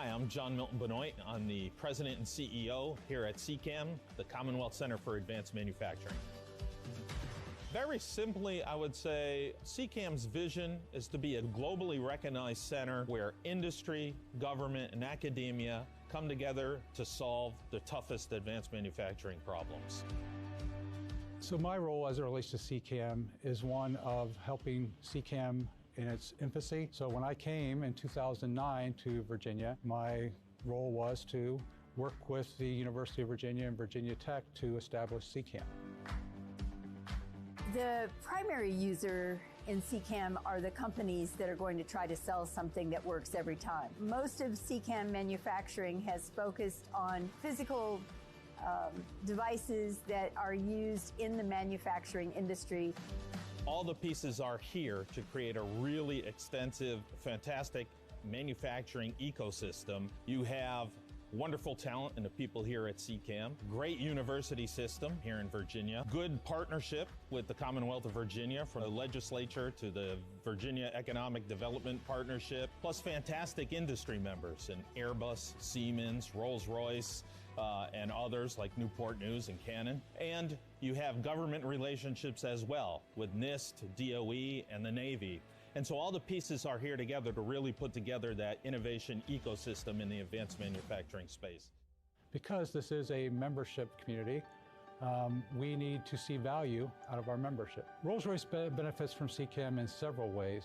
Hi, I'm John Milton Benoit. I'm the President and CEO here at CCAM, the Commonwealth Center for Advanced Manufacturing. Very simply, I would say CCAM's vision is to be a globally recognized center where industry, government, and academia come together to solve the toughest advanced manufacturing problems. So my role as it relates to CCAM is one of helping CCAM in its infancy. So when I came in 2009 to Virginia, my role was to work with the University of Virginia and Virginia Tech to establish CCAM. The primary user in CCAM are the companies that are going to try to sell something that works every time. Most of CCAM manufacturing has focused on physical devices that are used in the manufacturing industry. All the pieces are here to create a really extensive, fantastic manufacturing ecosystem. You have wonderful talent in the people here at CCAM, great university system here in Virginia, good partnership with the Commonwealth of Virginia from the legislature to the Virginia Economic Development Partnership, plus fantastic industry members in Airbus, Siemens, Rolls-Royce, and others like Newport News and Canon. And you have government relationships as well with NIST, DOE, and the Navy. And so all the pieces are here together to really put together that innovation ecosystem in the advanced manufacturing space. Because this is a membership community, we need to see value out of our membership. Rolls-Royce benefits from CCAM in several ways.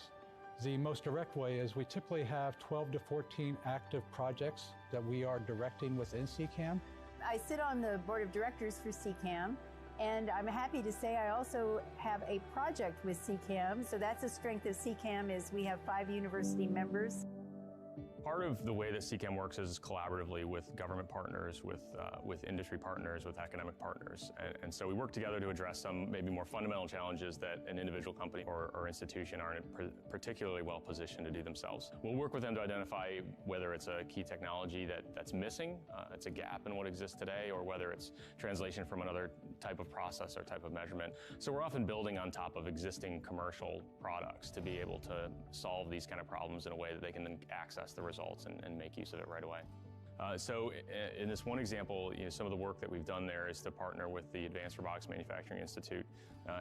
The most direct way is we typically have 12 to 14 active projects that we are directing within CCAM. I sit on the board of directors for CCAM, and I'm happy to say I also have a project with CCAM. So that's a strength of CCAM is we have 5 university members. Part of the way that CCAM works is collaboratively with government partners, with industry partners, with academic partners. And so we work together to address some maybe more fundamental challenges that an individual company or institution aren't particularly well positioned to do themselves. We'll work with them to identify whether it's a key technology that's missing, it's a gap in what exists today, or whether it's translation from another type of process or type of measurement. So we're often building on top of existing commercial products to be able to solve these kind of problems in a way that they can then access the results and make use of it right away. So in this one example, some of the work that we've done there is to partner with the Advanced Robotics Manufacturing Institute,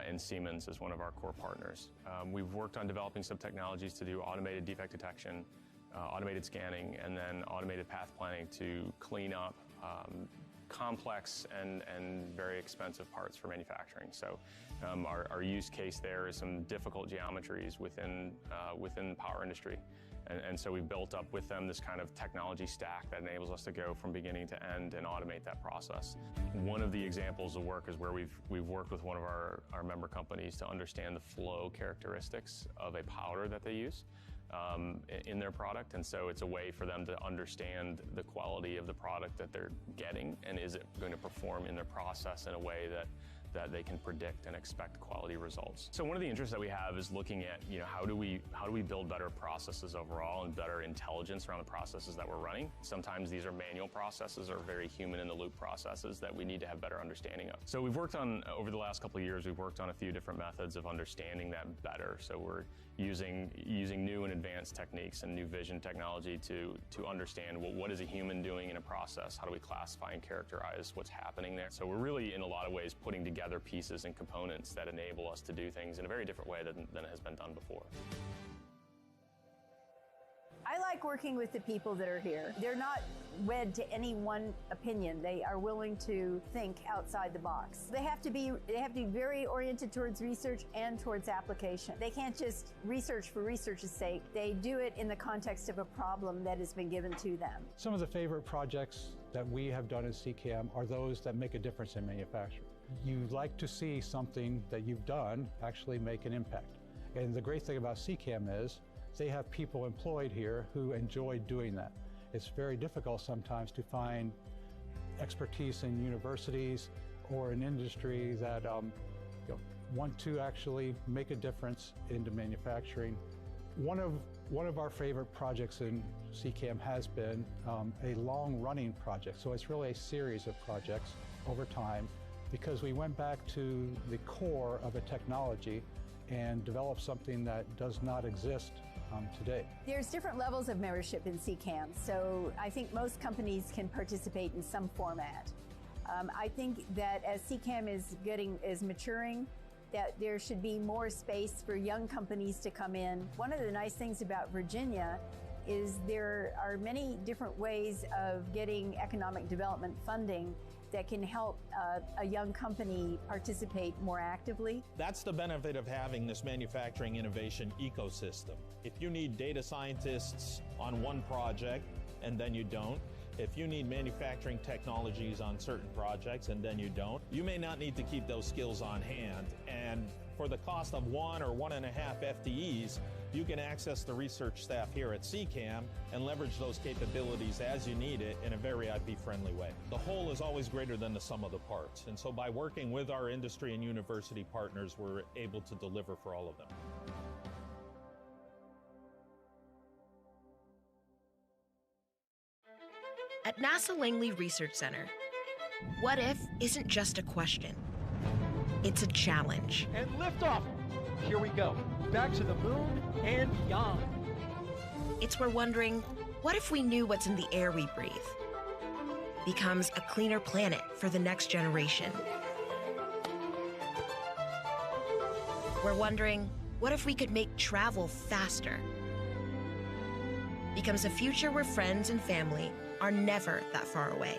and Siemens is one of our core partners. We've worked on developing some technologies to do automated defect detection, automated scanning, and then automated path planning to clean up complex and very expensive parts for manufacturing. So our use case there is some difficult geometries within the power industry. And so we've built up with them this kind of technology stack that enables us to go from beginning to end and automate that process. One of the examples of work is where we've worked with one of our member companies to understand the flow characteristics of a powder that they use in their product. And so it's a way for them to understand the quality of the product that they're getting, and is it going to perform in their process in a way that they can predict and expect quality results. So one of the interests that we have is looking at, how do we build better processes overall and better intelligence around the processes that we're running. Sometimes these are manual processes or very human in the loop processes that we need to have better understanding of. So we've worked on, over the last couple of years, we've worked on a few different methods of understanding that better. So we're using new and advanced techniques and new vision technology to understand, well, what is a human doing in a process? How do we classify and characterize what's happening there? So we're really, in a lot of ways, putting together pieces and components that enable us to do things in a very different way than it has been done before. I like working with the people that are here. They're not wed to any one opinion. They are willing to think outside the box. They have to be very oriented towards research and towards application. They can't just research for research's sake. They do it in the context of a problem that has been given to them. Some of the favorite projects that we have done at CCAM are those that make a difference in manufacturing. You like to see something that you've done actually make an impact. And the great thing about CCAM is they have people employed here who enjoy doing that. It's very difficult sometimes to find expertise in universities or in industry that want to actually make a difference into manufacturing. One of our favorite projects in CCAM has been a long-running project. So it's really a series of projects over time, because we went back to the core of a technology and developed something that does not exist today. There's different levels of membership in CCAM, so I think most companies can participate in some format. I think that as CCAM is maturing, that there should be more space for young companies to come in. One of the nice things about Virginia is there are many different ways of getting economic development funding that can help a young company participate more actively. That's the benefit of having this manufacturing innovation ecosystem. If you need data scientists on one project and then you don't, if you need manufacturing technologies on certain projects and then you don't, you may not need to keep those skills on hand. And for the cost of 1 or 1.5 FTEs, you can access the research staff here at CCAM and leverage those capabilities as you need it in a very IP-friendly way. The whole is always greater than the sum of the parts. And so by working with our industry and university partners, we're able to deliver for all of them. At NASA Langley Research Center, what if isn't just a question. It's a challenge. And liftoff. Here we go. Back to the moon and beyond. It's where wondering, what if we knew what's in the air we breathe becomes a cleaner planet for the next generation? We're wondering, what if we could make travel faster? Becomes a future where friends and family are never that far away.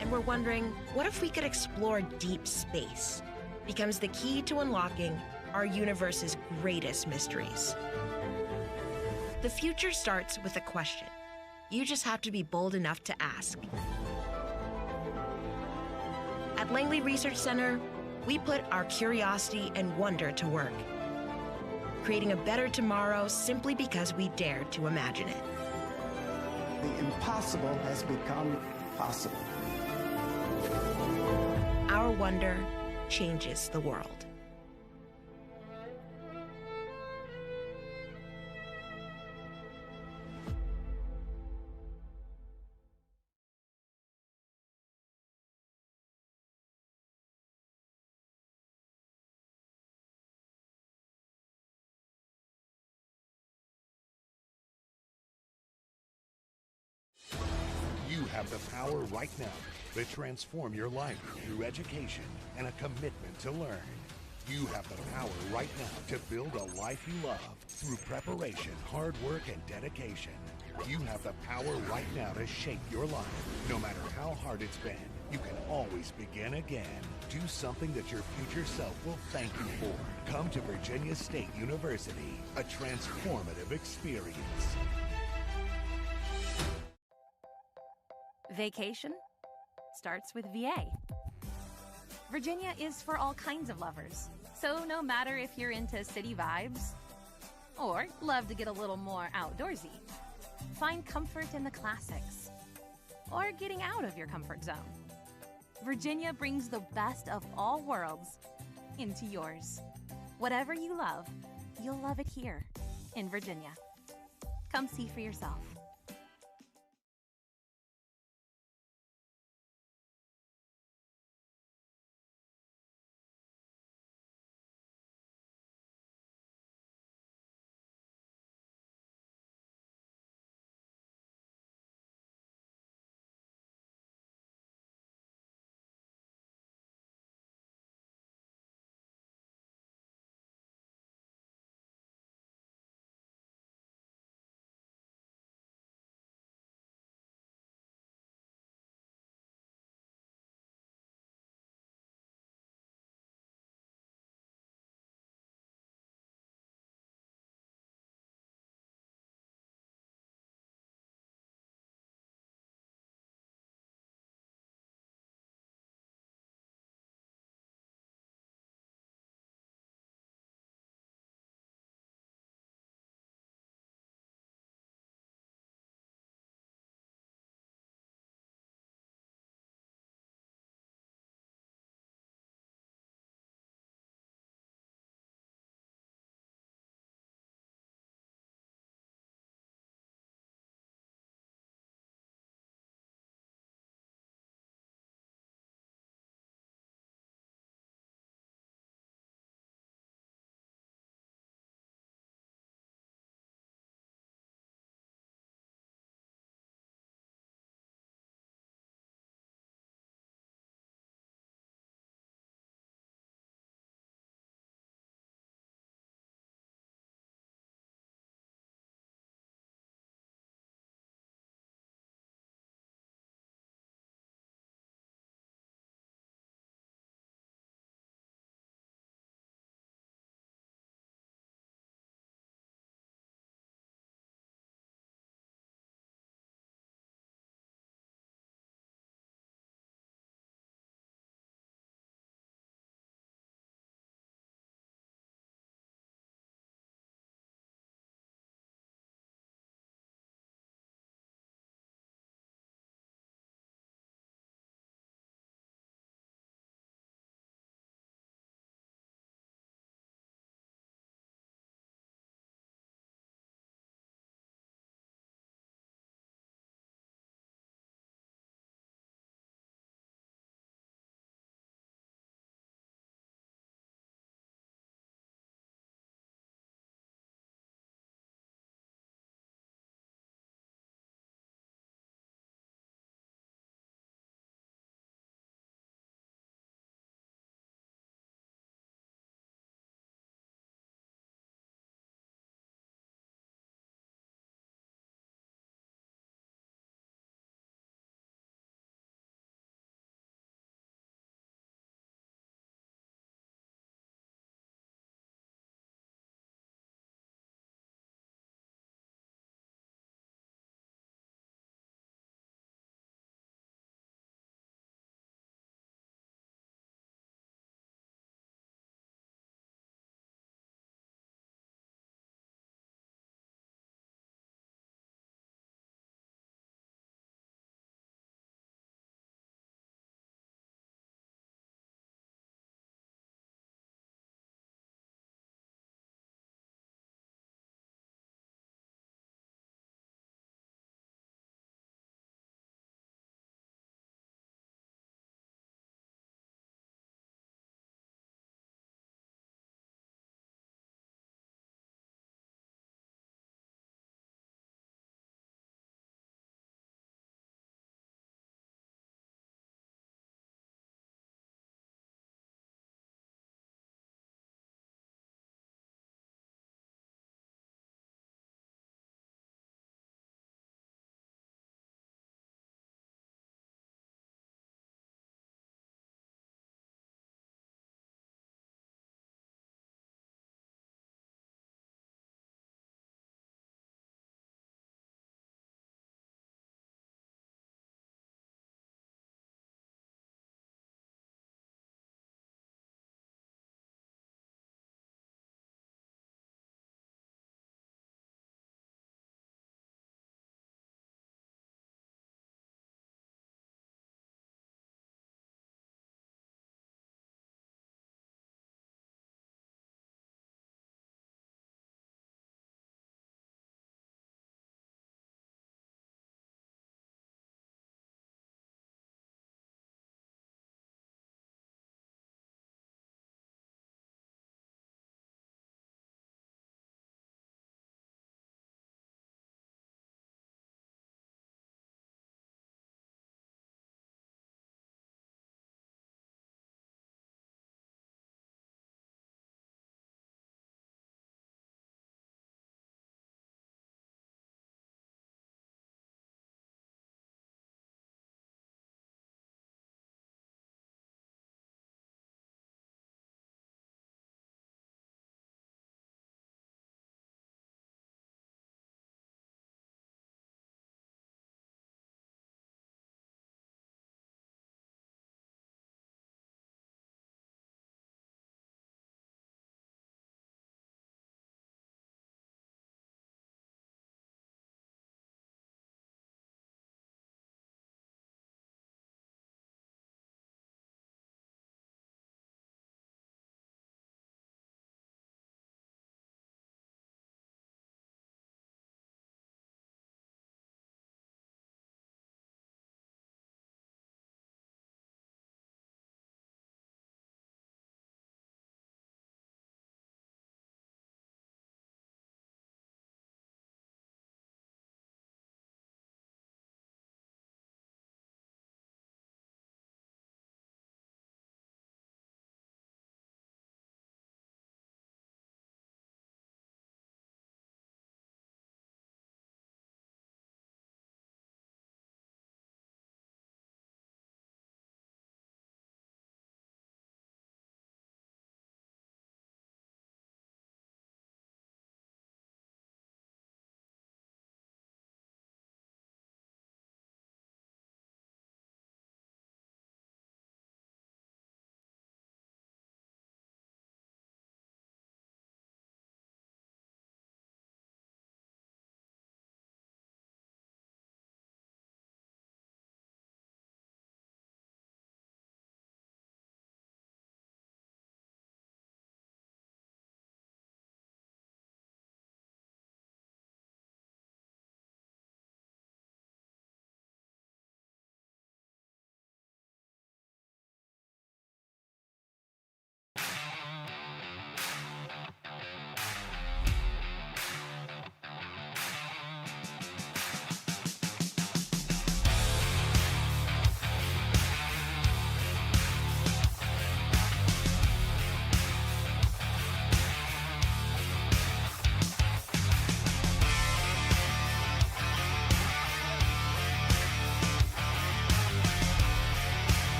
And we're wondering, what if we could explore deep space? Becomes the key to unlocking our universe's greatest mysteries. The future starts with a question. You just have to be bold enough to ask. At Langley Research Center, we put our curiosity and wonder to work, creating a better tomorrow simply because we dared to imagine it. The impossible has become possible. Our wonder changes the world. You have the power right now to transform your life through education and a commitment to learn. You have the power right now to build a life you love through preparation, hard work, and dedication. You have the power right now to shape your life. No matter how hard it's been, you can always begin again. Do something that your future self will thank you for. Come to Virginia State University, a transformative experience. Vacation starts with VA. Virginia is for all kinds of lovers. So no matter if you're into city vibes or love to get a little more outdoorsy, find comfort in the classics or getting out of your comfort zone, Virginia brings the best of all worlds into yours. Whatever you love, you'll love it here in Virginia. Come see for yourself.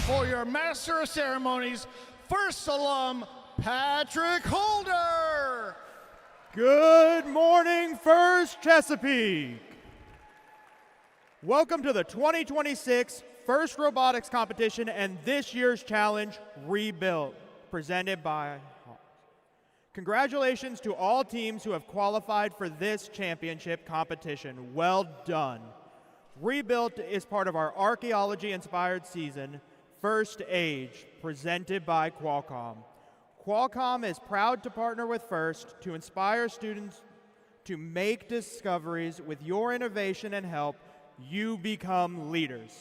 for your Master of Ceremonies, first alum, Patrick Holder. Good morning, First Chesapeake. Welcome to the 2026 First Robotics Competition and this year's challenge, Rebuilt, presented by Hawks. Congratulations to all teams who have qualified for this championship competition. Well done. Rebuilt is part of our archaeology-inspired season, First Age, presented by Qualcomm. Qualcomm is proud to partner with First to inspire students to make discoveries. With your innovation and help, you become leaders.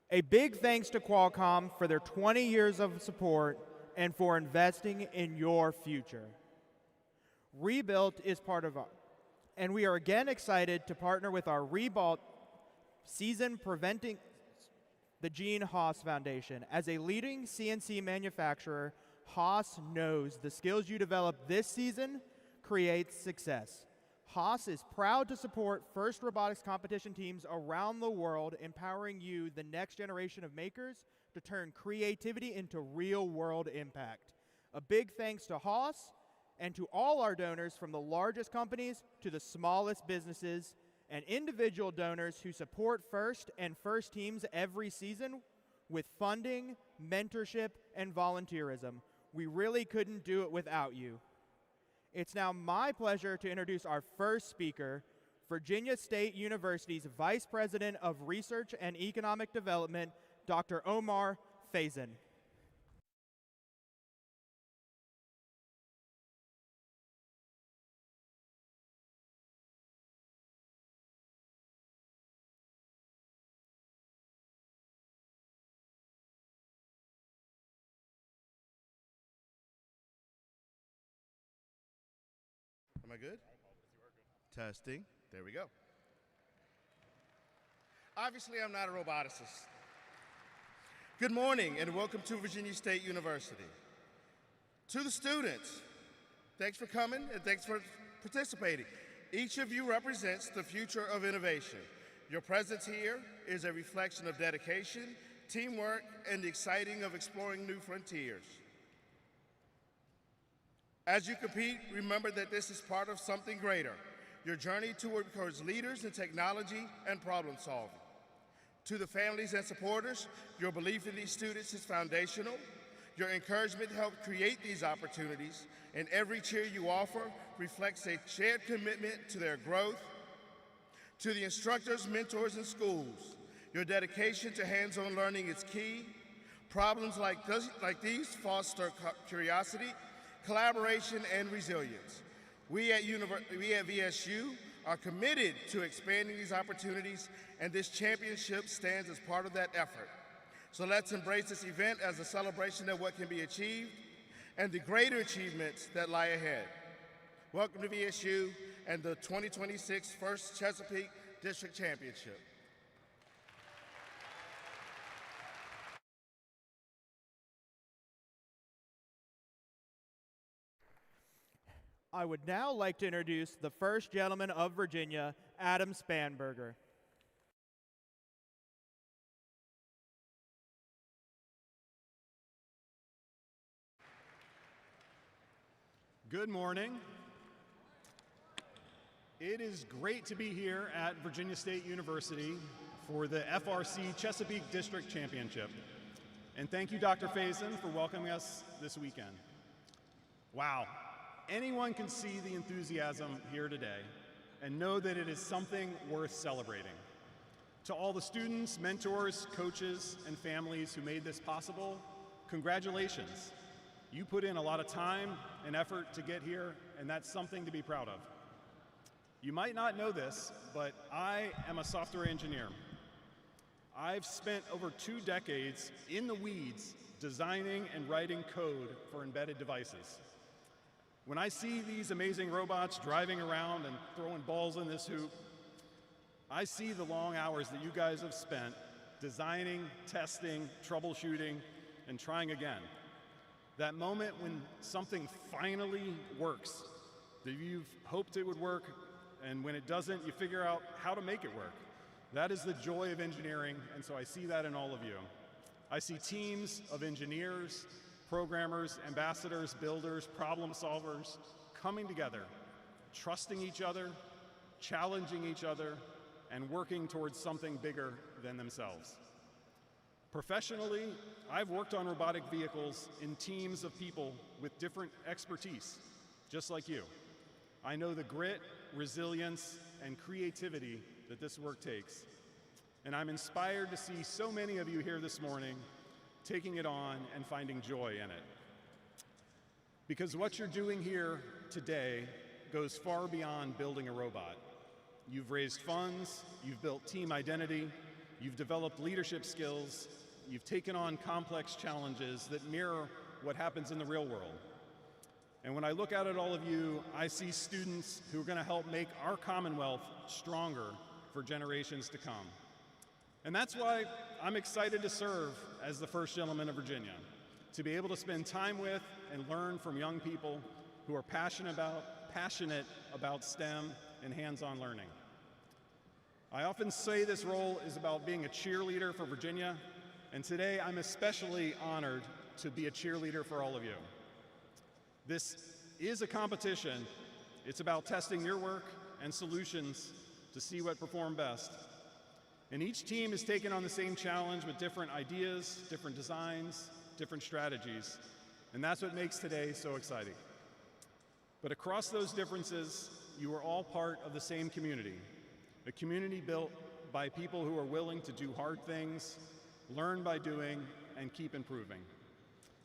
A big thanks to Qualcomm for their 20 years of support and for investing in your future. Rebuilt is part of our, and we are again excited to partner with our Rebuilt season preventing the Gene Haas Foundation. As a leading CNC manufacturer, Haas knows the skills you develop this season create success. Haas is proud to support First Robotics competition teams around the world, empowering you, the next generation of makers, to turn creativity into real-world impact. A big thanks to Haas and to all our donors, from the largest companies to the smallest businesses, and individual donors who support First and First teams every season with funding, mentorship, and volunteerism. We really couldn't do it without you. It's now my pleasure to introduce our first speaker, Virginia State University's Vice President of Research and Economic Development, Dr. Omar Faison. Am I good? Testing. There we go. Obviously, I'm not a roboticist. Good morning and welcome to Virginia State University. To the students, thanks for coming and thanks for participating. Each of you represents the future of innovation. Your presence here is a reflection of dedication, teamwork, and the exciting of exploring new frontiers. As you compete, remember that this is part of something greater, your journey towards leaders in technology and problem solving. To the families and supporters, your belief in these students is foundational. Your encouragement helped create these opportunities, and every cheer you offer reflects a shared commitment to their growth. To the instructors, mentors, and schools, your dedication to hands-on learning is key. Problems like these foster curiosity, collaboration, and resilience. We at VSU are committed to expanding these opportunities, and this championship stands as part of that effort. So let's embrace this event as a celebration of what can be achieved and the greater achievements that lie ahead. Welcome to VSU and the 2026 First Chesapeake District Championship. I would now like to introduce the first gentleman of Virginia, Adam Spanberger. Good morning. It is great to be here at Virginia State University for the FRC Chesapeake District Championship. And thank you, Dr. Faison, for welcoming us this weekend. Wow. Anyone can see the enthusiasm here today and know that it is something worth celebrating. To all the students, mentors, coaches, and families who made this possible, congratulations. You put in a lot of time and effort to get here, and that's something to be proud of. You might not know this, but I am a software engineer. I've spent over 2 decades in the weeds designing and writing code for embedded devices. When I see these amazing robots driving around and throwing balls in this hoop, I see the long hours that you guys have spent designing, testing, troubleshooting, and trying again. That moment when something finally works, that you've hoped it would work, and when it doesn't, you figure out how to make it work. That is the joy of engineering, and so I see that in all of you. I see teams of engineers, programmers, ambassadors, builders, problem solvers coming together, trusting each other, challenging each other, and working towards something bigger than themselves. Professionally, I've worked on robotic vehicles in teams of people with different expertise, just like you. I know the grit, resilience, and creativity that this work takes. And I'm inspired to see so many of you here this morning taking it on and finding joy in it. Because what you're doing here today goes far beyond building a robot. You've raised funds, you've built team identity, you've developed leadership skills, you've taken on complex challenges that mirror what happens in the real world. And when I look out at all of you, I see students who are going to help make our Commonwealth stronger for generations to come. And that's why I'm excited to serve as the first gentleman of Virginia, to be able to spend time with and learn from young people who are passionate about STEM and hands-on learning. I often say this role is about being a cheerleader for Virginia, and today I'm especially honored to be a cheerleader for all of you. This is a competition. It's about testing your work and solutions to see what perform best. And each team is taking on the same challenge with different ideas, different designs, different strategies. And that's what makes today so exciting. But across those differences, you are all part of the same community, a community built by people who are willing to do hard things, learn by doing, and keep improving.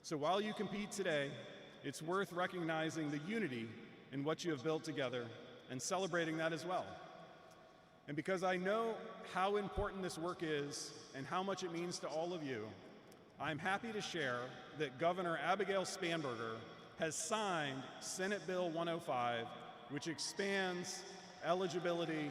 So while you compete today, it's worth recognizing the unity in what you have built together and celebrating that as well. And because I know how important this work is and how much it means to all of you, I'm happy to share that Governor Abigail Spanberger has signed Senate Bill 105, which expands eligibility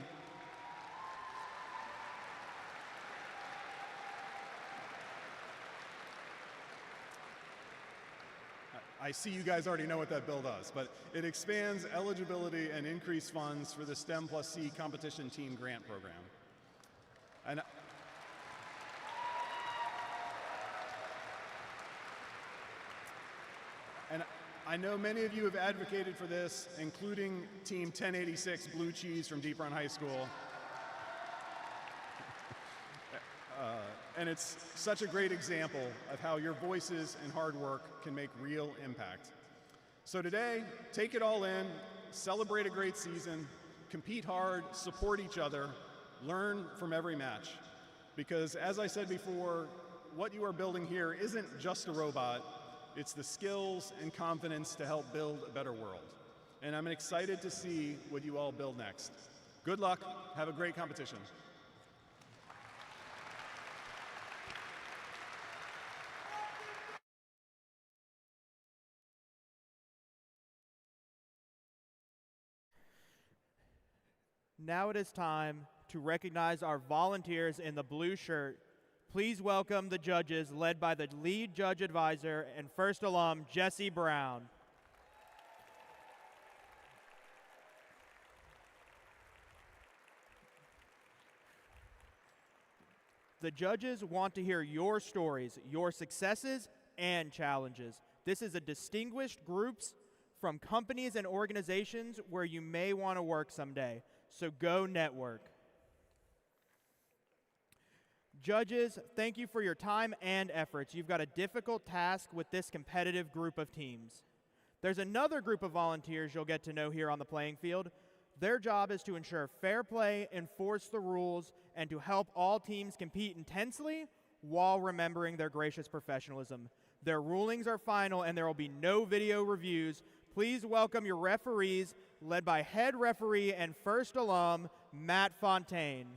I see you guys already know what that bill does, but it expands eligibility and increased funds for the STEM plus C competition team grant program. And I know many of you have advocated for this, including Team 1086 Blue Cheese from Deep Run High School. And it's such a great example of how your voices and hard work can make real impact. So today, take it all in, celebrate a great season, compete hard, support each other, learn from every match. Because as I said before, what you are building here isn't just a robot, it's the skills and confidence to help build a better world. And I'm excited to see what you all build next. Good luck, have a great competition. Now it is time to recognize our volunteers in the blue shirt. Please welcome the judges led by the lead judge advisor and first alum, Jesse Brown. The judges want to hear your stories, your successes and challenges. This is a distinguished groups from companies and organizations where you may want to work someday. So go network. Judges, thank you for your time and efforts. You've got a difficult task with this competitive group of teams. There's another group of volunteers you'll get to know here on the playing field. Their job is to ensure fair play, enforce the rules, and to help all teams compete intensely while remembering their gracious professionalism. Their rulings are final and there will be no video reviews. Please welcome your referees, led by head referee and first alum, Matt Fontaine.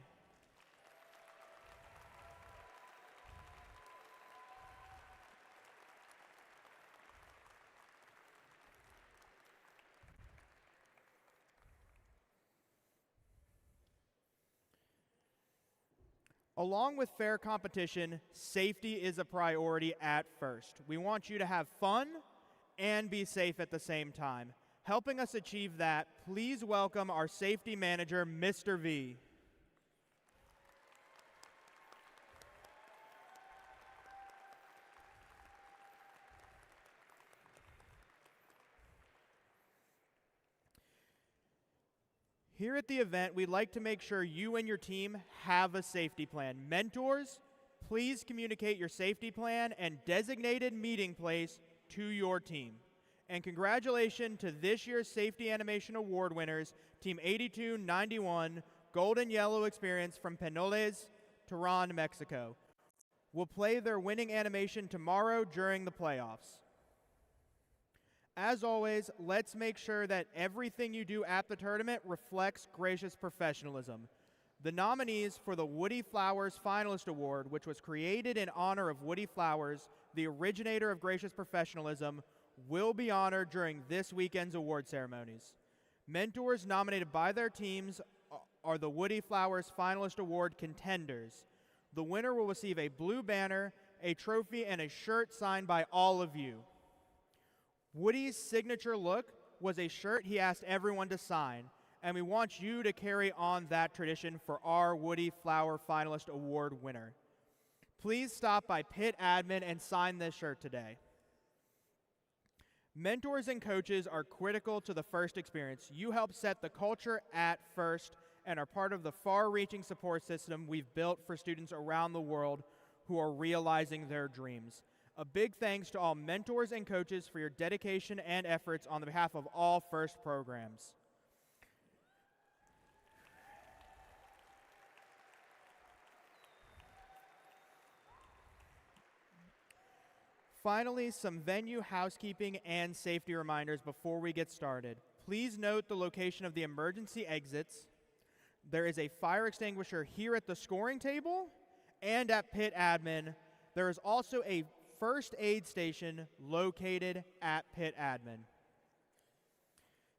Along with fair competition, safety is a priority at first. We want you to have fun and be safe at the same time. Helping us achieve that, please welcome our safety manager, Mr. V. Here at the event, we'd like to make sure you and your team have a safety plan. Mentors, please communicate your safety plan and designated meeting place to your team. And congratulations to this year's Safety Animation Award winners, Team 8291, Golden Yellow Experience from Penoles, Tehran, Mexico. We'll play their winning animation tomorrow during the playoffs. As always, let's make sure that everything you do at the tournament reflects gracious professionalism. The nominees for the Woody Flowers Finalist Award, which was created in honor of Woody Flowers, the originator of gracious professionalism, will be honored during this weekend's award ceremonies. Mentors nominated by their teams are the Woody Flowers Finalist Award contenders. The winner will receive a blue banner, a trophy, and a shirt signed by all of you. Woody's signature look was a shirt he asked everyone to sign, and we want you to carry on that tradition for our Woody Flower Finalist Award winner. Please stop by Pit Admin and sign this shirt today. Mentors and coaches are critical to the FIRST experience. You help set the culture at FIRST and are part of the far-reaching support system we've built for students around the world who are realizing their dreams. A big thanks to all mentors and coaches for your dedication and efforts on behalf of all FIRST programs. Finally, some venue housekeeping and safety reminders before we get started. Please note the location of the emergency exits. There is a fire extinguisher here at the scoring table and at Pit Admin. There is also a first aid station located at Pit Admin.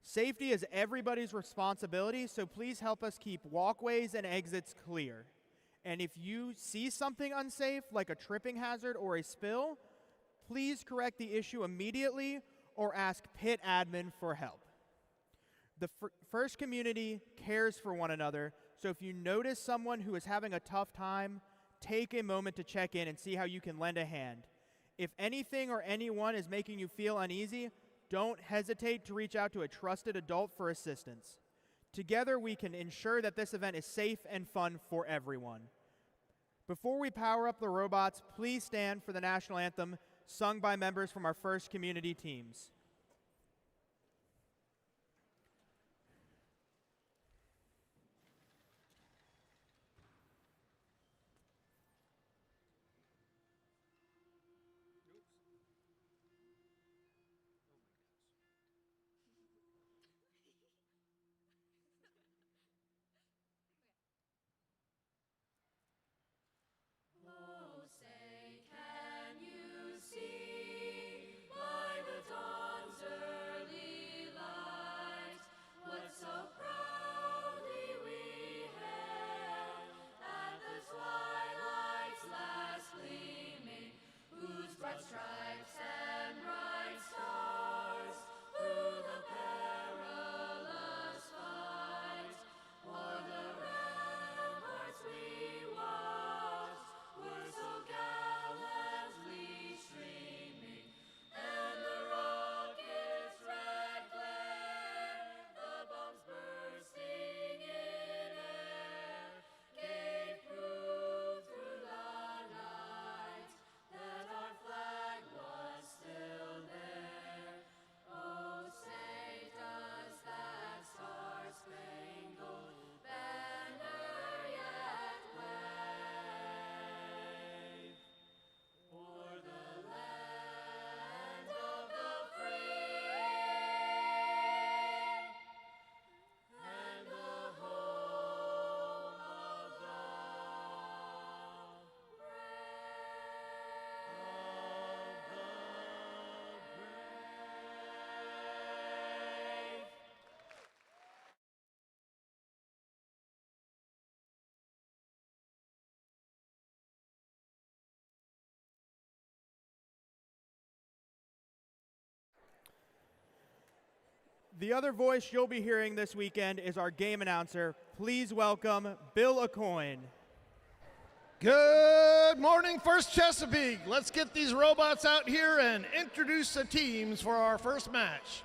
Safety is everybody's responsibility, so please help us keep walkways and exits clear. And if you see something unsafe, like a tripping hazard or a spill, please correct the issue immediately or ask Pit Admin for help. The FIRST community cares for one another, so if you notice someone who is having a tough time, take a moment to check in and see how you can lend a hand. If anything or anyone is making you feel uneasy, don't hesitate to reach out to a trusted adult for assistance. Together, we can ensure that this event is safe and fun for everyone. Before we power up the robots, please stand for the national anthem sung by members from our FIRST community teams. The other voice you'll be hearing this weekend is our game announcer. Please welcome Bill Acoyne. Good morning, First Chesapeake. Let's get these robots out here and introduce the teams for our first match.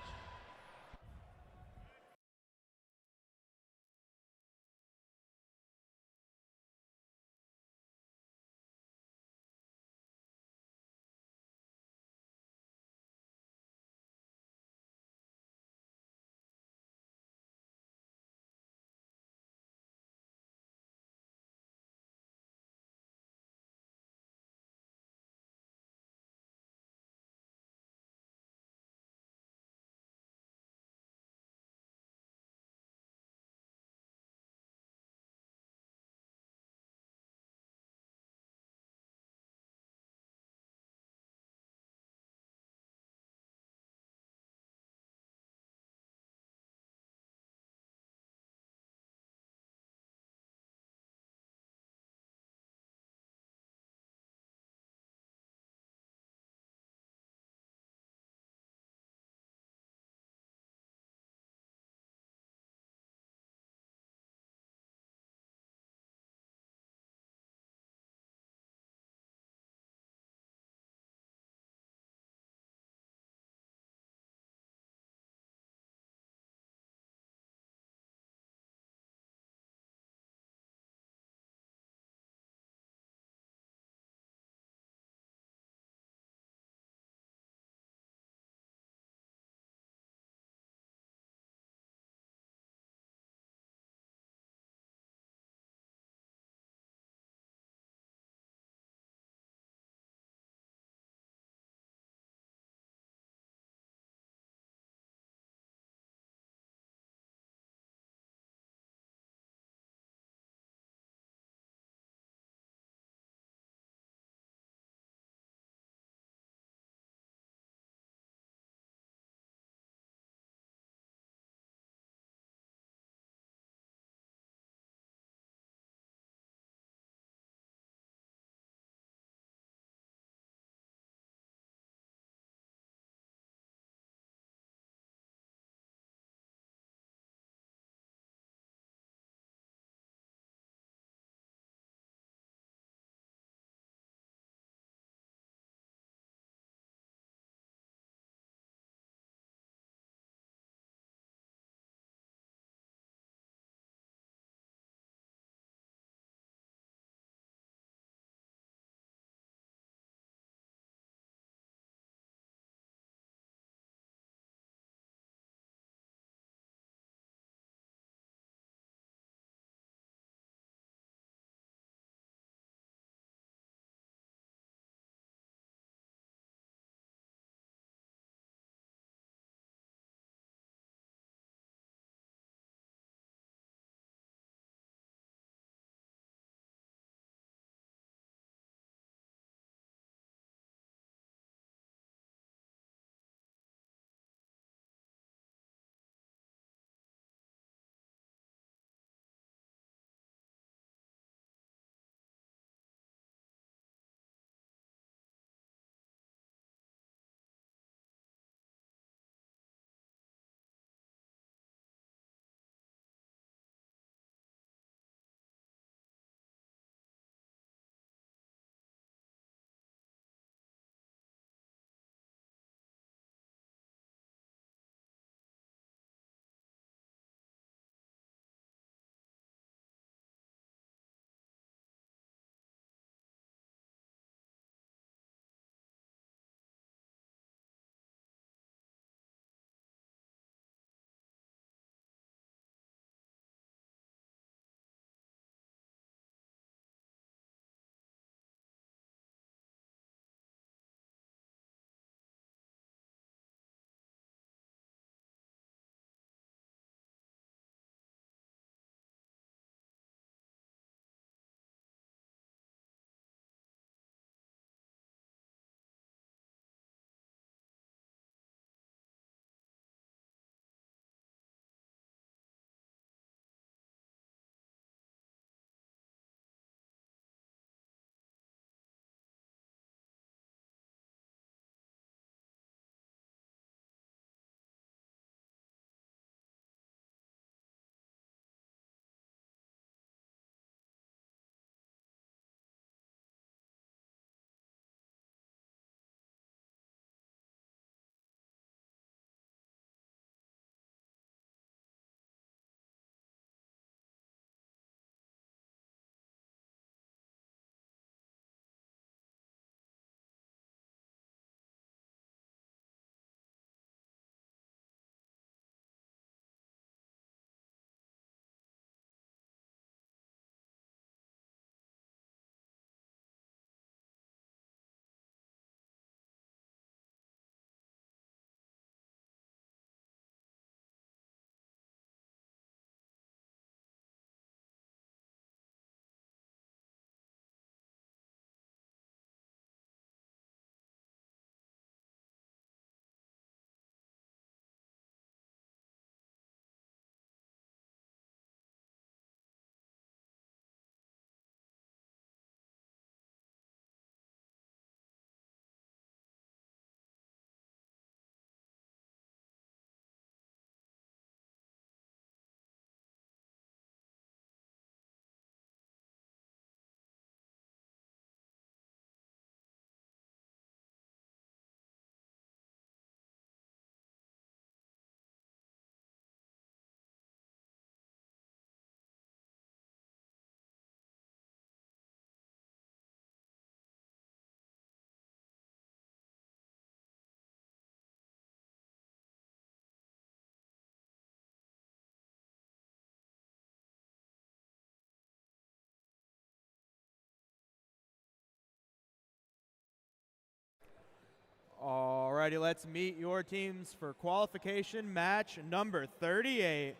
Alrighty, let's meet your teams for qualification match number 38.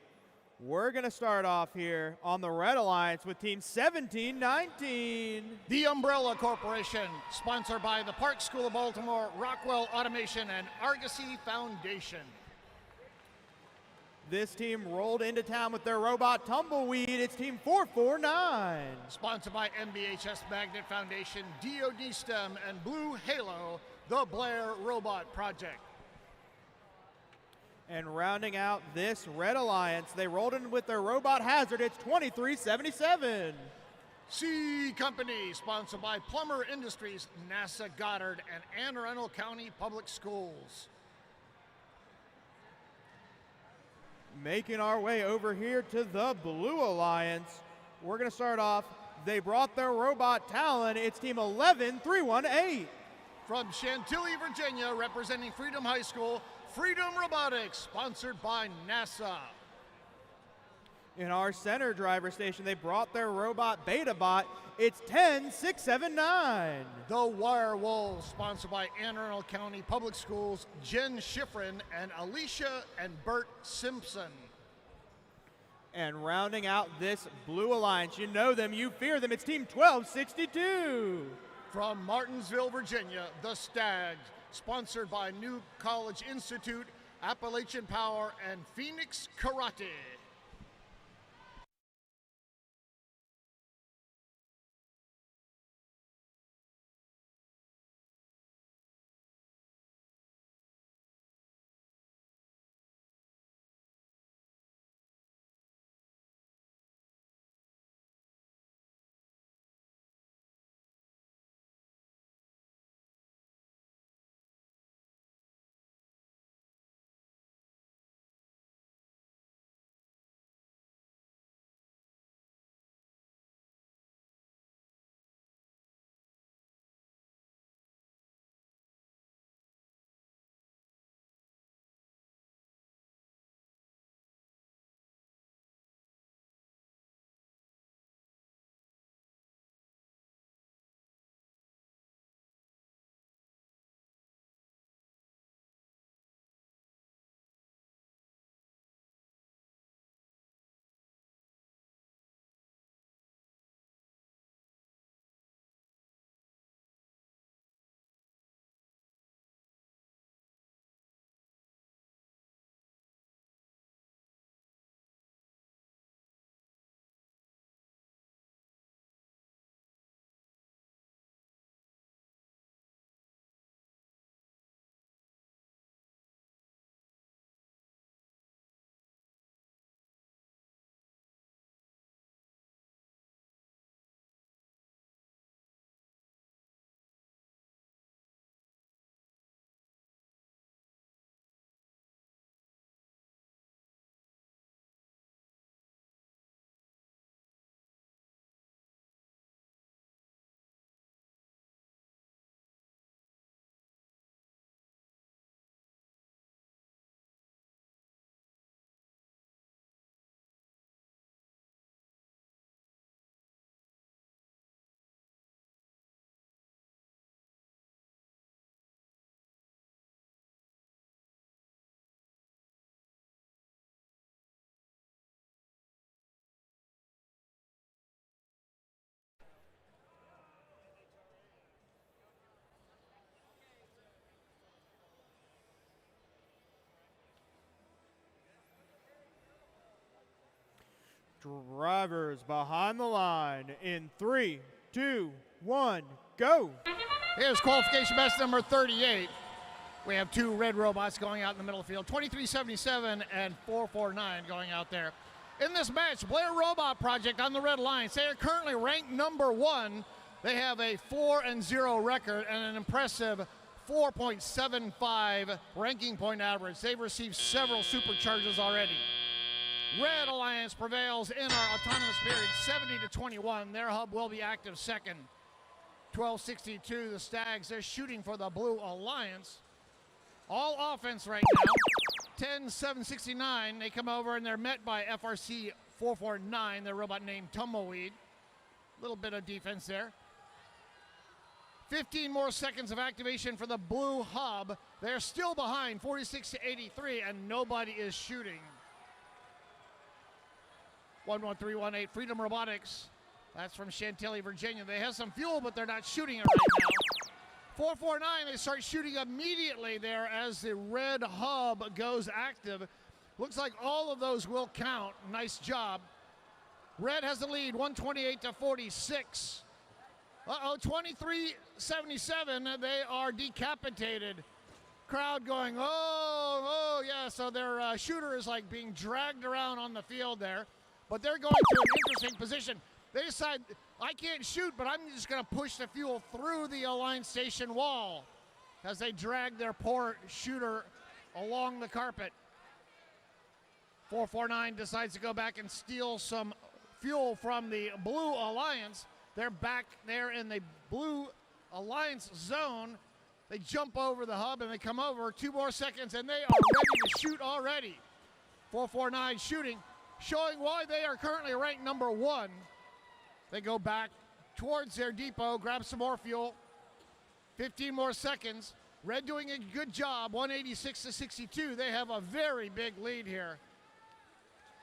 We're going to start off here on the Red Alliance with Team 1719. The Umbrella Corporation, sponsored by the Park School of Baltimore, Rockwell Automation, and Argosy Foundation. This team rolled into town with their robot Tumbleweed. It's Team 449. Sponsored by MBHS Magnet Foundation, DoD STEM, and Blue Halo, the Blair Robot Project. And rounding out this Red Alliance, they rolled in with their robot Hazard. It's 2377. C Company, sponsored by Plumber Industries, NASA Goddard, and Anne Arundel County Public Schools. Making our way over here to the Blue Alliance, we're going to start off. They brought their robot Talon. It's Team 11318. From Chantilly, Virginia, representing Freedom High School, Freedom Robotics, sponsored by NASA. In our center driver station, they brought their robot BetaBot. It's 10679. The Wirewolves, sponsored by Anne Arundel County Public Schools, Jen Schifrin and Alicia and Bert Simpson. And rounding out this Blue Alliance, you know them, you fear them, it's Team 1262. From Martinsville, Virginia, the Stags, sponsored by New College Institute, Appalachian Power, and Phoenix Karate. Drivers behind the line in 3, 2, 1, go. Here's qualification match number 38. We have two red robots going out in the middle of the field, 2377 and 449 going out there. In this match, Blair Robot Project on the Red Alliance. They are currently ranked number 1. They have a 4-0 record and an impressive 4.75 ranking point average. They've received several supercharges already. Red Alliance prevails in our autonomous period, 70-21. Their hub will be active second. 1262, the Stags, they're shooting for the Blue Alliance. All offense right now. 10-769, they come over and they're met by FRC 449, their robot named Tumbleweed. Little bit of defense there. 15 more seconds of activation for the blue hub. They're still behind, 46-83, and nobody is shooting. 11318, Freedom Robotics. That's from Chantilly, Virginia. They have some fuel, but they're not shooting it right now. 449, they start shooting immediately there as the red hub goes active. Looks like all of those will count. Nice job. Red has the lead, 128-46. 23-77, they are decapitated. Crowd going, oh, yeah, so their shooter is like being dragged around on the field there. But they're going to an interesting position. They decide, I can't shoot, but I'm just going to push the fuel through the Alliance Station wall as they drag their poor shooter along the carpet. 449 decides to go back and steal some fuel from the Blue Alliance. They're back there in the Blue Alliance zone. They jump over the hub and they come over. 2 more seconds and they are ready to shoot already. 449 shooting, showing why they are currently ranked number 1. They go back towards their depot, grab some more fuel. 15 more seconds. Red doing a good job, 186-62. They have a very big lead here.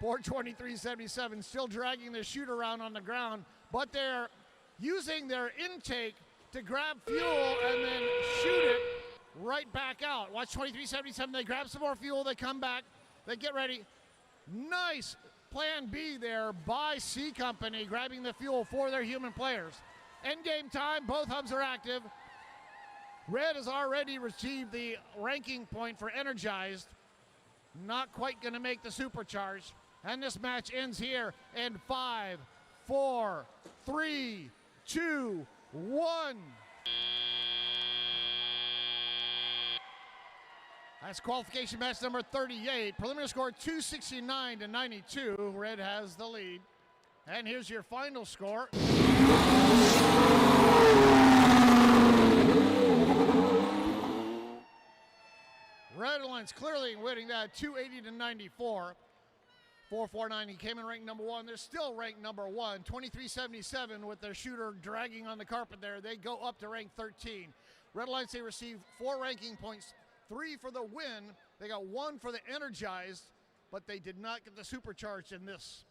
423-77, still dragging the shooter around on the ground, but they're using their intake to grab fuel and then shoot it right back out. Watch 23-77, they grab some more fuel, they come back, they get ready. Nice plan B there by C Company, grabbing the fuel for their human players. End game time, both hubs are active. Red has already received the ranking point for Energized. Not quite going to make the supercharge. And this match ends here in 5, 4, 3, 2, 1. That's qualification match number 38. Preliminary score 269-92. Red has the lead. And here's your final score. Red Alliance clearly winning that 280-94. 449, he came in ranked number 1. They're still ranked number 1. 23-77 with their shooter dragging on the carpet there. They go up to rank 13. Red Alliance, they received 4 ranking points, 3 for the win. They got 1 for the Energized, but they did not get the supercharged in this.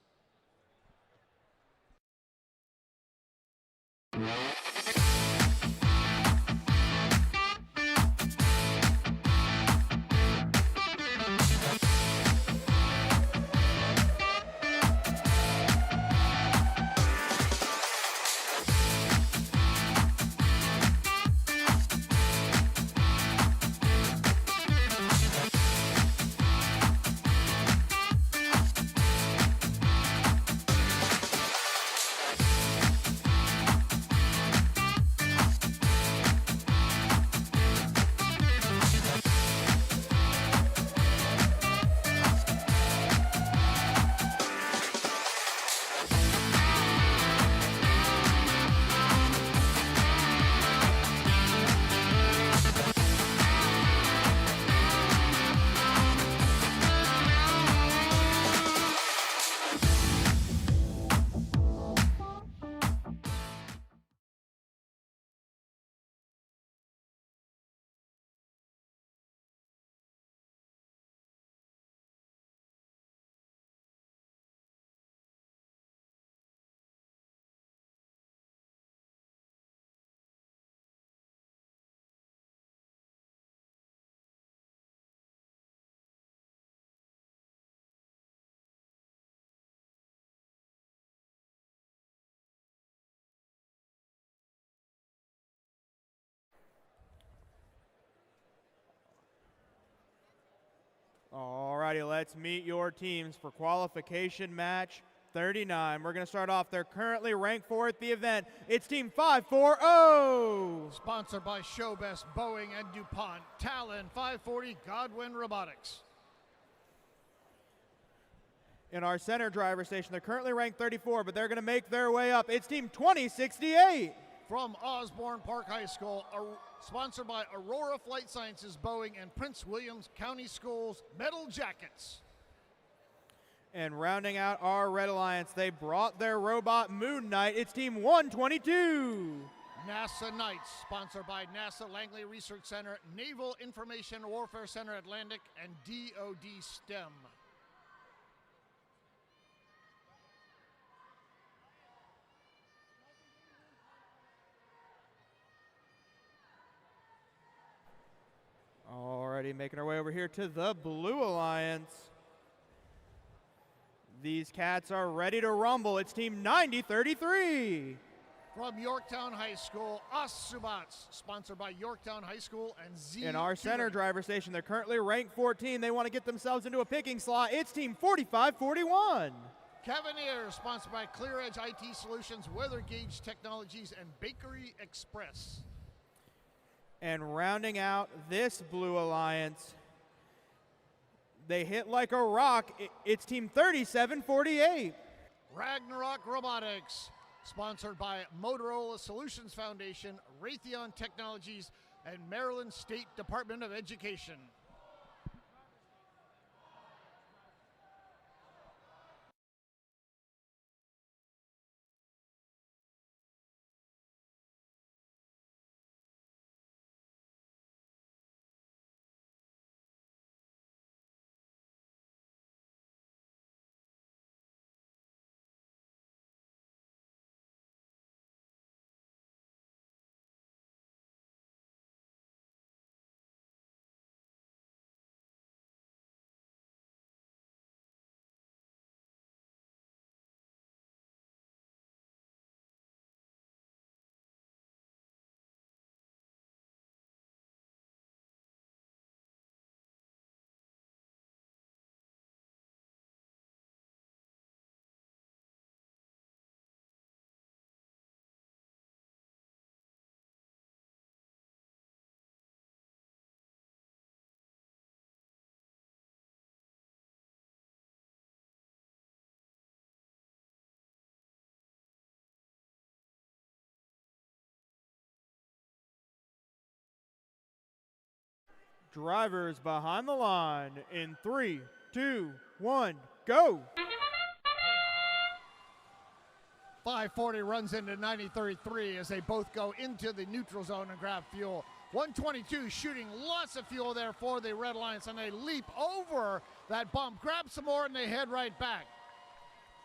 Alrighty, let's meet your teams for qualification match 39. We're going to start off. They're currently ranked 4 at the event. It's team 540. Sponsored by Showbest, Boeing, and DuPont. Talon, 540, Godwin Robotics. In our center driver station, they're currently ranked 34, but they're going to make their way up. It's team 2068. From Osborne Park High School, sponsored by Aurora Flight Sciences, Boeing, and Prince William County Schools, Metal Jackets. And rounding out our Red Alliance, they brought their robot Moon Knight. It's team 122. NASA Knights, sponsored by NASA Langley Research Center, Naval Information Warfare Center Atlantic, and DoD STEM. Alrighty, making our way over here to the Blue Alliance. These cats are ready to rumble. It's Team 9033. From Yorktown High School, Subats, sponsored by Yorktown High School and Z. In our center driver station, they're currently ranked 14. They want to get themselves into a picking slot. It's Team 4541. Cavanier, sponsored by Clear Edge IT Solutions, Weather Gauge Technologies, and Bakery Express. And rounding out this Blue Alliance, they hit like a rock. It's Team 3748. Ragnarok Robotics, sponsored by Motorola Solutions Foundation, Raytheon Technologies, and Maryland State Department of Education. Drivers behind the line in 3, 2, 1, go. 540 runs into 9033 as they both go into the neutral zone and grab fuel. 122 shooting lots of fuel there for the Red Alliance, and they leap over that bump, grab some more, and they head right back.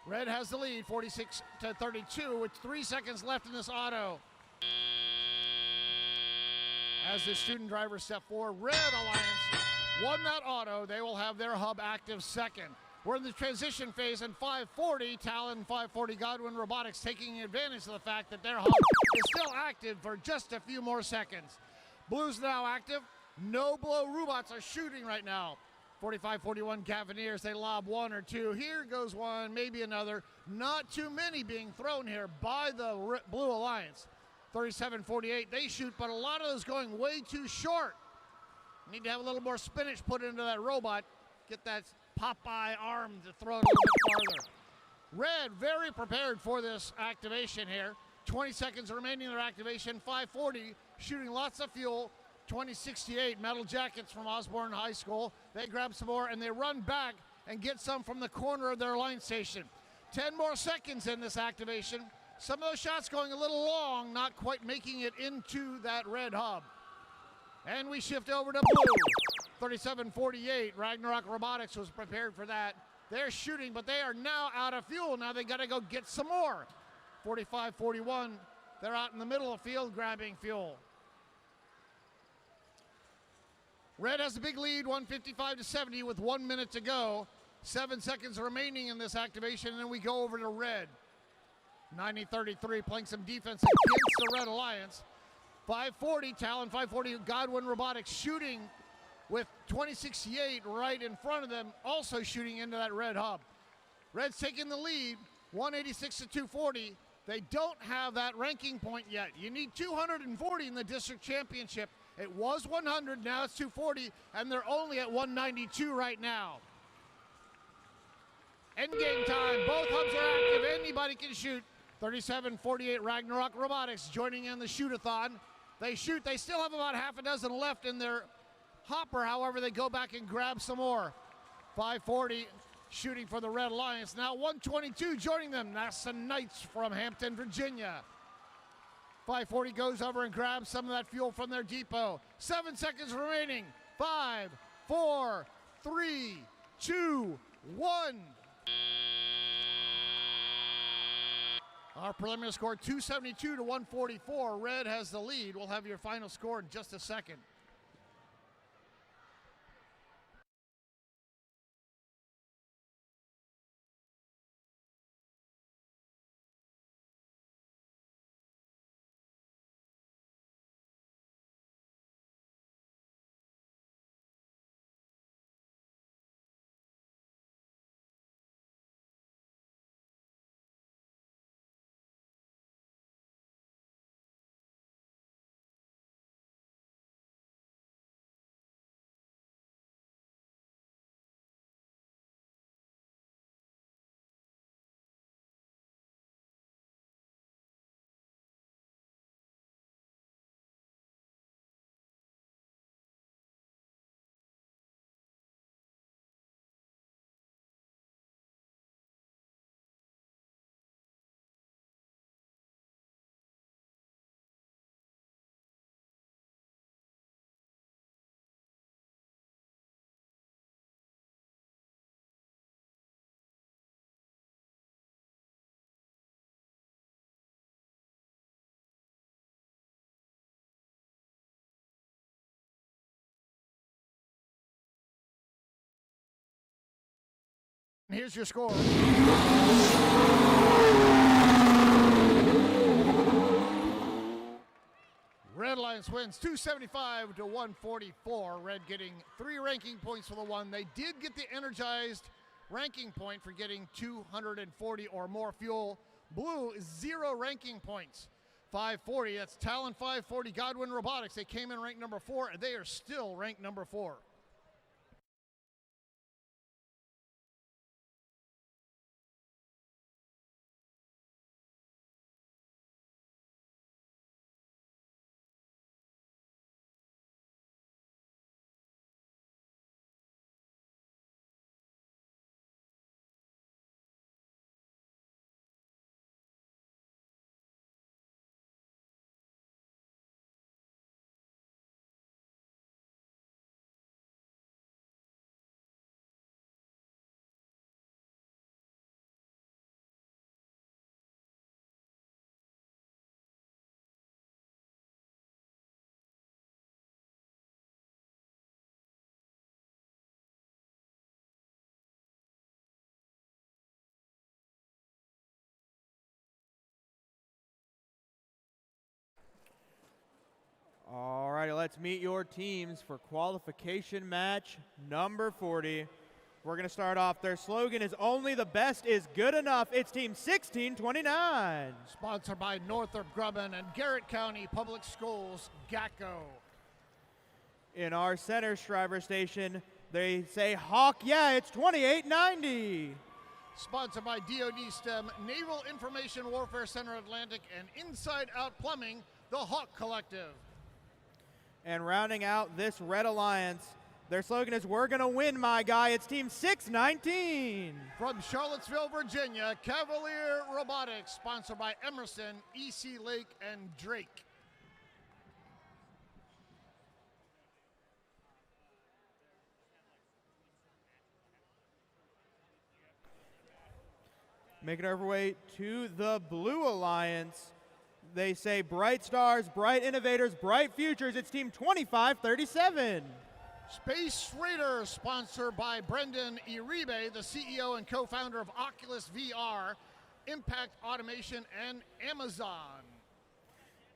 Red has the lead, 46-32, with 3 seconds left in this auto. As the student drivers step forward, Red Alliance won that auto. They will have their hub active second. We're in the transition phase, and 540, Talon 540 Godwin Robotics taking advantage of the fact that their hub is still active for just a few more seconds. Blue's now active. No blow robots are shooting right now. 4541 Cavaniers, they lob one or two. Here goes one, maybe another. Not too many being thrown here by the Blue Alliance. 3748, they shoot, but a lot of those going way too short. Need to have a little more spinach put into that robot. Get that Popeye arm to throw it a little bit farther. Red very prepared for this activation here. 20 seconds remaining in their activation. 540 shooting lots of fuel. 2068 Metal Jackets from Osborne High School. They grab some more and they run back and get some from the corner of their line station. 10 more seconds in this activation. Some of those shots going a little long, not quite making it into that red hub. And we shift over to blue. 3748, Ragnarok Robotics was prepared for that. They're shooting, but they are now out of fuel. Now they gotta go get some more. 4541, they're out in the middle of field grabbing fuel. Red has a big lead, 155-70 with 1 minute to go. 7 seconds remaining in this activation, and then we go over to red. 9033 playing some defense against the Red Alliance. 540, Talon 540, Godwin Robotics shooting with 2068 right in front of them, also shooting into that red hub. Red's taking the lead, 186-240. They don't have that ranking point yet. You need 240 in the district championship. It was 100, now it's 240, and they're only at 192 right now. End game time, both hubs are active, anybody can shoot. 3748 Ragnarok Robotics joining in the shoot-a-thon. They shoot, they still have about half a dozen left in their hopper, however, they go back and grab some more. 540 shooting for the Red Alliance. Now 122 joining them, NASA Knights from Hampton, Virginia. 540 goes over and grabs some of that fuel from their depot. 7 seconds remaining. 5, 4, 3, 2, 1. Our preliminary score 272 to 144. Red has the lead. We'll have your final score in just a second. Here's your score. Red Alliance wins 275 to 144. Red getting 3 ranking points for the one. They did get the energized ranking point for getting 240 or more fuel. Blue is 0 ranking points. 540, that's Talon 540, Godwin Robotics. They came in ranked number 4, and they are still ranked number 4. All right, let's meet your teams for qualification match number 40. We're going to start off. Their slogan is "Only the best is good enough." It's Team 1629. Sponsored by Northrop Grumman and Garrett County Public Schools, GACO. In our center driver station, they say "Hawk, yeah, it's 2890." Sponsored by DoD STEM, Naval Information Warfare Center Atlantic, and Inside Out Plumbing, the Hawk Collective. And rounding out this Red Alliance, their slogan is "We're gonna win, my guy." It's Team 619. From Charlottesville, Virginia, Cavalier Robotics, sponsored by Emerson, EC Lake, and Drake. Making our way to the Blue Alliance, they say "Bright stars, bright innovators, bright futures." It's Team 2537. Space Raiders, sponsored by Brendan Iribe, the CEO and co-founder of Oculus VR, Impact Automation, and Amazon.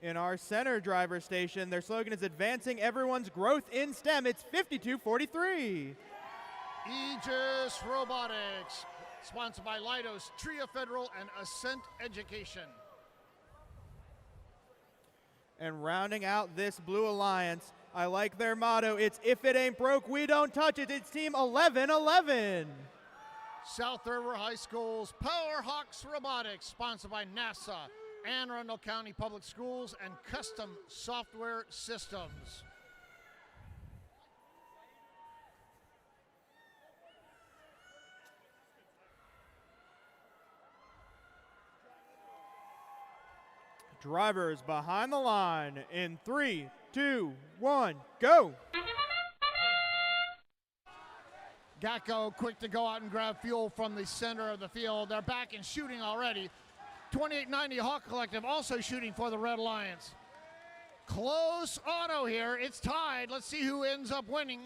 In our center driver station, their slogan is "Advancing everyone's growth in STEM." It's 5243. Aegis Robotics, sponsored by Leidos, Tria Federal, and Ascent Education. And rounding out this Blue Alliance, I like their motto. It's "If it ain't broke, we don't touch it." It's Team 1111. South River High School's Powerhawks Robotics, sponsored by NASA, Anne Arundel County Public Schools, and Custom Software Systems. Drivers behind the line in 3, 2, 1, go. Gacko quick to go out and grab fuel from the center of the field. They're back and shooting already. 2890 Hawk Collective also shooting for the Red Alliance. Close auto here. It's tied. Let's see who ends up winning.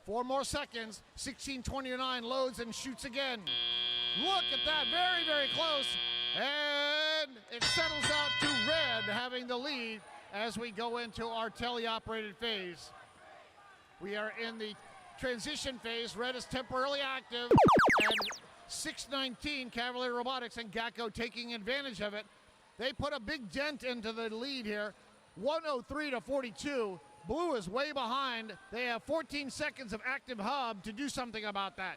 4 more seconds. 1629 loads and shoots again. Look at that. Very, very close. And it settles out to Red having the lead as we go into our teleoperated phase. We are in the transition phase. Red is temporarily active, and 619 Cavalier Robotics and Gacko taking advantage of it. They put a big dent into the lead here, 103 to 42. Blue is way behind. They have 14 seconds of active hub to do something about that.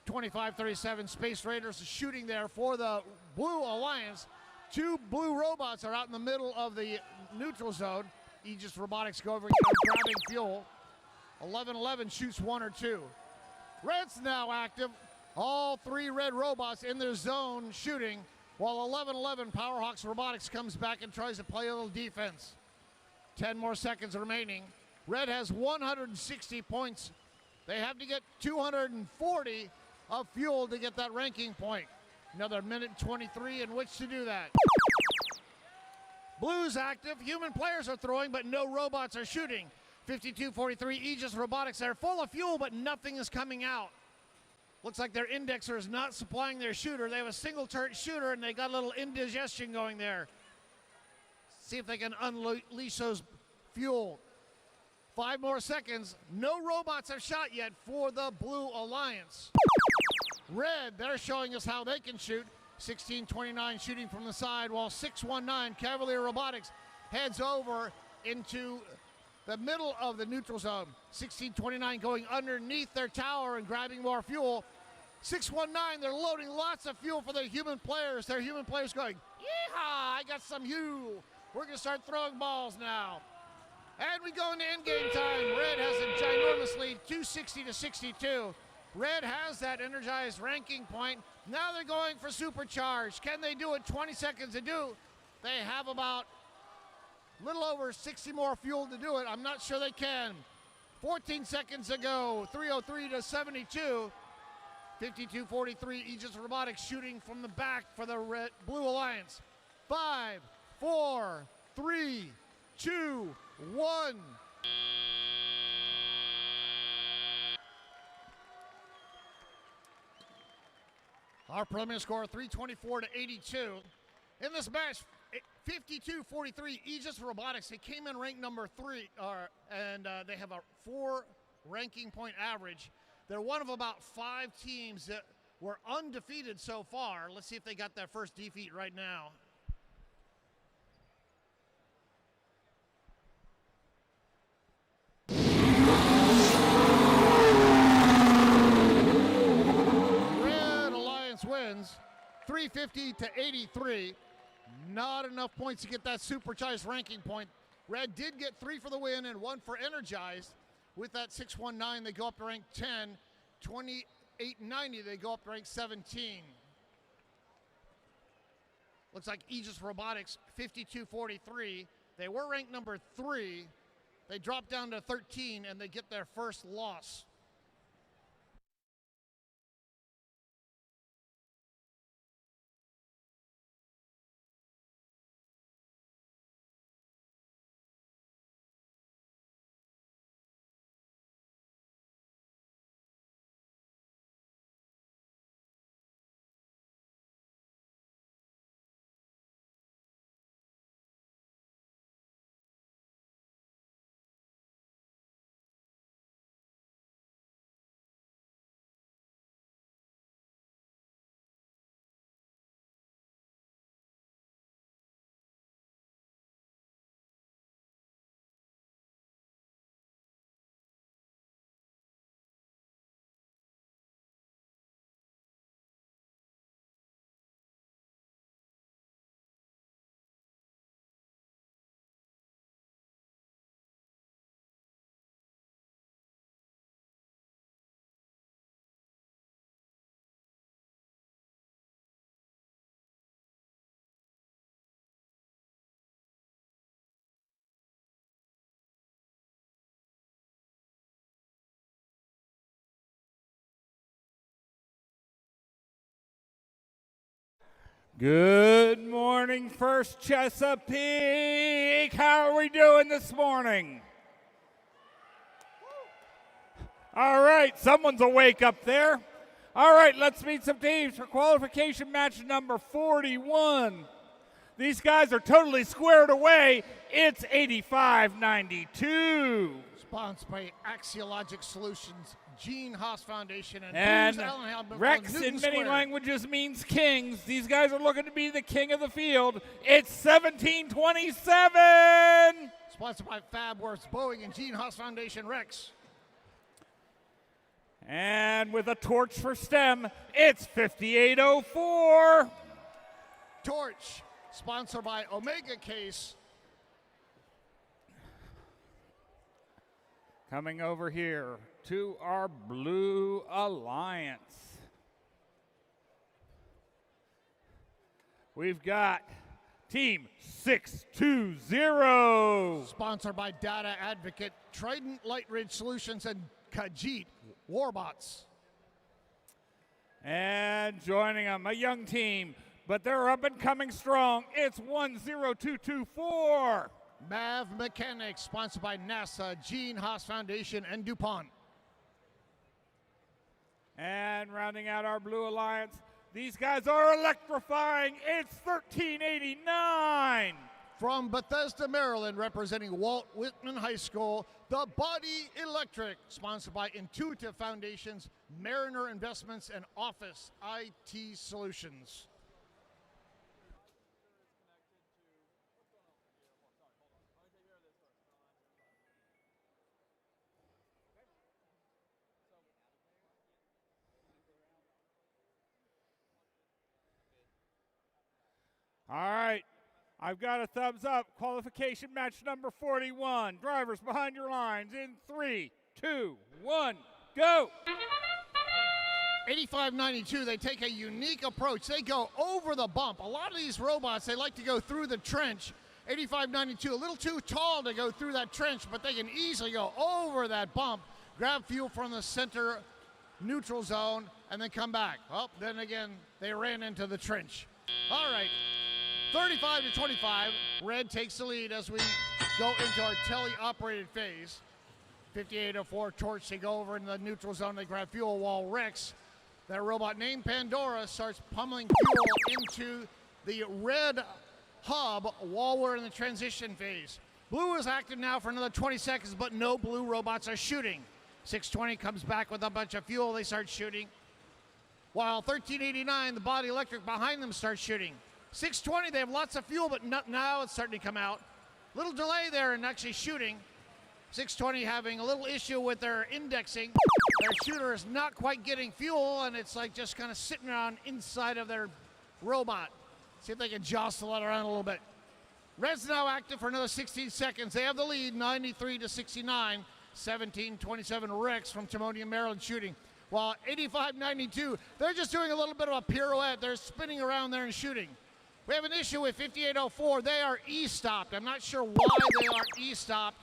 2537 Space Raiders is shooting there for the Blue Alliance. 2 blue robots are out in the middle of the neutral zone. Aegis Robotics go over and grabbing fuel. 1111 shoots 1 or 2. Red's now active. All 3 red robots in their zone shooting, while 1111 Powerhawks Robotics comes back and tries to play a little defense. 10 more seconds remaining. Red has 160 points. They have to get 240 of fuel to get that ranking point. Another minute 23 in which to do that. Blue's active. Human players are throwing, but no robots are shooting. 5243 Aegis Robotics. They're full of fuel, but nothing is coming out. Looks like their indexer is not supplying their shooter. They have a single turret shooter, and they got a little indigestion going there. See if they can unleash those fuel. 5 more seconds. No robots have shot yet for the Blue Alliance. Red, they're showing us how they can shoot. 1629 shooting from the side, while 619 Cavalier Robotics heads over into the middle of the neutral zone. 1629 going underneath their tower and grabbing more fuel. 619, they're loading lots of fuel for their human players. Their human players going, yeehaw, I got some fuel. We're going to start throwing balls now. And we go into in-game time. Red has a ginormous lead, 260 to 62. Red has that energized ranking point. Now they're going for supercharge. Can they do it? 20 seconds to do. They have about a little over 60 more fuel to do it. I'm not sure they can. 14 seconds to go. 303 to 72. 5243 Aegis Robotics shooting from the back for the Blue Alliance. 5, 4, 3, 2, 1. Our preliminary score 324 to 82. In this match, 52-43 Aegis Robotics. They came in ranked number 3, and they have a 4 ranking point average. They're one of about 5 teams that were undefeated so far. Let's see if they got their first defeat right now. Red Alliance wins 350 to 83. Not enough points to get that supercharged ranking point. Red did get 3 for the win and 1 for energized. With that 619, they go up to rank 10. 2890, they go up to rank 17. Looks like Aegis Robotics, 52-43. They were ranked number 3. They drop down to 13, and they get their first loss. Good morning, First Chesapeake. How are we doing this morning? All right, someone's awake up there. All right, let's meet some teams for qualification match number 41. These guys are totally squared away. It's 85-92. Sponsored by Axiologic Solutions, Gene Haas Foundation, and Booz Allen Hamilton Rex Newton in many Square. languages means kings. These guys are looking to be the king of the field. It's 17-27. Sponsored by FabWorks, Boeing, and Gene Haas Foundation, Rex. And with a torch for STEM, it's 58-04. Torch, sponsored by Omega Case. Coming over here to our Blue Alliance. We've got Team 620. Sponsored by Data Advocate, Trident Light Ridge Solutions, and Khajiit Warbots. And joining them, a young team, but they're up and coming strong. It's 10224. MAV Mechanics, sponsored by NASA, Gene Haas Foundation, and DuPont. And rounding out our Blue Alliance, these guys are electrifying. It's 1389. From Bethesda, Maryland, representing Walt Whitman High School, the Body Electric, sponsored by Intuitive Foundations, Mariner Investments, and Office IT Solutions. All right, I've got a thumbs up. Qualification match number 41. Drivers behind your lines in 3, 2, 1, go. 85-92, they take a unique approach. They go over the bump. A lot of these robots, they like to go through the trench. 85-92, a little too tall to go through that trench, but they can easily go over that bump, grab fuel from the center neutral zone, and then come back. Oh, then again, they ran into the trench. All right. 35-25, Red takes the lead as we go into our tele-operated phase. 58-04, Torch, they go over in the neutral zone, they grab fuel, while Rex, that robot named Pandora, starts pummeling fuel into the red hub while we're in the transition phase. Blue is active now for another 20 seconds, but no blue robots are shooting. 620 comes back with a bunch of fuel, they start shooting. While 1389, the Body Electric behind them starts shooting. 620, they have lots of fuel, but now it's starting to come out. Little delay there in actually shooting. 620 having a little issue with their indexing. Their shooter is not quite getting fuel, and it's like just kind of sitting around inside of their robot. See if they can jostle it around a little bit. Red's now active for another 16 seconds. They have the lead, 93-69. 17-27 Rex from Timonium, Maryland shooting. While 85-92, they're just doing a little bit of a pirouette. They're spinning around there and shooting. We have an issue with 58-04. They are E-stopped. I'm not sure why they are E-stopped.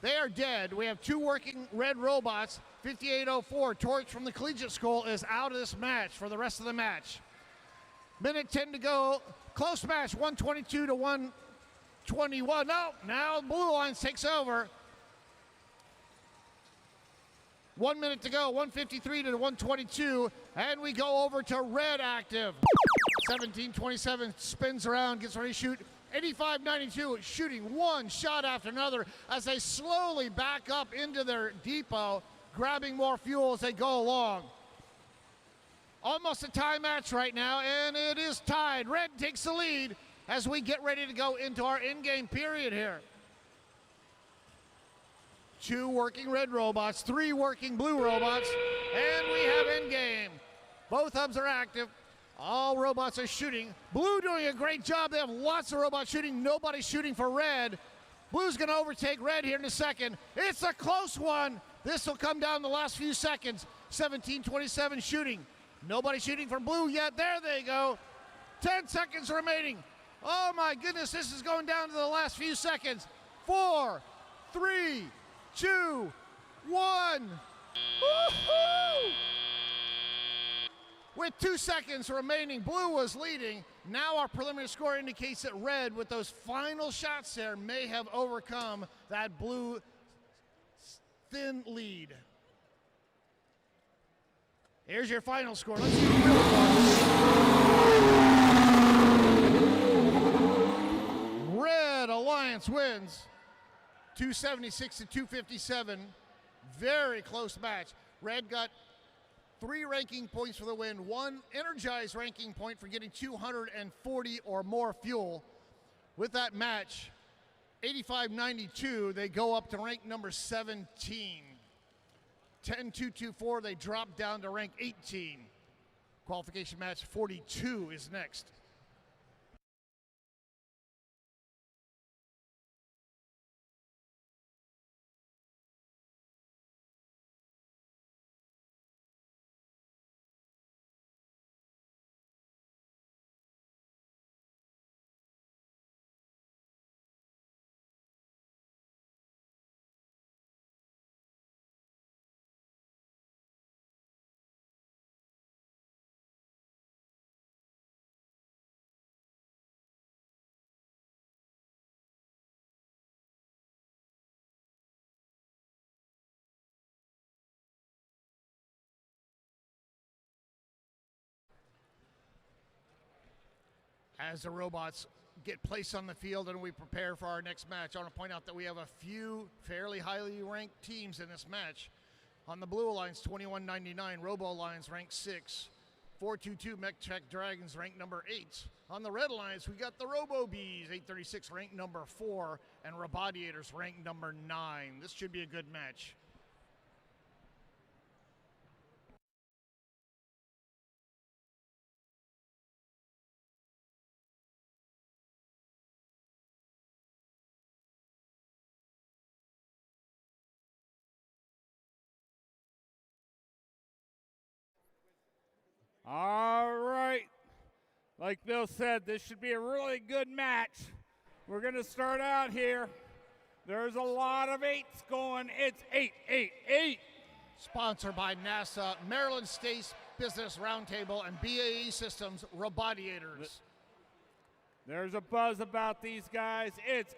They are dead. We have two working red robots. 58-04, Torch from the Collegiate School is out of this match for the rest of the match. Minute 10 to go. Close match, 122 to 121. No, now Blue Alliance takes over. 1 minute to go, 153 to 122, and we go over to Red active. 17-27 spins around, gets ready to shoot. 85-92 shooting one shot after another as they slowly back up into their depot, grabbing more fuel as they go along. Almost a tie match right now, and it is tied. Red takes the lead as we get ready to go into our in-game period here. 2 working red robots, 3 working blue robots, and we have in-game. Both hubs are active. All robots are shooting. Blue doing a great job. They have lots of robots shooting. Nobody's shooting for Red. Blue's going to overtake Red here in a second. It's a close one. This will come down the last few seconds. 17-27 shooting. Nobody shooting for Blue yet. There they go. 10 seconds remaining. Oh my goodness, this is going down to the last few seconds. 4, 3, 2, 1. Woo-hoo! With 2 seconds remaining, blue was leading. Now our preliminary score indicates that red, with those final shots there, may have overcome that blue thin lead. Here's your final score. Let's see who really won. Red Alliance wins 276 to 257. Very close match. Red got 3 ranking points for the win, 1 energized ranking point for getting 240 or more fuel. With that match, 85-92, they go up to rank number 17. 10-2-2-4, they drop down to rank 18. Qualification match 42 is next. As the robots get placed on the field and we prepare for our next match, I want to point out that we have a few fairly highly ranked teams in this match. On the Blue Alliance, 2199, Robo Alliance ranked 6. 422 Mech Tech Dragons ranked number 8. On the Red Alliance, we got the Robo Bees, 836 ranked number 4, and Robotiators ranked number 9. This should be a good match. All right. Like Bill said, this should be a really good match. We're going to start out here. There's a lot of 8s going. It's 8-8-8. Sponsored by NASA, Maryland State Business Roundtable, and BAE Systems Robotiators. There's a buzz about these guys. It's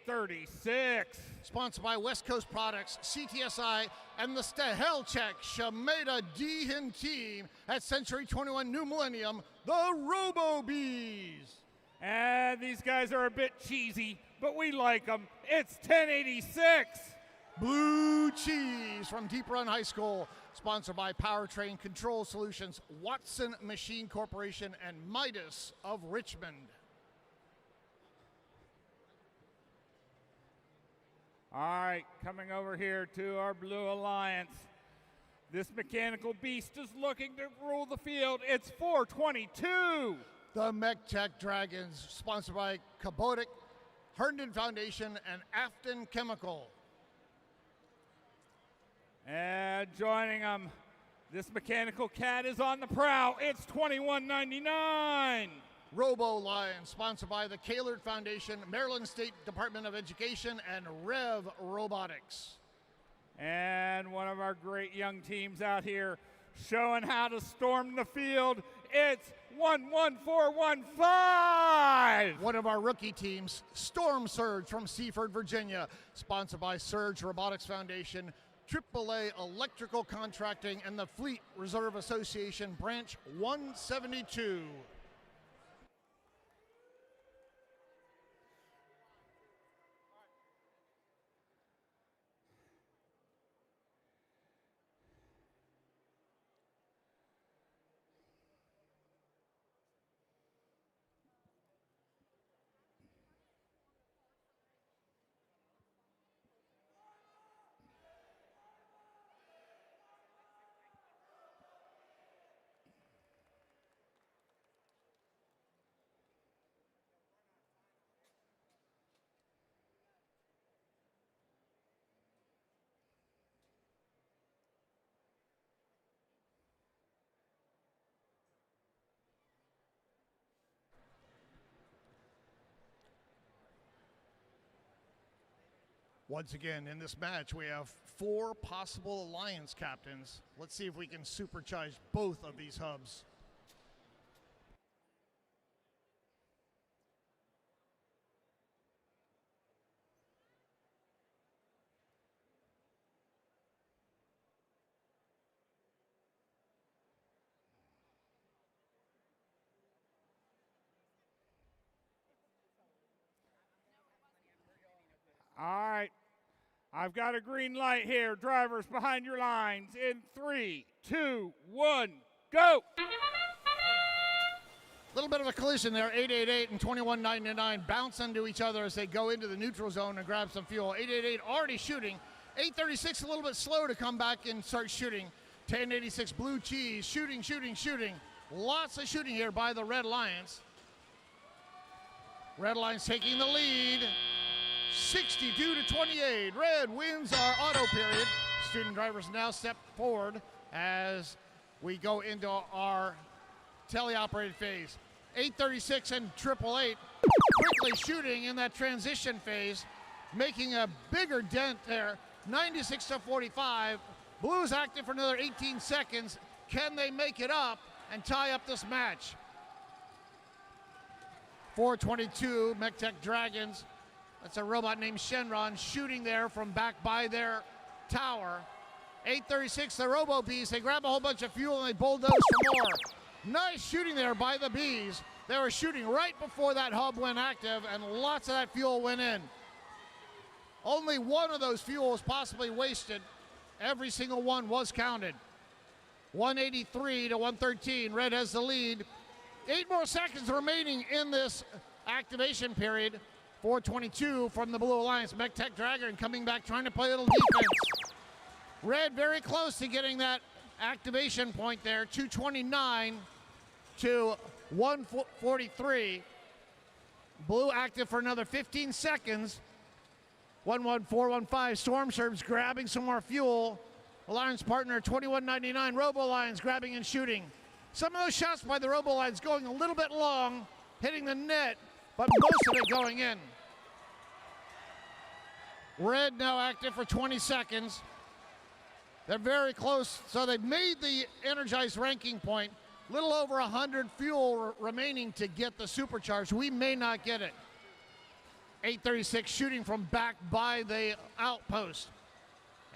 8:36. Sponsored by West Coast Products, CTSI, and the Stahelchek Shemeda Dehan team at Century 21 New Millennium, the Robo Bees. And these guys are a bit cheesy, but we like them. It's 1086. Blue Cheese from Deep Run High School. Sponsored by Powertrain Control Solutions, Watson Machine Corporation, and Midas of Richmond. All right, coming over here to our Blue Alliance. This mechanical beast is looking to rule the field. It's 422. The Mech Tech Dragons, sponsored by Kubotic, Herndon Foundation, and Afton Chemical. And joining them, this mechanical cat is on the prowl. It's 2199. Robo Lion, sponsored by the Kaylord Foundation, Maryland State Department of Education, and Rev Robotics. And one of our great young teams out here showing how to storm the field. It's 11415. One of our rookie teams, Storm Surge from Seaford, Virginia, sponsored by Surge Robotics Foundation, AAA Electrical Contracting, and the Fleet Reserve Association, Branch 172. Once again, in this match, we have 4 possible alliance captains. Let's see if we can supercharge both of these hubs. All right. I've got a green light here. Drivers behind your lines in 3, 2, 1, go. Little bit of a collision there. 888 and 2199 bounce into each other as they go into the neutral zone and grab some fuel. 888 already shooting. 836 a little bit slow to come back and start shooting. 1086 Blue Cheese shooting. Lots of shooting here by the Red Lions. Red Lions taking the lead. 62-28. Red wins our auto period. Student drivers now step forward as we go into our teleoperated phase. 836 and 888 quickly shooting in that transition phase, making a bigger dent there. 96-45. Blues active for another 18 seconds. Can they make it up and tie up this match? 422 MechTech Dragons. That's a robot named Shenron shooting there from back by their tower. 836, the Robo Bees. They grab a whole bunch of fuel and they bulldoze for more. Nice shooting there by the Bees. They were shooting right before that hub went active, and lots of that fuel went in. Only one of those fuels possibly wasted. Every single one was counted. 183-113. Red has the lead. 8 more seconds remaining in this activation period. 422 from the Blue Alliance. MechTech Dragon coming back, trying to play a little defense. Red very close to getting that activation point there. 229 to 143. Blue active for another 15 seconds. 11415. Storm Surge grabbing some more fuel. Alliance partner 2199. Robo Lions grabbing and shooting. Some of those shots by the Robo Lions going a little bit long, hitting the net, but most of it going in. Red now active for 20 seconds. They're very close, so they've made the energized ranking point. Little over 100 fuel remaining to get the supercharge. We may not get it. 836 shooting from back by the outpost.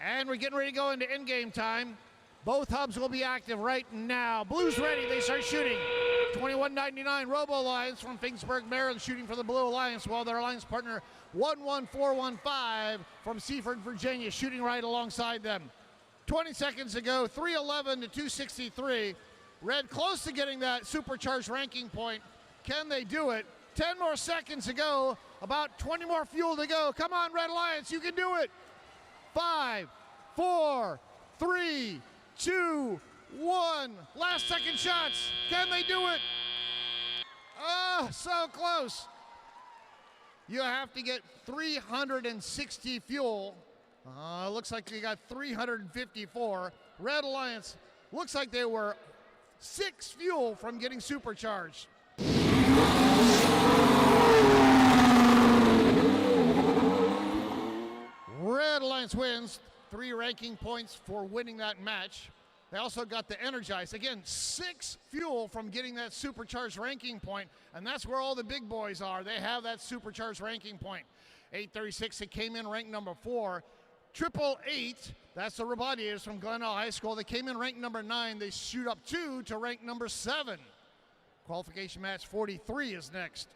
And we're getting ready to go into in-game time. Both hubs will be active right now. Blues ready, they start shooting. 2199 Robo Alliance from Finksburg, Maryland, shooting for the Blue Alliance, while their alliance partner 11415 from Seaford, Virginia, shooting right alongside them. 20 seconds to go, 311 to 263. Red close to getting that supercharged ranking point. Can they do it? 10 more seconds to go, about 20 more fuel to go. Come on, Red Alliance, you can do it. 5, 4, 3, 2, 1. Last second shots. Can they do it? Oh, so close. You have to get 360 fuel. Looks like they got 354. Red Alliance looks like they were 6 fuel from getting supercharged. Red Alliance wins. 3 ranking points for winning that match. They also got the energized. Again, 6 fuel from getting that supercharged ranking point, and that's where all the big boys are. They have that supercharged ranking point. 836, they came in ranked number 4. 888, that's the Robotics from Glenelg High School. They came in ranked number 9. They shoot up 2 to rank number 7. Qualification match 43 is next.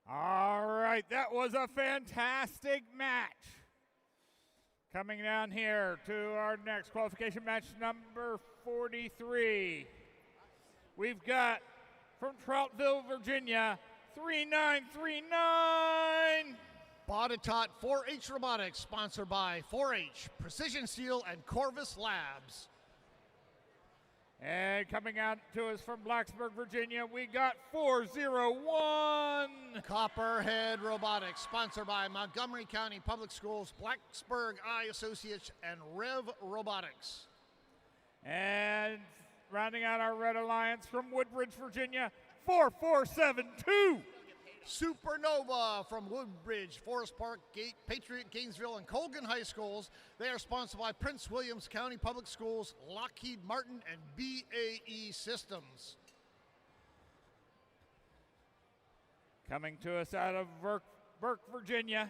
All right, that was a fantastic match. Coming down here to our next qualification match, number 43. We've got from Troutville, Virginia, 3939. Botetourt 4-H Robotics, sponsored by 4-H, Precision Steel, and Corvus Labs. And coming out to us from Blacksburg, Virginia, we got 401. Copperhead Robotics, sponsored by Montgomery County Public Schools, Blacksburg Eye Associates, and Rev Robotics. And rounding out our Red Alliance from Woodbridge, Virginia, 4472. Supernova from Woodbridge, Forest Park, Patriot, Gainesville, and Colgan High Schools. They are sponsored by Prince Williams County Public Schools, Lockheed Martin, and BAE Systems. Coming to us out of Burke, Virginia,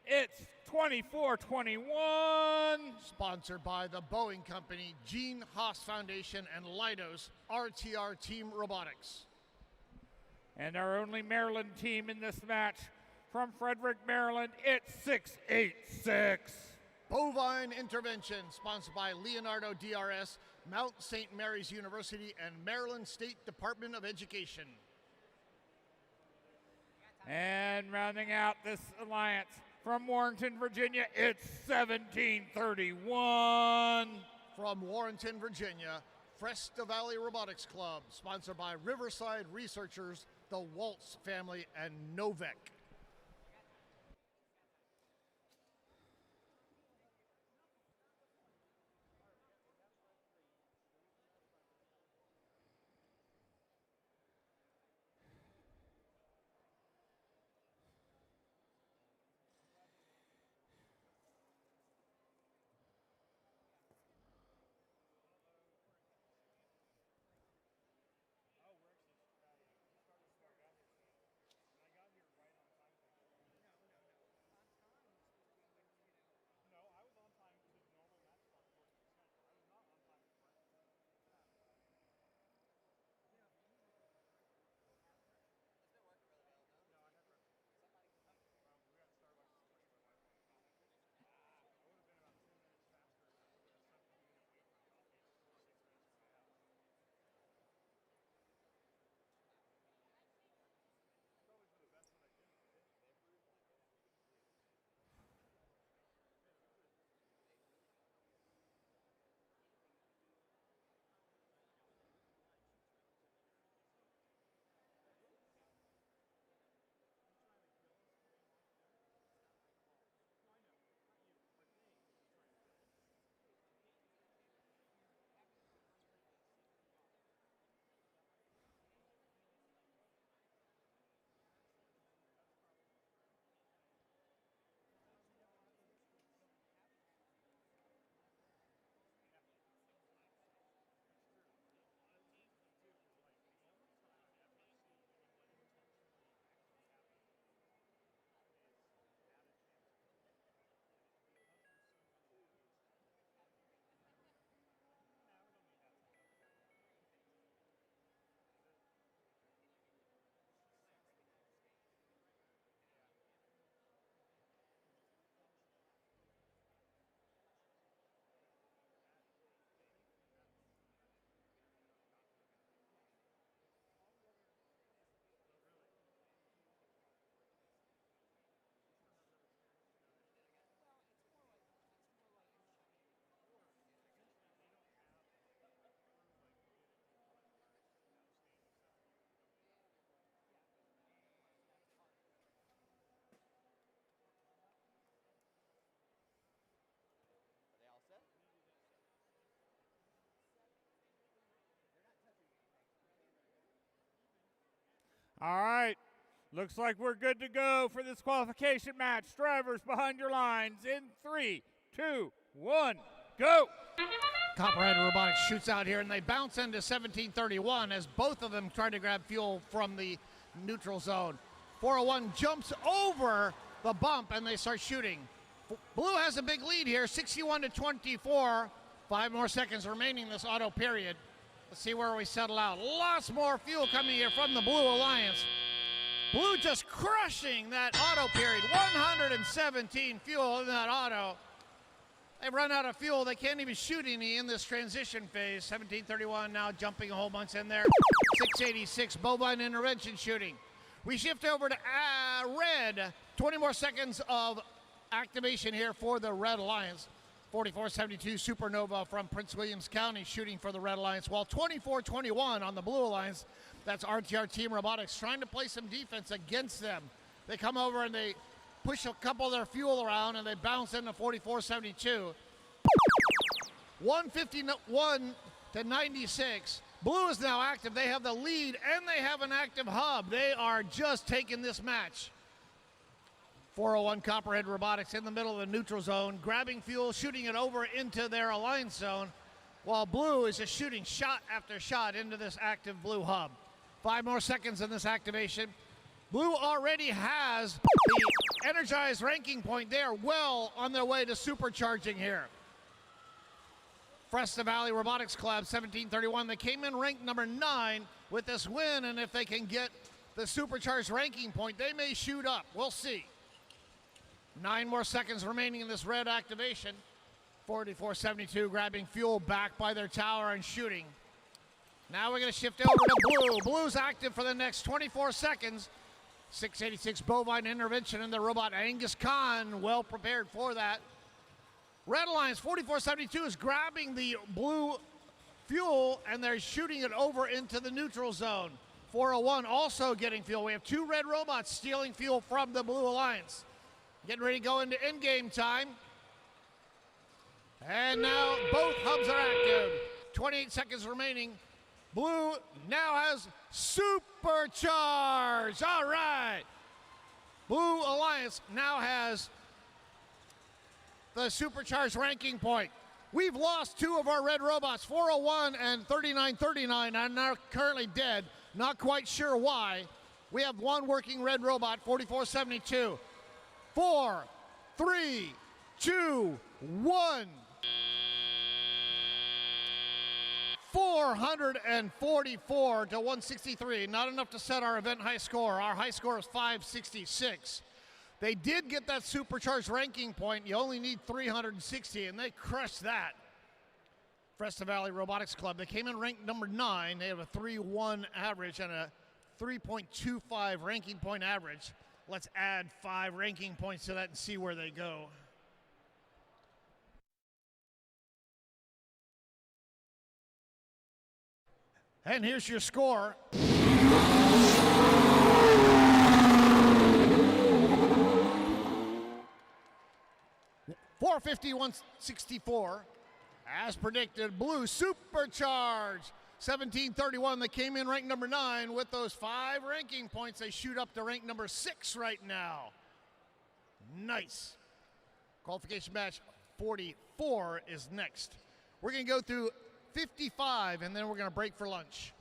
it's 2421. Sponsored by the Boeing Company, Gene Haas Foundation, and Leidos, RTR Team Robotics. And our only Maryland team in this match, from Frederick, Maryland, it's 686. Bovine Intervention, sponsored by Leonardo DRS, Mount St. Mary's University, and Maryland State Department of Education. And rounding out this alliance, from Warrenton, Virginia, it's 1731. From Warrenton, Virginia, Festa Valley Robotics Club, sponsored by Riverside Researchers, the Waltz family, and Novec. All right, looks like we're good to go for this qualification match. Drivers behind your lines in 3, 2, 1, go. Copperhead Robotics shoots out here, and they bounce into 1731 as both of them try to grab fuel from the neutral zone. 401 jumps over the bump, and they start shooting. Blue has a big lead here, 61-24. 5 more seconds remaining in this auto period. Let's see where we settle out. Lots more fuel coming here from the Blue Alliance. Blue just crushing that auto period. 117 fuel in that auto. They've run out of fuel. They can't even shoot any in this transition phase. 1731 now jumping a whole bunch in there. 686 bovine intervention shooting. We shift over to red. 20 more seconds of activation here for the Red Alliance. 4472 Supernova from Prince Williams County shooting for the Red Alliance, while 2421 on the Blue Alliance. That's RTR Team Robotics trying to play some defense against them. They come over and they push a couple of their fuel around and they bounce into 4472. 151 to 96. Blue is now active. They have the lead and they have an active hub. They are just taking this match. 401 Copperhead Robotics in the middle of the neutral zone, grabbing fuel, shooting it over into their alliance zone, while Blue is just shooting shot after shot into this active Blue hub. 5 more seconds in this activation. Blue already has the energized ranking point. They are well on their way to supercharging here. Fresta Valley Robotics Club, 1731. They came in ranked number 9 with this win, and if they can get the supercharged ranking point, they may shoot up. We'll see. 9 more seconds remaining in this red activation. 4472 grabbing fuel back by their tower and shooting. Now we're going to shift over to Blue. Blue's active for the next 24 seconds. 686 bovine intervention in the robot Angus Khan, well prepared for that. Red Alliance 4472 is grabbing the Blue fuel and they're shooting it over into the neutral zone. 401 also getting fuel. We have 2 red robots stealing fuel from the Blue Alliance. Getting ready to go into in-game time. And now both hubs are active. 28 seconds remaining. Blue now has supercharged. All right. Blue Alliance now has the supercharged ranking point. We've lost 2 of our red robots, 401 and 3939, are now currently dead. Not quite sure why. We have 1 working red robot, 4472. 4, 3, 2, 1. 444 to 163. Not enough to set our event high score. Our high score is 566. They did get that supercharged ranking point. You only need 360, and they crushed that. Fresta Valley Robotics Club, they came in ranked number 9. They have a 3.1 average and a 3.25 ranking point average. Let's add 5 ranking points to that and see where they go. And here's your score. 450, 164. As predicted, Blue supercharged. 1731, they came in ranked number 9 with those 5 ranking points. They shoot up to rank number 6 right now. Nice. Qualification match 44 is next. We're going to go through 55 and then we're going to break for lunch.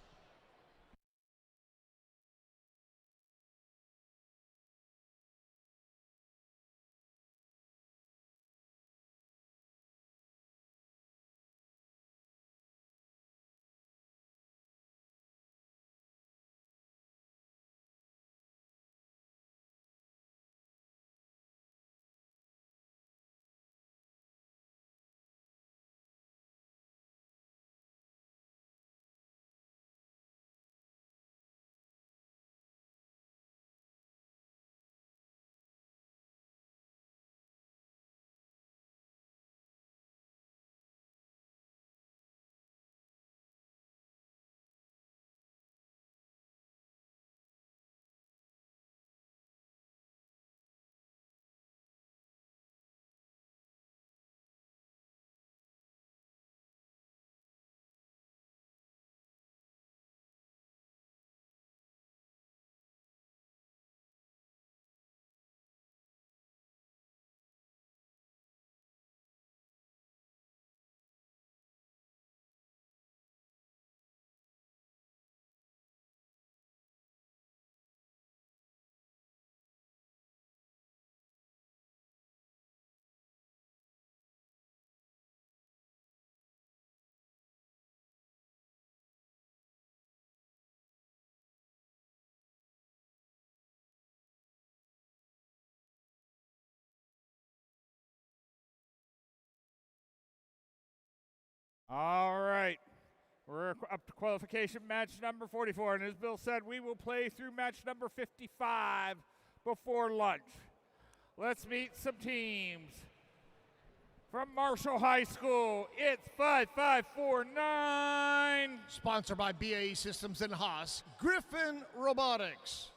All right. We're up to qualification match number 44. And as Bill said, we will play through match number 55 before lunch. Let's meet some teams. From Marshall High School, it's 5549. Sponsored by BAE Systems and Haas, Griffin Robotics.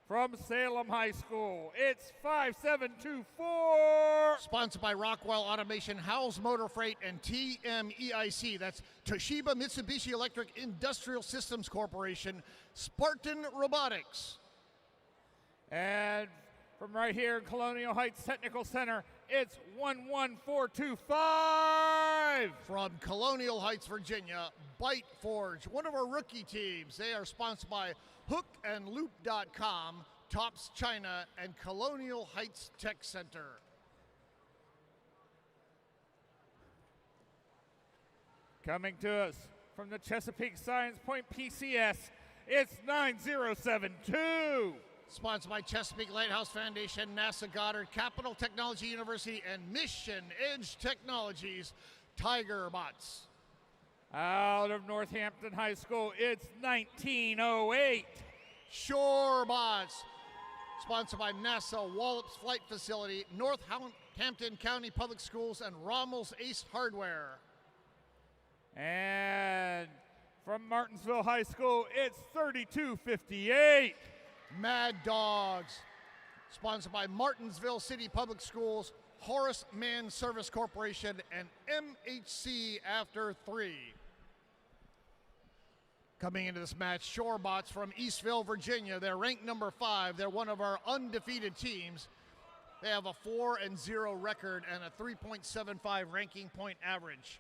From Salem High School, it's 5724. Sponsored by Rockwell Automation, Howells Motor Freight, and TMEIC. That's Toshiba Mitsubishi Electric Industrial Systems Corporation, Spartan Robotics. And from right here in Colonial Heights Technical Center, it's 11425. From Colonial Heights, Virginia, Byte Forge, one of our rookie teams. They are sponsored by hookandloop.com, Tops China, and Colonial Heights Tech Center. Coming to us from the Chesapeake Science Point PCS, it's 9072. Sponsored by Chesapeake Lighthouse Foundation, NASA Goddard, Capital Technology University, and Mission Edge Technologies, Tiger Bots. Out of Northampton High School, it's 1908. Shorebots. Sponsored by NASA Wallops Flight Facility, Northampton County Public Schools, and Rommel's Ace Hardware. And from Martinsville High School, it's 3258. Mad Dogs. Sponsored by Martinsville City Public Schools, Horace Mann Service Corporation, and MHC After 3. Coming into this match, Shorebots from Eastville, Virginia. They're ranked number 5. They're one of our undefeated teams. They have a 4-0 record and a 3.75 ranking point average.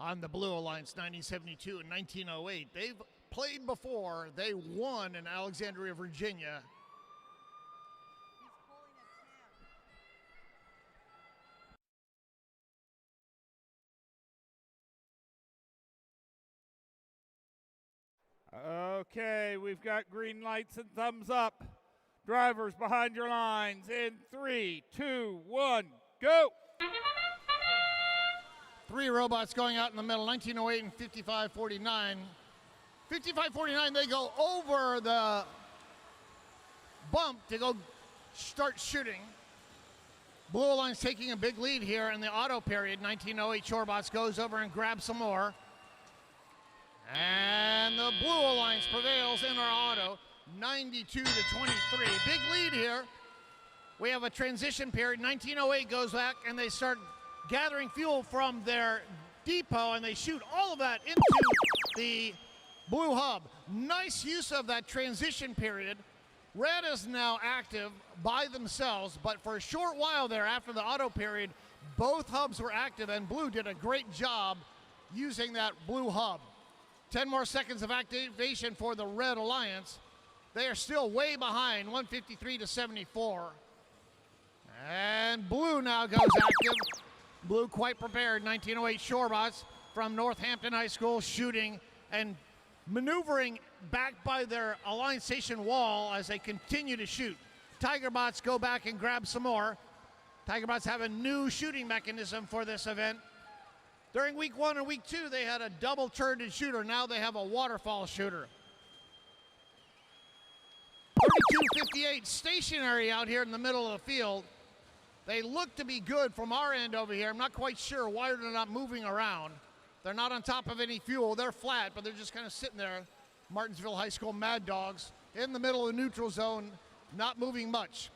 On the Blue Alliance, 1972 and 1908. They've played before. They won in Alexandria, Virginia. Okay, we've got green lights and thumbs up. Drivers behind your lines in 3, 2, 1, go! 3 robots going out in the middle, 1908 and 5549. 5549, they go over the bump to go start shooting. Blue Alliance taking a big lead here in the auto period. 1908 Shorebots goes over and grabs some more. And the Blue Alliance prevails in our auto, 92 to 23. Big lead here. We have a transition period. 1908 goes back and they start gathering fuel from their depot, and they shoot all of that into the blue hub. Nice use of that transition period. Red is now active by themselves, but for a short while there after the auto period, both hubs were active, and blue did a great job using that blue hub. 10 more seconds of activation for the Red Alliance. They are still way behind, 153 to 74. And blue now goes active. Blue quite prepared, 1908 Shorebots from Northampton High School shooting and maneuvering back by their align station wall as they continue to shoot. Tigerbots go back and grab some more. Tigerbots have a new shooting mechanism for this event. During week 1 and week 2, they had a double turreted shooter. Now they have a waterfall shooter. 32-58 stationary out here in the middle of the field. They look to be good from our end over here. I'm not quite sure why they're not moving around. They're not on top of any fuel. They're flat, but they're just kind of sitting there. Martinsville High School Mad Dogs in the middle of the neutral zone, not moving much.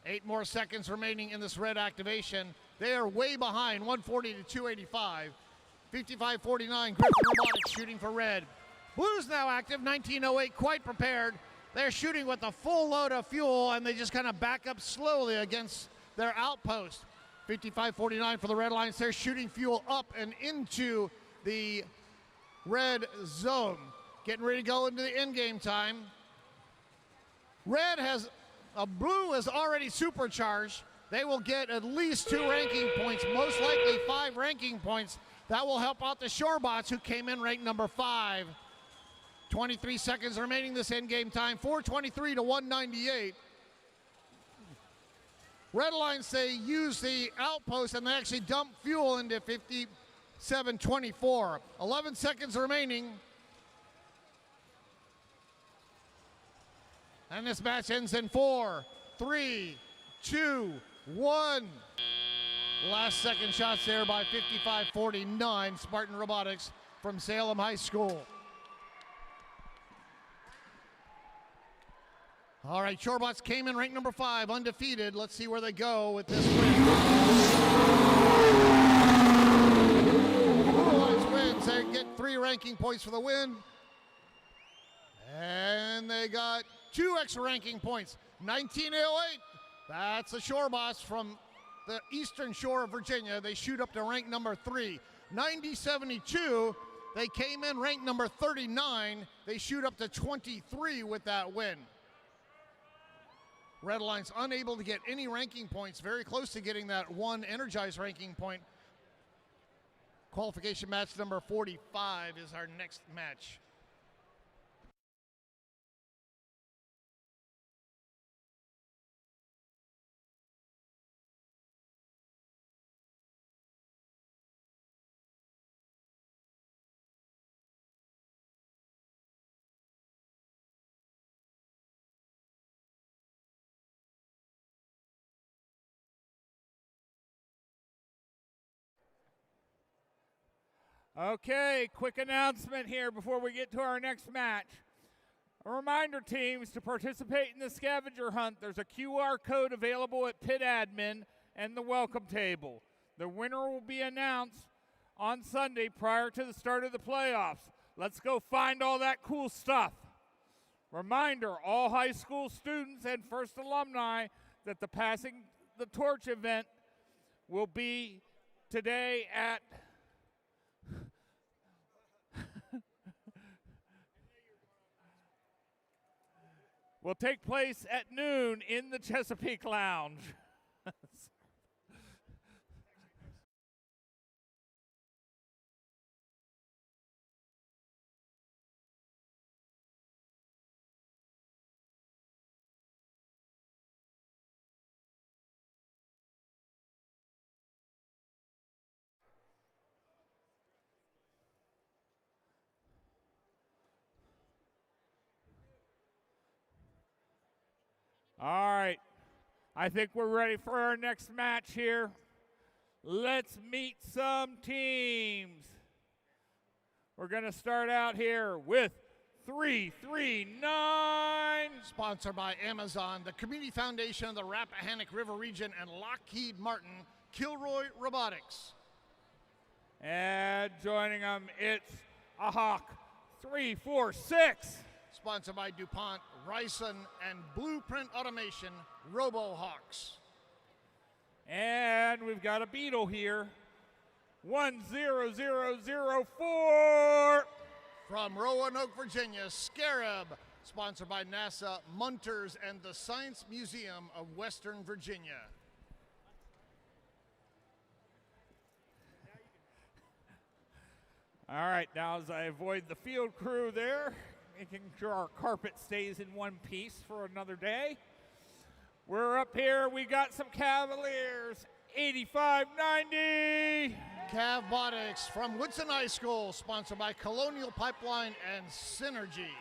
8 more seconds remaining in this red activation. They are way behind, 140 to 285. 55-49, Griffin Robotics shooting for red. Blues now active, 1908, quite prepared. They're shooting with a full load of fuel, and they just kind of back up slowly against their outpost. 55-49 for the Red Lions. They're shooting fuel up and into the red zone. Getting ready to go into the end game time. Blue is already supercharged. They will get at least 2 ranking points, most likely 5 ranking points. That will help out the Shorebots, who came in ranked number 5. 23 seconds remaining this end game time, 423 to 198. Red Lions, they use the outpost and they actually dump fuel into 57-24. 11 seconds remaining. And this match ends in 4, 3, 2, 1. Last second shots there by 55-49, Spartan Robotics from Salem High School. All right, Shorebots came in ranked number 5, undefeated. Let's see where they go with this win. Blue Lions wins. They get 3 ranking points for the win. And they got 2 extra ranking points. 1908. That's the Shorebots from the eastern shore of Virginia. They shoot up to rank number 3. 90-72. They came in ranked number 39. They shoot up to 23 with that win. Red Lions unable to get any ranking points, very close to getting that 1 energized ranking point. Qualification match number 45 is our next match. Okay, quick announcement here before we get to our next match. A reminder, teams, to participate in the scavenger hunt, there's a QR code available at pit admin and the welcome table. The winner will be announced on Sunday prior to the start of the playoffs. Let's go find all that cool stuff. Reminder, all high school students and first alumni, that the Passing the Torch event will be today at will take place at noon in the Chesapeake Lounge. All right, I think we're ready for our next match here. Let's meet some teams. We're going to start out here with 339. Sponsored by Amazon, the Community Foundation of the Rappahannock River Region, and Lockheed Martin, Kilroy Robotics. And joining them, it's a Hawk 346. Sponsored by DuPont, Ryson, and Blueprint Automation, RoboHawks. And we've got a Beetle here, 10004. From Roanoke, Virginia, Scarab, sponsored by NASA, Munters, and the Science Museum of Western All right, now as I avoid the field crew there, making sure our carpet stays in one piece for another day. We're up here, we got some Cavaliers, 85-90. Robotics from Woodson High School, sponsored by Colonial Pipeline and Synergy.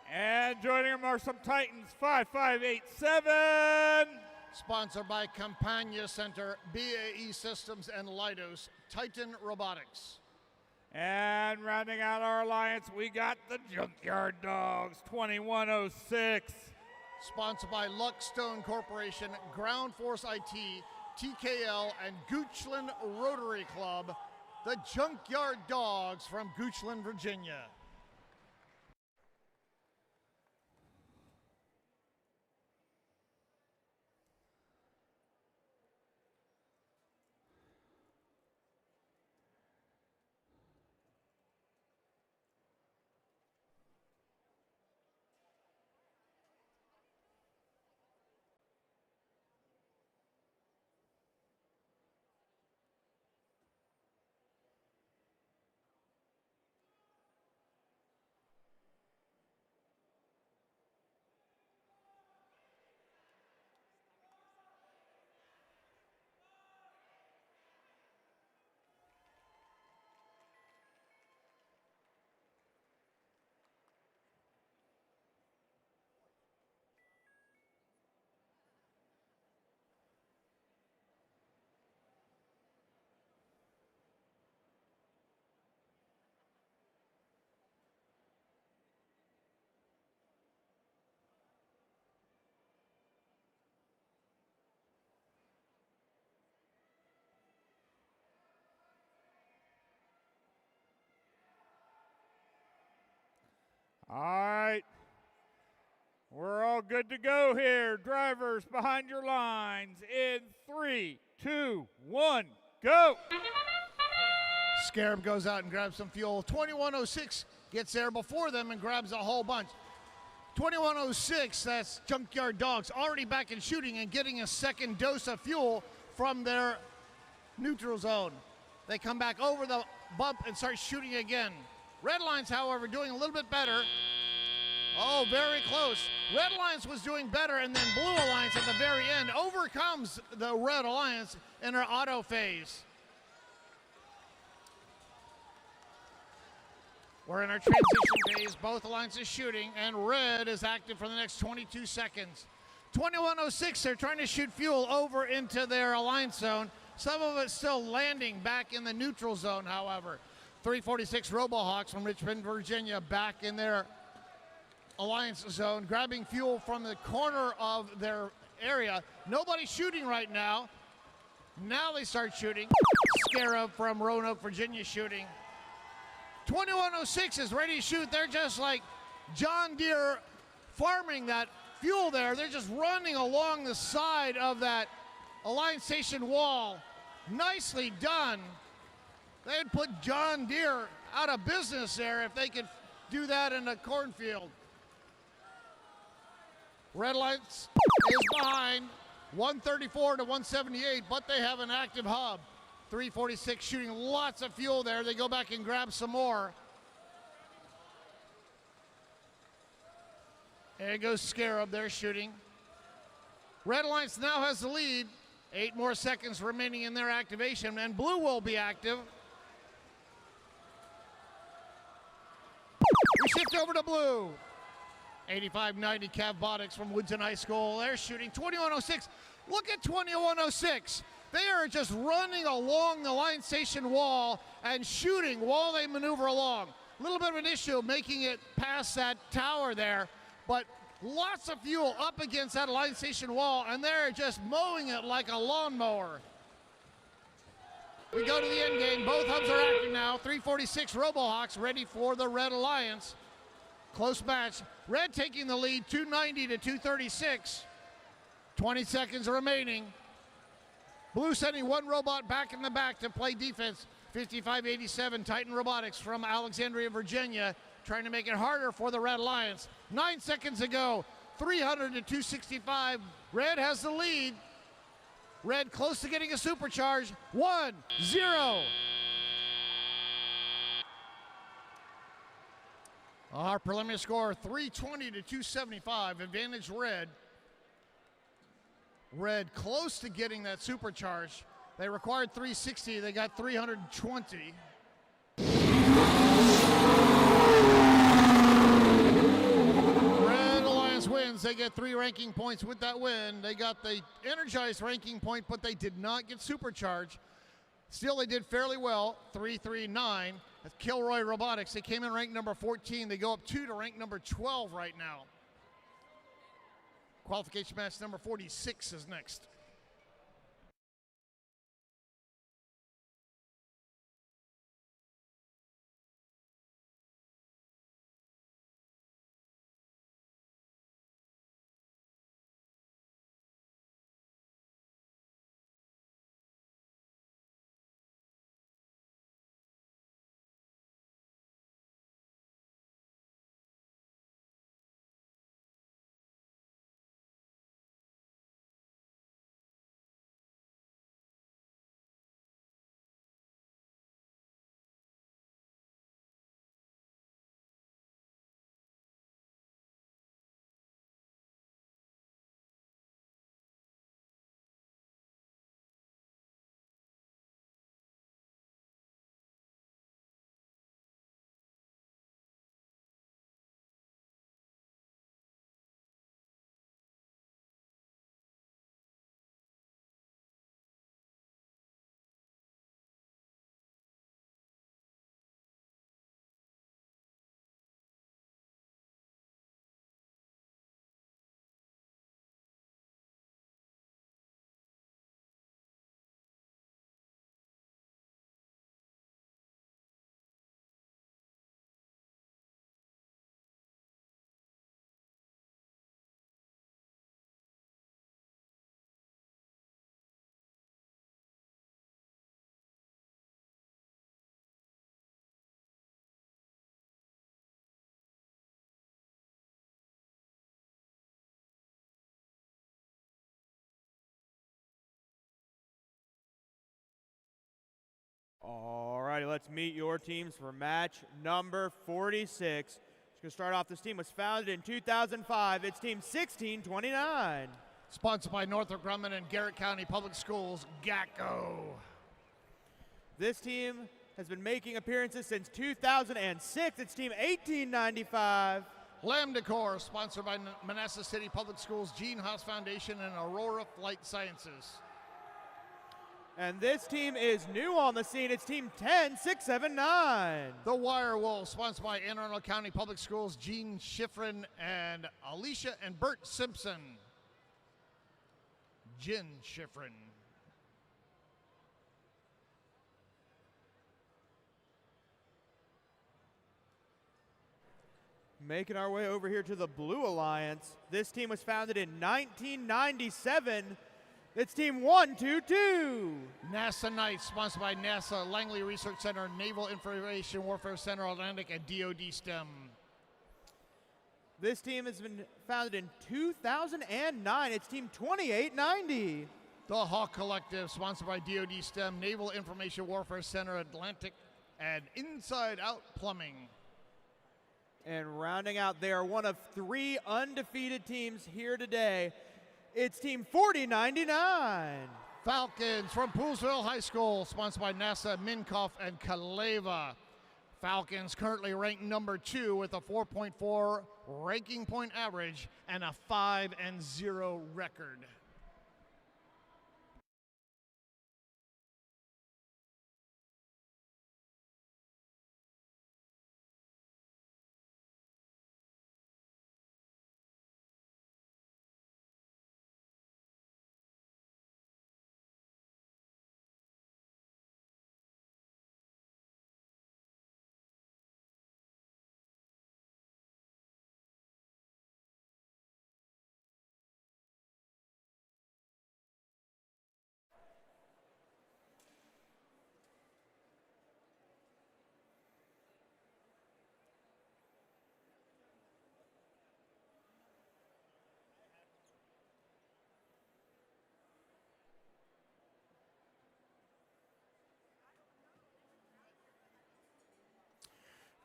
And joining them are some Titans, 5587. Sponsored by Campagna Center, BAE Systems, and Leidos, Titan Robotics. And rounding out our alliance, we got the Junkyard Dogs, 2106. Sponsored by Luckstone Corporation, Ground Force IT, TKL, and Goochland Rotary Club, the Junkyard Dogs from Goochland, Virginia. All right, we're all good to go here. Drivers behind your lines in 3, 2, 1, go. Scarab goes out and grabs some fuel. 2106 gets there before them and grabs a whole bunch. 2106, that's Junkyard Dogs, already back in shooting and getting a second dose of fuel from their neutral zone. They come back over the bump and start shooting again. Red Lions, however, doing a little bit better. Oh, very close. Red Alliance was doing better, and then Blue Alliance at the very end overcomes the Red Alliance in her auto phase. We're in our transition phase. Both alliances shooting, and Red is active for the next 22 seconds. 2106, they're trying to shoot fuel over into their alliance zone. Some of it still landing back in the neutral zone, however. 346 Robohawks from Richmond, Virginia, back in their alliance zone, grabbing fuel from the corner of their area. Nobody shooting right now. Now they start shooting. Scarab from Roanoke, Virginia shooting. 2106 is ready to shoot. They're just like John Deere farming that fuel there. They're just running along the side of that alliance station wall. Nicely done. They'd put John Deere out of business there if they could do that in a cornfield. Red Lights is behind, 134 to 178, but they have an active hub. 346 shooting lots of fuel there. They go back and grab some more. There goes Scarab, they're shooting. Red Alliance now has the lead. 8 more seconds remaining in their activation, and Blue will be active. We shift over to Blue. 85-90 Robotics from Woodson High School. They're shooting 2106. Look at 2106. They are just running along the line station wall and shooting while they maneuver along. A little bit of an issue making it past that tower there, but lots of fuel up against that line station wall, and they're just mowing it like a lawnmower. We go to the end game. Both hubs are active now. 346 Robohawks ready for the Red Alliance. Close match. Red taking the lead, 290 to 236. 20 seconds remaining. Blue sending one robot back in the back to play defense. 5587 Titan Robotics from Alexandria, Virginia, trying to make it harder for the Red Alliance. 9 seconds to go. 300 to 265. Red has the lead. Red close to getting a supercharge. 1-0. Our preliminary score, 320 to 275, advantage red. Red close to getting that supercharge. They required 360, they got 320. Red Alliance wins, they get 3 ranking points with that win. They got the energized ranking point, but they did not get supercharge. Still, they did fairly well, 339. That's Kilroy Robotics. They came in ranked number 14. They go up 2 to rank number 12 right now. Qualification match number 46 is next. All righty, let's meet your teams for match number 46. Just going to start off, this team was founded in 2005. It's team 1629. Sponsored by Northrop Grumman and Garrett County Public Schools, GACO. This team has been making appearances since 2006. It's team 1895. Lambda Corps, sponsored by Manassas City Public Schools, Gene Haas Foundation, and Aurora Flight Sciences. And this team is new on the scene. It's team 10679. The Wire Wolves, sponsored by Anne Arundel County Public Schools, Gene Schifrin and Alicia and Bert Simpson. Jen Schifrin. Making our way over here to the Blue Alliance. This team was founded in 1997. It's team 122. NASA Knights, sponsored by NASA, Langley Research Center, Naval Information Warfare Center, Atlantic, and DoD STEM. This team has been founded in 2009. It's team 2890. The Hawk Collective, sponsored by DoD STEM, Naval Information Warfare Center, Atlantic, and Inside Out Plumbing. And rounding out, they are one of 3 undefeated teams here today. It's team 4099. Falcons from Poolsville High School, sponsored by NASA, Minkoff, and Kaleva. Falcons currently ranked number 2 with a 4.4 ranking point average and a 5-0 record.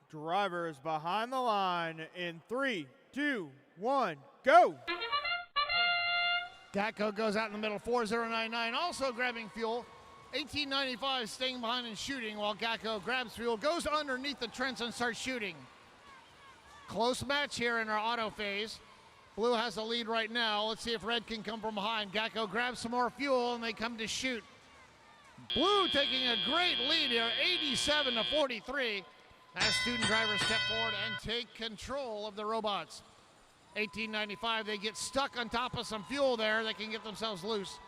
Drivers behind the line in 3, 2, 1, go! Gatco goes out in the middle, 4099, also grabbing fuel. 1895 staying behind and shooting while Gatco grabs fuel, goes underneath the trench and starts shooting. Close match here in our auto phase. Blue has the lead right now. Let's see if red can come from behind. Gatco grabs some more fuel and they come to shoot. Blue taking a great lead here, 87 to 43. As student drivers step forward and take control of the robots. 1895, they get stuck on top of some fuel there. They can get themselves loose.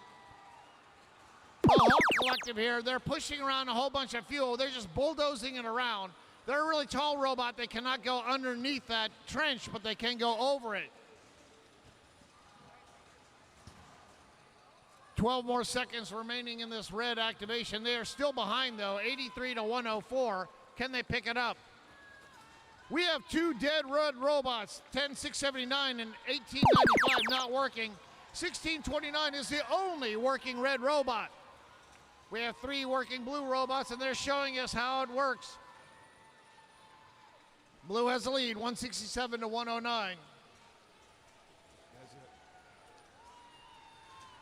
The Hawk Collective here, they're pushing around a whole bunch of fuel. They're just bulldozing it around. They're a really tall robot. They cannot go underneath that trench, but they can go over it. 12 more seconds remaining in this red activation. They are still behind, though, 83 to 104. Can they pick it up? We have two dead red robots, 10679 and 1895 not working. 1629 is the only working red robot. We have 3 working blue robots, and they're showing us how it works. Blue has the lead, 167 to 109.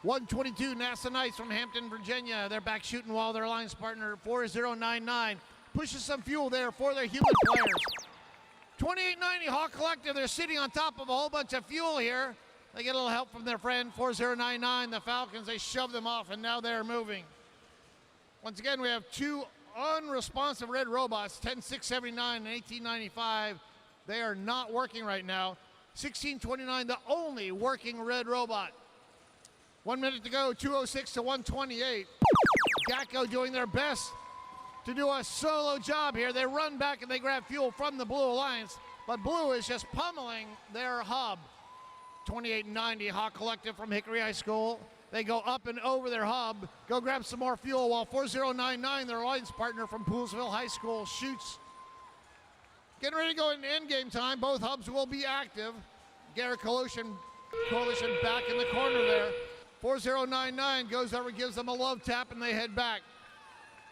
122, NASA Knights from Hampton, Virginia. They're back shooting while their alliance partner, 4099, pushes some fuel there for their human players. 2890 Hawk Collective, they're sitting on top of a whole bunch of fuel here. They get a little help from their friend, 4099, the Falcons. They shove them off, and now they're moving. Once again, we have 2 unresponsive red robots, 10679 and 1895. They are not working right now. 1629, the only working red robot. 1 minute to go, 206 to 128. Gatco doing their best to do a solo job here. They run back and they grab fuel from the Blue Alliance, but Blue is just pummeling their hub. 2890 Hawk Collective from Hickory High School. They go up and over their hub, go grab some more fuel, while 4099, their alliance partner from Poolesville High School, shoots. Getting ready to go into endgame time. Both hubs will be active. Garrett Coalition back in the corner there. 4099 goes over, gives them a love tap, and they head back.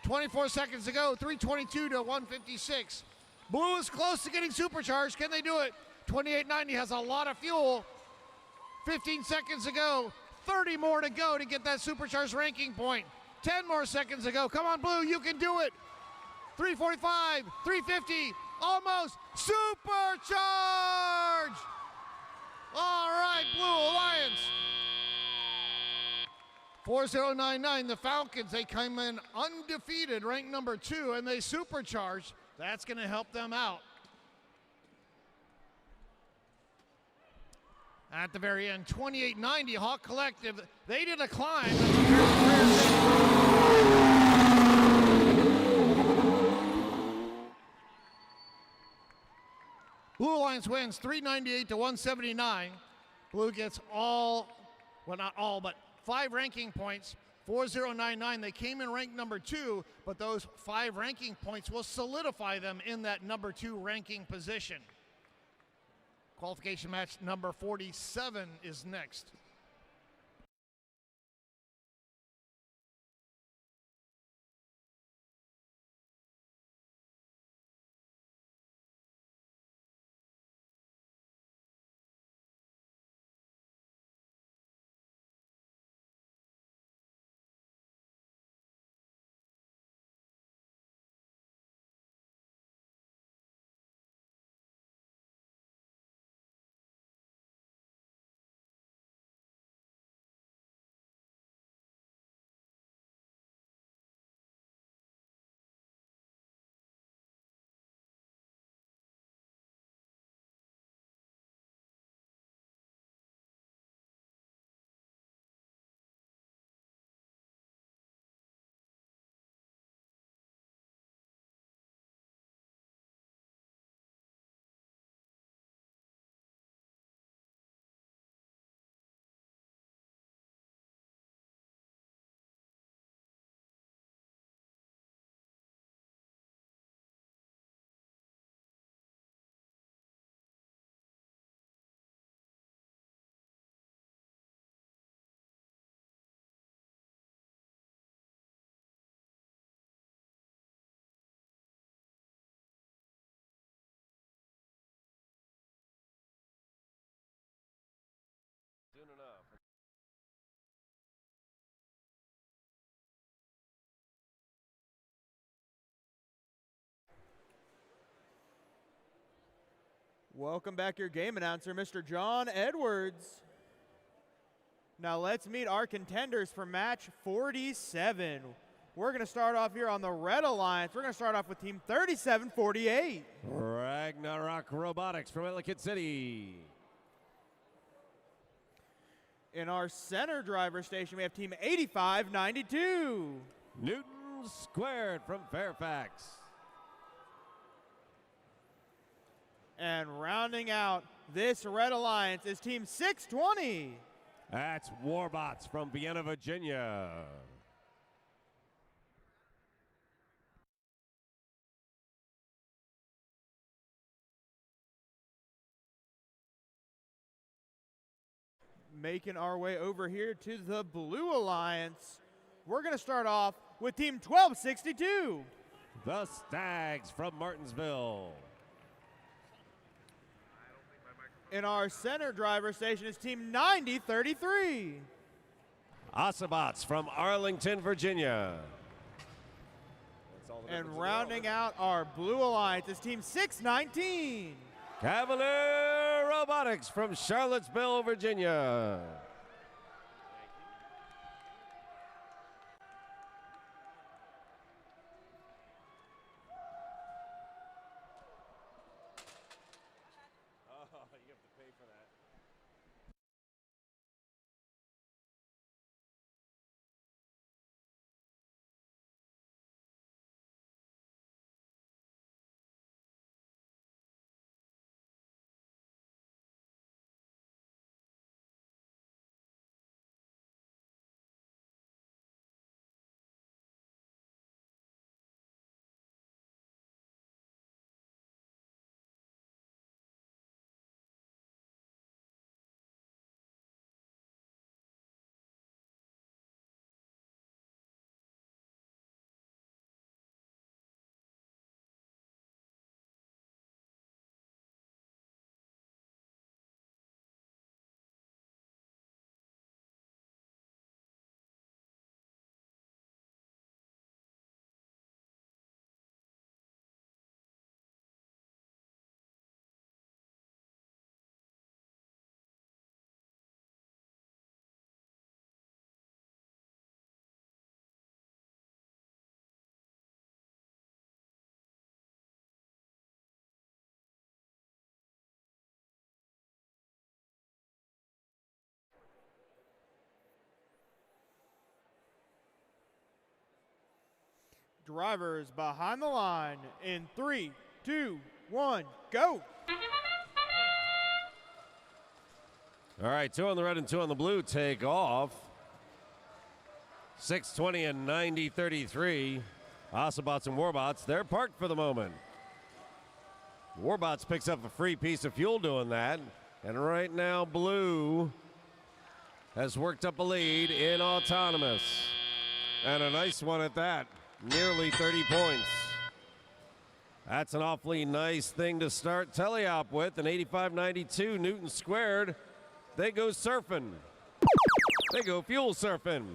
24 seconds to go, 322 to 156. Blue is close to getting supercharged. Can they do it? 2890 has a lot of fuel. 15 seconds to go, 30 more to go to get that supercharged ranking point. 10 more seconds to go. Come on, Blue, you can do it. 345, 350, almost supercharged. All right, Blue Alliance. 4099, the Falcons, they come in undefeated, ranked number 2, and they supercharged. That's going to help them out. At the very end, 2890 Hawk Collective, they did a climb. Blue Alliance wins 398 to 179. Blue gets all, well, not all, but 5 ranking points. 4099, they came in ranked number 2, but those 5 ranking points will solidify them in that number 2 ranking position. Qualification match number 47 is next. Welcome back, your game announcer, Mr. John Edwards. Now let's meet our contenders for match 47. We're going to start off here on the Red Alliance. We're going to start off with team 3748. Ragnarok Robotics from Ellicott City. In our center driver station, we have team 8592. Newton Squared from Fairfax. And rounding out this Red Alliance is team 620. That's Warbots from Vienna, Virginia. Making our way over here to the Blue Alliance, we're going to start off with team 1262. The Stags from Martinsville. In our center driver station is team 9033. Osabots from Arlington, Virginia. And rounding out our Blue Alliance is team 619. Cavalier Robotics from Charlottesville, Virginia. You have to pay for that. Drivers behind the line in 3, 2, 1, go. All right, 2 on the red and 2 on the blue take off. 620 and 9033. Osabots and Warbots, they're parked for the moment. Warbots picks up a free piece of fuel doing that. And right now, blue has worked up a lead in autonomous. And a nice one at that. Nearly 30 points. That's an awfully nice thing to start teleop with. An 85-92 Newton Squared. They go surfing. They go fuel surfing.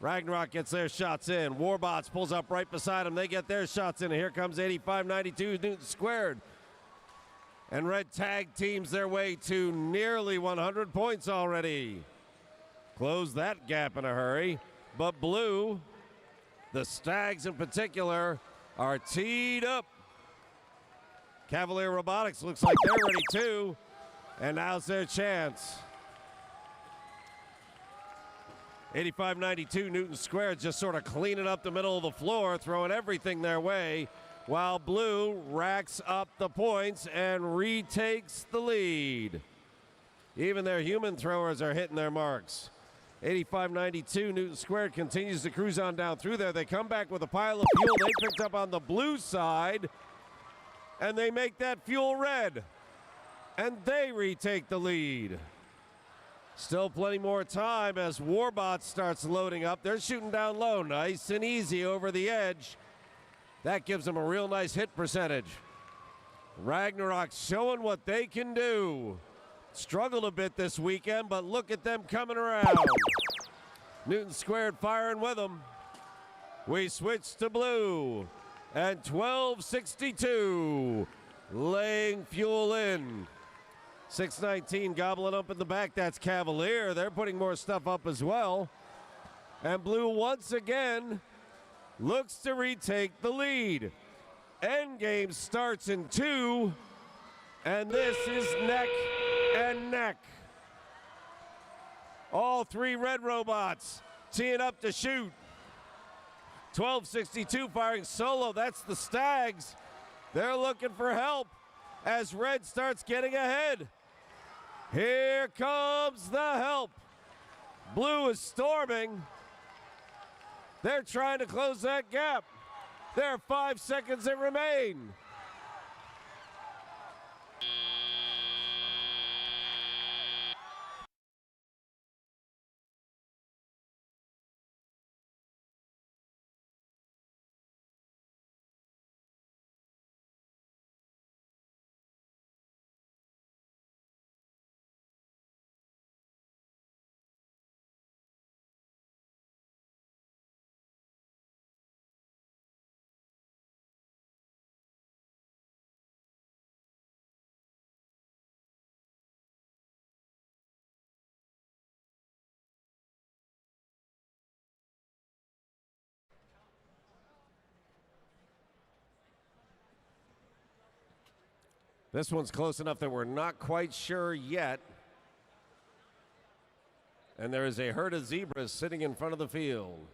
Ragnarok gets their shots in. Warbots pulls up right beside them. They get their shots in. And here comes 85-92 Newton Squared. And red tag teams their way to nearly 100 points already. Close that gap in a hurry. But blue, the Stags in particular, are teed up. Cavalier Robotics looks like they're ready too. And now's their chance. 85-92 Newton Squared just sort of cleaning up the middle of the floor, throwing everything their way, while blue racks up the points and retakes the lead. Even their human throwers are hitting their marks. 85-92 Newton Squared continues to cruise on down through there. They come back with a pile of fuel they picked up on the blue side, and they make that fuel red, and they retake the lead. Still plenty more time as Warbots starts loading up. They're shooting down low, nice and easy over the edge. That gives them a real nice hit percentage. Ragnarok showing what they can do. Struggled a bit this weekend, but look at them coming around. Newton Squared firing with them. We switch to blue. And 1262 laying fuel in. 619 gobbling up in the back. That's Cavalier. They're putting more stuff up as well. And Blue once again looks to retake the lead. Endgame starts in 2, and this is neck and neck. All 3 red robots teeing up to shoot. 1262 firing solo. That's the Stags. They're looking for help as red starts getting ahead. Here comes the help. Blue is storming. They're trying to close that gap. There are 5 seconds that remain. This one's close enough that we're not quite sure yet. And there is a herd of zebras sitting in front of the field.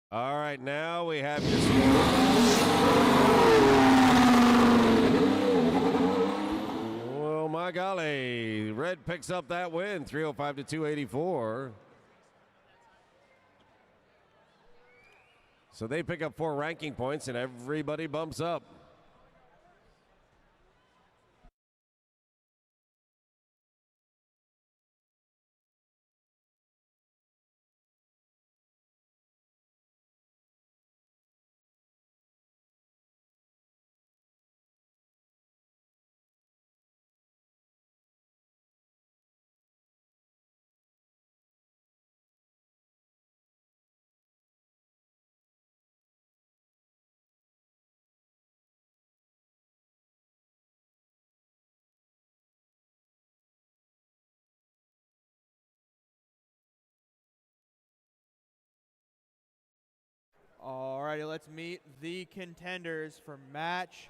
All right, now we have your well, my golly. Red picks up that win, 305 to 284. So they pick up 4 ranking points, and everybody bumps up. All righty, let's meet the contenders for match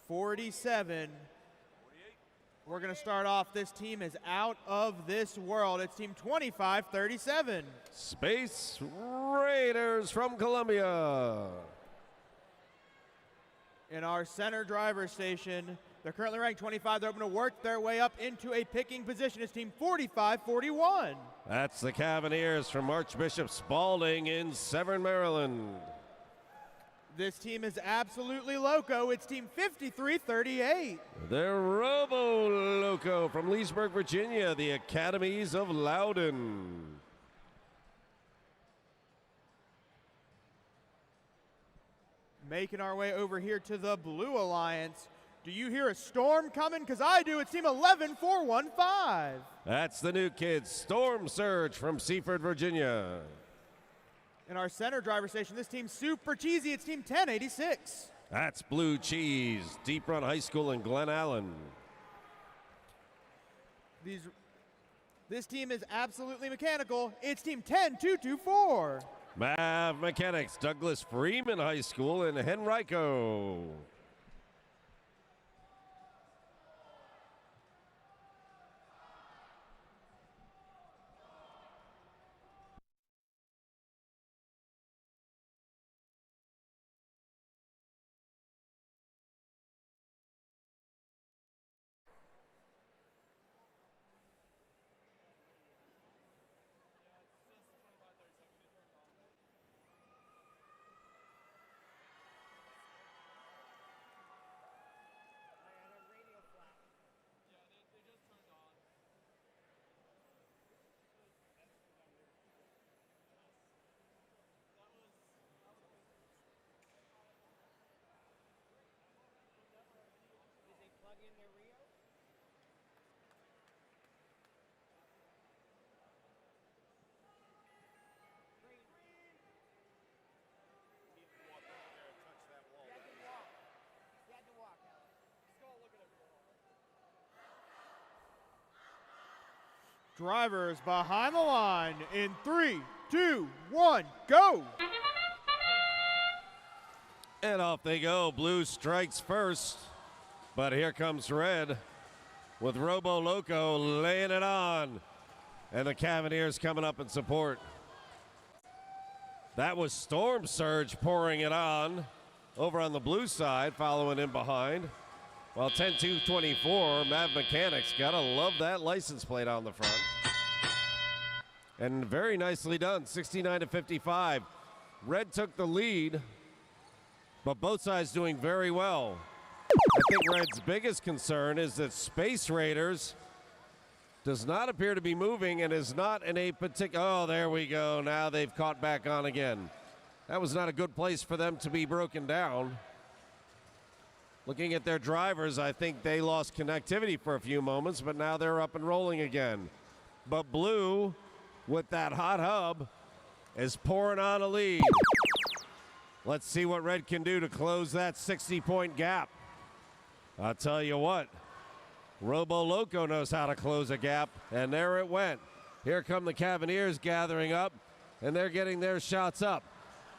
47. We're going to start off. This team is out of this world. It's team 2537. Space Raiders from Columbia. In our center driver station, they're currently ranked 25. They're hoping to work their way up into a picking position. It's team 4541. That's the Cavaliers from Archbishop Spalding in Severn, Maryland. This team is absolutely loco. It's team 5338. They're Robo Loco from Leesburg, Virginia, the Academies of Loudon. Making our way over here to the Blue Alliance. Do you hear a storm coming? Because I do. It's team 11415. That's the new kids, Storm Surge from Seaford, Virginia. In our center driver station, this team's super cheesy. It's team 1086. That's Blue Cheese, Deep Run High School in Glen Allen. This team is absolutely mechanical. It's team 10224. Mav Mechanics, Douglas Freeman High School in Henrico. Drivers behind the line in 3, 2, 1, go! And off they go. Blue strikes first, but here comes red with Robo Loco laying it on, and the Cavaliers coming up in support. That was Storm Surge pouring it on over on the blue side, following in behind. Well, 10-2-24, Mav Mechanics, gotta love that license plate on the front. And very nicely done, 69-55. Red took the lead, but both sides doing very well. I think Red's biggest concern is that Space Raiders does not appear to be moving and is not in a particular, oh, there we go, now they've caught back on again. That was not a good place for them to be broken down. Looking at their drivers, I think they lost connectivity for a few moments, but now they're up and rolling again. But Blue, with that hot hub, is pouring on a lead. Let's see what Red can do to close that 60-point gap. I'll tell you what, Robo Loco knows how to close a gap, and there it went. Here come the Cavaliers gathering up, and they're getting their shots up.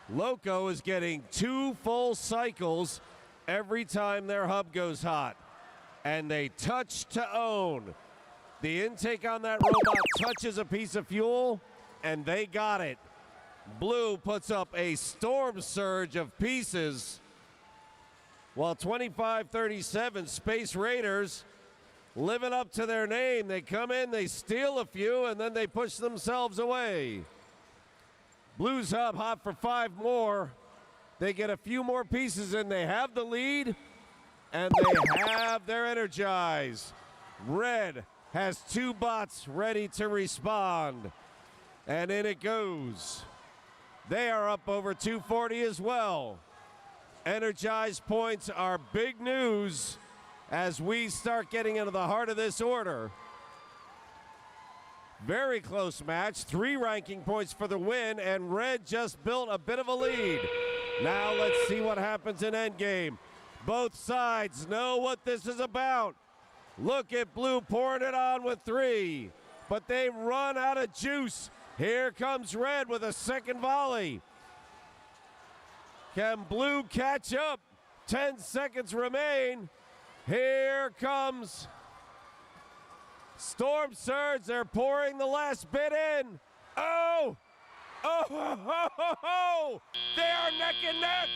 Loco is getting 2 full cycles every time their hub goes hot, and they touch to own. The intake on that robot touches a piece of fuel, and they got it. Blue puts up a storm surge of pieces, while 25-37 Space Raiders living up to their name. They come in, they steal a few, and then they push themselves away. Blue's hub hot for 5 more. They get a few more pieces in. They have the lead, and they have their energize. Red has 2 bots ready to respond, and in it goes. They are up over 240 as well. Energize points are big news as we start getting into the heart of this order. Very close match, 3 ranking points for the win, and Red just built a bit of a lead. Now let's see what happens in endgame. Both sides know what this is about. Look at Blue pouring it on with 3, but they run out of juice. Here comes Red with a second volley. Can Blue catch up? 10 seconds remain. Here comes Storm Surge. They're pouring the last bit in. Oh! Oh, ho, ho, ho, ho. They are neck and neck.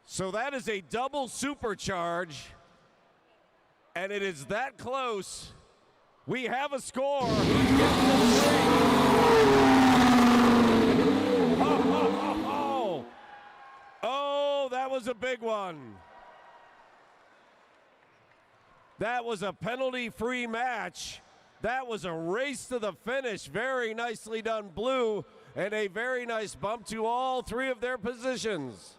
So that is a double supercharge, and it is that close. We have a score. Oh, that was a big one. That was a penalty-free match. That was a race to the finish. Very nicely done, Blue, and a very nice bump to all 3 of their positions.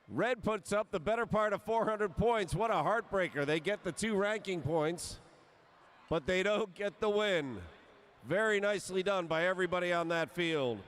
Red puts up the better part of 400 points. What a heartbreaker. They get the 2 ranking points. but they don't get the win. Very nicely done by everybody on that field.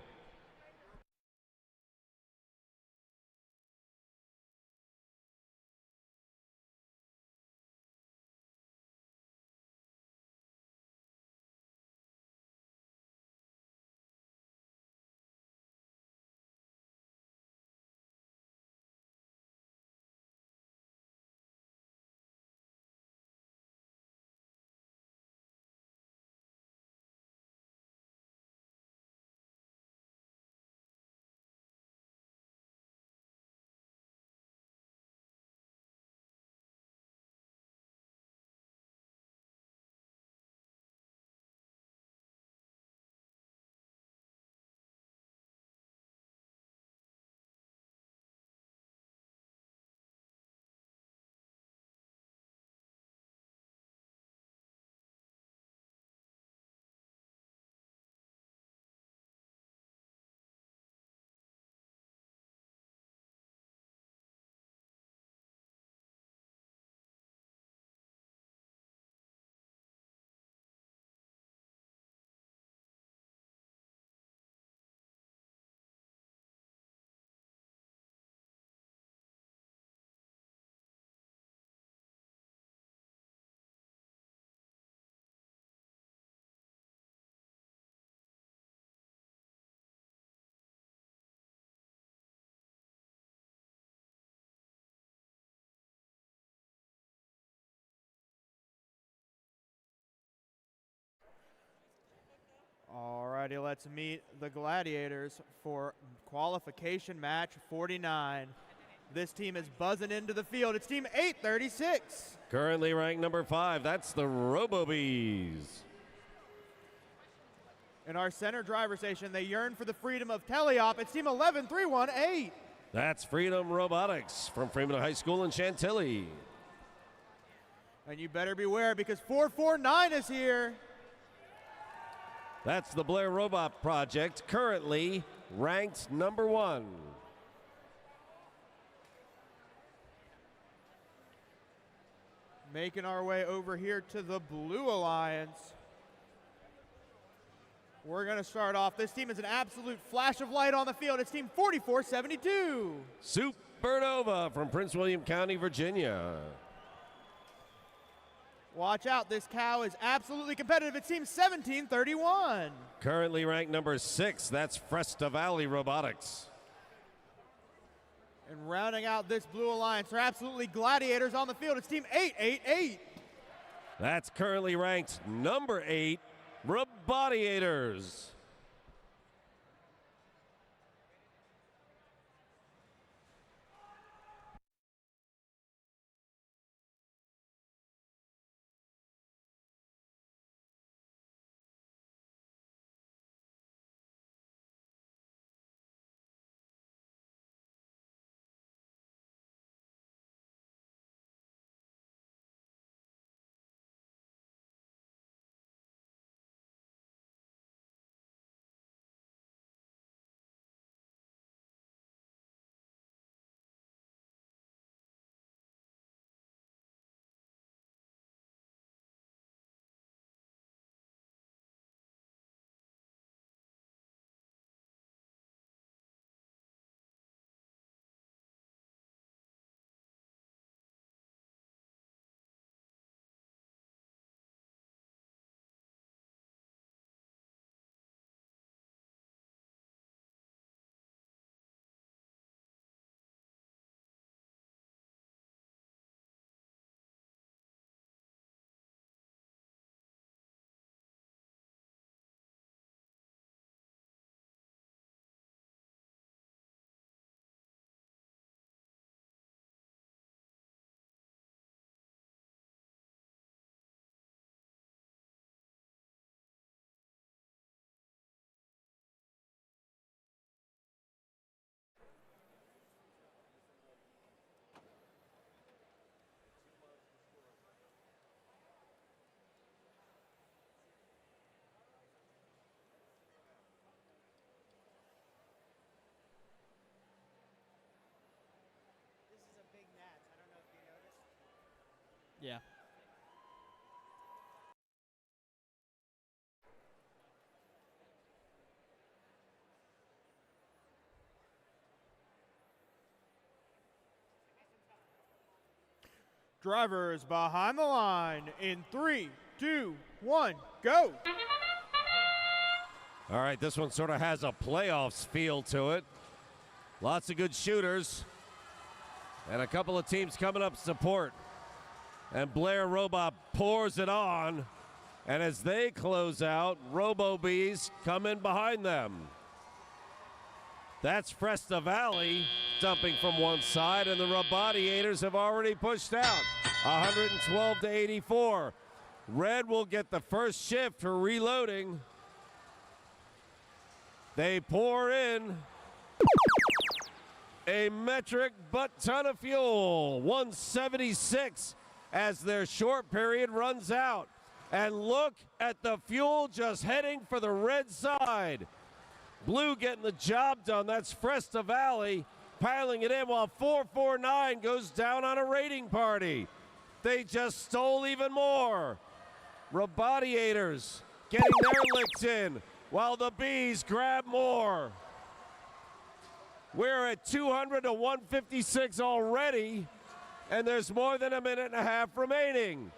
Alrighty, let's meet the Gladiators for qualification match 49. This team is buzzing into the field. It's team 836. Currently ranked number 5, that's the Robo-Bees. In our center driver station, they yearn for the freedom of teleop. It's team 11318. That's Freedom Robotics from Freeman High School in Chantilly. And you better beware because 449 is here. That's the Blair Robot Project, currently ranked number 1. Making our way over here to the Blue Alliance. We're going to start off. This team is an absolute flash of light on the field. It's team 4472. Supernova from Prince William County, Virginia. Watch out, this cow is absolutely competitive. It's team 1731. Currently ranked number 6, that's Fresta Valley Robotics. And rounding out this Blue Alliance are absolutely gladiators on the field. It's team 888. That's currently ranked number 8, Robotiators. Yeah. Drivers behind the line in 3, 2, 1, go. All right, this one sort of has a playoffs feel to it. Lots of good shooters. And a couple of teams coming up to support. And Blair Robot pours it on. And as they close out, Robo Bees come in behind them. That's Fresta Valley dumping from one side, and the Robotiators have already pushed out. 112 to 84. Red will get the first shift for reloading. They pour in a metric butt ton of fuel, 176 as their short period runs out. And look at the fuel just heading for the red side. Blue getting the job done. That's Fresta Valley piling it in while 449 goes down on a raiding party. They just stole even more. Robotiators getting their licks in while the Bees grab more. We're at 200 to 156 already, and there's more than a minute and a half remaining.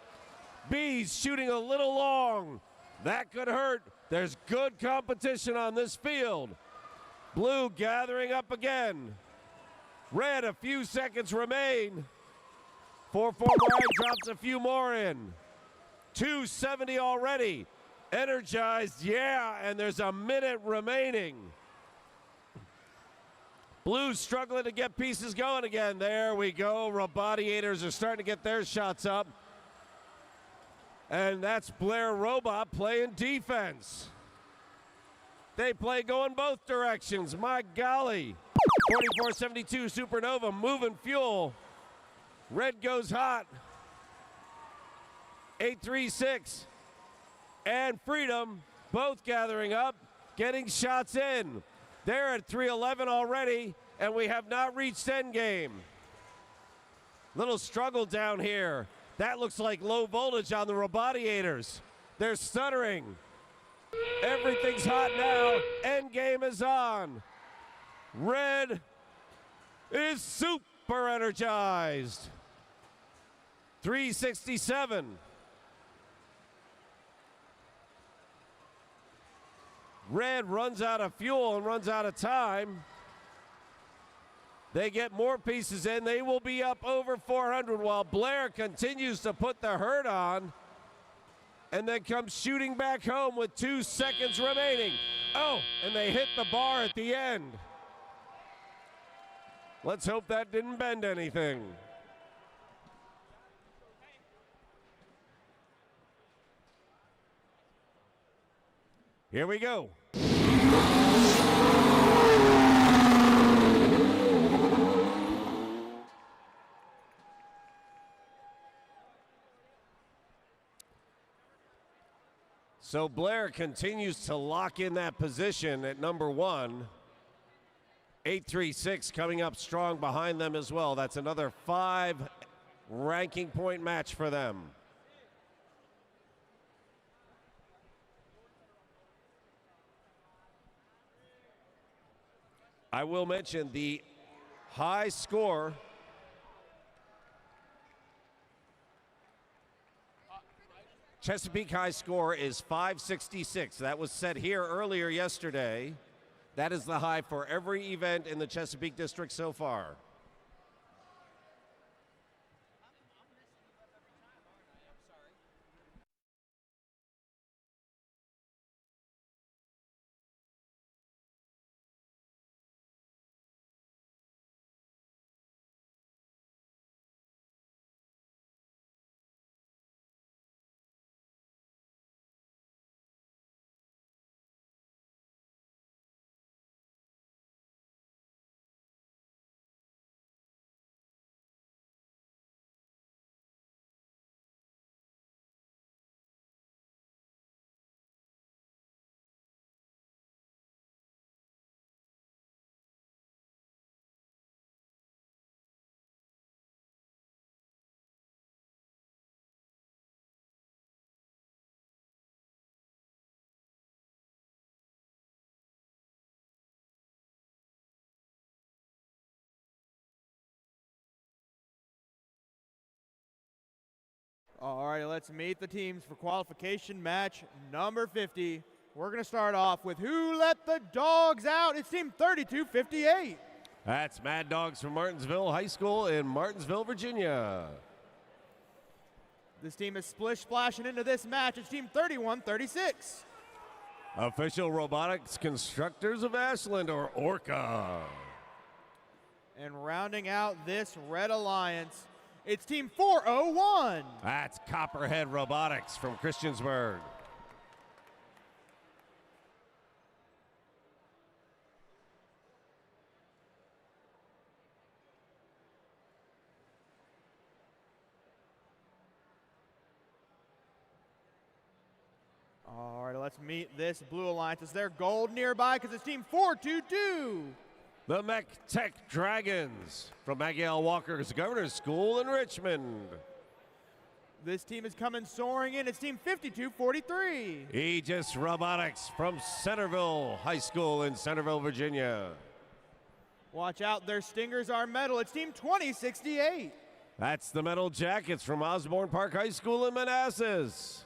Bees shooting a little long. That could hurt. There's good competition on this field. Blue gathering up again. Red, a few seconds remain. 449 drops a few more in. 270 already. Energized, yeah, and there's a minute remaining. Blue struggling to get pieces going again. There we go. Robotiators are starting to get their shots up. And that's Blair Robot playing defense. They play going both directions. My golly. 44-72 Supernova moving fuel. Red goes hot. 836 and Freedom both gathering up, getting shots in. They're at 311 already, and we have not reached endgame. Little struggle down here. That looks like low voltage on the Robotiators. They're stuttering. Everything's hot now. Endgame is on. Red is super energized. 367. Red runs out of fuel and runs out of time. They get more pieces in. They will be up over 400 while Blair continues to put the hurt on and then comes shooting back home with 2 seconds remaining. Oh, and they hit the bar at the end. Let's hope that didn't bend anything. Here we go. So Blair continues to lock in that position at number 1. 836 coming up strong behind them as well. That's another 5 ranking point match for them. I will mention the high score Chesapeake high score is 566. That was set here earlier yesterday. That is the high for every event in the Chesapeake District so far. All right, let's meet the teams for qualification match number 50. We're going to start off with Who Let the Dogs Out? It's team 3258. That's Mad Dogs from Martinsville High School in Martinsville, Virginia. This team is splish-splashing into this match. It's team 3136. Official Robotics Constructors of Ashland, or ORCA. And rounding out this Red Alliance, it's team 401. That's Copperhead Robotics from Christiansburg. All right, let's meet this Blue Alliance. Is there gold nearby? Because it's team 422. The Mech Tech Dragons from Maggie L. Walker's Governor's School in Richmond. This team is coming soaring in. It's team 5243. Aegis Robotics from Centerville High School in Centerville, Virginia. Watch out, their stingers are metal. It's team 2068. That's the Metal Jackets from Osborne Park High School in Manassas.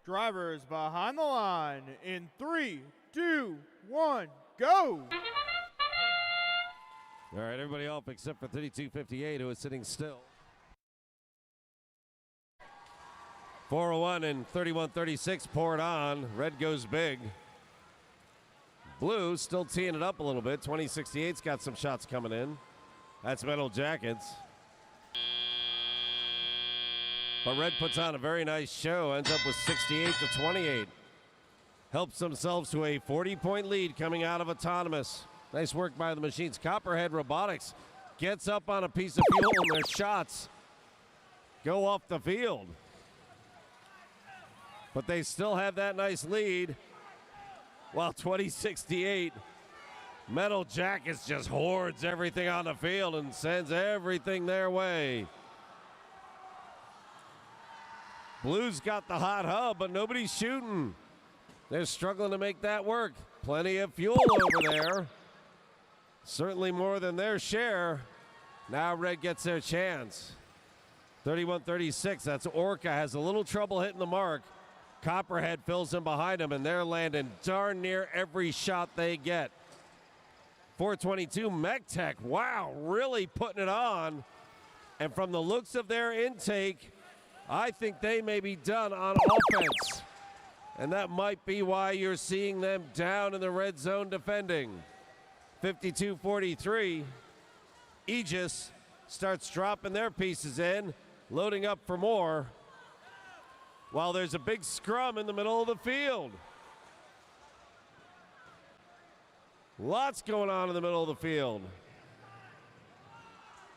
Drivers behind the line in 3, 2, 1, go! All right, everybody off except for 3258, who is sitting still. 401 and 3136 poured on. Red goes big. Blue still teeing it up a little bit. 2068's got some shots coming in. That's Metal Jackets. But Red puts on a very nice show. Ends up with 68 to 28. Helps themselves to a 40-point lead coming out of Autonomous. Nice work by the machines. Copperhead Robotics gets up on a piece of fuel and their shots go off the field. But they still have that nice lead. While 2068, Metal Jackets just hoards everything on the field and sends everything their way. Blue's got the hot hub, but nobody's shooting. They're struggling to make that work. Plenty of fuel over there. Certainly more than their share. Now Red gets their chance. 31-36, that's Orca, has a little trouble hitting the mark. Copperhead fills in behind him, and they're landing darn near every shot they get. 422, MechTech, wow, really putting it on. And from the looks of their intake, I think they may be done on offense. And that might be why you're seeing them down in the red zone defending. 52-43, Aegis starts dropping their pieces in, loading up for more, while there's a big scrum in the middle of the field. Lots going on in the middle of the field.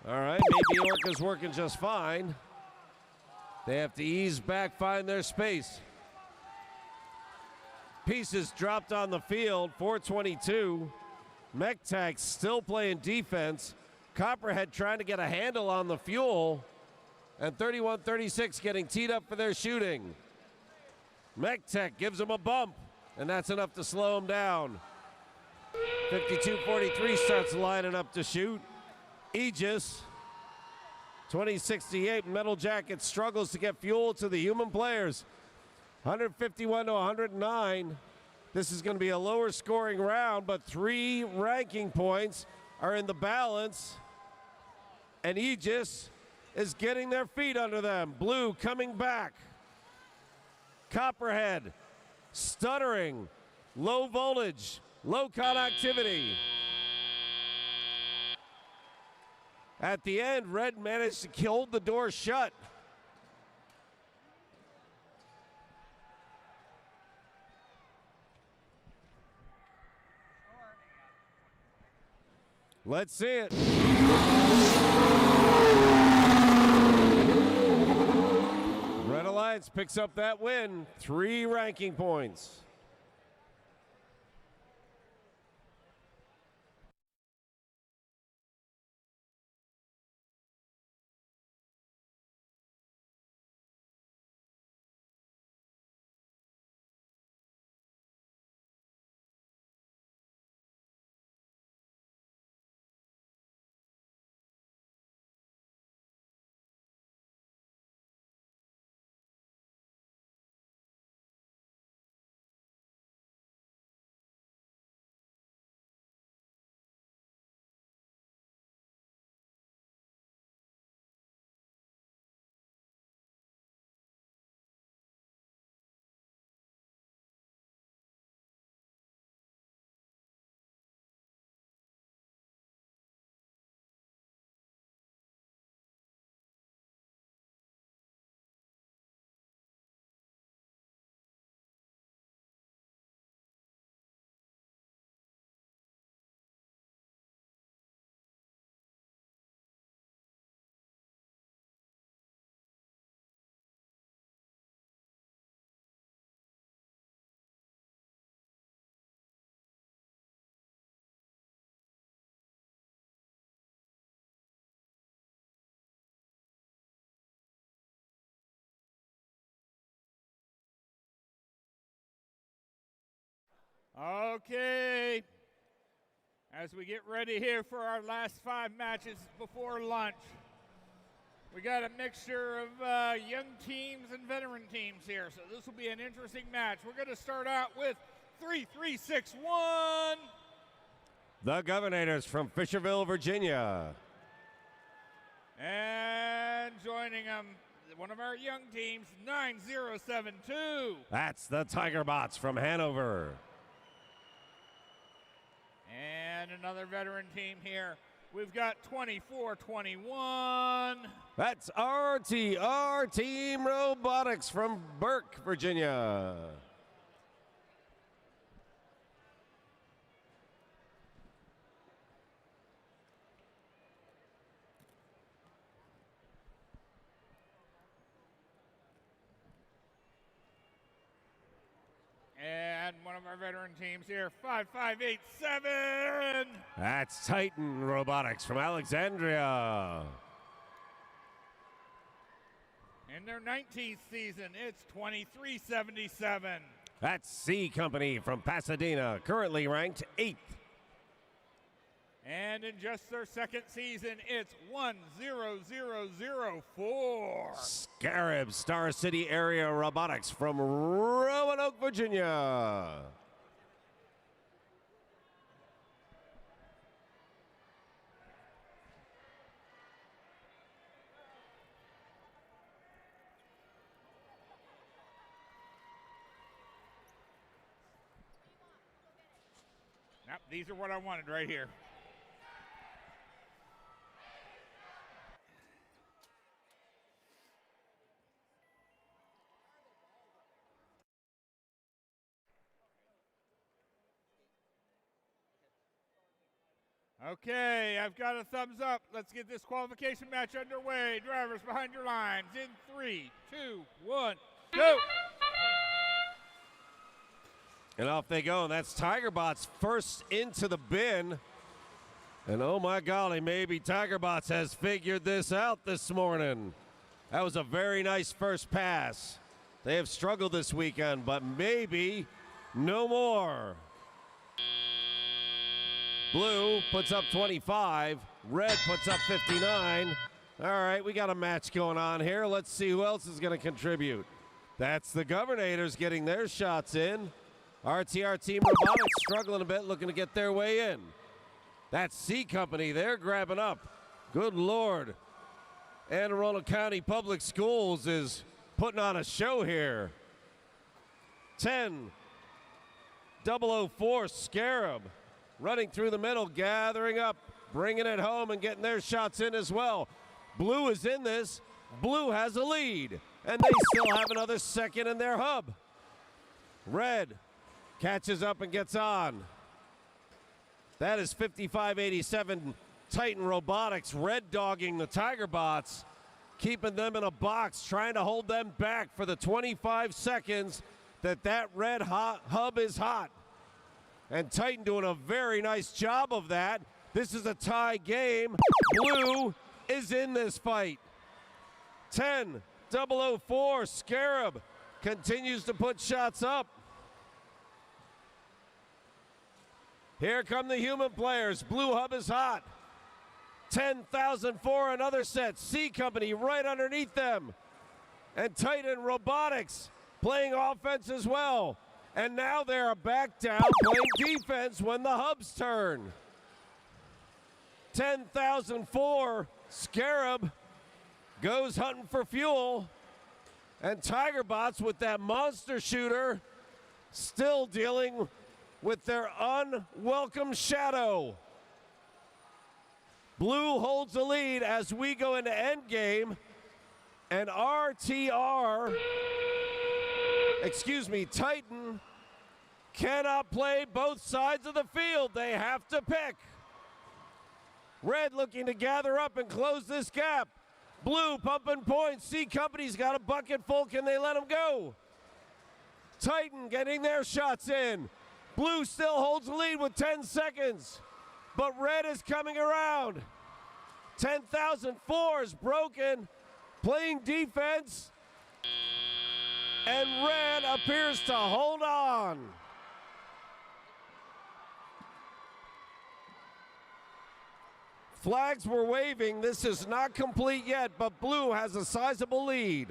All right, maybe Orca's working just fine. They have to ease back, find their space. Pieces dropped on the field, 422. MechTech still playing defense. Copperhead trying to get a handle on the fuel. And 31-36 getting teed up for their shooting. MechTech gives them a bump, and that's enough to slow them down. 52-43 starts lining up to shoot. Aegis, 2068, Metal Jacket struggles to get fuel to the human players. 151 to 109. This is going to be a lower scoring round, but 3 ranking points are in the balance. And Aegis is getting their feet under them. Blue coming back. Copperhead stuttering. Low voltage, low conductivity. At the end, Red managed to hold the door shut. Let's see it. Red Alliance picks up that win, 3 ranking points. Okay, as we get ready here for our last 5 matches before lunch, We got a mixture of young teams and veteran teams here, so this will be an interesting match. We're going to start out with 3-3-6-1. The Governators from Fisherville, Virginia. And joining them, one of our young teams, 9072. That's the Tigerbots from Hanover. And another veteran team here. We've got 2421. That's RTR Team Robotics from Burke, Virginia. And one of our veteran teams here, 5587. That's Titan Robotics from Alexandria. In their 19th season, it's 2377. That's C Company from Pasadena, currently ranked 8th. And in just their second season, it's 10004. Scarab Star City Area Robotics from Roanoke, Virginia. Yep, these are what I wanted right here. Okay, I've got a thumbs up. Let's get this qualification match underway. Drivers behind your lines in 3, 2, 1, go! And off they go, and that's Tigerbots first into the bin. And oh my golly, maybe Tigerbots has figured this out this morning. That was a very nice first pass. They have struggled this weekend, but maybe no more. Blue puts up 25. Red puts up 59. All right, we got a match going on here. Let's see who else is going to contribute. That's the Governators getting their shots in. RTR Team Robotics struggling a bit, looking to get their way in. That's C Company. They're grabbing up. Good Lord. Anne Arundel County Public Schools is putting on a show here. 10-004 Scarab. Running through the middle, gathering up, bringing it home and getting their shots in as well. Blue is in this. Blue has a lead, and they still have another second in their hub. Red catches up and gets on. That is 5587 Titan Robotics red dogging the Tigerbots, keeping them in a box, trying to hold them back for the 25 seconds that red hub is hot. And Titan doing a very nice job of that. This is a tie game. Blue is in this fight. 10-004 Scarab continues to put shots up. Here come the human players. Blue hub is hot. 10,004 another set. C Company right underneath them. And Titan Robotics playing offense as well. And now they're back down playing defense when the hubs turn. 10,004 Scarab goes hunting for fuel. And Tigerbots with that monster shooter still dealing with their unwelcome shadow. Blue holds the lead as we go into endgame. And Titan cannot play both sides of the field. They have to pick. Red looking to gather up and close this gap. Blue pumping points. C Company's got a bucket full. Can they let them go? Titan getting their shots in. Blue still holds the lead with 10 seconds. But red is coming around. 10,004 is broken. Playing defense. And red appears to hold on. Flags were waving. This is not complete yet, but blue has a sizable lead.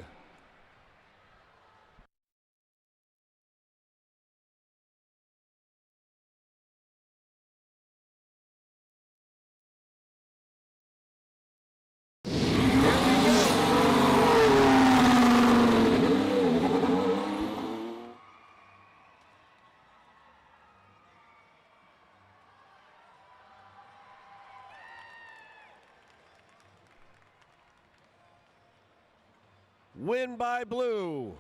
Win by blue.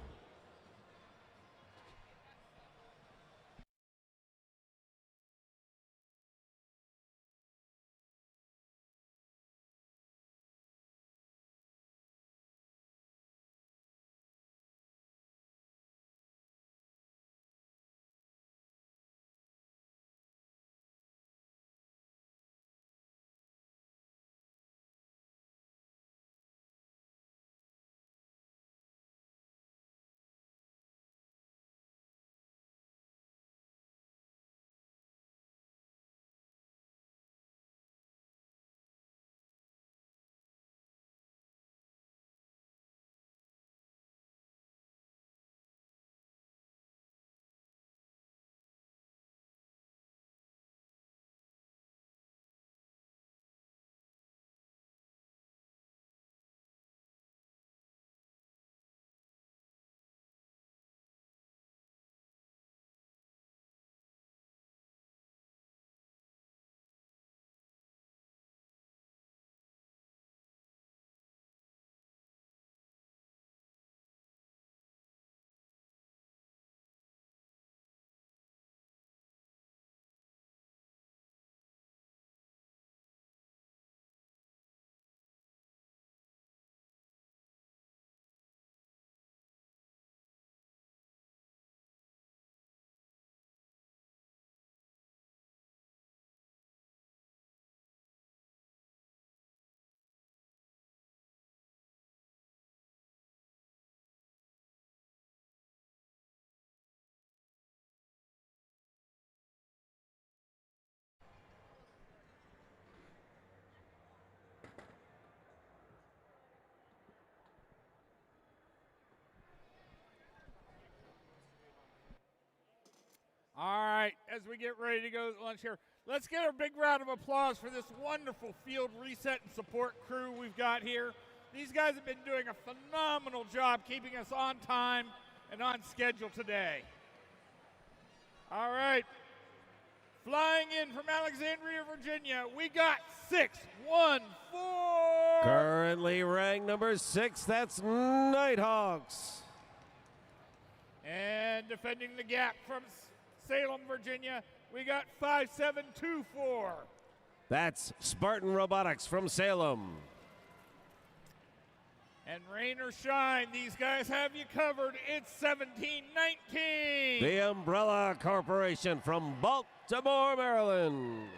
All right, as we get ready to go to lunch here, let's get a big round of applause for this wonderful field reset and support crew we've got here. These guys have been doing a phenomenal job keeping us on time and on schedule today. All right, flying in from Alexandria, Virginia, we got 614. Currently ranked number 6, that's Nighthawks. And defending the gap from Salem, Virginia, we got 5724. That's Spartan Robotics from Salem. And rain or shine, these guys have you covered. It's 1719. The Umbrella Corporation from Baltimore, Maryland.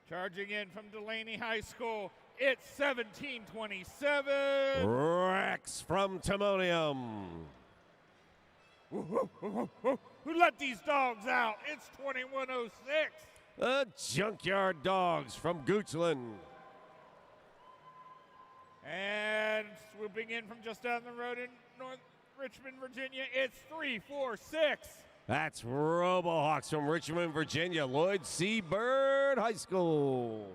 Charging in from Delaney High School, it's 1727. Rex from Timonium. Who let these dogs out? It's 2106. The Junkyard Dogs from Goochland. And swooping in from just down the road in North Richmond, Virginia, it's 346. That's Robohawks from Richmond, Virginia, Lloyd C. Bird High School.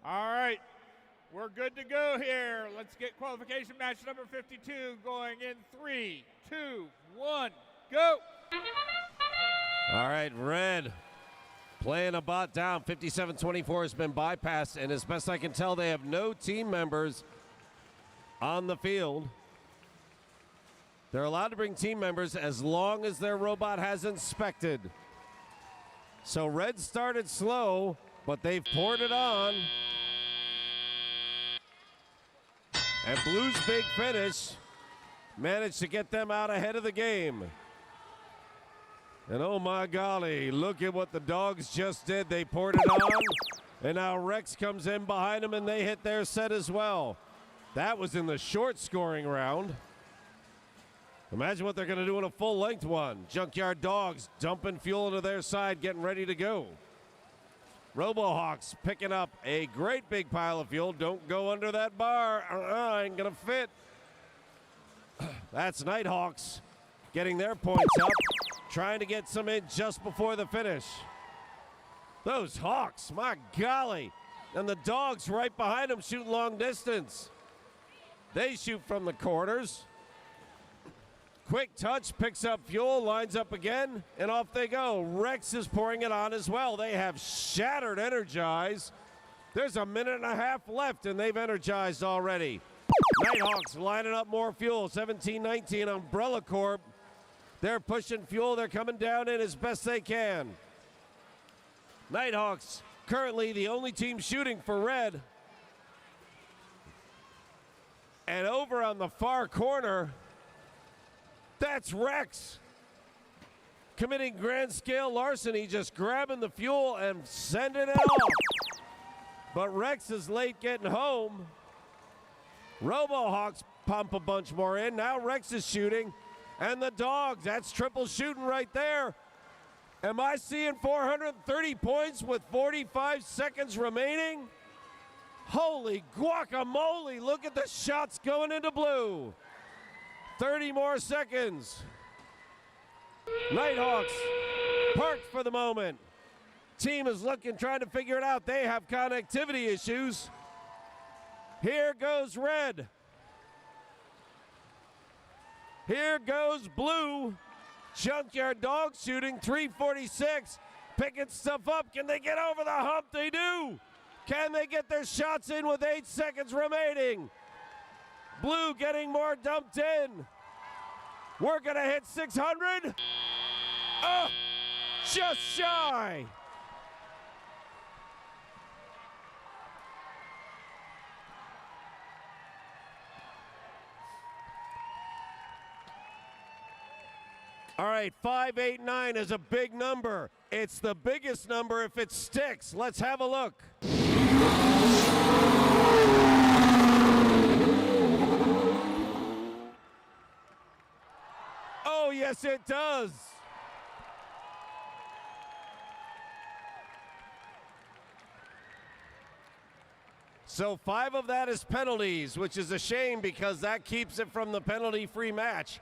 All right, we're good to go here. Let's get qualification match number 52 going in 3, 2, 1, go. All right, red playing a bot down. 57-24 has been bypassed, and as best I can tell, they have no team members on the field. They're allowed to bring team members as long as their robot has inspected. So red started slow, but they've poured it on. And Blue's big finish managed to get them out ahead of the game. And oh my golly, look at what the Dogs just did. They poured it on, and now Rex comes in behind them, and they hit their set as well. That was in the short scoring round. Imagine what they're going to do in a full-length one. Junkyard Dogs dumping fuel into their side, getting ready to go. RoboHawks picking up a great big pile of fuel. Don't go under that bar. Ain't going to fit. That's Nighthawks getting their points up, trying to get some in just before the finish. Those Hawks, my golly. And the Dogs right behind them shooting long distance. They shoot from the corners. Quick touch, picks up fuel, lines up again, and off they go. Rex is pouring it on as well. They have shattered Energize. There's a minute and a half left, and they've energized already. Nighthawks lining up more fuel. 17-19 Umbrella Corp. They're pushing fuel. They're coming down in as best they can. Nighthawks currently the only team shooting for red. And over on the far corner, that's Rex committing grand scale larceny, just grabbing the fuel and sending it off. But Rex is late getting home. RoboHawks pump a bunch more in. Now Rex is shooting. And the Dogs, that's triple shooting right there. Am I seeing 430 points with 45 seconds remaining? Holy guacamole, look at the shots going into blue. 30 more seconds. Nighthawks parked for the moment. Team is looking, trying to figure it out. They have connectivity issues. Here goes red. Here goes blue. Junkyard Dogs shooting 346. Picking stuff up. Can they get over the hump? They do. Can they get their shots in with 8 seconds remaining? Blue getting more dumped in. We're going to hit 600. Oh, just shy. All right, 589 is a big number. It's the biggest number if it sticks. Let's have a look. Oh, yes, it does. So 5 of that is penalties, which is a shame because that keeps it from the penalty-free match.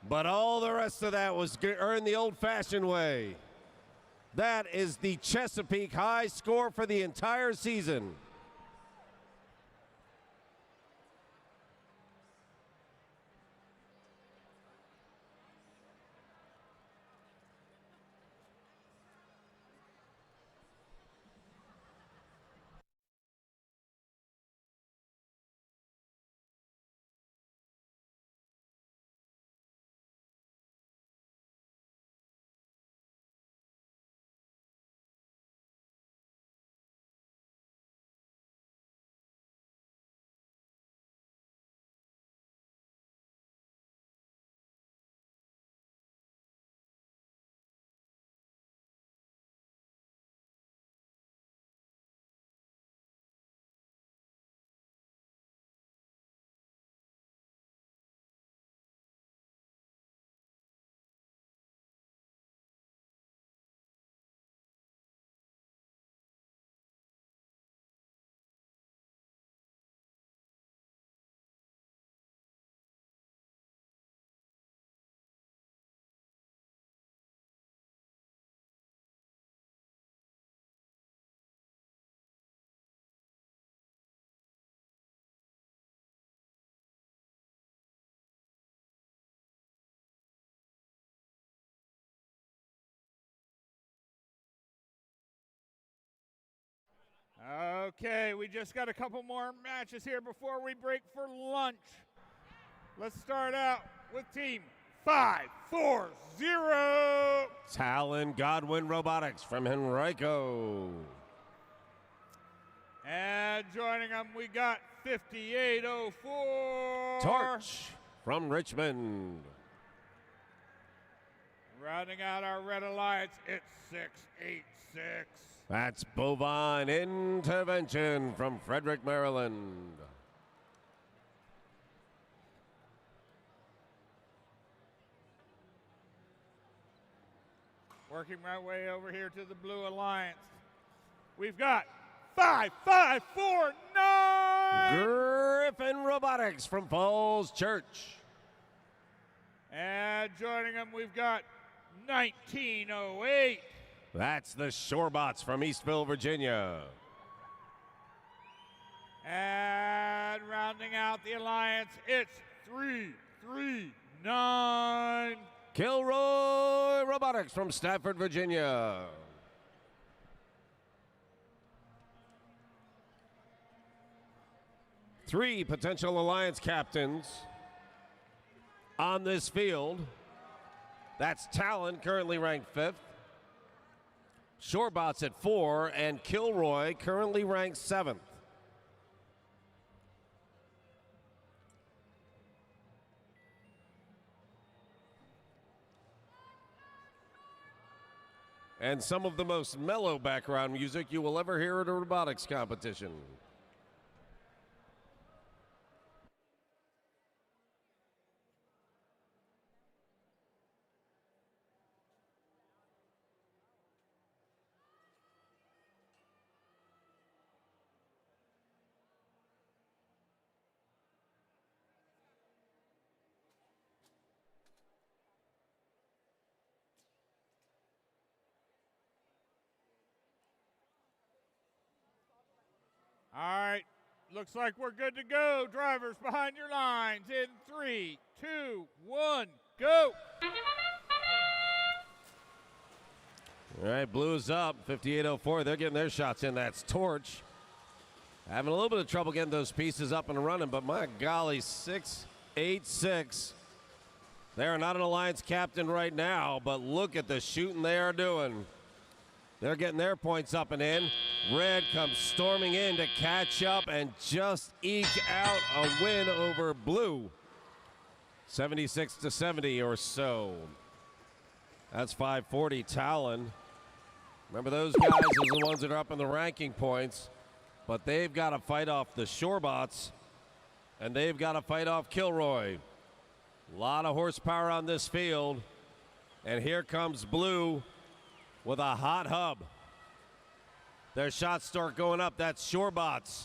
But all the rest of that was earned the old-fashioned way. That is the Chesapeake high score for the entire season. Okay, we just got a couple more matches here before we break for lunch. Let's start out with team 540. Talon Godwin Robotics from Henrico. And joining them, we got 5804. Torch from Richmond. Rounding out our Red Alliance, it's 686. That's Bovine Intervention from Frederick, Maryland. Working my way over here to the Blue Alliance. We've got 5549. Griffin Robotics from Falls Church. And joining them, we've got 1908. That's the Shorebots from Eastville, Virginia. And rounding out the alliance, it's 339. Kilroy Robotics from Stafford, Virginia. Three potential alliance captains on this field. That's Talon, currently ranked 5th. Shorebots at 4, and Kilroy, currently ranked 7th. And some of the most mellow background music you will ever hear at a robotics competition. All right, looks like we're good to go. Drivers behind your lines in 3, 2, 1, go. All right, Blue's up, 5804. They're getting their shots in. That's Torch. Having a little bit of trouble getting those pieces up and running, but my golly, 686. They are not an alliance captain right now, but look at the shooting they are doing. They're getting their points up and in. Red comes storming in to catch up and just eke out a win over Blue. 76-70 or so. That's 540 Talon. Remember, those guys are the ones that are up in the ranking points, but they've got to fight off the Shorebots, and they've got to fight off Kilroy. A lot of horsepower on this field, and here comes Blue with a hot hub. Their shots start going up. That's Shorebots.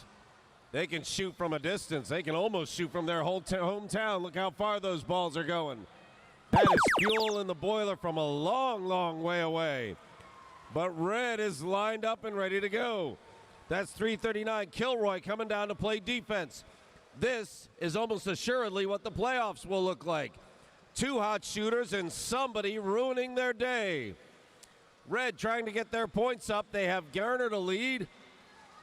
They can shoot from a distance. They can almost shoot from their whole hometown. Look how far those balls are going. That is fuel in the boiler from a long, long way away. But Red is lined up and ready to go. That's 339. Kilroy coming down to play defense. This is almost assuredly what the playoffs will look like. Two hot shooters and somebody ruining their day. Red trying to get their points up. They have garnered a lead.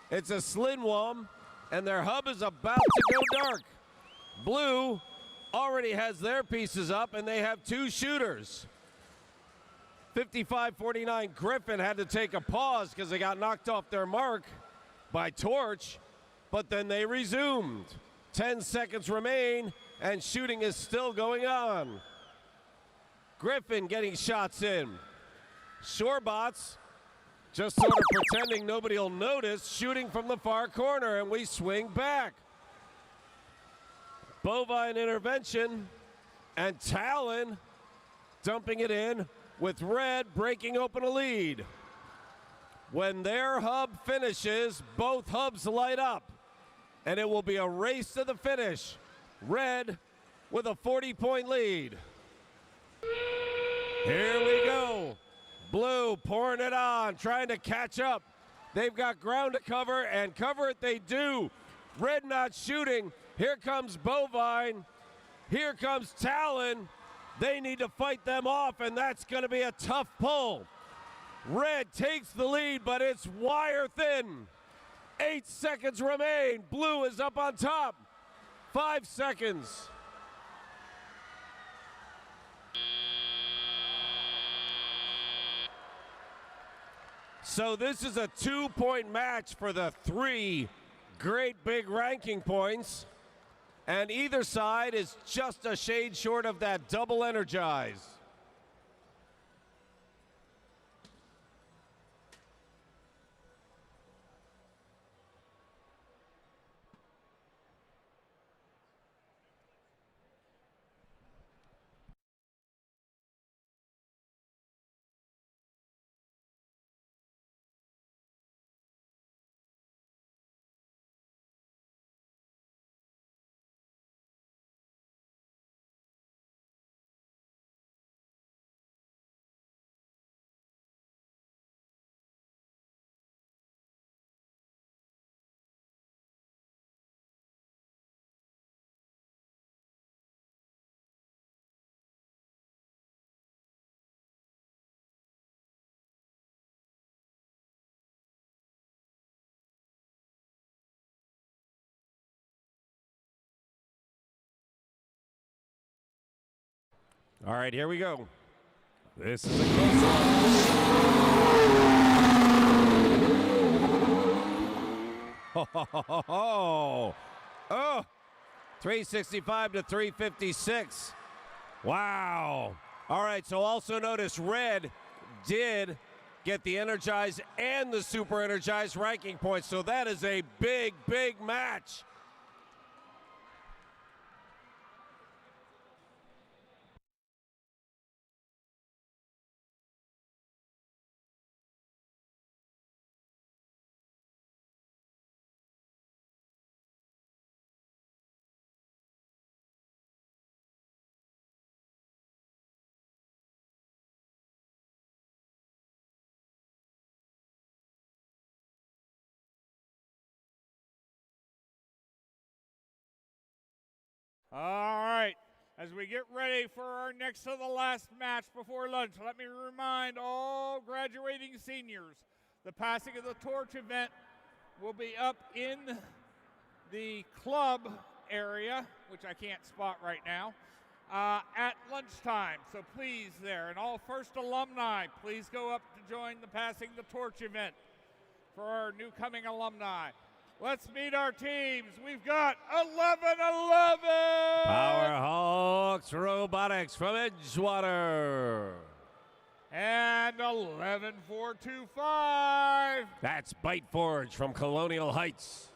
It's a Slinwom, and their hub is about to go dark. Blue already has their pieces up, and they have two shooters. 55-49, Griffin had to take a pause because they got knocked off their mark by Torch, but then they resumed. 10 seconds remain, and shooting is still going on. Griffin getting shots in. Shorebots just sort of pretending nobody will notice, shooting from the far corner, and we swing back. Bovine Intervention and Talon dumping it in with Red breaking open a lead. When their hub finishes, both hubs light up, and it will be a race to the finish. Red with a 40-point lead. Here we go. Blue pouring it on, trying to catch up. They've got ground to cover, and cover it they do. Red not shooting. Here comes Bovine. Here comes Talon. They need to fight them off, and that's going to be a tough pull. Red takes the lead, but it's wire thin. 8 seconds remain. Blue is up on top. 5 seconds. So this is a 2-point match for the 3 great big ranking points. And either side is just a shade short of that double energize. All right, here we go. This is a close one. Oh, 365 to 356. Wow. All right, so also notice red did get the energized and the super energized ranking points, so that is a big, big match. All right, as we get ready for our next to the last match before lunch, let me remind all graduating seniors, the passing of the torch event will be up in the club area, which I can't spot right now, at lunchtime. So please there, and all first alumni, please go up to join the passing the torch event for our new coming alumni. Let's meet our teams. We've got 11-11. Powerhawks Robotics from Edgewater. And 11-425. That's Bite Forge from Colonial Heights.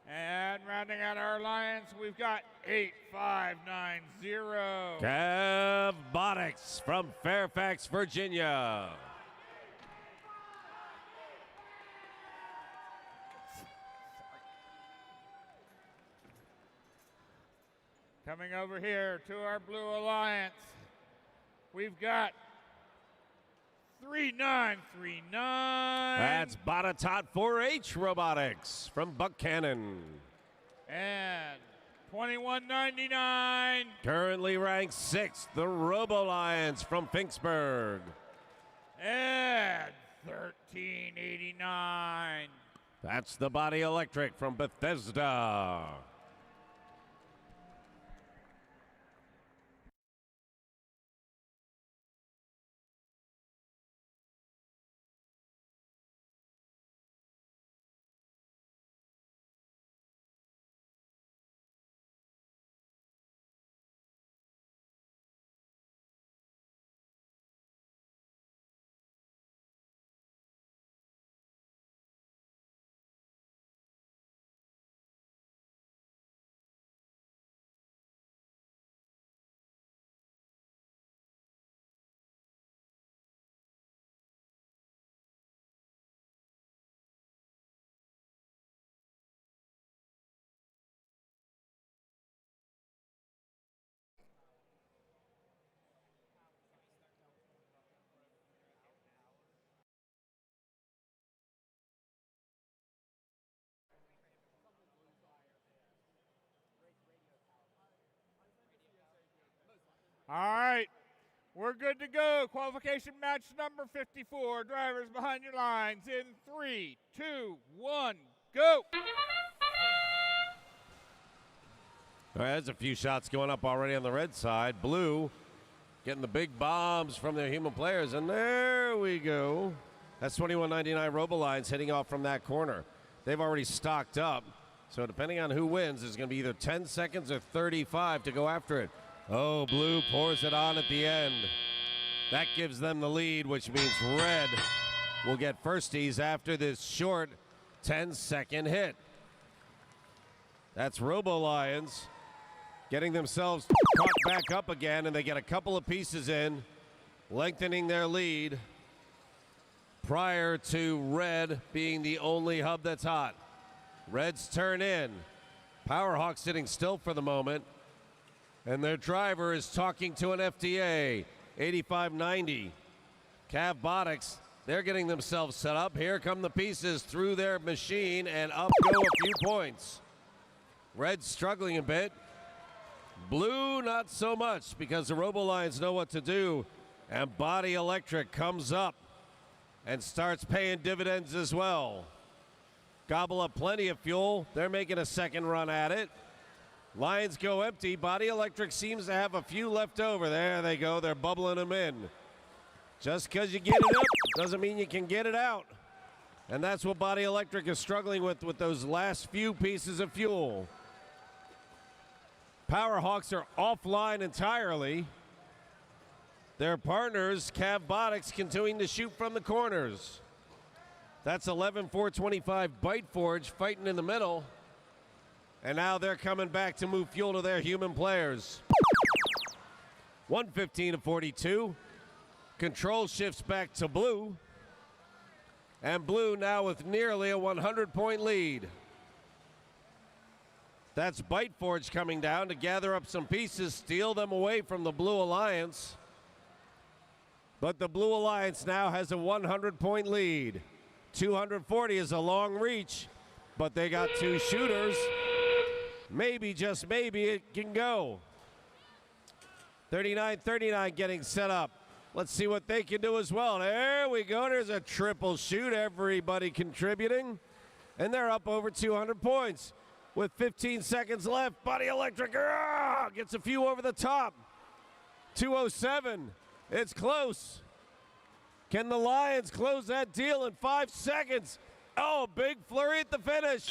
And rounding out our alliance, we've got 8590. Robotics from Fairfax, Virginia. Coming over here to our Blue Alliance, we've got 3939. That's Botetourt 4H Robotics from Buckhannon. And 2199. Currently ranked 6th, the Robo Lions from Finksburg. And 1389. That's the Body Electric from Bethesda. All right, we're good to go. Qualification match number 54. Drivers behind your lines in 3, 2, 1, go. All right, there's a few shots going up already on the red side. Blue getting the big bombs from their human players, and there we go. That's 2199 Robolines hitting off from that corner. They've already stocked up. So depending on who wins, it's going to be either 10 seconds or 35 to go after it. Oh, blue pours it on at the end. That gives them the lead, which means red will get firsties after this short 10-second hit. That's Robo Lions getting themselves caught back up again, and they get a couple of pieces in, lengthening their lead prior to red being the only hub that's hot. Reds turn in. Powerhawk sitting still for the moment, and their driver is talking to an FDA, 8590. Robotics, they're getting themselves set up. Here come the pieces through their machine, and up go a few points. Red struggling a bit. Blue, not so much, because the Robo Lions know what to do, and Body Electric comes up and starts paying dividends as well. Gobble up plenty of fuel. They're making a second run at it. Lions go empty. Body Electric seems to have a few left over. There they go. They're bubbling them in. Just because you get it up doesn't mean you can get it out. And that's what Body Electric is struggling with those last few pieces of fuel. Powerhawks are offline entirely. Their partners, Robotics, continuing to shoot from the corners. That's 11-4-25 Bite Forge fighting in the middle. And now they're coming back to move fuel to their human players. 115-42. Control shifts back to blue. And blue now with nearly a 100-point lead. That's Bite Forge coming down to gather up some pieces, steal them away from the Blue Alliance. But the Blue Alliance now has a 100-point lead. 240 is a long reach, but they got two shooters. Maybe, just maybe, it can go. 39-39 getting set up. Let's see what they can do as well. There we go. There's a triple shoot. Everybody contributing. And they're up over 200 points. With 15 seconds left, Body Electric gets a few over the top. 207. It's close. Can the Lions close that deal in 5 seconds? Oh, big flurry at the finish.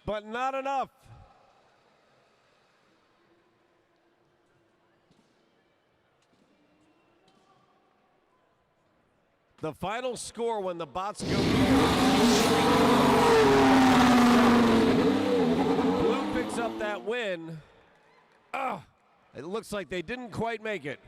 But not enough. The final score when the bots go Blue picks up that win. It looks like they didn't quite make it.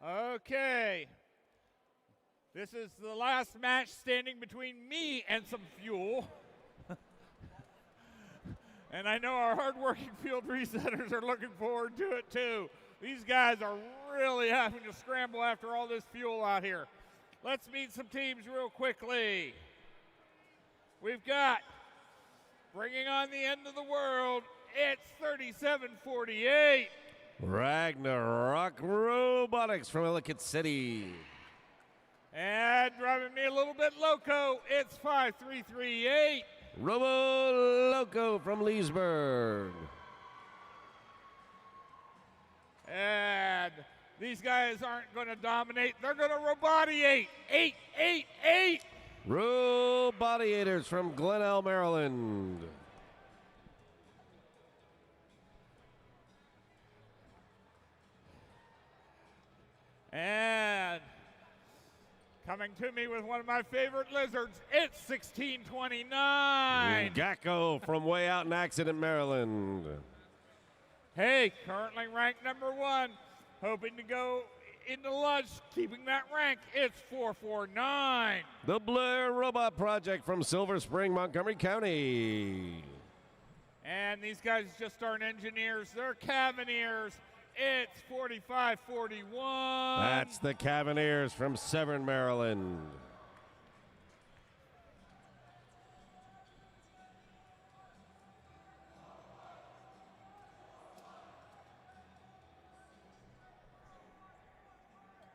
Okay, This is the last match standing between me and some fuel. And I know our hardworking field resetters are looking forward to it too. These guys are really having to scramble after all this fuel out here. Let's meet some teams real quickly. We've got, bringing on the end of the world, it's 37-48. Ragnarok Robotics from Ellicott City. And driving me a little bit loco, it's 5338. Robo Loco from Leesburg. And these guys aren't going to dominate. They're going to robotiate. 888. Robotiators from Glenelg, Maryland. And coming to me with one of my favorite lizards, it's 1629. Gacko from way out in Accident, Maryland. Hey, currently ranked #1, hoping to go into lunch, keeping that rank, it's 449. The Blair Robot Project from Silver Spring, Montgomery County. And these guys just aren't engineers, they're Cavaniers. It's 4541. That's the Cavaniers from Severn, Maryland.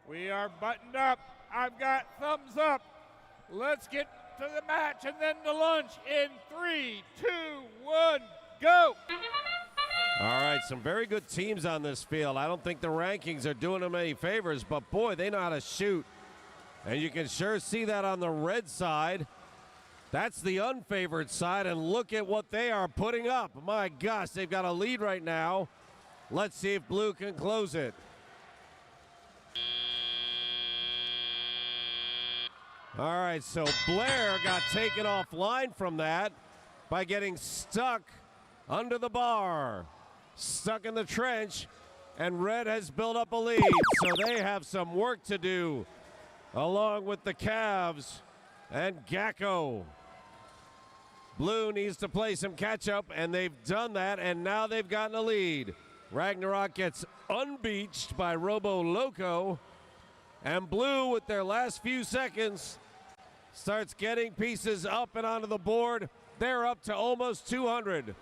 We are buttoned up. I've got thumbs up. Let's get to the match and then to lunch in 3, 2, 1, go. All right, some very good teams on this field. I don't think the rankings are doing them any favors, but boy, they know how to shoot. And you can sure see that on the red side. That's the unfavored side, and look at what they are putting up. My gosh, they've got a lead right now. Let's see if blue can close it. All right, so Blair got taken offline from that by getting stuck under the bar. Stuck in the trench, and red has built up a lead, so they have some work to do along with the Cavs and Gacko. Blue needs to play some catch up, and they've done that, and now they've gotten a lead. Ragnarok gets unbeached by Robo Loco, and blue with their last few seconds starts getting pieces up and onto the board. They're up to almost 200.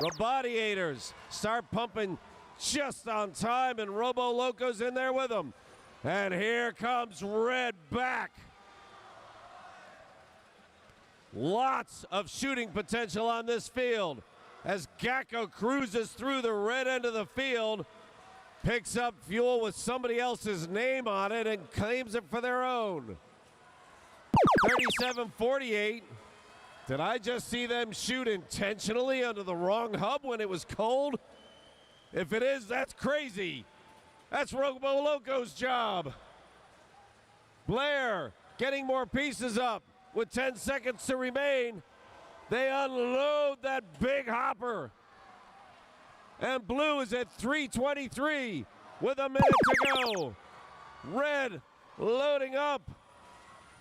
Robotiators start pumping just on time, and Robo Loco's in there with them. And here comes red back. Lots of shooting potential on this field as Gacko cruises through the red end of the field, picks up fuel with somebody else's name on it, and claims it for their own. 37-48. Did I just see them shoot intentionally under the wrong hub when it was cold? If it is, that's crazy. That's Robo Loco's job. Blair getting more pieces up with 10 seconds to remain. They unload that big hopper. And blue is at 323 with a minute to go. Red loading up.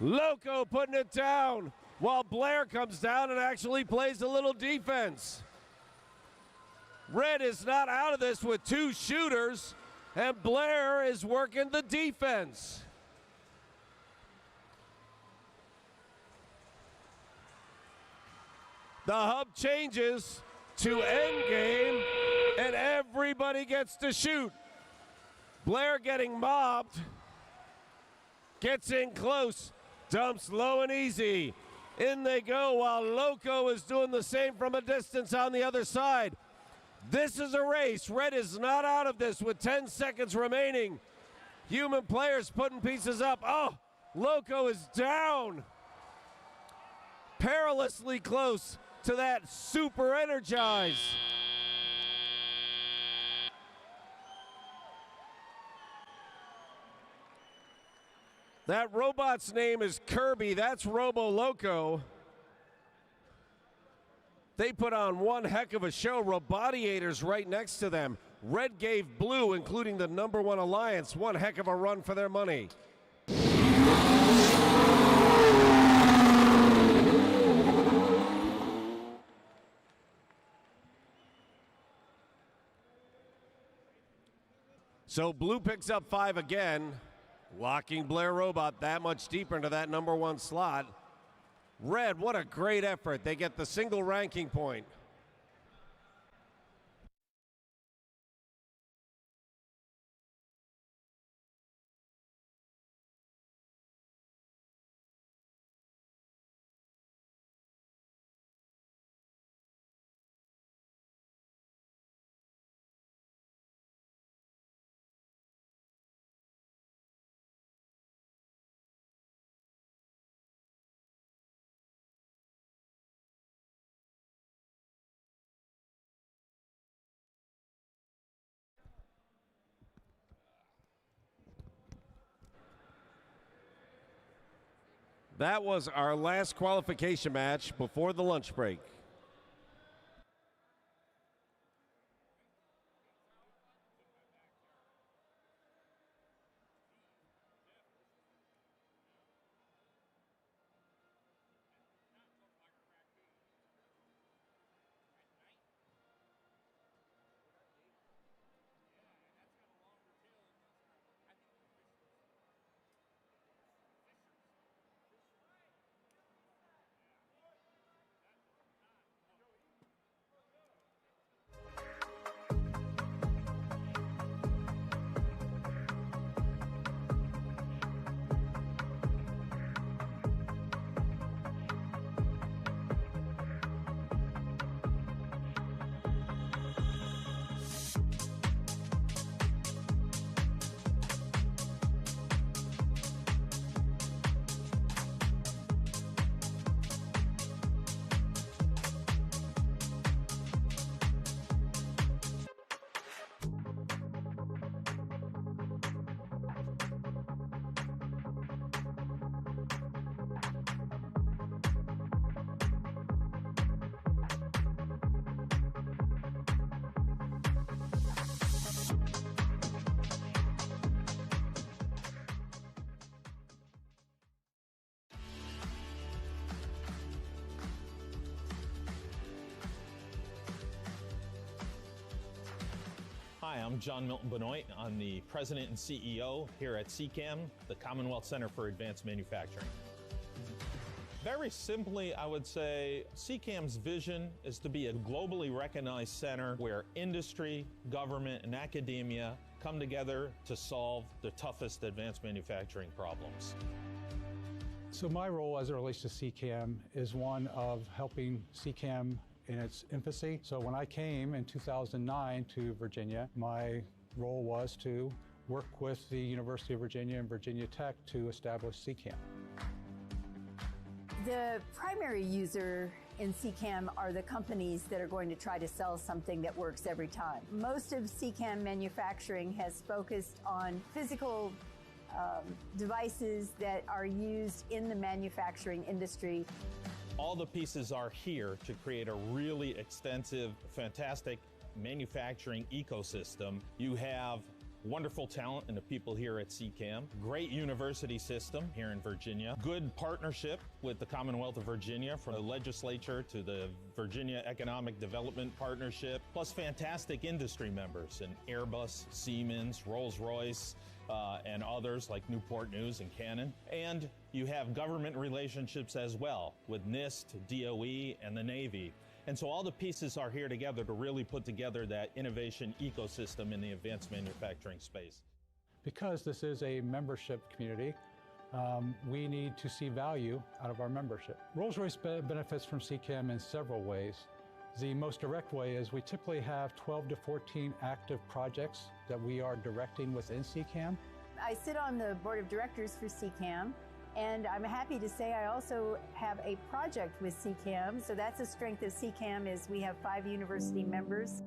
Loco putting it down while Blair comes down and actually plays a little defense. Red is not out of this with 2 shooters, and Blair is working the defense. The hub changes to endgame, and everybody gets to shoot. Blair getting mobbed, gets in close, dumps low and easy. In they go while Loco is doing the same from a distance on the other side. This is a race. Red is not out of this with 10 seconds remaining. Human players putting pieces up. Oh, Loco is down. Perilously close to that super energize. That robot's name is Kirby. That's Robo Loco. They put on one heck of a show. Robotiators right next to them. Red gave blue, including the #1 alliance, one heck of a run for their money. So blue picks up 5 again, locking Blair Robot that much deeper into that number 1 slot. Red, what a great effort. They get the single ranking point. That was our last qualification match before the lunch break. Hi, I'm John Milton Benoit. I'm the President and CEO here at CCAM, the Commonwealth Center for Advanced Manufacturing. Very simply, I would say CCAM's vision is to be a globally recognized center where industry, government, and academia come together to solve the toughest advanced manufacturing problems. So my role as it relates to CCAM is one of helping CCAM in its infancy. So when I came in 2009 to Virginia, my role was to work with the University of Virginia and Virginia Tech to establish CCAM. The primary user in CCAM are the companies that are going to try to sell something that works every time. Most of CCAM manufacturing has focused on physical devices that are used in the manufacturing industry. All the pieces are here to create a really extensive, fantastic manufacturing ecosystem. You have wonderful talent in the people here at CCAM, great university system here in Virginia, good partnership with the Commonwealth of Virginia, from the legislature to the Virginia Economic Development Partnership, plus fantastic industry members in Airbus, Siemens, Rolls-Royce, and others like Newport News and Canon. And you have government relationships as well with NIST, DOE, and the Navy. And so all the pieces are here together to really put together that innovation ecosystem in the advanced manufacturing space. Because this is a membership community, we need to see value out of our membership. Rolls-Royce benefits from CCAM in several ways. The most direct way is we typically have 12 to 14 active projects that we are directing within CCAM. I sit on the board of directors for CCAM, and I'm happy to say I also have a project with CCAM. So that's a strength of CCAM, is we have 5 university members.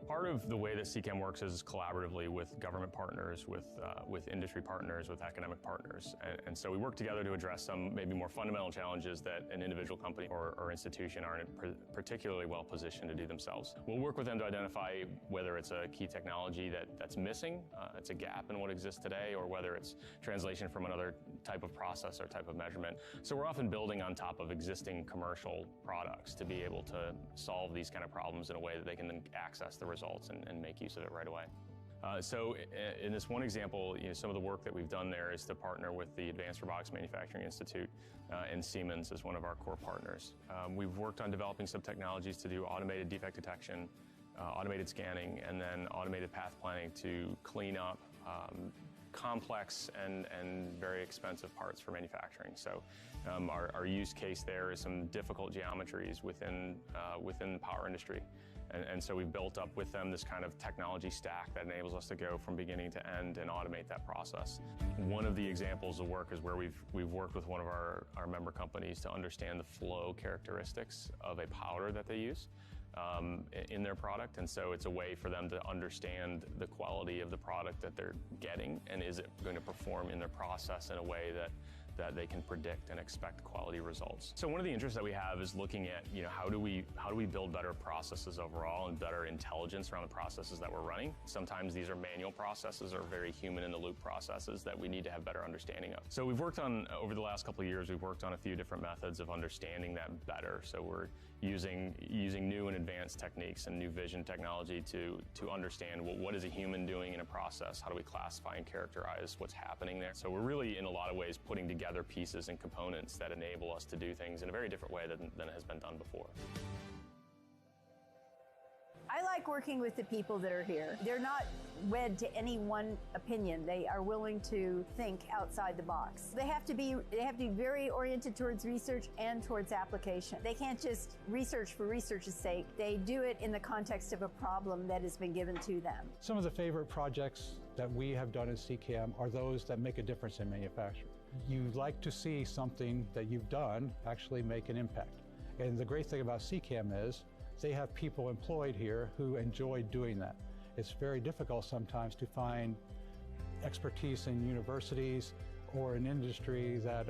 Part of the way that CCAM works is collaboratively with government partners, with industry partners, with academic partners. And so we work together to address some maybe more fundamental challenges that an individual company or institution aren't particularly well positioned to do themselves. We'll work with them to identify whether it's a key technology that's missing, it's a gap in what exists today, or whether it's translation from another type of process or type of measurement. So we're often building on top of existing commercial products to be able to solve these kind of problems in a way that they can then access the results and make use of it right away. So in this one example, some of the work that we've done there is to partner with the Advanced Robotics Manufacturing Institute and Siemens as one of our core partners. We've worked on developing some technologies to do automated defect detection, automated scanning, and then automated path planning to clean up complex and very expensive parts for manufacturing. So our use case there is some difficult geometries within the power industry. And so we've built up with them this kind of technology stack that enables us to go from beginning to end and automate that process. One of the examples of work is where we've worked with one of our member companies to understand the flow characteristics of a powder that they use in their product. And so it's a way for them to understand the quality of the product that they're getting, and is it going to perform in their process in a way that they can predict and expect quality results. So one of the interests that we have is looking at, how do we build better processes overall and better intelligence around the processes that we're running. Sometimes these are manual processes or very human-in-the-loop processes that we need to have better understanding of. So we've worked on, over the last couple of years, we've worked on a few different methods of understanding that better. So we're using new and advanced techniques and new vision technology to understand, well, what is a human doing in a process? How do we classify and characterize what's happening there? So we're really, in a lot of ways, putting together pieces and components that enable us to do things in a very different way than has been done before. I like working with the people that are here. They're not wed to any one opinion. They are willing to think outside the box. They have to be very oriented towards research and towards application. They can't just research for research's sake. They do it in the context of a problem that has been given to them. Some of the favorite projects that we have done in CCAM are those that make a difference in manufacturing. You like to see something that you've done actually make an impact. And the great thing about CCAM is they have people employed here who enjoy doing that. It's very difficult sometimes to find expertise in universities or in industry that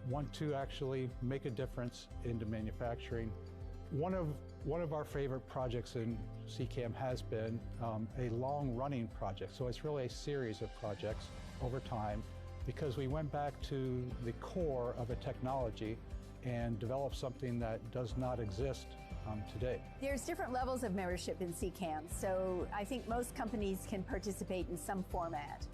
want to actually make a difference into manufacturing. One of our favorite projects in CCAM has been a long-running project. So it's really a series of projects over time, because we went back to the core of a technology and developed something that does not exist today. There's different levels of membership in CCAM, so I think most companies can participate in some format.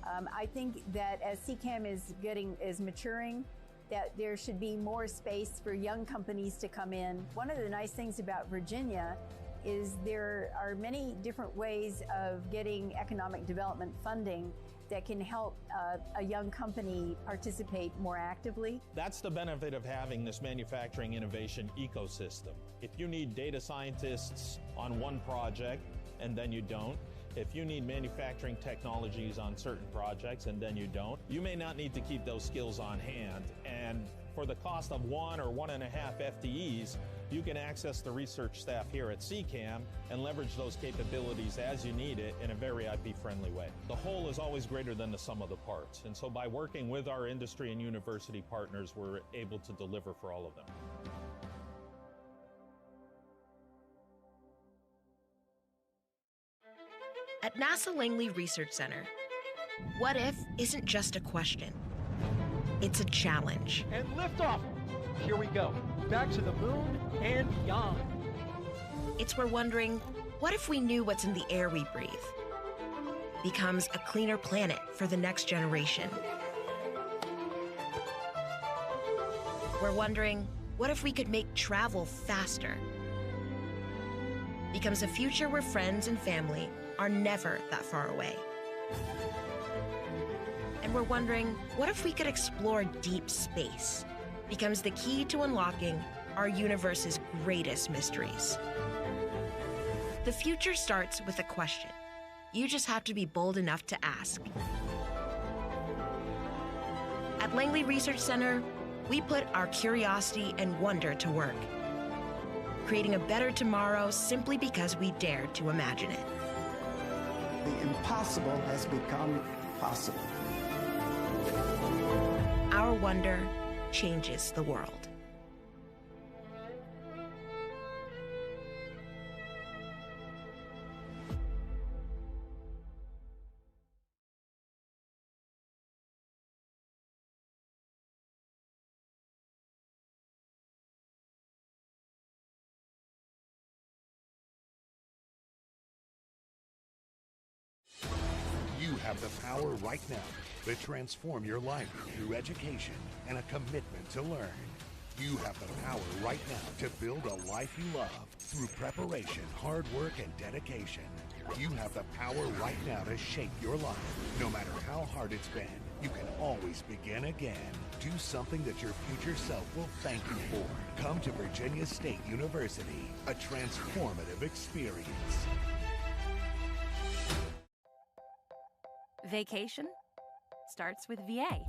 I think that as CCAM is maturing, that there should be more space for young companies to come in. One of the nice things about Virginia is there are many different ways of getting economic development funding that can help a young company participate more actively. That's the benefit of having this manufacturing innovation ecosystem. If you need data scientists on one project and then you don't, if you need manufacturing technologies on certain projects and then you don't, you may not need to keep those skills on hand. And for the cost of 1 or 1.5 FTEs, you can access the research staff here at CCAM and leverage those capabilities as you need it in a very IP-friendly way. The whole is always greater than the sum of the parts, and so by working with our industry and university partners, we're able to deliver for all of them. At NASA Langley Research Center, what if isn't just a question. It's a challenge. And liftoff. Here we go. Back to the moon and beyond. It's where wondering, what if we knew what's in the air we breathe? Becomes a cleaner planet for the next generation. We're wondering, what if we could make travel faster? Becomes a future where friends and family are never that far away. And we're wondering, what if we could explore deep space? Becomes the key to unlocking our universe's greatest mysteries. The future starts with a question. You just have to be bold enough to ask. At Langley Research Center, we put our curiosity and wonder to work, creating a better tomorrow simply because we dared to imagine it. The impossible has become possible. Our wonder changes the world. have the power right now to transform your life through education and a commitment to learn. You have the power right now to build a life you love through preparation, hard work, and dedication. You have the power right now to shape your life. No matter how hard it's been, you can always begin again. Do something that your future self will thank you for. Come to Virginia State University, a transformative experience. Vacation starts with VA.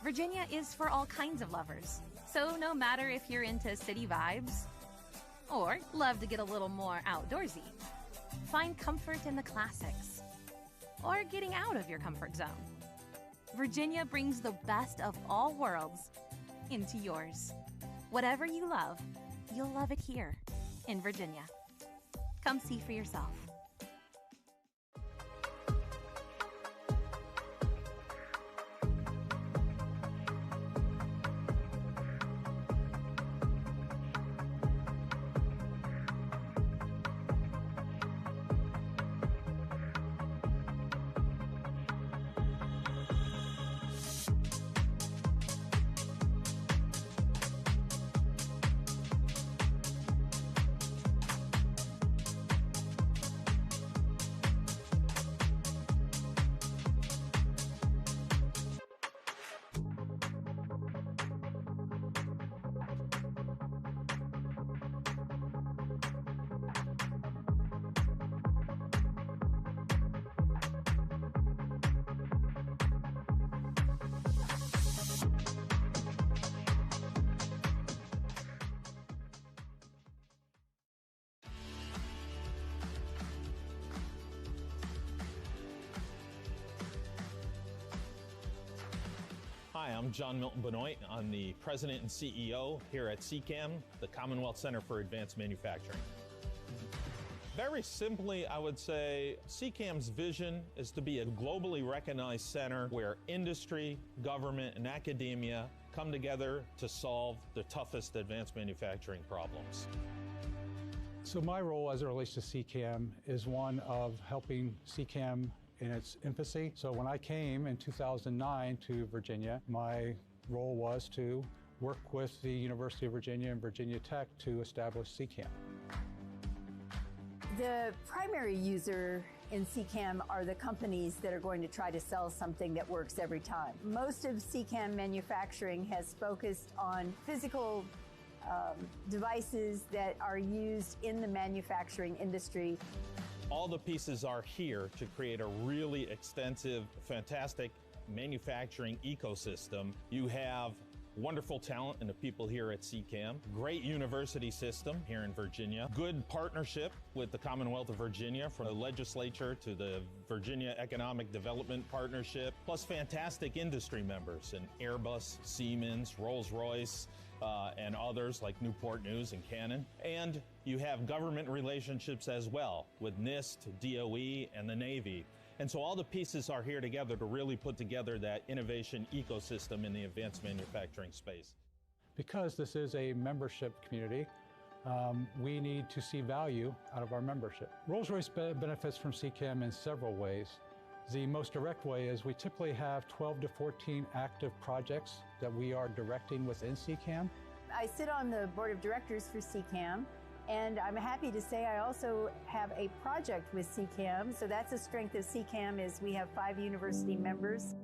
Virginia is for all kinds of lovers. So no matter if you're into city vibes or love to get a little more outdoorsy, find comfort in the classics or getting out of your comfort zone, Virginia brings the best of all worlds into yours. Whatever you love, you'll love it here in Virginia. Come see for yourself. Hi, I'm John Milton Benoit. I'm the President and CEO here at CCAM, the Commonwealth Center for Advanced Manufacturing. Very simply, I would say CCAM's vision is to be a globally recognized center where industry, government, and academia come together to solve the toughest advanced manufacturing problems. So my role as it relates to CCAM is one of helping CCAM in its infancy. So when I came in 2009 to Virginia, my role was to work with the University of Virginia and Virginia Tech to establish CCAM. The primary user in CCAM are the companies that are going to try to sell something that works every time. Most of CCAM manufacturing has focused on physical devices that are used in the manufacturing industry. All the pieces are here to create a really extensive, fantastic manufacturing ecosystem. You have wonderful talent in the people here at CCAM, great university system here in Virginia, good partnership with the Commonwealth of Virginia, from the legislature to the Virginia Economic Development Partnership, plus fantastic industry members in Airbus, Siemens, Rolls-Royce, and others like Newport News and Canon. And you have government relationships as well with NIST, DOE, and the Navy. And so all the pieces are here together to really put together that innovation ecosystem in the advanced manufacturing space. Because this is a membership community, we need to see value out of our membership. Rolls-Royce benefits from CCAM in several ways. The most direct way is we typically have 12 to 14 active projects that we are directing within CCAM. I sit on the board of directors for CCAM, and I'm happy to say I also have a project with CCAM. So that's a strength of CCAM, is we have 5 university members.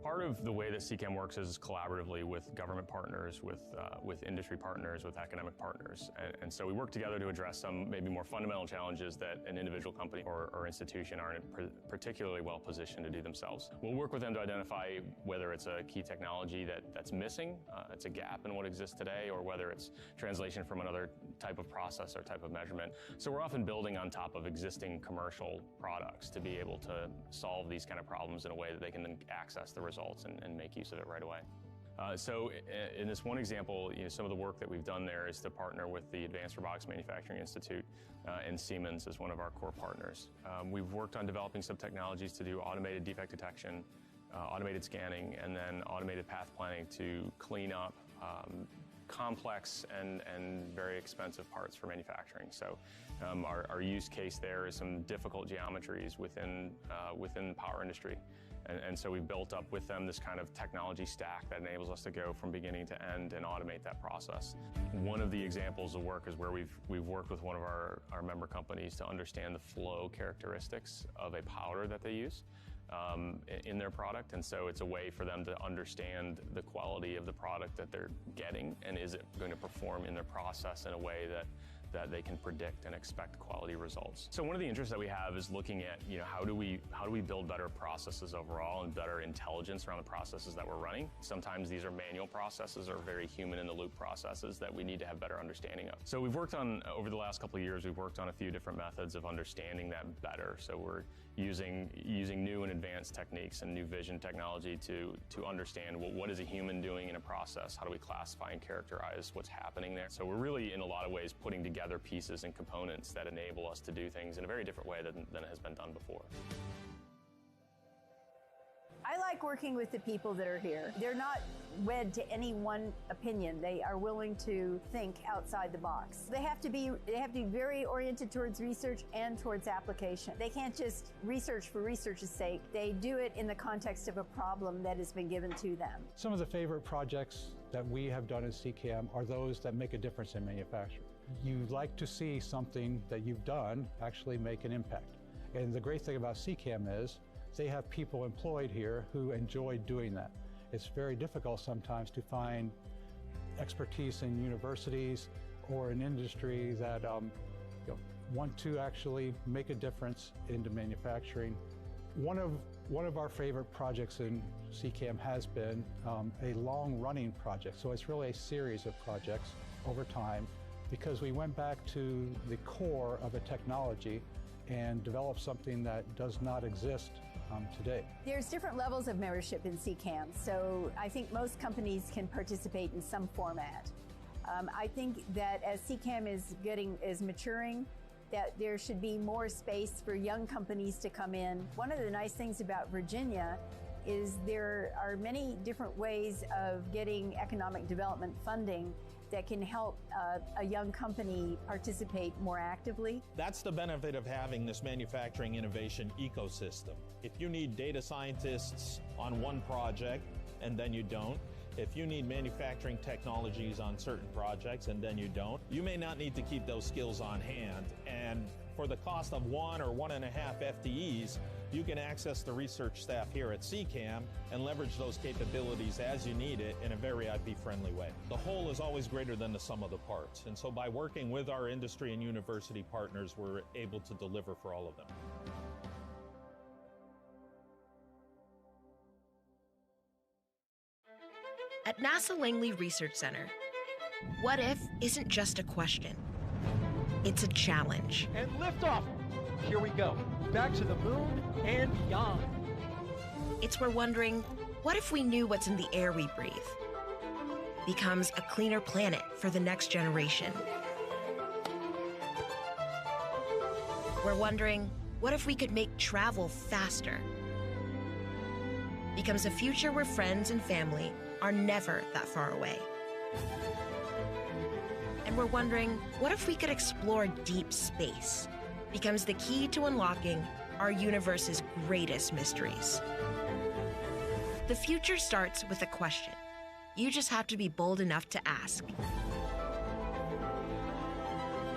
Part of the way that CCAM works is collaboratively with government partners, with industry partners, with academic partners. And so we work together to address some maybe more fundamental challenges that an individual company or institution aren't particularly well positioned to do themselves. We'll work with them to identify whether it's a key technology that's missing, it's a gap in what exists today, or whether it's translation from another type of process or type of measurement. So we're often building on top of existing commercial products to be able to solve these kind of problems in a way that they can then access the results and make use of it right away. So in this one example, some of the work that we've done there is to partner with the Advanced Robotics Manufacturing Institute and Siemens as one of our core partners. We've worked on developing some technologies to do automated defect detection, automated scanning, and then automated path planning to clean up complex and very expensive parts for manufacturing. So our use case there is some difficult geometries within the power industry. And so we've built up with them this kind of technology stack that enables us to go from beginning to end and automate that process. One of the examples of work is where we've worked with one of our member companies to understand the flow characteristics of a powder that they use in their product. And so it's a way for them to understand the quality of the product that they're getting, and is it going to perform in their process in a way that they can predict and expect quality results. So one of the interests that we have is looking at, how do we build better processes overall and better intelligence around the processes that we're running. Sometimes these are manual processes or very human-in-the-loop processes that we need to have better understanding of. So we've worked on, over the last couple of years, we've worked on a few different methods of understanding that better. So we're using new and advanced techniques and new vision technology to understand, well, what is a human doing in a process? How do we classify and characterize what's happening there? So we're really, in a lot of ways, putting together pieces and components that enable us to do things in a very different way than it has been done before. I like working with the people that are here. They're not wed to any one opinion. They are willing to think outside the box. They have to be very oriented towards research and towards application. They can't just research for research's sake. They do it in the context of a problem that has been given to them. Some of the favorite projects that we have done at CCAM are those that make a difference in manufacturing. You like to see something that you've done actually make an impact. And the great thing about CCAM is they have people employed here who enjoy doing that. It's very difficult sometimes to find expertise in universities or in industry that want to actually make a difference into manufacturing. One of our favorite projects in CCAM has been a long-running project. So it's really a series of projects over time, because we went back to the core of a technology and developed something that does not exist today. There's different levels of membership in CCAM, so I think most companies can participate in some format. I think that as CCAM is maturing, that there should be more space for young companies to come in. One of the nice things about Virginia is there are many different ways of getting economic development funding that can help a young company participate more actively. That's the benefit of having this manufacturing innovation ecosystem. If you need data scientists on one project and then you don't, if you need manufacturing technologies on certain projects and then you don't, you may not need to keep those skills on hand. And for the cost of 1 or 1.5 FTEs, you can access the research staff here at CCAM and leverage those capabilities as you need it in a very IP-friendly way. The whole is always greater than the sum of the parts. And so by working with our industry and university partners, we're able to deliver for all of them. At NASA Langley Research Center, what if isn't just a question. It's a challenge. And liftoff. Here we go. Back to the moon and beyond. It's where wondering, what if we knew what's in the air we breathe? Becomes a cleaner planet for the next generation. We're wondering, what if we could make travel faster? Becomes a future where friends and family are never that far away. And we're wondering, what if we could explore deep space? Becomes the key to unlocking our universe's greatest mysteries. The future starts with a question. You just have to be bold enough to ask.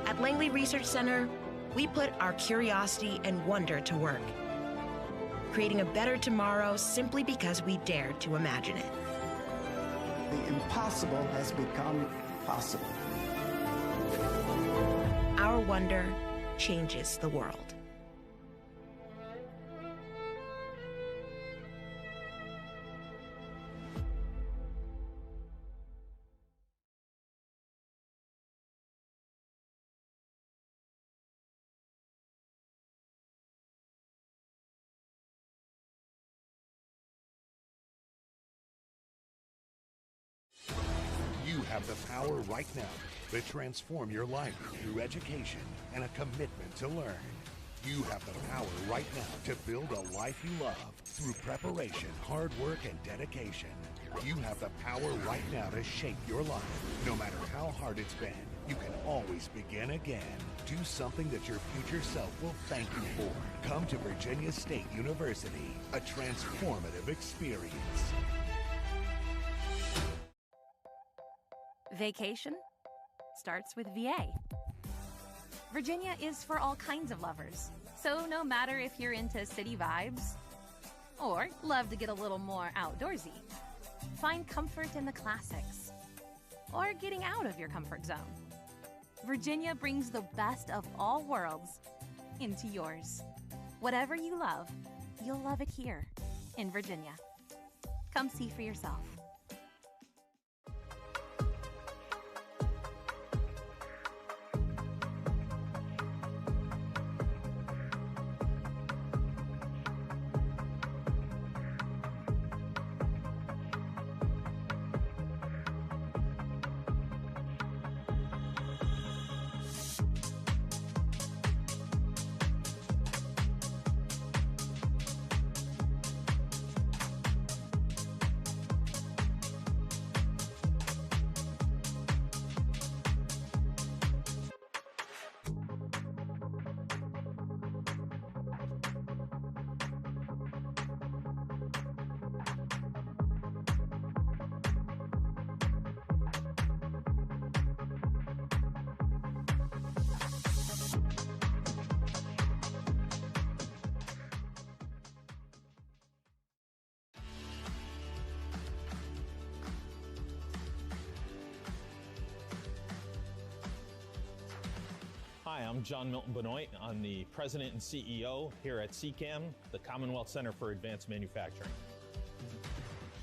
At Langley Research Center, we put our curiosity and wonder to work, creating a better tomorrow simply because we dare to imagine it. The impossible has become possible. Our wonder changes the world. You have the power right now to transform your life through education and a commitment to learn. You have the power right now to build a life you love through preparation, hard work, and dedication. You have the power right now to shape your life. No matter how hard it's been, you can always begin again. Do something that your future self will thank you for. Come to Virginia State University, a transformative experience. Vacation starts with VA. Virginia is for all kinds of lovers. So no matter if you're into city vibes or love to get a little more outdoorsy, find comfort in the classics or getting out of your comfort zone, Virginia brings the best of all worlds into yours. Whatever you love, you'll love it here in Virginia. Come see for yourself. Hi, I'm John Milton Benoit. I'm the President and CEO here at CCAM, the Commonwealth Center for Advanced Manufacturing.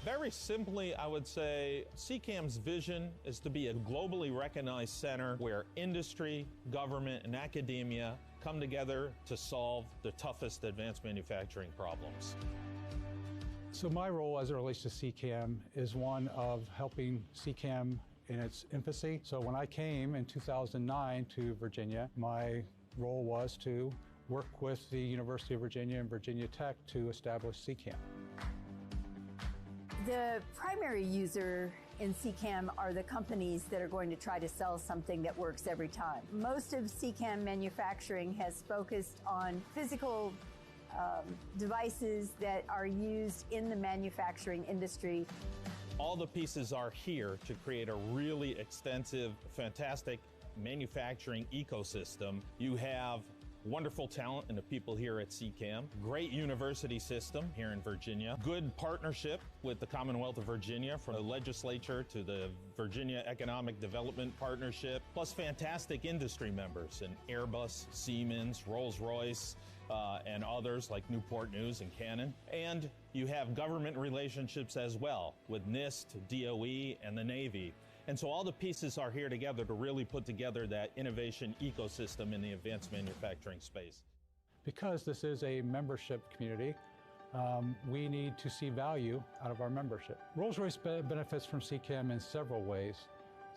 Very simply, I would say CCAM's vision is to be a globally recognized center where industry, government, and academia come together to solve the toughest advanced manufacturing problems. So my role as it relates to CCAM is one of helping CCAM in its infancy. So when I came in 2009 to Virginia, my role was to work with the University of Virginia and Virginia Tech to establish CCAM. The primary user in CCAM are the companies that are going to try to sell something that works every time. Most of CCAM manufacturing has focused on physical devices that are used in the manufacturing industry. All the pieces are here to create a really extensive, fantastic manufacturing ecosystem. You have wonderful talent in the people here at CCAM, great university system here in Virginia, good partnership with the Commonwealth of Virginia, from the legislature to the Virginia Economic Development Partnership, plus fantastic industry members in Airbus, Siemens, Rolls-Royce, and others like Newport News and Canon. And you have government relationships as well with NIST, DOE, and the Navy. And so all the pieces are here together to really put together that innovation ecosystem in the advanced manufacturing space. Because this is a membership community, we need to see value out of our membership. Rolls-Royce benefits from CCAM in several ways.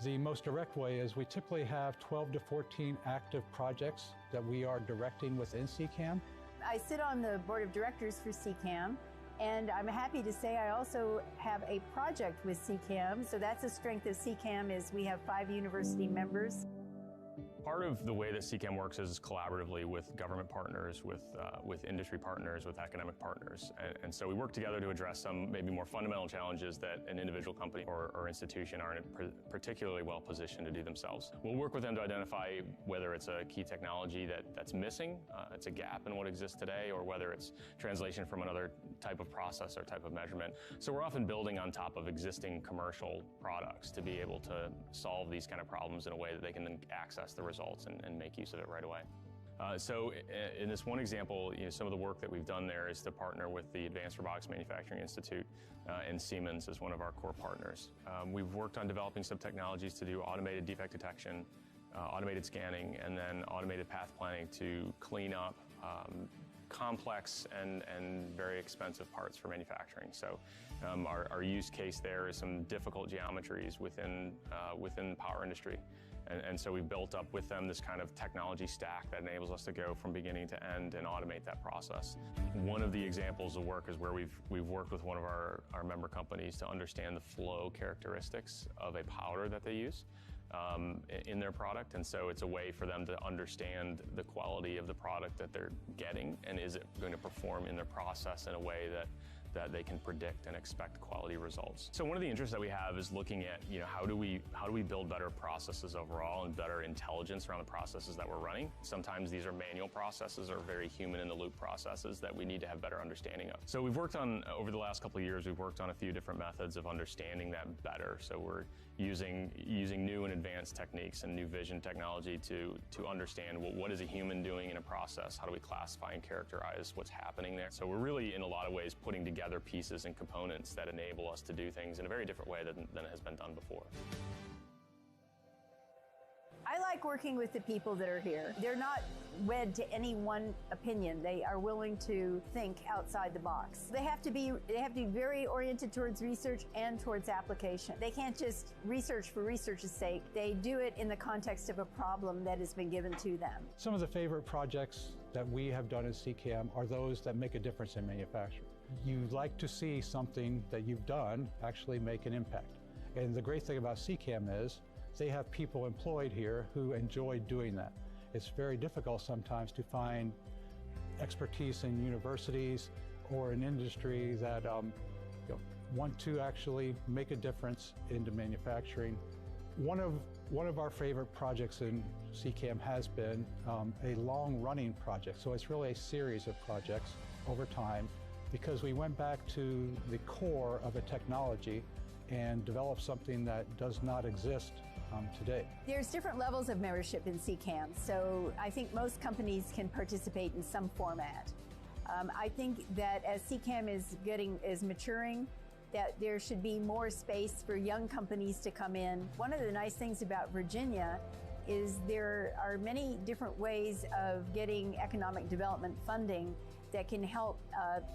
The most direct way is we typically have 12 to 14 active projects that we are directing within CCAM. I sit on the board of directors for CCAM, and I'm happy to say I also have a project with CCAM. So that's a strength of CCAM, is we have 5 university members. Part of the way that CCAM works is collaboratively with government partners, with industry partners, with academic partners. And so we work together to address some maybe more fundamental challenges that an individual company or institution aren't particularly well positioned to do themselves. We'll work with them to identify whether it's a key technology that's missing, it's a gap in what exists today, or whether it's translation from another type of process or type of measurement. So we're often building on top of existing commercial products to be able to solve these kind of problems in a way that they can then access the results and make use of it right away. So in this one example, some of the work that we've done there is to partner with the Advanced Robotics Manufacturing Institute and Siemens as one of our core partners. We've worked on developing some technologies to do automated defect detection, automated scanning, and then automated path planning to clean up complex and very expensive parts for manufacturing. So our use case there is some difficult geometries within the power industry. And so we've built up with them this kind of technology stack that enables us to go from beginning to end and automate that process. One of the examples of work is where we've worked with one of our member companies to understand the flow characteristics of a powder that they use in their product. And so it's a way for them to understand the quality of the product that they're getting, and is it going to perform in their process in a way that they can predict and expect quality results. So one of the interests that we have is looking at, how do we build better processes overall and better intelligence around the processes that we're running. Sometimes these are manual processes or very human-in-the-loop processes that we need to have better understanding of. So we've worked on, over the last couple of years, we've worked on a few different methods of understanding that better. So we're using new and advanced techniques and new vision technology to understand, well, what is a human doing in a process? How do we classify and characterize what's happening there? So we're really, in a lot of ways, putting together pieces and components that enable us to do things in a very different way than it has been done before. I like working with the people that are here. They're not wed to any one opinion. They are willing to think outside the box. They have to be very oriented towards research and towards application. They can't just research for research's sake. They do it in the context of a problem that has been given to them. Some of the favorite projects that we have done at CCAM are those that make a difference in manufacturing. You like to see something that you've done actually make an impact. And the great thing about CCAM is they have people employed here who enjoy doing that. It's very difficult sometimes to find expertise in universities or in industry that want to actually make a difference into manufacturing. One of our favorite projects in CCAM has been a long-running project. So it's really a series of projects over time, because we went back to the core of a technology and developed something that does not exist today. There's different levels of membership in CCAM, so I think most companies can participate in some format. I think that as CCAM is maturing, that there should be more space for young companies to come in. One of the nice things about Virginia is there are many different ways of getting economic development funding that can help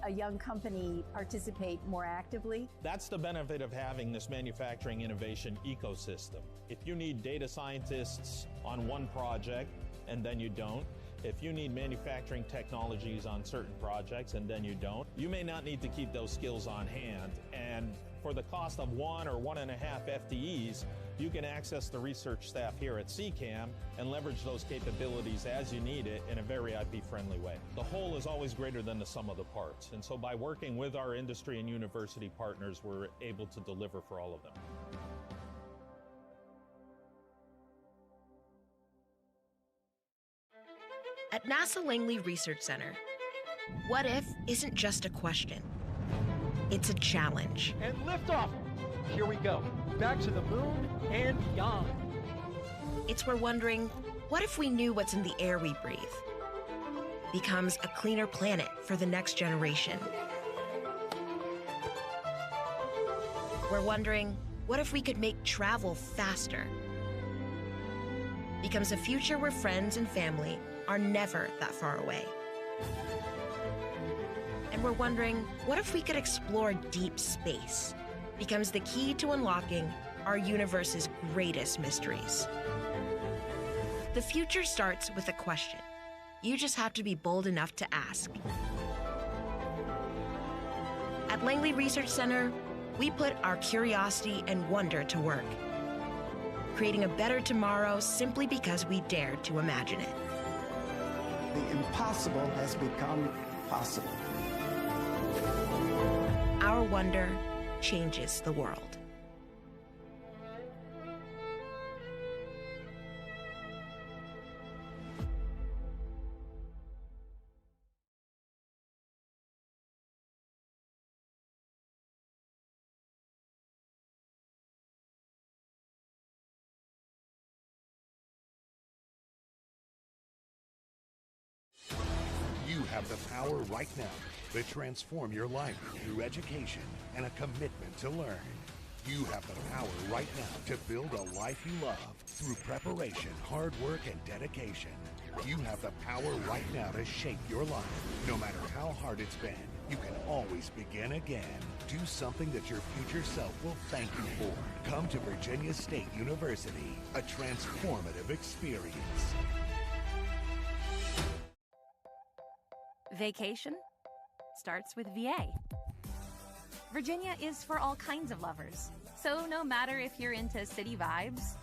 a young company participate more actively. That's the benefit of having this manufacturing innovation ecosystem. If you need data scientists on one project and then you don't, if you need manufacturing technologies on certain projects and then you don't, you may not need to keep those skills on hand. And for the cost of 1 or 1.5 FTEs, you can access the research staff here at CCAM and leverage those capabilities as you need it in a very IP-friendly way. The whole is always greater than the sum of the parts, and so by working with our industry and university partners, we're able to deliver for all of them. At NASA Langley Research Center, what if isn't just a question. It's a challenge. And liftoff. Here we go. Back to the moon and beyond. It's where wondering, what if we knew what's in the air we breathe becomes a cleaner planet for the next generation? We're wondering, what if we could make travel faster? Becomes a future where friends and family are never that far away. And we're wondering, what if we could explore deep space? Becomes the key to unlocking our universe's greatest mysteries. The future starts with a question. You just have to be bold enough to ask. At Langley Research Center, we put our curiosity and wonder to work, creating a better tomorrow simply because we dared to imagine it. The impossible has become possible. Our wonder changes the world. You have the power right now to transform your life through education and a commitment to learn. You have the power right now to build a life you love through preparation, hard work, and dedication. You have the power right now to shape your life, no matter how hard it's been. You can always begin again. Do something that your future self will thank you for. Come to Virginia State University, a transformative experience. Vacation starts with VA. Virginia is for all kinds of lovers. So no matter if you're into city vibes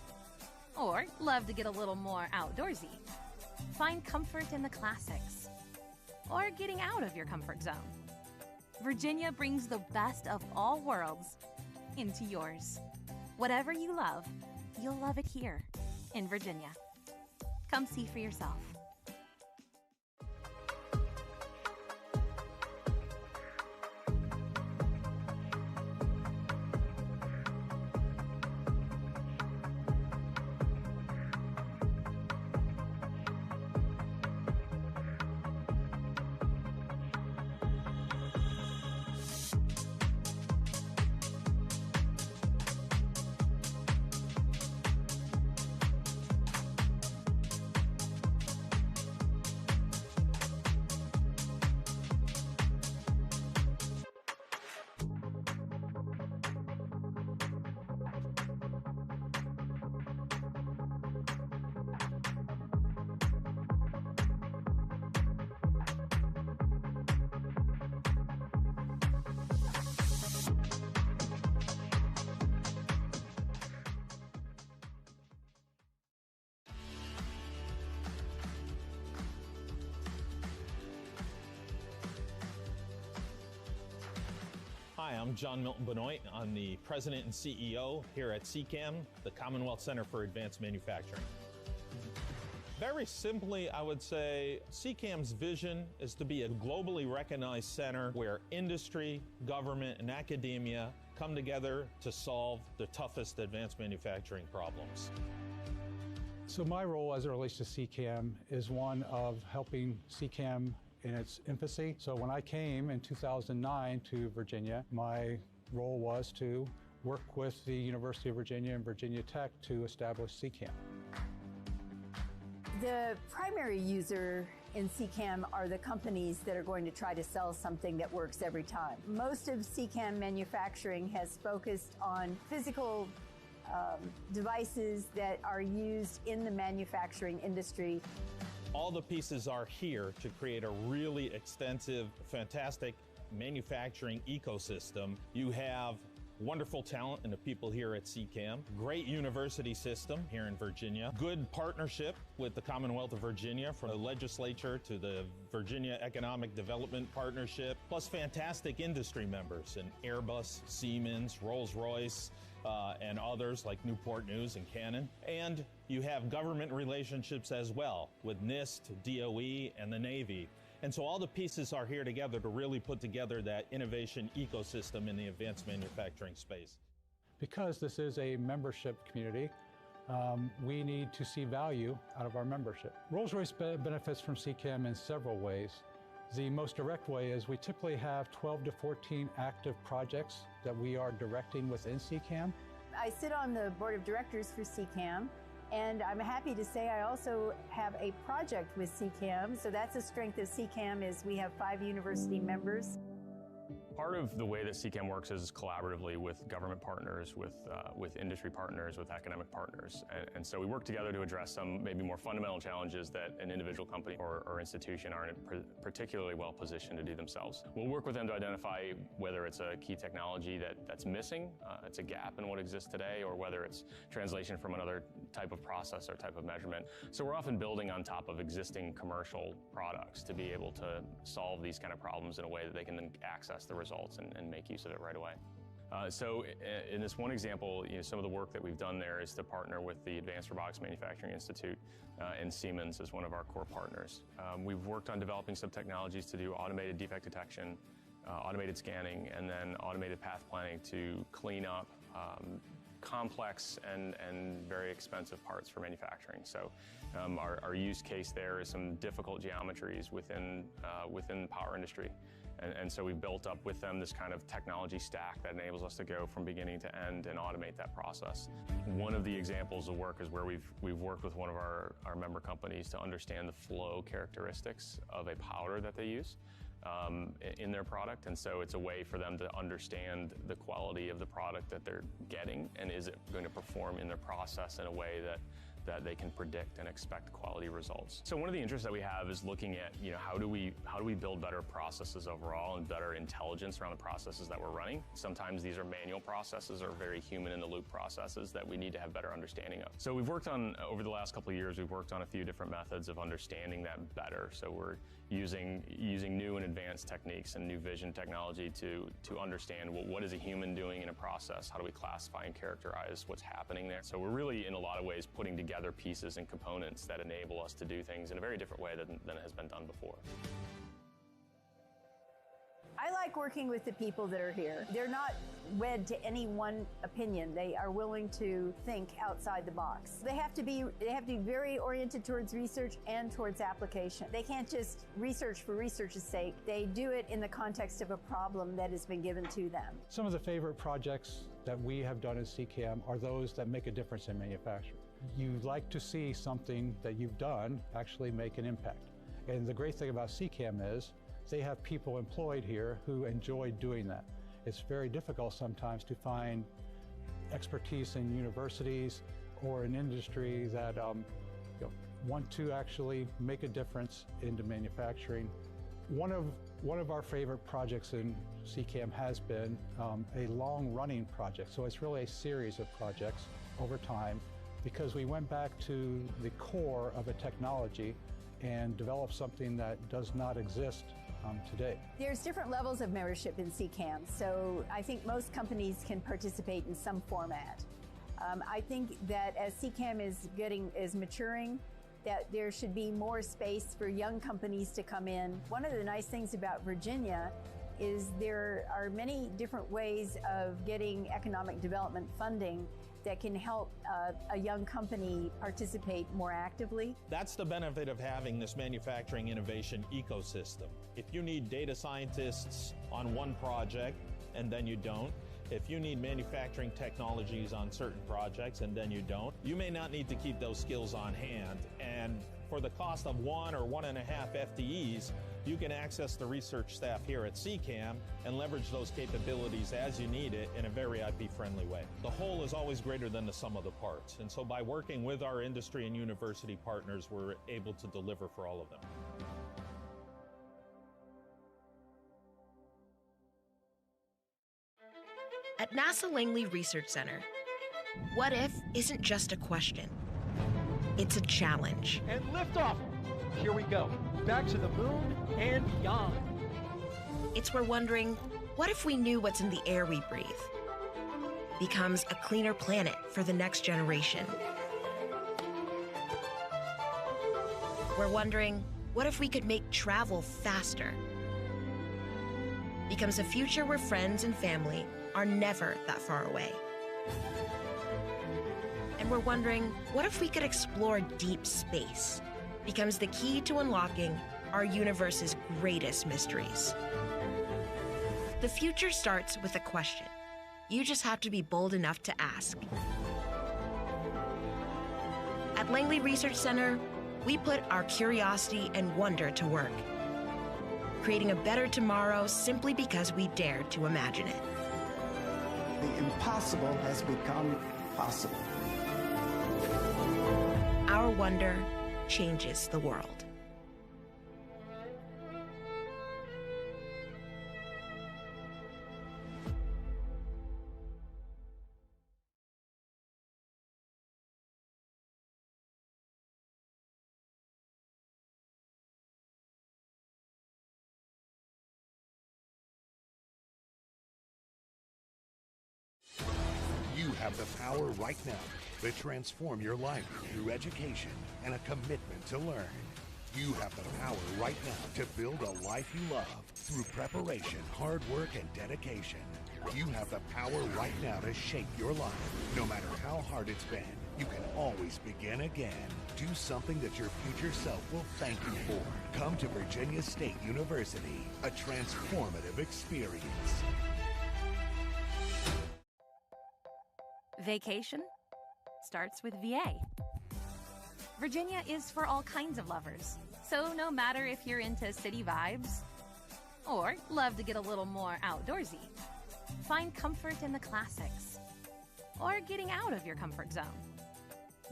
or love to get a little more outdoorsy, find comfort in the classics or getting out of your comfort zone, Virginia brings the best of all worlds into yours. Whatever you love, you'll love it here in Virginia. Come see for yourself. Hi, I'm John Milton Benoit. I'm the President and CEO here at CCAM, the Commonwealth Center for Advanced Manufacturing. Very simply, I would say CCAM's vision is to be a globally recognized center where industry, government, and academia come together to solve the toughest advanced manufacturing problems. So my role as it relates to CCAM is one of helping CCAM in its infancy. So when I came in 2009 to Virginia, my role was to work with the University of Virginia and Virginia Tech to establish CCAM. The primary user in CCAM are the companies that are going to try to sell something that works every time. Most of CCAM manufacturing has focused on physical devices that are used in the manufacturing industry. All the pieces are here to create a really extensive, fantastic manufacturing ecosystem. You have wonderful talent in the people here at CCAM, great university system here in Virginia, good partnership with the Commonwealth of Virginia, from the legislature to the Virginia Economic Development Partnership, plus fantastic industry members in Airbus, Siemens, Rolls-Royce, and others like Newport News and Canon. And you have government relationships as well with NIST, DOE, and the Navy. And so all the pieces are here together to really put together that innovation ecosystem in the advanced manufacturing space. Because this is a membership community, we need to see value out of our membership. Rolls-Royce benefits from CCAM in several ways. The most direct way is we typically have 12 to 14 active projects that we are directing within CCAM. I sit on the board of directors for CCAM, and I'm happy to say I also have a project with CCAM. So that's a strength of CCAM, is we have 5 university members. Part of the way that CCAM works is collaboratively with government partners, with industry partners, with academic partners. And so we work together to address some maybe more fundamental challenges that an individual company or institution aren't particularly well positioned to do themselves. We'll work with them to identify whether it's a key technology that's missing, it's a gap in what exists today, or whether it's translation from another type of process or type of measurement. So we're often building on top of existing commercial products to be able to solve these kind of problems in a way that they can then access the results and make use of it right away. So in this one example, some of the work that we've done there is to partner with the Advanced Robotics Manufacturing Institute and Siemens as one of our core partners. We've worked on developing some technologies to do automated defect detection, automated scanning, and then automated path planning to clean up complex and very expensive parts for manufacturing. So our use case there is some difficult geometries within the power industry. And so we've built up with them this kind of technology stack that enables us to go from beginning to end and automate that process. One of the examples of work is where we've worked with one of our member companies to understand the flow characteristics of a powder that they use. in their product, and so it's a way for them to understand the quality of the product that they're getting, and is it going to perform in their process in a way that they can predict and expect quality results. So one of the interests that we have is looking at, how do we build better processes overall and better intelligence around the processes that we're running. Sometimes these are manual processes or very human-in-the-loop processes that we need to have better understanding of. So we've worked on, over the last couple of years, we've worked on a few different methods of understanding that better. So we're using new and advanced techniques and new vision technology to understand, well, what is a human doing in a process? How do we classify and characterize what's happening there? So we're really, in a lot of ways, putting together pieces and components that enable us to do things in a very different way than it has been done before. I like working with the people that are here. They're not wed to any one opinion. They are willing to think outside the box. They have to be very oriented towards research and towards application. They can't just research for research's sake. They do it in the context of a problem that has been given to them. Some of the favorite projects that we have done at CCAM are those that make a difference in manufacturing. You like to see something that you've done actually make an impact. And the great thing about CCAM is they have people employed here who enjoy doing that. It's very difficult sometimes to find expertise in universities or in industry that want to actually make a difference into manufacturing. One of our favorite projects in CCAM has been a long-running project. So it's really a series of projects over time, because we went back to the core of a technology and developed something that does not exist today. There's different levels of membership in CCAM, so I think most companies can participate in some format. I think that as CCAM is maturing, that there should be more space for young companies to come in. One of the nice things about Virginia is there are many different ways of getting economic development funding that can help a young company participate more actively. That's the benefit of having this manufacturing innovation ecosystem. If you need data scientists on one project and then you don't, if you need manufacturing technologies on certain projects and then you don't, you may not need to keep those skills on hand. And for the cost of 1 or 1.5 FTEs, you can access the research staff here at CCAM and leverage those capabilities as you need it in a very IP-friendly way. The whole is always greater than the sum of the parts, and so by working with our industry and university partners, we're able to deliver for all of them. At NASA Langley Research Center, what if isn't just a question. It's a challenge. And liftoff. Here we go. Back to the moon and beyond. It's where wondering, what if we knew what's in the air we breathe becomes a cleaner planet for the next generation? We're wondering, what if we could make travel faster? Becomes a future where friends and family are never that far away. And we're wondering, what if we could explore deep space? Becomes the key to unlocking our universe's greatest mysteries. The future starts with a question. You just have to be bold enough to ask. At Langley Research Center, we put our curiosity and wonder to work, creating a better tomorrow simply because we dared to imagine it. The impossible has become possible. Our wonder changes the world. You have the power right now to transform your life through education and a commitment to learn. You have the power right now to build a life you love through preparation, hard work, and dedication. You have the power right now to shape your life. No matter how hard it's been, you can always begin again. Do something that your future self will thank you for. Come to Virginia State University, a transformative experience. Vacation starts with VA. Virginia is for all kinds of lovers. So no matter if you're into city vibes Or love to get a little more outdoorsy? Find comfort in the classics. Or getting out of your comfort zone?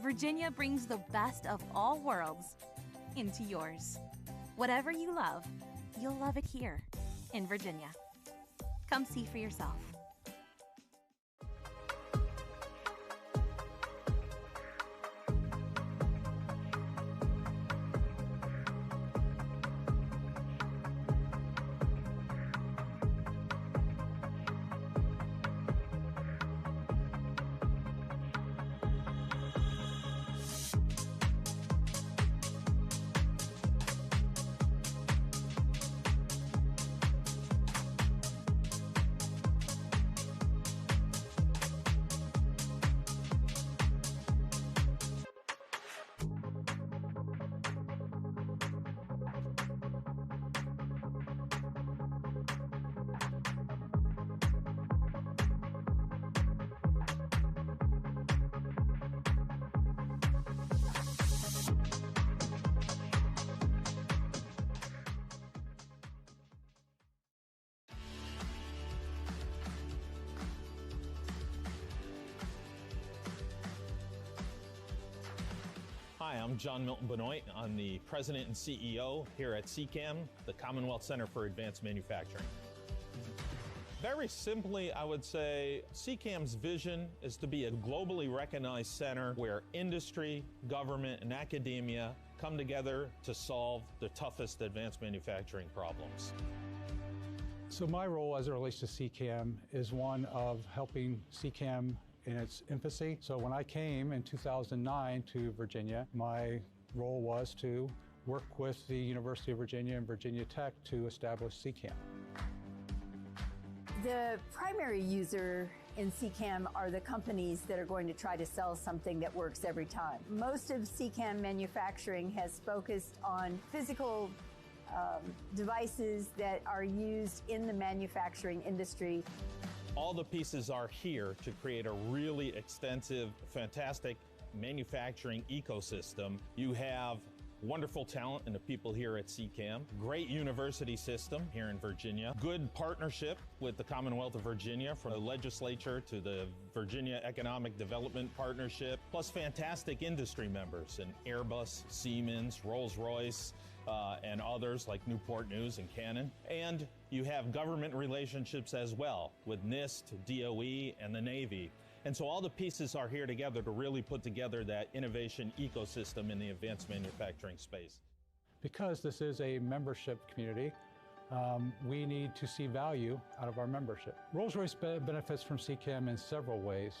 Virginia brings the best of all worlds into yours. Whatever you love, you'll love it here in Virginia. Come see for yourself. Hi, I'm John Milton Benoit. I'm the President and CEO here at CCAM, the Commonwealth Center for Advanced Manufacturing. Very simply, I would say CCAM's vision is to be a globally recognized center where industry, government, and academia come together to solve the toughest advanced manufacturing problems. So my role as it relates to CCAM is one of helping CCAM in its infancy. So when I came in 2009 to Virginia, my role was to work with the University of Virginia and Virginia Tech to establish CCAM. The primary user in CCAM are the companies that are going to try to sell something that works every time. Most of CCAM manufacturing has focused on physical devices that are used in the manufacturing industry. All the pieces are here to create a really extensive, fantastic manufacturing ecosystem. You have wonderful talent in the people here at CCAM, great university system here in Virginia, good partnership with the Commonwealth of Virginia, from the legislature to the Virginia Economic Development Partnership, plus fantastic industry members in Airbus, Siemens, Rolls-Royce, and others like Newport News and Canon. And you have government relationships as well with NIST, DOE, and the Navy. And so all the pieces are here together to really put together that innovation ecosystem in the advanced manufacturing space. Because this is a membership community, we need to see value out of our membership. Rolls-Royce benefits from CCAM in several ways.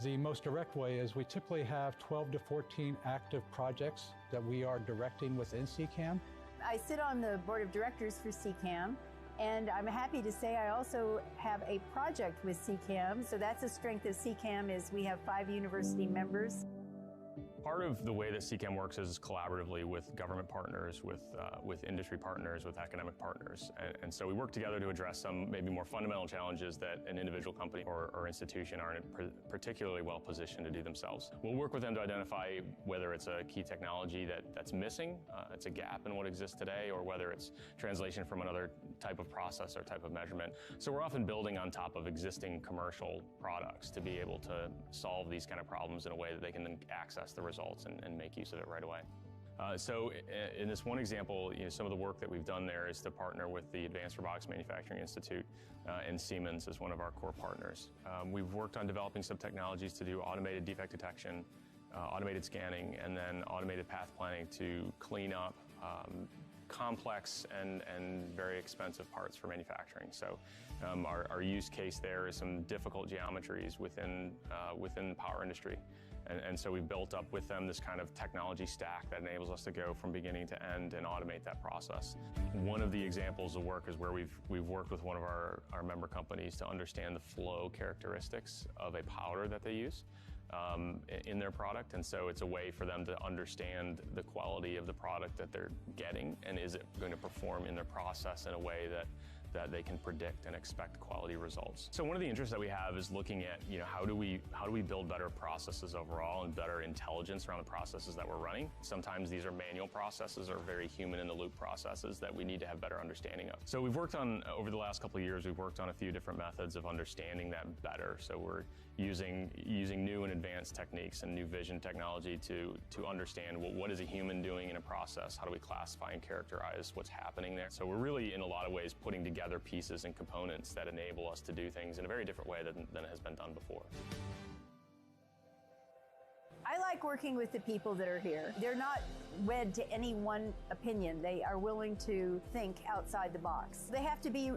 The most direct way is we typically have 12 to 14 active projects that we are directing within CCAM. I sit on the board of directors for CCAM, and I'm happy to say I also have a project with CCAM. So that's a strength of CCAM, is we have 5 university members. Part of the way that CCAM works is collaboratively with government partners, with industry partners, with academic partners. And so we work together to address some maybe more fundamental challenges that an individual company or institution aren't particularly well positioned to do themselves. We'll work with them to identify whether it's a key technology that's missing, it's a gap in what exists today, or whether it's translation from another type of process or type of measurement. So we're often building on top of existing commercial products to be able to solve these kind of problems in a way that they can then access the results and make use of it right away. So in this one example, some of the work that we've done there is to partner with the Advanced Robotics Manufacturing Institute and Siemens as one of our core partners. We've worked on developing some technologies to do automated defect detection, automated scanning, and then automated path planning to clean up complex and very expensive parts for manufacturing. So our use case there is some difficult geometries within the power industry. And so we've built up with them this kind of technology stack that enables us to go from beginning to end and automate that process. One of the examples of work is where we've worked with one of our member companies to understand the flow characteristics of a powder that they use in their product. And so it's a way for them to understand the quality of the product that they're getting, and is it going to perform in their process in a way that that they can predict and expect quality results. So one of the interests that we have is looking at, how do we build better processes overall and better intelligence around the processes that we're running. Sometimes these are manual processes or very human-in-the-loop processes that we need to have better understanding of. So we've worked on, over the last couple of years, we've worked on a few different methods of understanding that better. So we're using new and advanced techniques and new vision technology to understand, well, what is a human doing in a process? How do we classify and characterize what's happening there? So we're really, in a lot of ways, putting together pieces and components that enable us to do things in a very different way than has been done before. I like working with the people that are here. They're not wed to any one opinion. They are willing to think outside the box. They have to be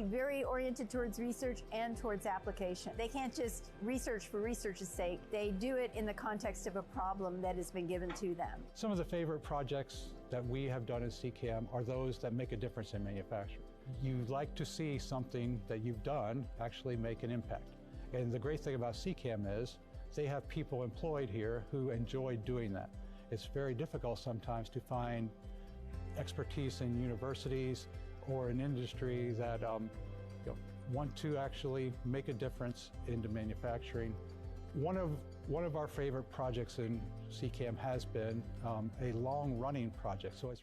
very oriented towards research and towards application. They can't just research for research's sake. They do it in the context of a problem that has been given to them. Some of the favorite projects that we have done at CCAM are those that make a difference in manufacturing. You like to see something that you've done actually make an impact. And the great thing about CCAM is they have people employed here who enjoy doing that. It's very difficult sometimes to find expertise in universities or in industry that want to actually make a difference into manufacturing. One of our favorite projects in CCAM has been a long-running project. So it's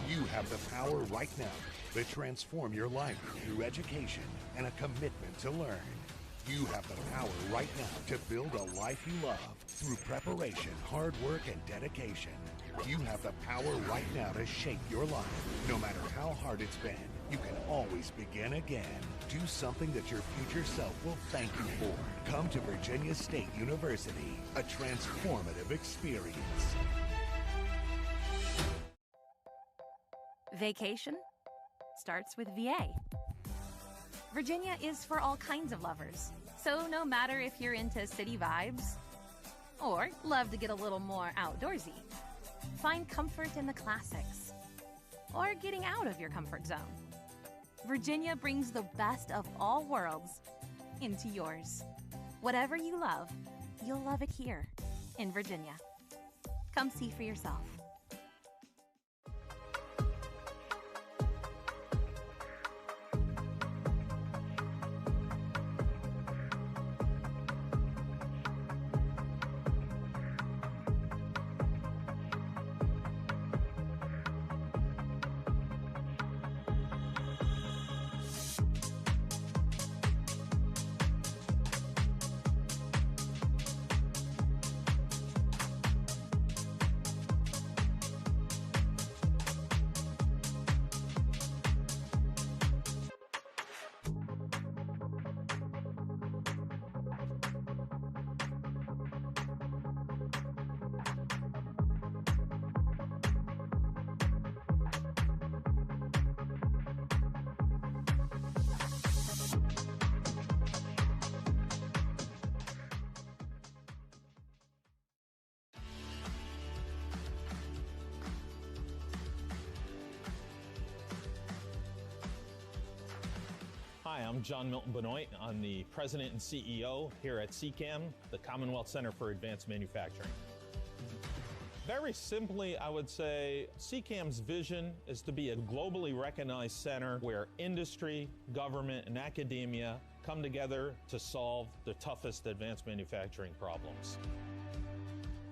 You have the power right now to transform your life through education and a commitment to learn. You have the power right now to build a life you love through preparation, hard work, and dedication. You have the power right now to shape your life. No matter how hard it's been, you can always begin again. Do something that your future self will thank you for. Come to Virginia State University, a transformative experience. Vacation starts with VA. Virginia is for all kinds of lovers. So no matter if you're into city vibes or love to get a little more outdoorsy, find comfort in the classics or getting out of your comfort zone, Virginia brings the best of all worlds into yours. Whatever you love, you'll love it here in Virginia. Come see for yourself. Hi, I'm John Milton Benoit. I'm the President and CEO here at CCAM, the Commonwealth Center for Advanced Manufacturing. Very simply, I would say CCAM's vision is to be a globally recognized center where industry, government, and academia come together to solve the toughest advanced manufacturing problems.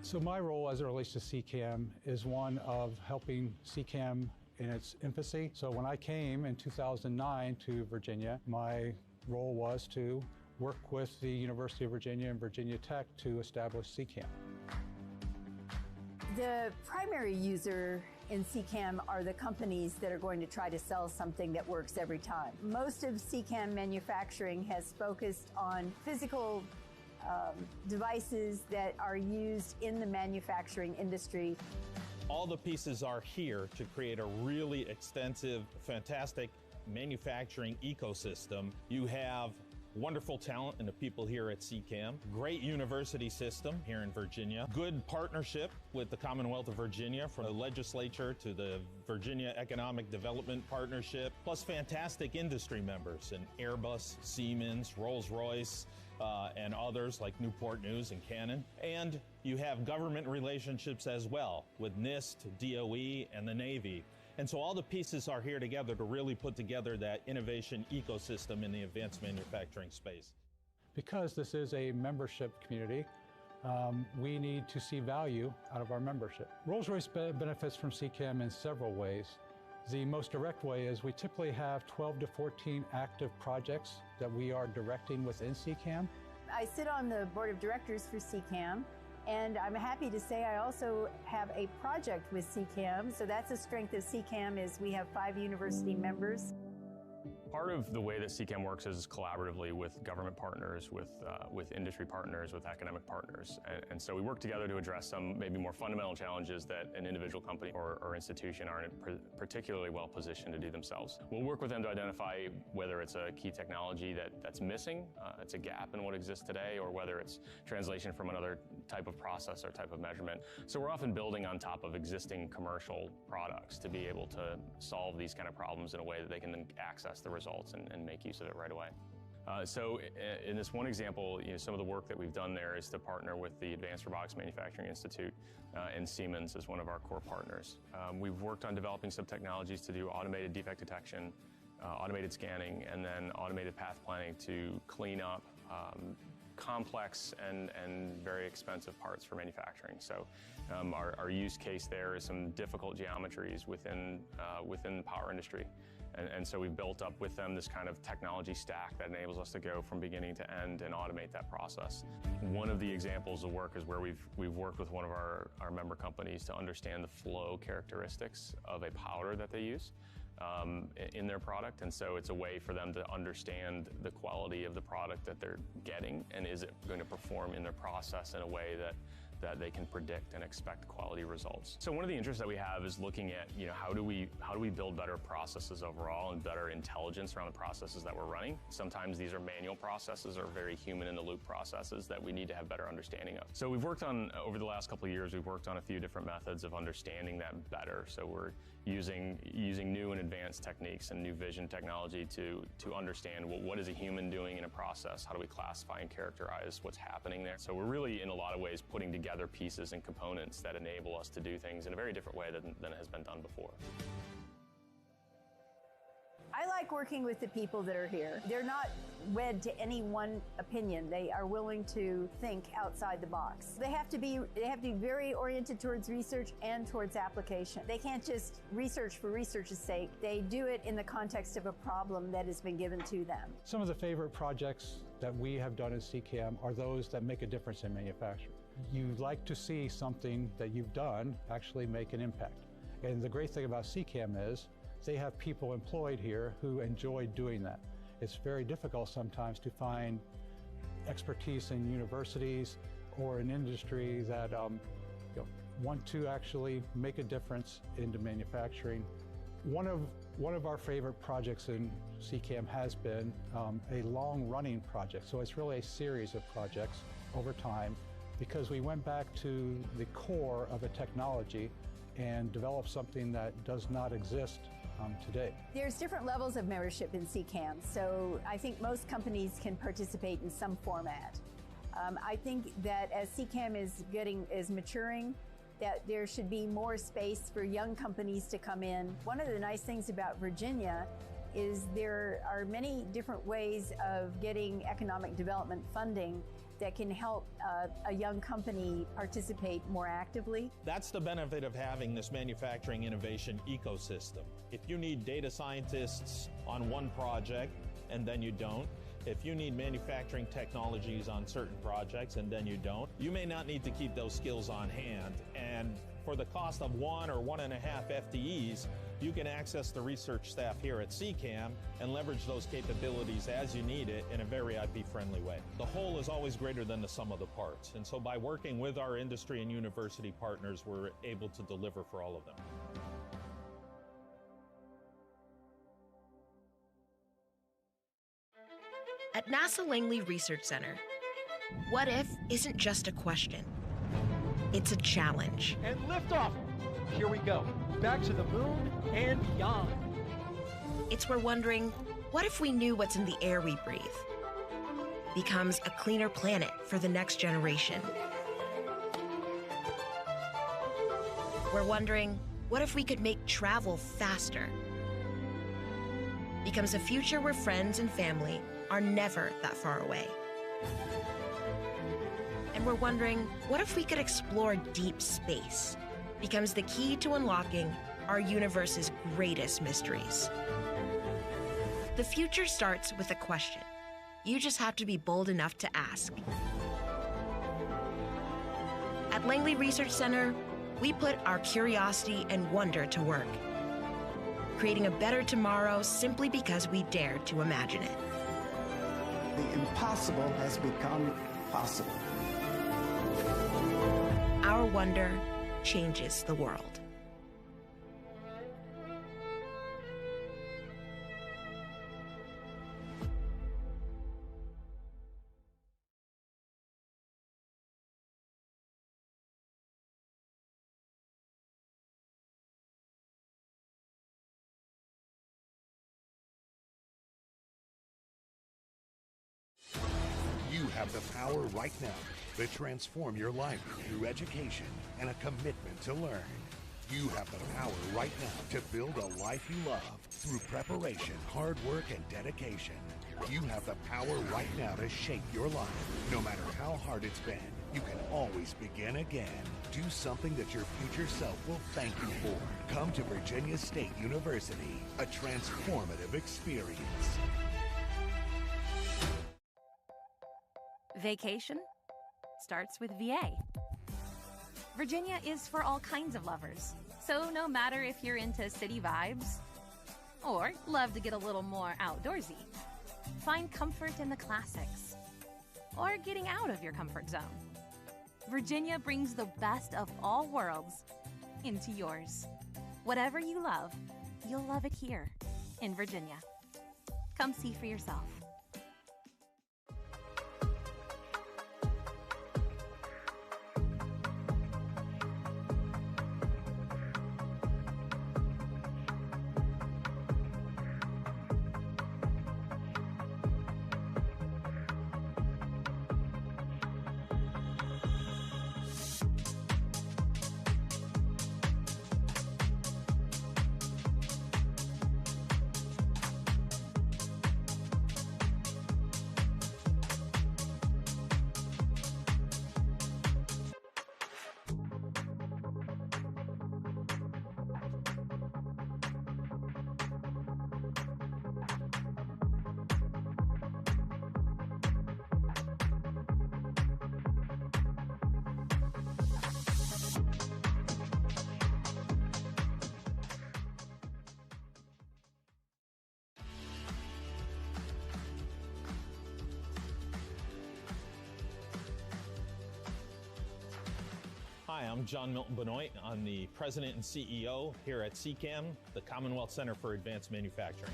So my role as it relates to CCAM is one of helping CCAM in its infancy. So when I came in 2009 to Virginia, my role was to work with the University of Virginia and Virginia Tech to establish CCAM. The primary user in CCAM are the companies that are going to try to sell something that works every time. Most of CCAM manufacturing has focused on physical devices that are used in the manufacturing industry. All the pieces are here to create a really extensive, fantastic manufacturing ecosystem. You have wonderful talent in the people here at CCAM, great university system here in Virginia, good partnership with the Commonwealth of Virginia, from the legislature to the Virginia Economic Development Partnership, plus fantastic industry members in Airbus, Siemens, Rolls-Royce, and others like Newport News and Canon. And you have government relationships as well with NIST, DOE, and the Navy. And so all the pieces are here together to really put together that innovation ecosystem in the advanced manufacturing space. Because this is a membership community, we need to see value out of our membership. Rolls-Royce benefits from CCAM in several ways. The most direct way is we typically have 12 to 14 active projects that we are directing within CCAM. I sit on the board of directors for CCAM, and I'm happy to say I also have a project with CCAM. So that's a strength of CCAM, is we have 5 university members. Part of the way that CCAM works is collaboratively with government partners, with industry partners, with academic partners. And so we work together to address some maybe more fundamental challenges that an individual company or institution aren't particularly well positioned to do themselves. We'll work with them to identify whether it's a key technology that's missing, it's a gap in what exists today, or whether it's translation from another type of process or type of measurement. So we're often building on top of existing commercial products to be able to solve these kind of problems in a way that they can then access the results and make use of it right away. So in this one example, some of the work that we've done there is to partner with the Advanced Robotics Manufacturing Institute and Siemens as one of our core partners. We've worked on developing some technologies to do automated defect detection, automated scanning, and then automated path planning to clean up complex and very expensive parts for manufacturing. So our use case there is some difficult geometries within the power industry. And so we've built up with them this kind of technology stack that enables us to go from beginning to end and automate that process. One of the examples of work is where we've worked with one of our member companies to understand the flow characteristics of a powder that they use in their product. And so it's a way for them to understand the quality of the product that they're getting, and is it going to perform in their process in a way that they can predict and expect quality results. So one of the interests that we have is looking at, how do we build better processes overall and better intelligence around the processes that we're running. Sometimes these are manual processes or very human-in-the-loop processes that we need to have better understanding of. So we've worked on, over the last couple of years, we've worked on a few different methods of understanding that better. So we're using new and advanced techniques and new vision technology to understand, well, what is a human doing in a process? How do we classify and characterize what's happening there? So we're really, in a lot of ways, putting together pieces and components that enable us to do things in a very different way than has been done before. I like working with the people that are here. They're not wed to any one opinion. They are willing to think outside the box. They have to be very oriented towards research and towards application. They can't just research for research's sake. They do it in the context of a problem that has been given to them. Some of the favorite projects that we have done in CCAM are those that make a difference in manufacturing. You like to see something that you've done actually make an impact. And the great thing about CCAM is they have people employed here who enjoy doing that. It's very difficult sometimes to find expertise in universities or in industry that want to actually make a difference into manufacturing. One of our favorite projects in CCAM has been a long-running project. So it's really a series of projects over time because we went back to the core of a technology and developed something that does not exist today. There's different levels of membership in CCAM, so I think most companies can participate in some format. I think that as CCAM is maturing, that there should be more space for young companies to come in. One of the nice things about Virginia is there are many different ways of getting economic development funding that can help a young company participate more actively. That's the benefit of having this manufacturing innovation ecosystem. If you need data scientists on one project and then you don't, if you need manufacturing technologies on certain projects and then you don't, you may not need to keep those skills on hand. And for the cost of 1 or 1.5 FTEs, you can access the research staff here at CCAM and leverage those capabilities as you need it in a very IP-friendly way. The whole is always greater than the sum of the parts, and so by working with our industry and university partners, we're able to deliver for all of them. At NASA Langley Research Center, what if isn't just a question. It's a challenge. And liftoff. Here we go. Back to the moon and beyond. It's where wondering, what if we knew what's in the air we breathe? Becomes a cleaner planet for the next generation. We're wondering, what if we could make travel faster? Becomes a future where friends and family are never that far away. And we're wondering, what if we could explore deep space? Becomes the key to unlocking our universe's greatest mysteries. The future starts with a question. You just have to be bold enough to ask. At Langley Research Center, we put our curiosity and wonder to work, creating a better tomorrow simply because we dared to imagine it. The impossible has become possible. Our wonder changes the world. You have the power right now to transform your life through education and a commitment to learn. You have the power right now to build a life you love through preparation, hard work, and dedication. You have the power right now to shape your life. No matter how hard it's been, you can always begin again. Do something that your future self will thank you for. Come to Virginia State University, a transformative experience. Vacation starts with VA. Virginia is for all kinds of lovers. So no matter if you're into city vibes or love to get a little more outdoorsy, find comfort in the classics or getting out of your comfort zone. Virginia brings the best of all worlds into yours. Whatever you love, you'll love it here in Virginia. Come see for yourself. Hi, I'm John Milton Benoit. I'm the President and CEO here at CCAM, the Commonwealth Center for Advanced Manufacturing.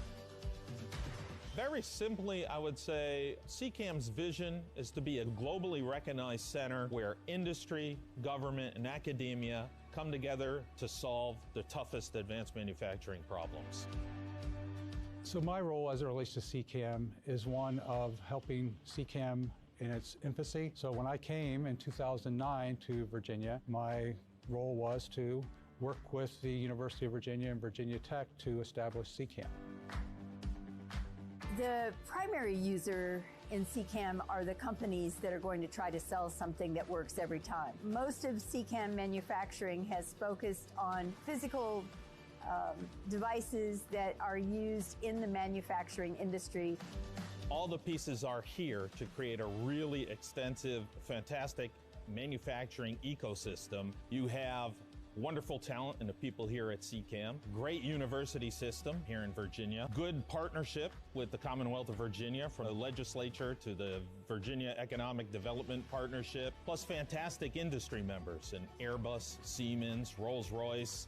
Very simply, I would say CCAM's vision is to be a globally recognized center where industry, government, and academia come together to solve the toughest advanced manufacturing problems. So my role as it relates to CCAM is one of helping CCAM in its infancy. So when I came in 2009 to Virginia, my role was to work with the University of Virginia and Virginia Tech to establish CCAM. The primary user in CCAM are the companies that are going to try to sell something that works every time. Most of CCAM manufacturing has focused on physical devices that are used in the manufacturing industry. All the pieces are here to create a really extensive, fantastic manufacturing ecosystem. You have wonderful talent in the people here at CCAM, great university system here in Virginia, good partnership with the Commonwealth of Virginia, from the legislature to the Virginia Economic Development Partnership, plus fantastic industry members in Airbus, Siemens, Rolls-Royce,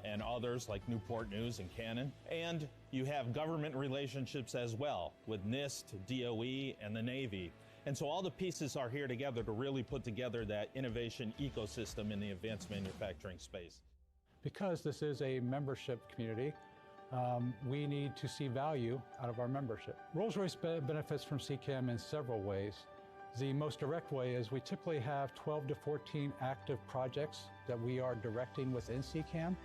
and others like Newport News and Canon. And you have government relationships as well with NIST, DOE, and the Navy. And so all the pieces are here together to really put together that innovation ecosystem in the advanced manufacturing space. Because this is a membership community, we need to see value out of our membership. Rolls-Royce benefits from CCAM in several ways. The most direct way is we typically have 12 to 14 active projects that we are directing within CCAM.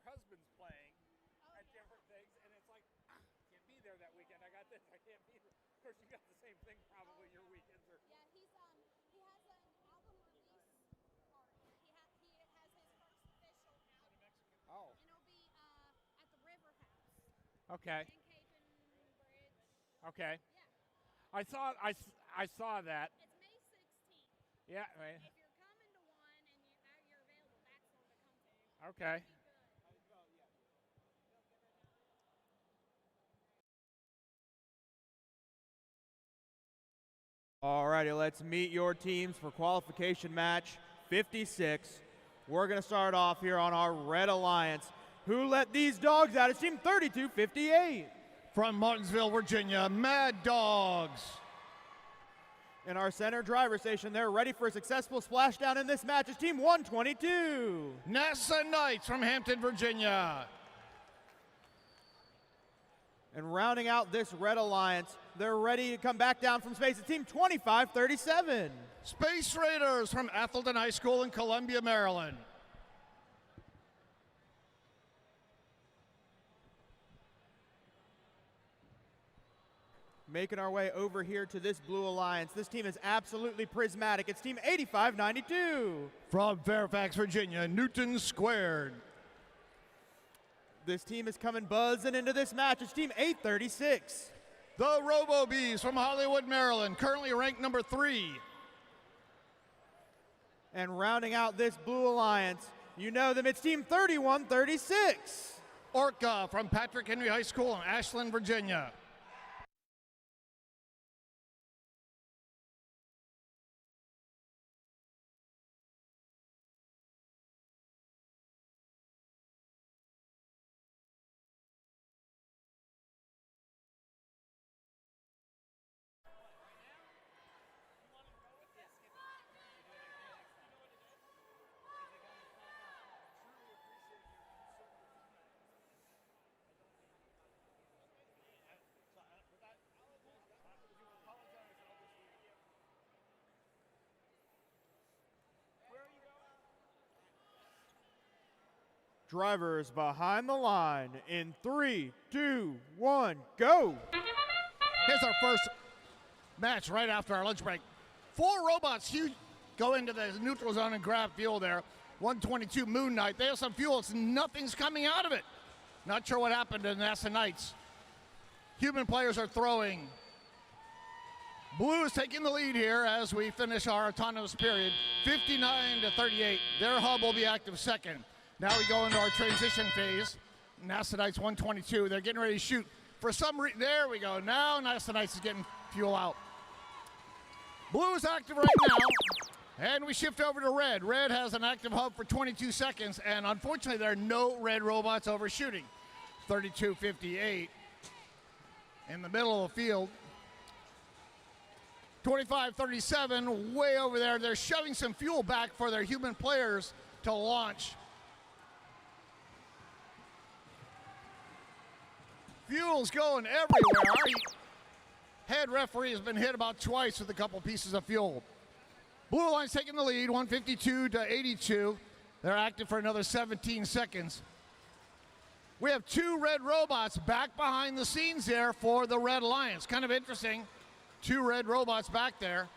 husband's playing at different things, and it's like, can't be there that weekend. I got this, I can't be there. Of course, you got the same thing probably your weekends are. Yeah, he has an album release party. He has his first official album. Oh. And it'll be at the River House. Okay. In Capon Bridge. Okay. Yeah. I saw that. It's May 16th. Yeah. Right. If you're coming to one and you're available, that's the one to come to. Okay. All righty, let's meet your teams for qualification match 56. We're going to start off here on our Red Alliance. Who let these dogs out? It's Team 3258. From Martinsville, Virginia, Mad Dogs. In our center driver station, they're ready for a successful splashdown in this match. It's Team 122. NASA Knights from Hampton, Virginia. And rounding out this Red Alliance, they're ready to come back down from space. It's Team 2537. Space Raiders from Athelton High School in Columbia, Maryland. Making our way over here to this Blue Alliance. This team is absolutely prismatic. It's Team 8592. From Fairfax, Virginia, Newton Squared. This team is coming buzzing into this match. It's Team 836. The Robo Bees from Hollywood, Maryland, currently ranked number 3. And rounding out this Blue Alliance, you know them, it's Team 3136. Orca from Patrick Henry High School in Ashland, Virginia. Drivers behind the line in 3, 2, 1, go. Here's our first match right after our lunch break. 4 robots go into the neutral zone and grab fuel there. 122 Moon Knight. They have some fuel. Nothing's coming out of it. Not sure what happened to NASA Knights. Human players are throwing. Blue is taking the lead here as we finish our autonomous period. 59-38. Their hub will be active second. Now we go into our transition phase. NASA Knights 122. They're getting ready to shoot. For some reason, there we go. Now NASA Knights is getting fuel out. Blue is active right now. And we shift over to red. Red has an active hub for 22 seconds. And unfortunately, there are no red robots overshooting. 32-58 in the middle of the field. 25-37 way over there. They're shoving some fuel back for their human players to launch. Fuel's going everywhere. Our head referee has been hit about twice with a couple pieces of fuel. Blue Line's taking the lead, 152-82. They're active for another 17 seconds. We have 2 red robots back behind the scenes there for the Red Alliance. Kind of interesting. 2 red robots back there.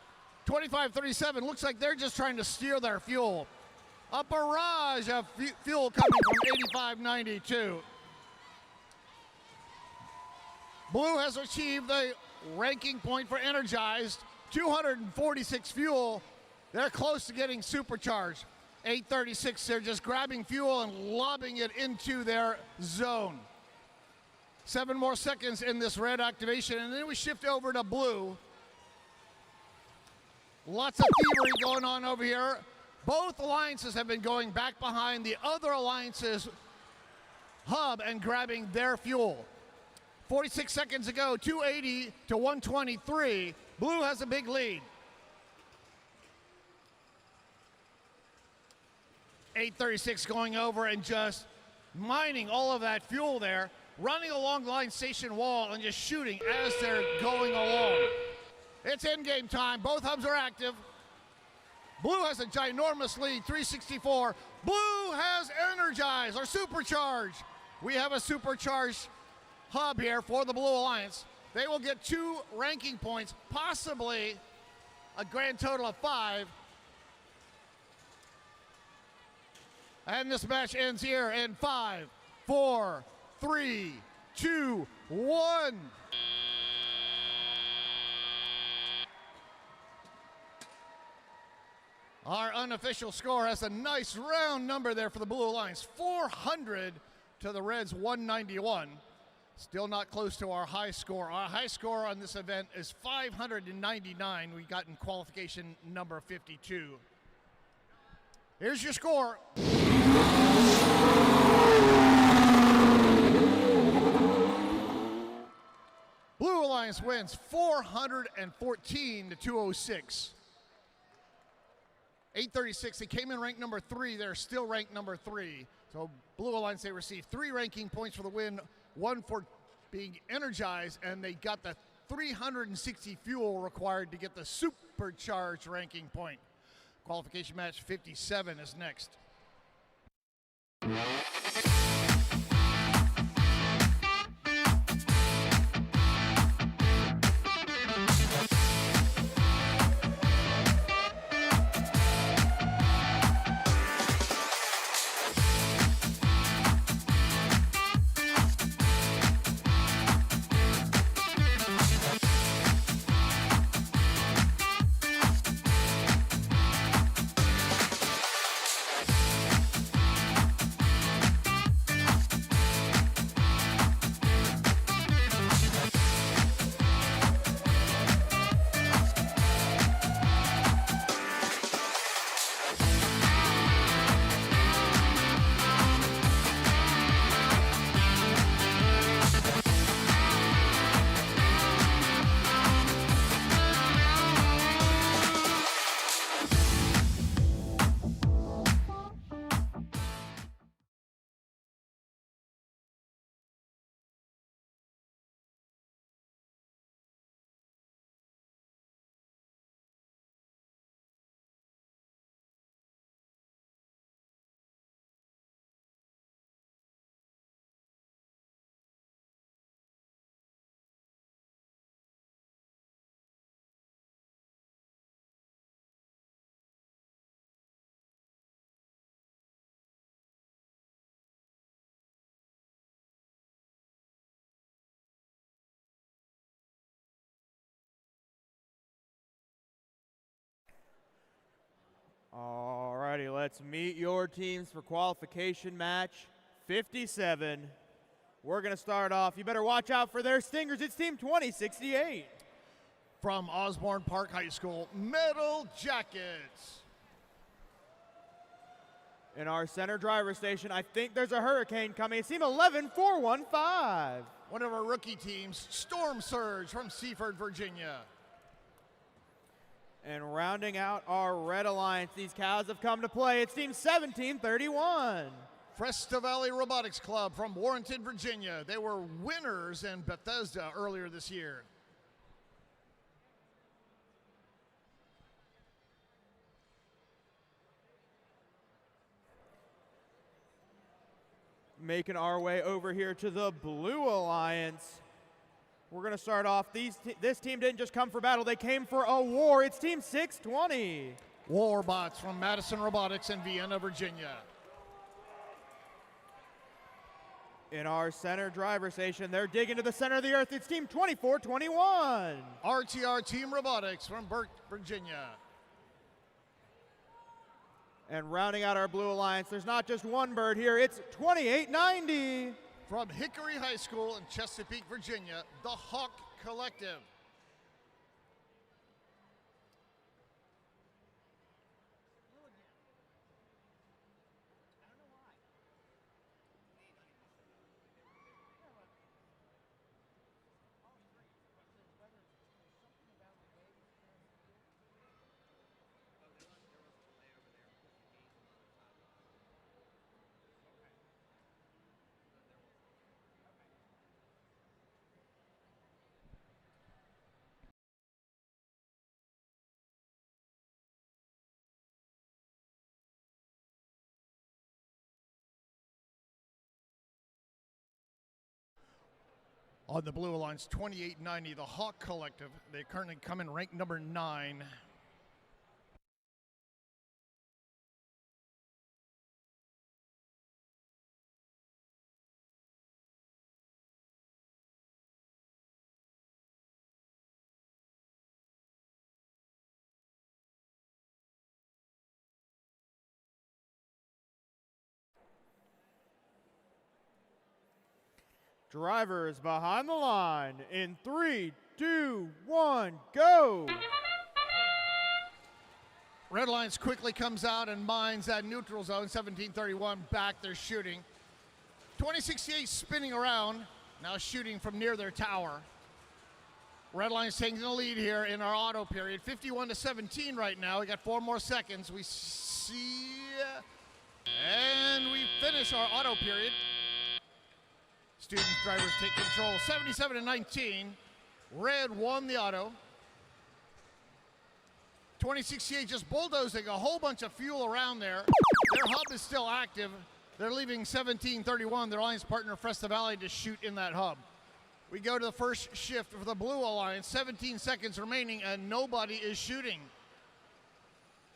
25-37, looks like they're just trying to steer their fuel. A barrage of fuel coming from 85-92. Blue has achieved the ranking point for energized, 246 fuel. They're close to getting supercharged. 836, they're just grabbing fuel and lobbing it into their zone. 7 more seconds in this red activation, and then we shift over to blue. Lots of thievery going on over here. Both alliances have been going back behind the other alliance's hub and grabbing their fuel. 46 seconds ago, 280 to 123. Blue has a big lead. 836 going over and just mining all of that fuel there, running along the line station wall and just shooting as they're going along. It's end-game time. Both hubs are active. Blue has a ginormous lead, 364, Blue has energized or supercharged. We have a supercharged hub here for the Blue Alliance. They will get 2 ranking points, possibly a grand total of 5. And this match ends here in 5, 4, 3, 2, 1. Our unofficial score has a nice round number there for the Blue Alliance, 400 to the Reds 191. Still not close to our high score. Our high score on this event is 599. We got in qualification number 52. Here's your score. Blue Alliance wins 414 to 206. 836, they came in ranked number 3. They're still ranked number 3. So Blue Alliance, they received 3 ranking points for the win, 1 for being energized, and they got the 360 fuel required to get the supercharged ranking point. Qualification match 57 is next. Alrighty, let's meet your teams for qualification match 57. We're going to start off. You better watch out for their stingers. It's Team 2068. From Osborne Park High School, Metal Jackets. In our center driver station, I think there's a hurricane coming. It's Team 11415. One of our rookie teams, Storm Surge from Seaford, Virginia. And rounding out our Red Alliance, these cows have come to play. It's Team 1731. Cresta Valley Robotics Club from Warrenton, Virginia. They were winners in Bethesda earlier this year. Making our way over here to the Blue Alliance. We're going to start off. This team didn't just come for battle, they came for a war. It's Team 620. Warbots from Madison Robotics in Vienna, Virginia. In our center driver station, they're digging to the center of the earth. It's Team 2421. RTR Team Robotics from Burke, Virginia. And rounding out our Blue Alliance, there's not just one bird here, it's 2890. From Hickory High School in Chesapeake, Virginia, the Hawk Collective. On the Blue Alliance, 2890, the Hawk Collective. They currently come in ranked number 9. Drivers behind the line in 3, 2, 1, go! Red Alliance quickly comes out and mines that neutral zone. 1731 back, they're shooting. 2068 spinning around, now shooting from near their tower. Red Alliance taking the lead here in our auto period. 51-17 right now. We got 4 more seconds. We see, and we finish our auto period. Student drivers take control. 77-19. Red won the auto. 2068 just bulldozing a whole bunch of fuel around there. Their hub is still active. They're leaving 1731, their alliance partner Fresta Valley, to shoot in that hub. We go to the first shift for the Blue Alliance. 17 seconds remaining and nobody is shooting.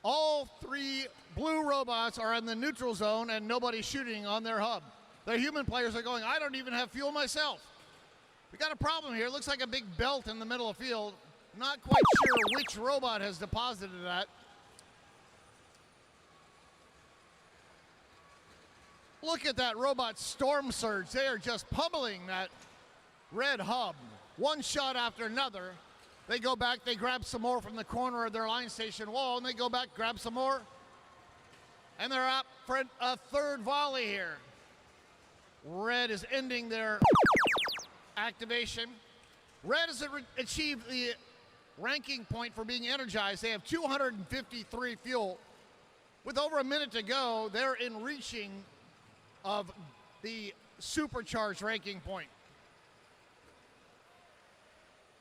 All 3 blue robots are in the neutral zone and nobody's shooting on their hub. The human players are going, I don't even have fuel myself. We got a problem here. It looks like a big belt in the middle of the field. Not quite sure which robot has deposited that. Look at that robot Storm Surge. They are just pummeling that red hub. One shot after another. They go back, they grab some more from the corner of their line station wall, and they go back, grab some more. And they're up for a third volley here. Red is ending their activation. Red has achieved the ranking point for being energized. They have 253 fuel. With over a minute to go, they're in reaching of the supercharged ranking point.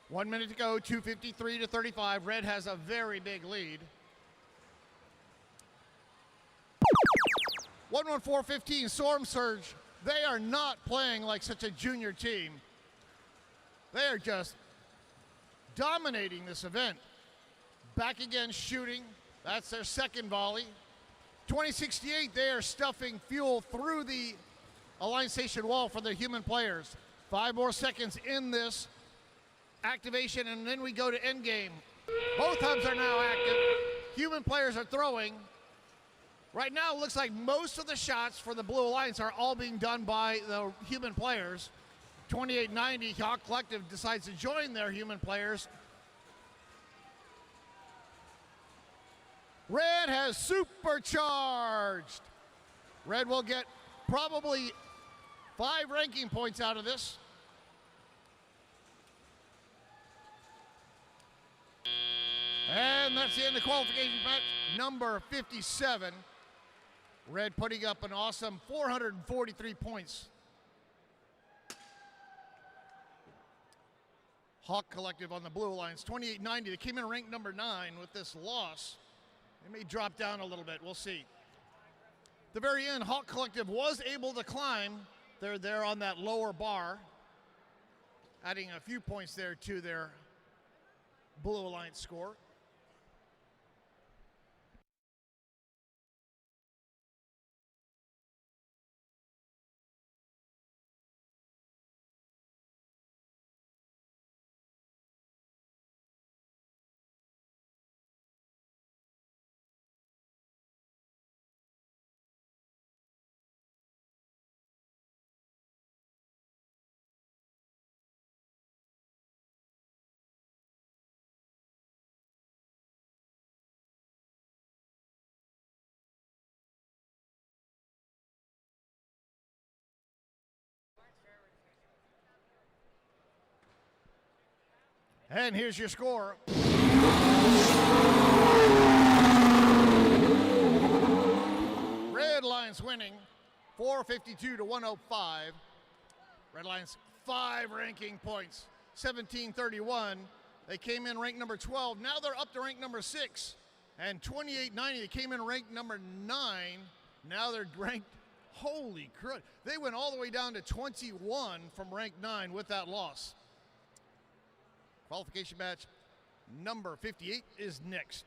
1 minute to go, 253-35. Red has a very big lead. 114.15, Storm Surge. They are not playing like such a junior team. They are just dominating this event. Back again shooting. That's their second volley. 2068, they are stuffing fuel through the Alliance Station wall for the human players. 5 more seconds in this activation, and then we go to endgame. Both hubs are now active. Human players are throwing. Right now, it looks like most of the shots for the Blue Alliance are all being done by the human players. 2890, Hawk Collective decides to join their human players. Red has supercharged. Red will get probably 5 ranking points out of this. And that's the end of qualification match number 57. Red putting up an awesome 443 points. Hawk Collective on the Blue Alliance, 2890. They came in ranked number 9 with this loss. They may drop down a little bit. We'll see. At the very end, Hawk Collective was able to climb. They're there on that lower bar, adding a few points there to their Blue Alliance score. And here's your score. Red Lions winning 452-105. Red Lions 5 ranking points, 1731. They came in ranked number 12. Now they're up to rank number 6. And 2890, they came in ranked number 9. Now they're ranked Holy crud. They went all the way down to 21 from rank 9 with that loss. Qualification match number 58 is next.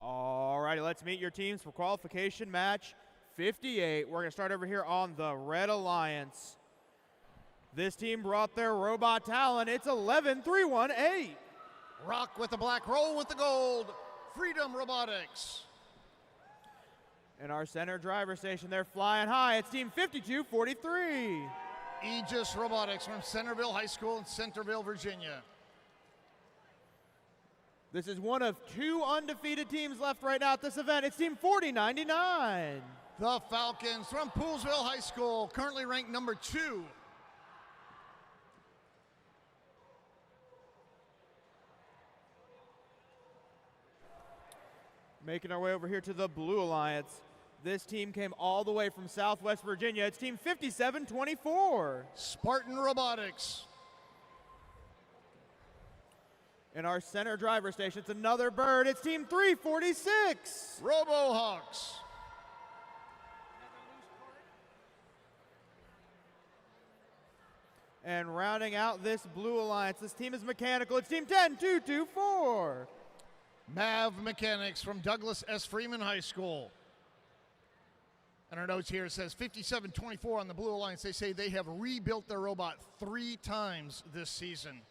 All righty, let's meet your teams for qualification match 58. We're going to start over here on the Red Alliance. This team brought their robot talent. It's 11-3-1-8. Rock with the black, roll with the gold. Freedom Robotics. In our center driver station, they're flying high. It's team 52-43. Aegis Robotics from Centerville High School in Centerville, Virginia. This is one of 2 undefeated teams left right now at this event. It's team 40-99. The Falcons from Poolsville High School, currently ranked number 2. Making our way over here to the Blue Alliance. This team came all the way from Southwest Virginia. It's team 57-24. Spartan Robotics. In our center driver station, it's another bird. It's team 346. RoboHawks. And rounding out this Blue Alliance, this team is mechanical. It's team 10-2-2-4. MAV Mechanics from Douglas S. Freeman High School. And our notes here, it says 57-24 on the Blue Alliance. They say they have rebuilt their robot 3 times this season.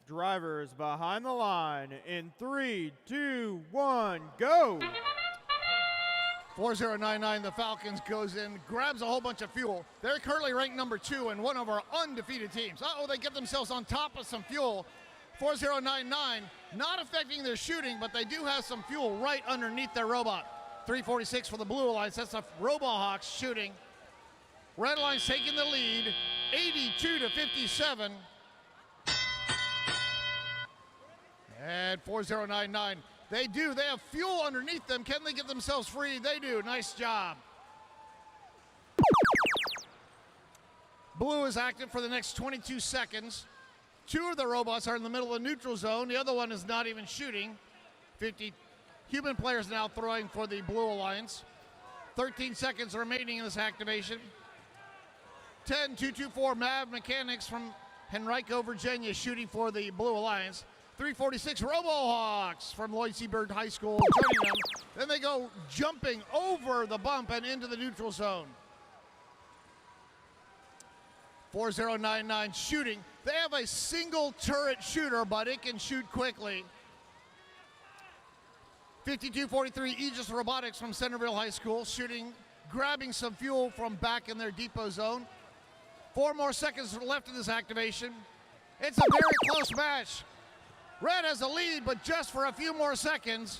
Drivers behind the line in 3, 2, 1, go. 4099, the Falcons goes in, grabs a whole bunch of fuel. They're currently ranked number 2 and one of our undefeated teams. Uh-oh, they get themselves on top of some fuel. 4099, not affecting their shooting, but they do have some fuel right underneath their robot. 346 for the Blue Alliance, that's the RoboHawks shooting. Red Alliance taking the lead, 82-57. And 4099, they have fuel underneath them. Can they get themselves free? They do, nice job. Blue is active for the next 22 seconds. 2 of the robots are in the middle of the neutral zone. The other one is not even shooting. 50 human players now throwing for the Blue Alliance. 13 seconds remaining in this activation. 10-2-2-4 MAV Mechanics from Henrico, Virginia, shooting for the Blue Alliance. 346 RoboHawks from Lloyd Seabird High School joining them. Then they go jumping over the bump and into the neutral zone. 4099 shooting. They have a single turret shooter, but it can shoot quickly. 5243 Aegis Robotics from Centerville High School shooting, grabbing some fuel from back in their depot zone. 4 more seconds left in this activation. It's a very close match. Red has the lead, but just for a few more seconds.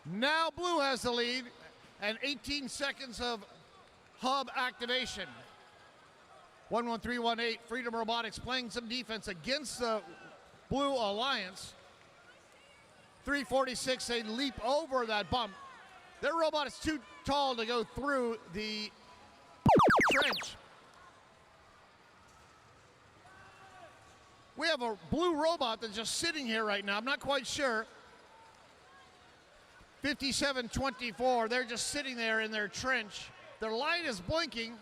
Now Blue has the lead, and 18 seconds of hub activation. 11318, Freedom Robotics playing some defense against the Blue Alliance. 346, they leap over that bump. Their robot is too tall to go through the trench. We have a blue robot that's just sitting here right now. I'm not quite sure. 57-24, they're just sitting there in their trench. Their light is blinking.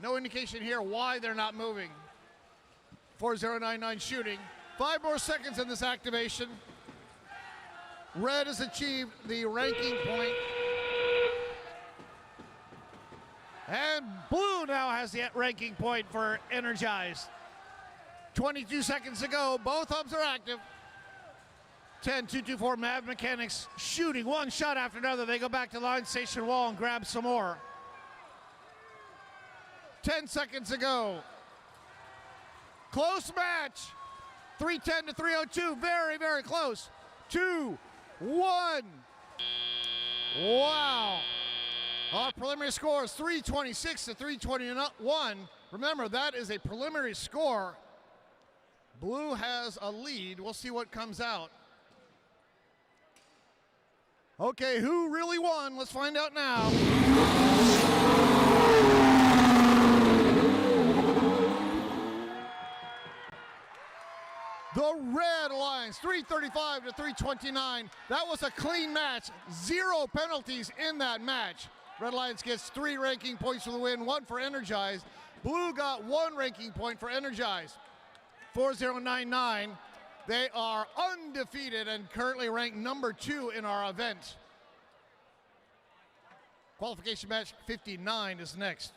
No indication here why they're not moving. 4099 shooting. 5 more seconds in this activation. Red has achieved the ranking point. And blue now has the ranking point for Energized. 22 seconds to go. Both hubs are active. 10-2-2-4 Mad Mechanics shooting one shot after another. They go back to line station wall and grab some more. 10 seconds to go. Close match. 310 to 302. Very, very close. 2-1. Wow. Our preliminary score is 326 to 321. Remember, that is a preliminary score. Blue has a lead. We'll see what comes out. Okay, who really won? Let's find out now. The Red Alliance, 335 to 329. That was a clean match. 0 penalties in that match. Red Alliance gets 3 ranking points for the win, 1 for Energized. Blue got 1 ranking point for Energized. 4099. They are undefeated and currently ranked number 2 in our event. Qualification match 59 is next.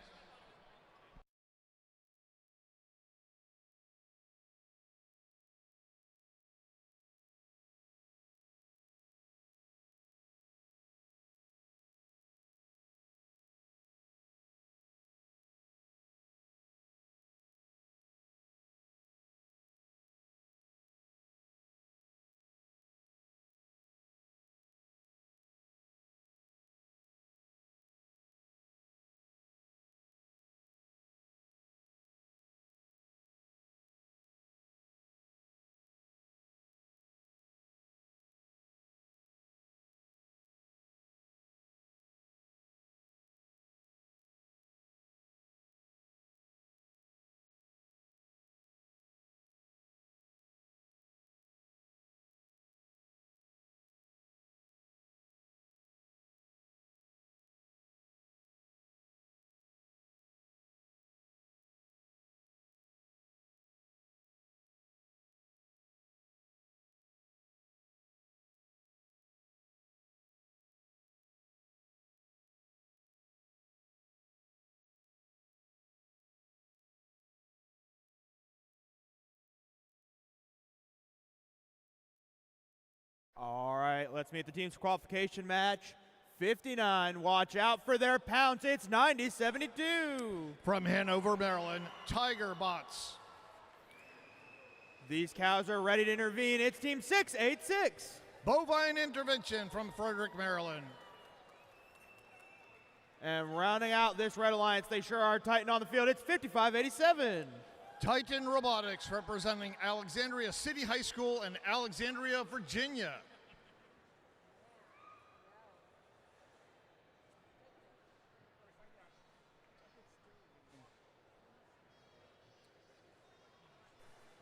All right, let's meet the team's qualification match. 59, watch out for their pounce. It's 90-72. From Hanover, Maryland, Tiger Bots. These cows are ready to intervene. It's team 686. Bovine Intervention from Frederick, Maryland. And rounding out this Red Alliance, they sure are tighten on the field. It's 55-87. Titan Robotics representing Alexandria City High School and Alexandria, Virginia.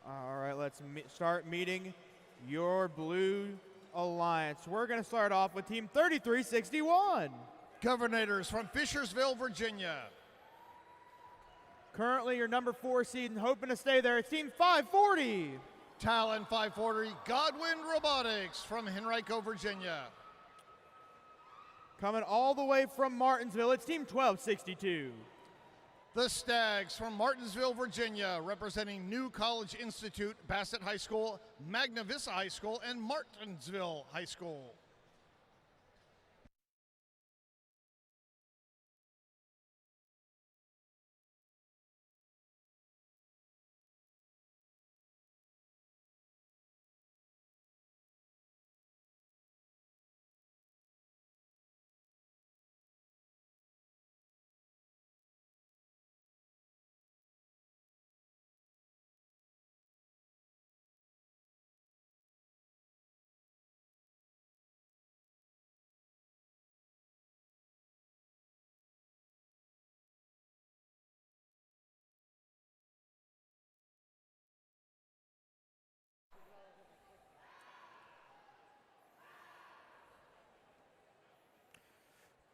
All right, let's start meeting your Blue Alliance. We're going to start off with Team 3361. Governators from Fishersville, Virginia. Currently your number 4 seed and hoping to stay there. It's Team 540. Talon 540, Godwin Robotics from Henrico, Virginia. Coming all the way from Martinsville, it's Team 1262. The Stags from Martinsville, Virginia, representing New College Institute, Bassett High School, Magna Vista High School, and Martinsville High School.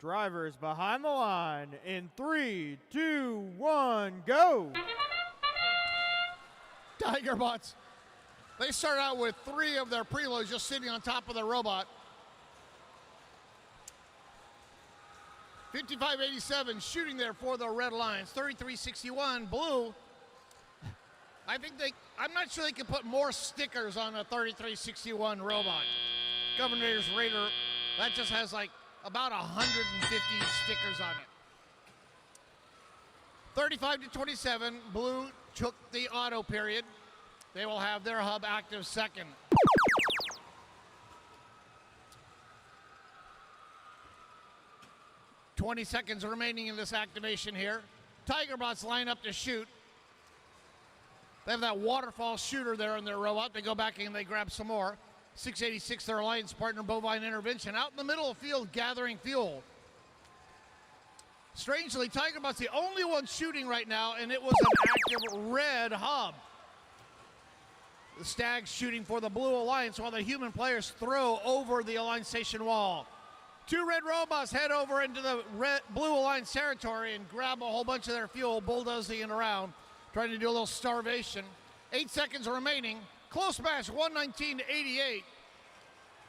Drivers behind the line in 3, 2, 1, go! Tigerbots, they start out with 3 of their preloads just sitting on top of the robot. 5587 shooting there for the Red Alliance. 3361 blue. I'm not sure they can put more stickers on a 3361 robot. Governor's Raider, that just has like about 150 stickers on it. 35-27, blue took the auto period. They will have their hub active second. "20 seconds remaining in this activation here. Tigerbots line up to shoot. They have that waterfall shooter there in their robot. They go back and they grab some more. 686, their alliance partner, Bovine Intervention, out in the middle of the field gathering fuel. Strangely, Tigerbot's the only one shooting right now, and it was an active red hub. The Stags shooting for the Blue Alliance while the human players throw over the Alliance station wall. 2 red robots head over into the Blue Alliance territory and grab a whole bunch of their fuel, bulldozing it around, trying to do a little starvation. 8 seconds remaining. Close match, 119-88.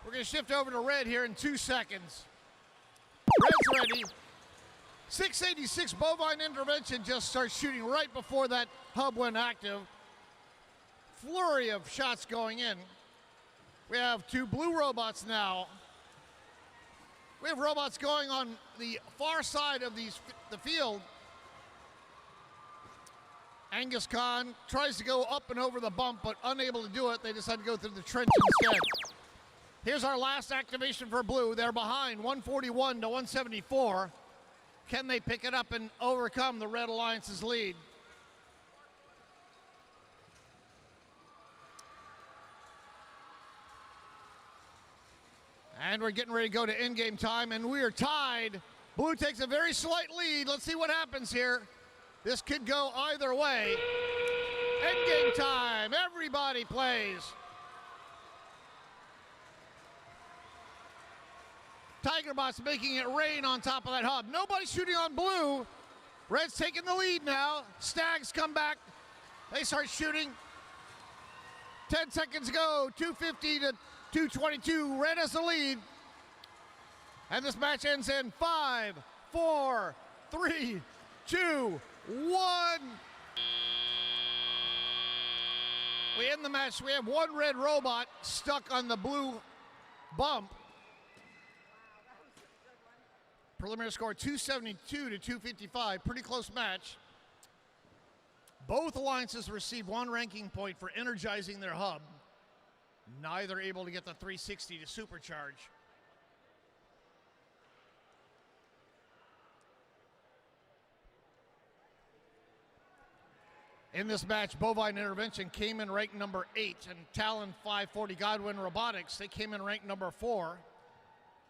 We're going to shift over to red here in 2 seconds. Red's ready. 686 Bovine Intervention just starts shooting right before that hub went active. Flurry of shots going in. We have 2 blue robots now. We have robots going on the far side of the field. Angus Khan tries to go up and over the bump, but unable to do it. They decide to go through the trench instead. Here's our last activation for blue. They're behind 141-174. Can they pick it up and overcome the Red Alliance's lead? And we're getting ready to go to in-game time, and we are tied. Blue takes a very slight lead. Let's see what happens here. This could go either way. Endgame time. Everybody plays. Tigerbots making it rain on top of that hub. Nobody shooting on blue. Red's taking the lead now. Stags come back. They start shooting. 10 seconds go. 250-222. Red has the lead. And this match ends in 5, 4, 3, 2, 1. We end the match. We have 1 red robot stuck on the blue bump. Preliminary score 272-255. Pretty close match. Both alliances received 1 ranking point for energizing their hub. Neither able to get the 360 to supercharge. In this match, Bovine Intervention came in ranked number 8, and Talon 540 Godwin Robotics, they came in ranked number 4.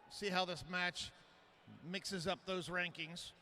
See how this match mixes up those rankings.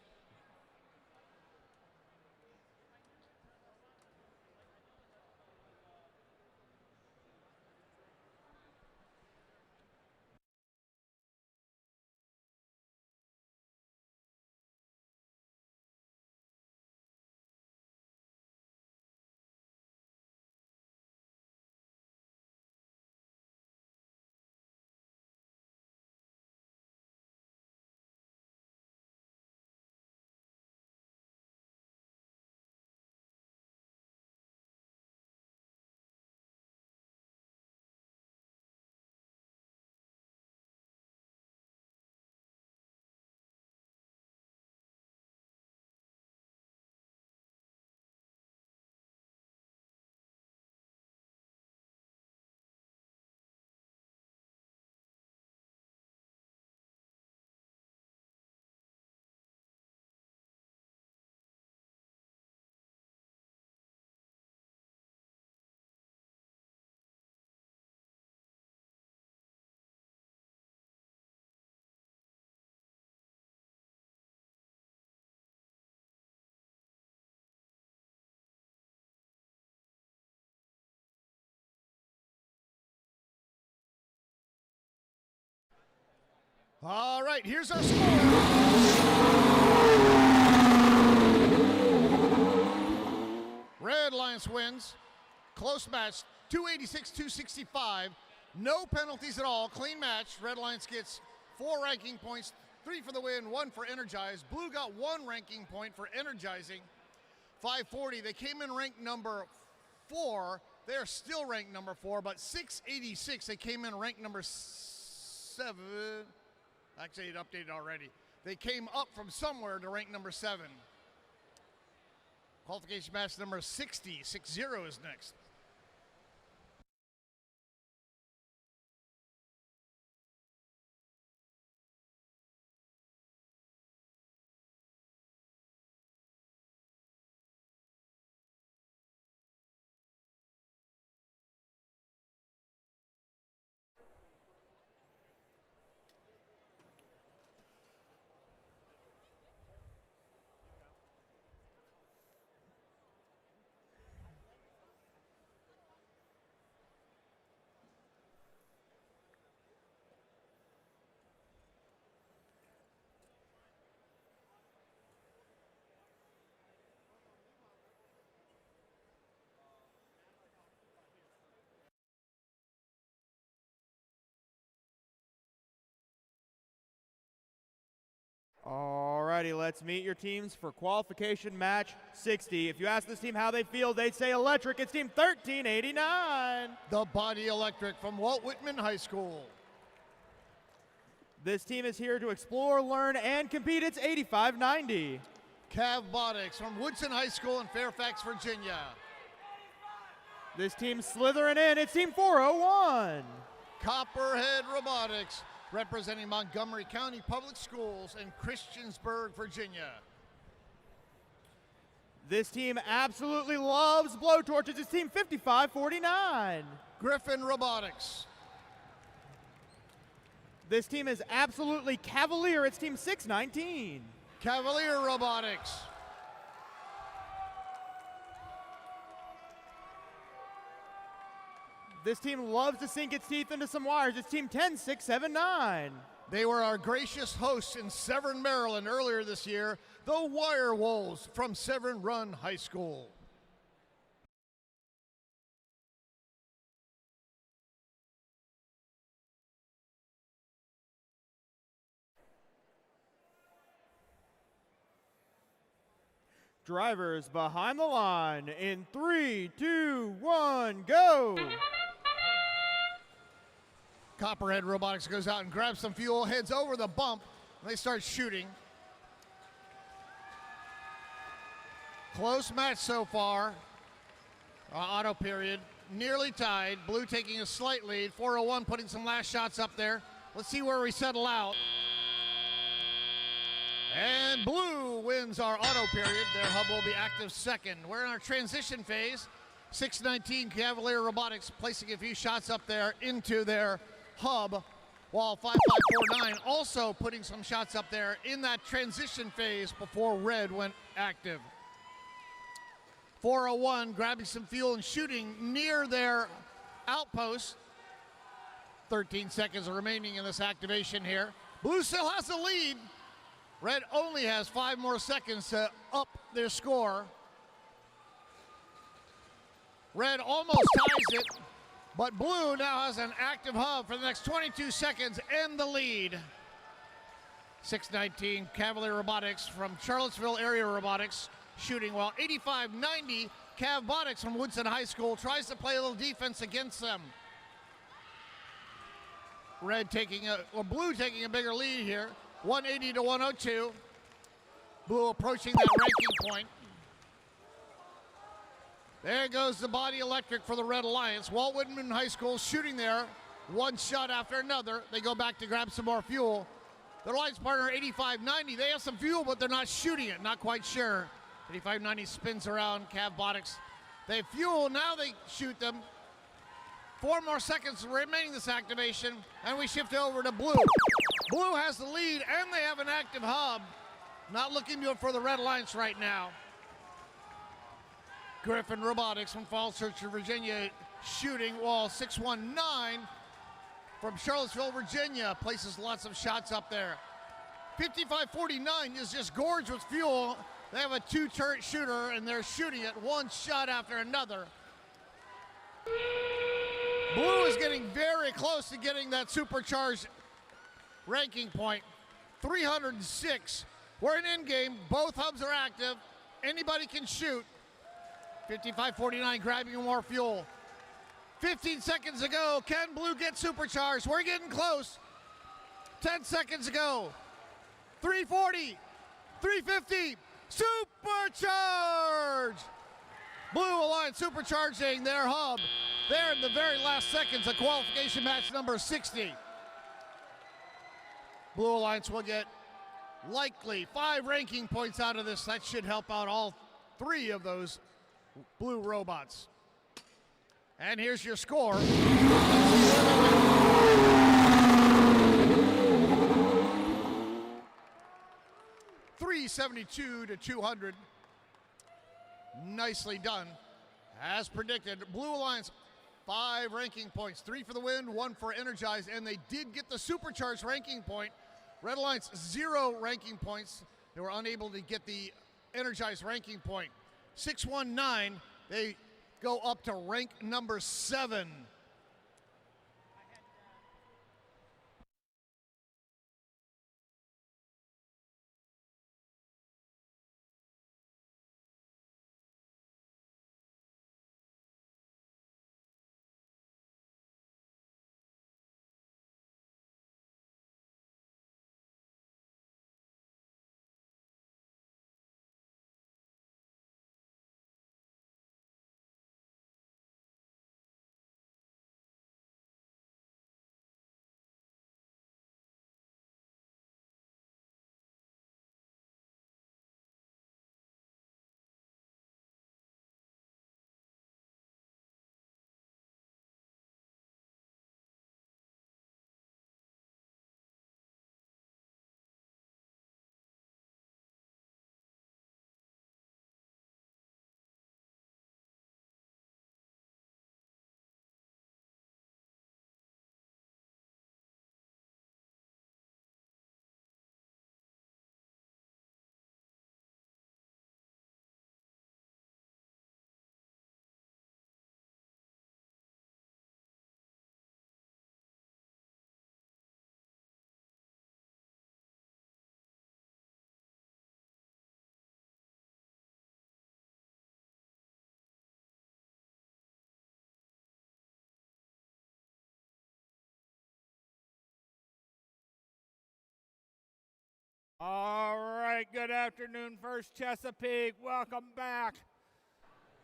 All right, here's our score. Red Alliance wins. Close match, 286-265. No penalties at all. Clean match. Red Alliance gets 4 ranking points, 3 for the win, 1 for energize. Blue got 1 ranking point for energizing. 540. They came in ranked number 4. They are still ranked number 4, but 686. They came in ranked number 7. Actually, it updated already. They came up from somewhere to rank number 7. Qualification match number 60. 60 is next. Alrighty, let's meet your teams for qualification match 60. If you ask this team how they feel, they'd say electric. It's team 1389. The Body Electric from Walt Whitman High School. This team is here to explore, learn, and compete. It's 8590. Robotics from Woodson High School in Fairfax, Virginia. This team's slithering in. It's team 401. Copperhead Robotics, representing Montgomery County Public Schools in Christiansburg, Virginia. This team absolutely loves blowtorches. It's team 5549. Griffin Robotics. This team is absolutely cavalier. It's team 619. Cavalier Robotics. This team loves to sink its teeth into some wires. It's team 10679. They were our gracious hosts in Severn, Maryland earlier this year, the Wire Wolves from Severn Run High School. Drivers behind the line in 3, 2, 1, go! Copperhead Robotics goes out and grabs some fuel, heads over the bump, and they start shooting. Close match so far. Auto period. Nearly tied. Blue taking a slight lead. 401 putting some last shots up there. Let's see where we settle out. And Blue wins our auto period. Their hub will be active second. We're in our transition phase. 619 Cavalier Robotics placing a few shots up there into their hub, while 5549 also putting some shots up there in that transition phase before red went active. 401 grabbing some fuel and shooting near their outpost. 13 seconds remaining in this activation here. Blue still has the lead. Red only has 5 more seconds to up their score. Red almost ties it, but Blue now has an active hub for the next 22 seconds and the lead. 619 Cavalier Robotics from Charlottesville Area Robotics shooting, while 8590 Cavbotics from Woodson High School tries to play a little defense against them. Blue taking a bigger lead here, 180 to 102. Blue approaching that ranking point. There goes the Body Electric for the Red Alliance. Walt Whitman High School shooting there, one shot after another. They go back to grab some more fuel. Their alliance partner 8590, they have some fuel, but they're not shooting it, not quite sure. 8590 spins around Cavbotics. They have fuel, now they shoot them. 4 more seconds remaining this activation, and we shift over to Blue. Blue has the lead, and they have an active hub. Not looking good for the Red Alliance right now. Griffin Robotics from Falls Church, Virginia, shooting, while 619 from Charlottesville, Virginia, places lots of shots up there. 5549 is just gorged with fuel. They have a two-turret shooter, and they're shooting it one shot after another. Blue is getting very close to getting that supercharged ranking point. 306. We're in in-game. Both hubs are active. Anybody can shoot. 5549 grabbing more fuel. 15 seconds ago, can Blue get supercharged? We're getting close. 10 seconds ago. 340, 350, supercharged! Blue Alliance supercharging their hub. They're in the very last seconds of qualification match number 60. Blue Alliance will get likely 5 ranking points out of this. That should help out all 3 of those blue robots. And here's your score. 372 to 200. Nicely done. As predicted, Blue Alliance 5 ranking points, 3 for the win, 1 for Energize, and they did get the supercharged ranking point. Red Alliance 0 ranking points. They were unable to get the Energize ranking point. 619, they go up to rank number 7. All right, good afternoon, First Chesapeake. Welcome back.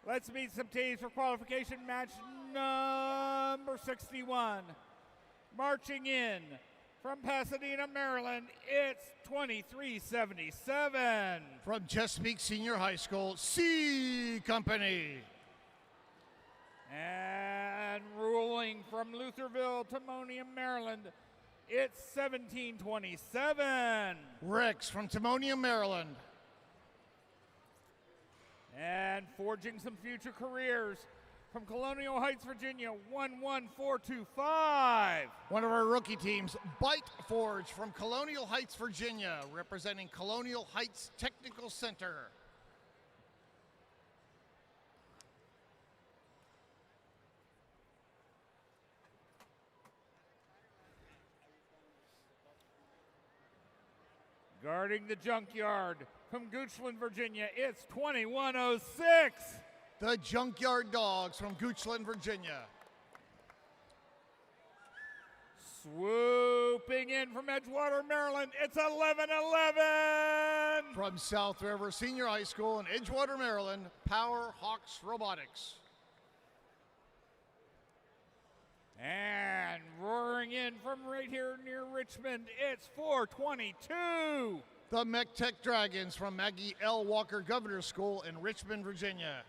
Let's meet some teams for qualification match number 61. Marching in from Pasadena, Maryland, it's 2377. From Chesapeake Senior High School, C Company. And ruling from Lutherville, Timonium, Maryland, it's 1727. Rex from Timonium, Maryland. And forging some future careers from Colonial Heights, Virginia, 11425. One of our rookie teams, Bite Forge from Colonial Heights, Virginia, representing Colonial Heights Technical Center. Guarding the junkyard from Goochland, Virginia, it's 2106. The Junkyard Dogs from Goochland, Virginia. Swooping in from Edgewater, Maryland, it's 1111. From South River Senior High School in Edgewater, Maryland, Power Hawks Robotics. And roaring in from right here near Richmond, it's 422. The Mech Tech Dragons from Maggie L. Walker Governor's School in Richmond, Virginia.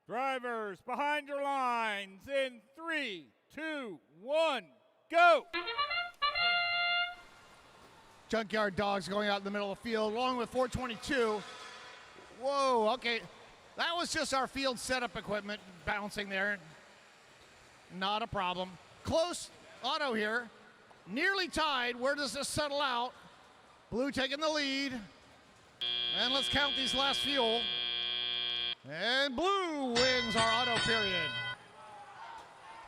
Drivers, behind your lines in 3, 2, 1, go! Junkyard Dogs going out in the middle of the field along with 422. Whoa, okay. That was just our field setup equipment bouncing there. Not a problem. Close auto here. Nearly tied. Where does this settle out? Blue taking the lead. And let's count these last fuel. And Blue wins our auto period.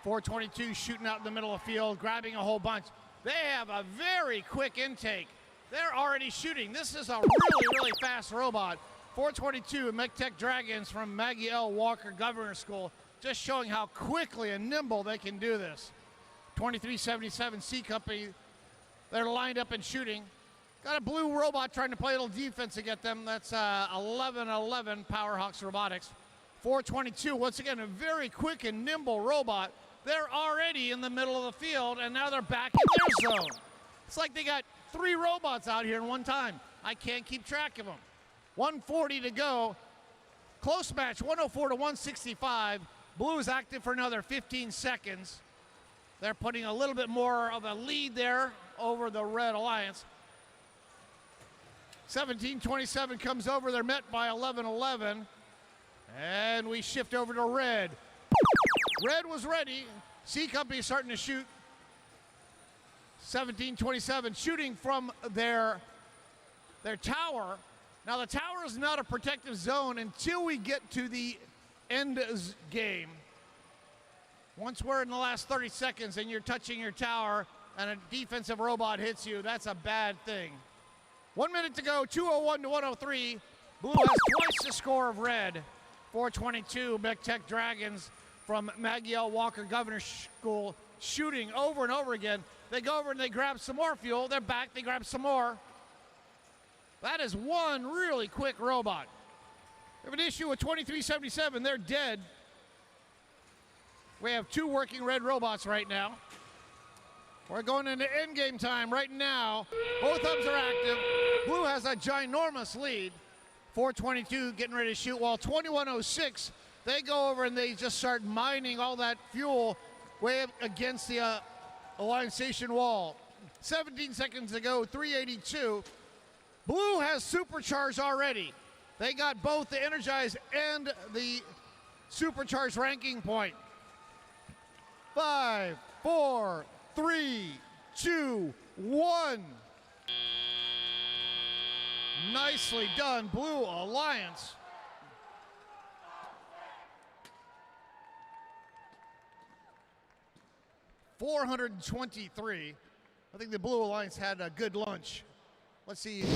422 shooting out in the middle of the field, grabbing a whole bunch. They have a very quick intake. They're already shooting. This is a really, really fast robot. 422 MechTech Dragons from Maggie L. Walker Governor School, just showing how quickly and nimble they can do this. 2377 C Company, they're lined up and shooting. Got a blue robot trying to play a little defense to get them. That's 1111 Powerhawks Robotics. 422, once again, a very quick and nimble robot. They're already in the middle of the field, and now they're back in their zone. It's like they got 3 robots out here in one time. I can't keep track of them. 140 to go. Close match, 104 to 165. Blue is active for another 15 seconds. They're putting a little bit more of a lead there over the Red Alliance. 1727 comes over. They're met by 1111. And we shift over to Red. Red was ready. C Company is starting to shoot. 1727 shooting from their tower. Now the tower is not a protective zone until we get to the end game. Once we're in the last 30 seconds and you're touching your tower and a defensive robot hits you, that's a bad thing. 1 minute to go, 201 to 103. Blue has twice the score of Red. 422 MechTech Dragons from Maggie L. Walker Governor School shooting over and over again. They go over and they grab some more fuel. They're back, they grab some more. That is one really quick robot. We have an issue with 2377. They're dead. We have 2 working Red robots right now. We're going into endgame time right now. Both hubs are active. Blue has a ginormous lead. 422 getting ready to shoot, while 2106, they go over and they just start mining all that fuel way up against the Alliance Station wall. 17 seconds to go, 382. Blue has supercharged already. They got both the energized and the supercharged ranking point. 5, 4, 3, 2, 1. Nicely done, Blue Alliance. $423. I think the Blue Alliance had a good lunch. Let's see. Blue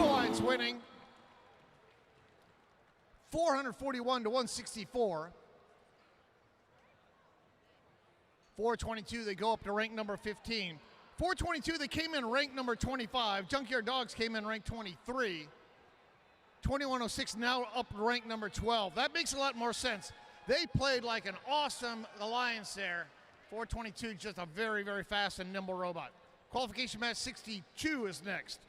Alliance winning. 441 to 164. 422, they go up to rank number 15. 422, they came in rank number 25. Junkyard Dogs came in rank 23. 2106 now up to rank number 12. That makes a lot more sense. They played like an awesome alliance there. 422, just a very, very fast and nimble robot. Qualification match 62 is next.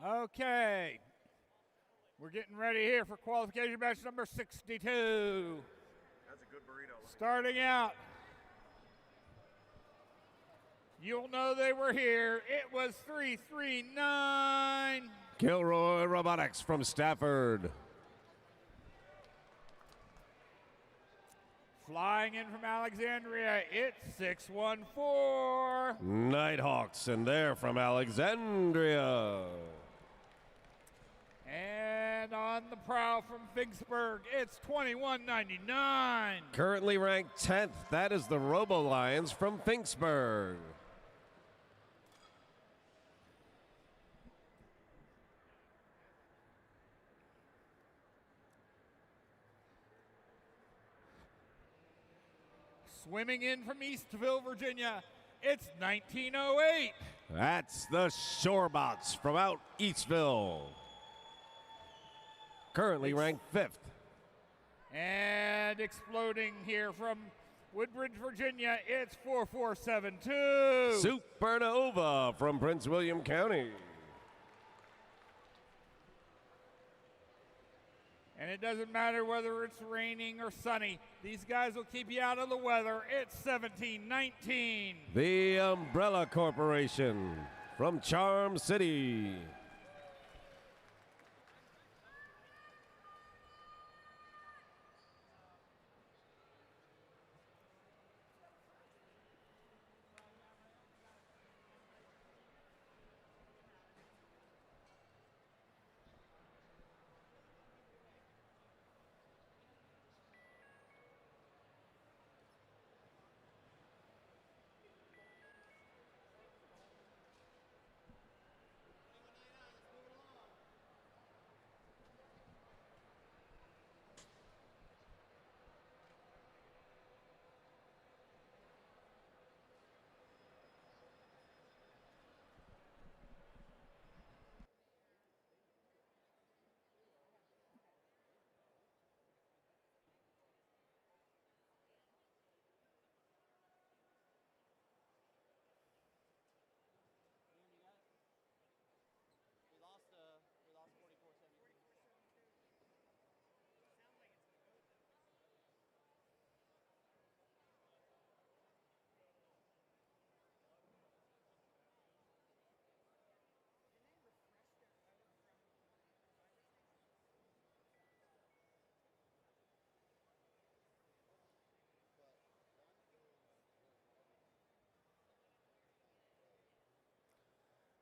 Okay. We're getting ready here for qualification match number 62. That's a good burrito. Starting out. You'll know they were here. It was 339. Kilroy Robotics from Stafford. Flying in from Alexandria, it's 614. Nighthawks, and they're from Alexandria. And on the prow from Vicksburg, it's 2199. Currently ranked 10th, that is the Robo Lions from Finksburg. Swimming in from Eastville, Virginia, it's 1908. That's the Shorebots from out Eastville. Currently ranked 5th. And exploding here from Woodbridge, Virginia, it's 4472. Supernova from Prince William County. And it doesn't matter whether it's raining or sunny. These guys will keep you out of the weather. It's 1719. The Umbrella Corporation from Charm City.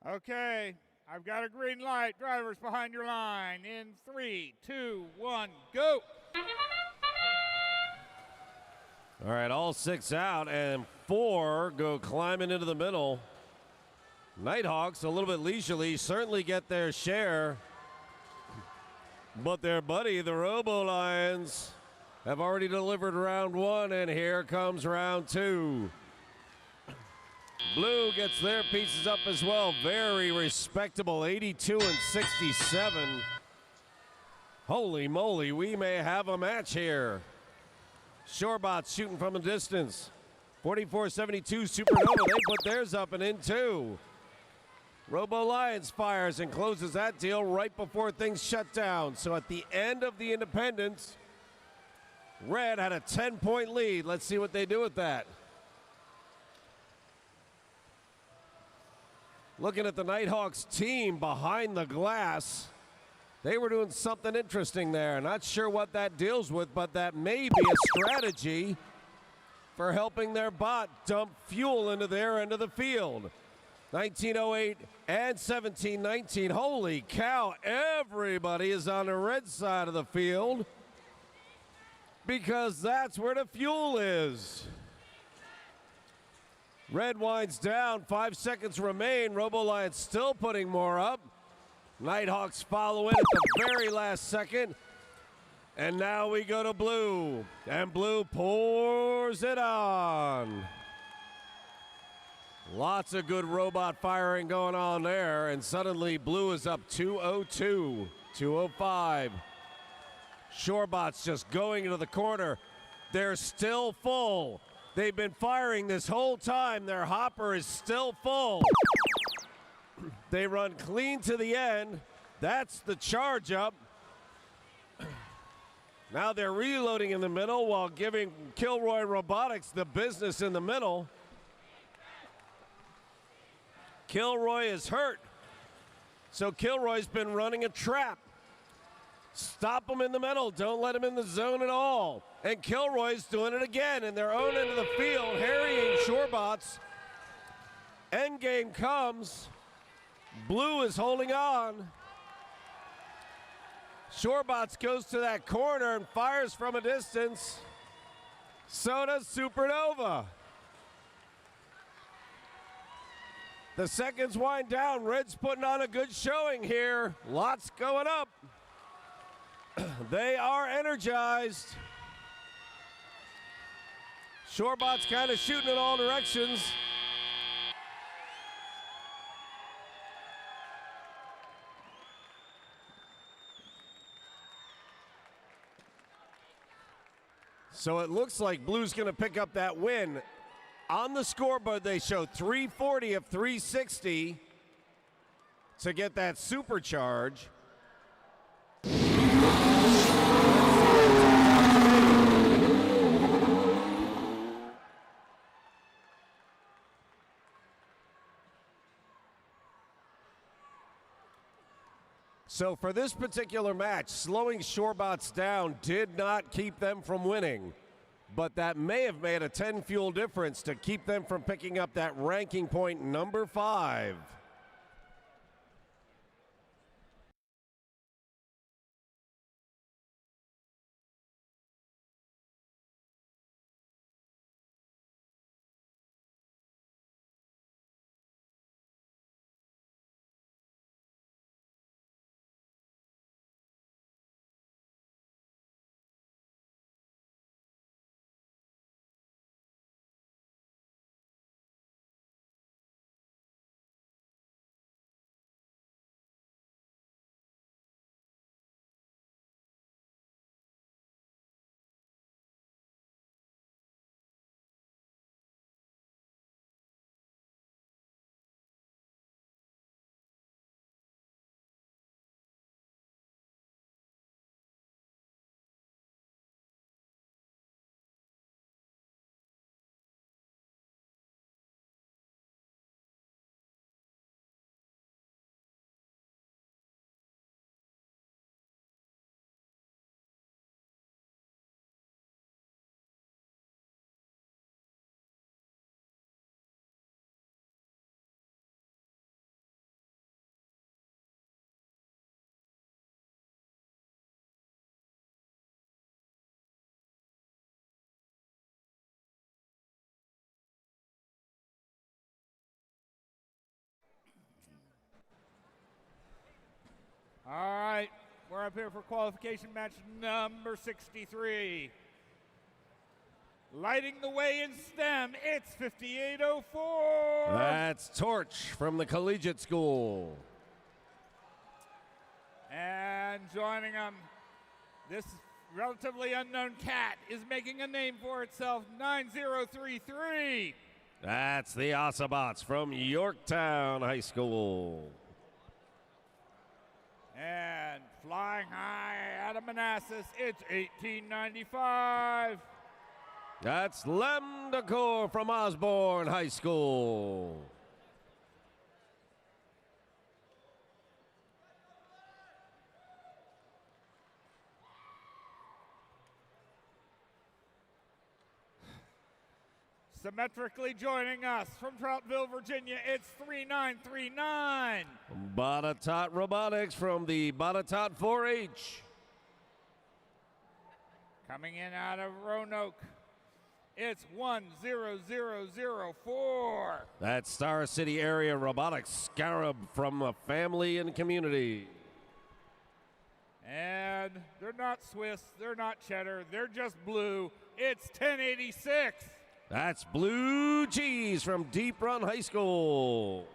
Okay, I've got a green light. Drivers behind your line in 3, 2, 1, go. All right, all 6 out, and 4 go climbing into the middle. Nighthawks, a little bit leisurely, certainly get their share. But their buddy, the Robo Lions, have already delivered round 1, and here comes round 2. Blue gets their pieces up as well. Very respectable, 82 and 67. Holy moly, we may have a match here. Shorebots shooting from a distance. 44-72 Supernova, they put theirs up and in too. Robo Lions fires and closes that deal right before things shut down. So at the end of the Independence, Red had a 10-point lead. Let's see what they do with that. Looking at the Nighthawks team behind the glass, they were doing something interesting there. Not sure what that deals with, but that may be a strategy for helping their bot dump fuel into their end of the field. 1908 and 1719. Holy cow, everybody is on the red side of the field because that's where the fuel is. Red winds down, 5 seconds remain. Robo Lions still putting more up. Nighthawks follow in at the very last second. And now we go to Blue. And Blue pours it on. Lots of good robot firing going on there. And suddenly Blue is up 202, 205. Shorebots just going into the corner. They're still full. They've been firing this whole time. Their hopper is still full. They run clean to the end. That's the charge up. Now they're reloading in the middle while giving Kilroy Robotics the business in the middle. Kilroy is hurt. So Kilroy's been running a trap. Stop him in the middle. Don't let him in the zone at all. And Kilroy's doing it again in their own end of the field, harrying Shorebots. Endgame comes. Blue is holding on. Shorebots goes to that corner and fires from a distance. So does Supernova. The seconds wind down. Red's putting on a good showing here. Lots going up. They are energized. Shorebots kind of shooting in all directions. So it looks like Blue's going to pick up that win. On the scoreboard, they show 340 of 360 to get that supercharge. So for this particular match, slowing Shorebots down did not keep them from winning, but that may have made a 10 fuel difference to keep them from picking up that ranking point number 5. All right, we're up here for qualification match number 63. Lighting the way in STEM, it's 5804. That's Torch from the Collegiate School. And joining them, this relatively unknown cat is making a name for itself, 9033. That's the Autobots from Yorktown High School. And flying high out of Manassas, it's 1895. That's Lem Decor from Osborne High School. Symmetrically joining us from Troutville, Virginia, it's 3939. Botetourt Robotics from the Botetourt 4-H. Coming in out of Roanoke, it's 10004. That's Star City Area Robotics, Scarab from the Family and Community. And they're not Swiss, they're not cheddar, they're just blue. It's 1086. That's Blue Cheese from Deep Run High School.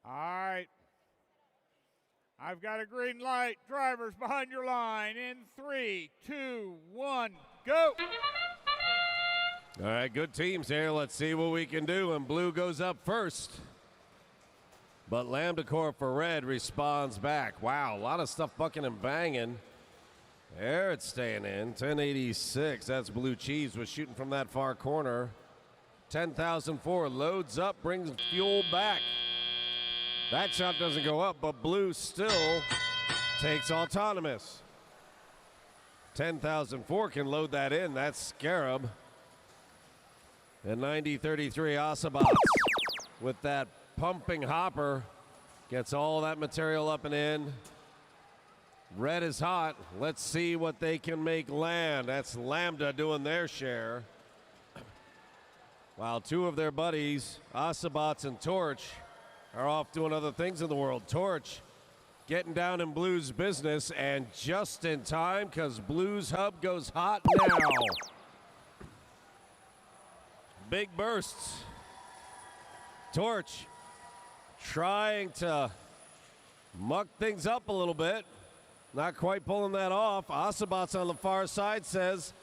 All right. I've got a green light. Drivers behind your line in 3, 2, 1, go. All right, good teams here. Let's see what we can do. And blue goes up first. But Lambda Corps for red responds back. Wow, a lot of stuff bucking and banging. There it's staying in. 1086. That's Blue Cheese was shooting from that far corner. 10,004 loads up, brings fuel back. That shot doesn't go up, but blue still takes autonomous. 10,004 can load that in. That's Scarab. And 9033 Osabots with that pumping hopper gets all that material up and in. Red is hot. Let's see what they can make land. That's Lambda doing their share. While two of their buddies, Osabots and Torch, are off doing other things in the world. Torch getting down in Blue's business, and just in time because Blue's hub goes hot now. Big bursts. Torch trying to muck things up a little bit. Not quite pulling that off. Osabots on the far side says,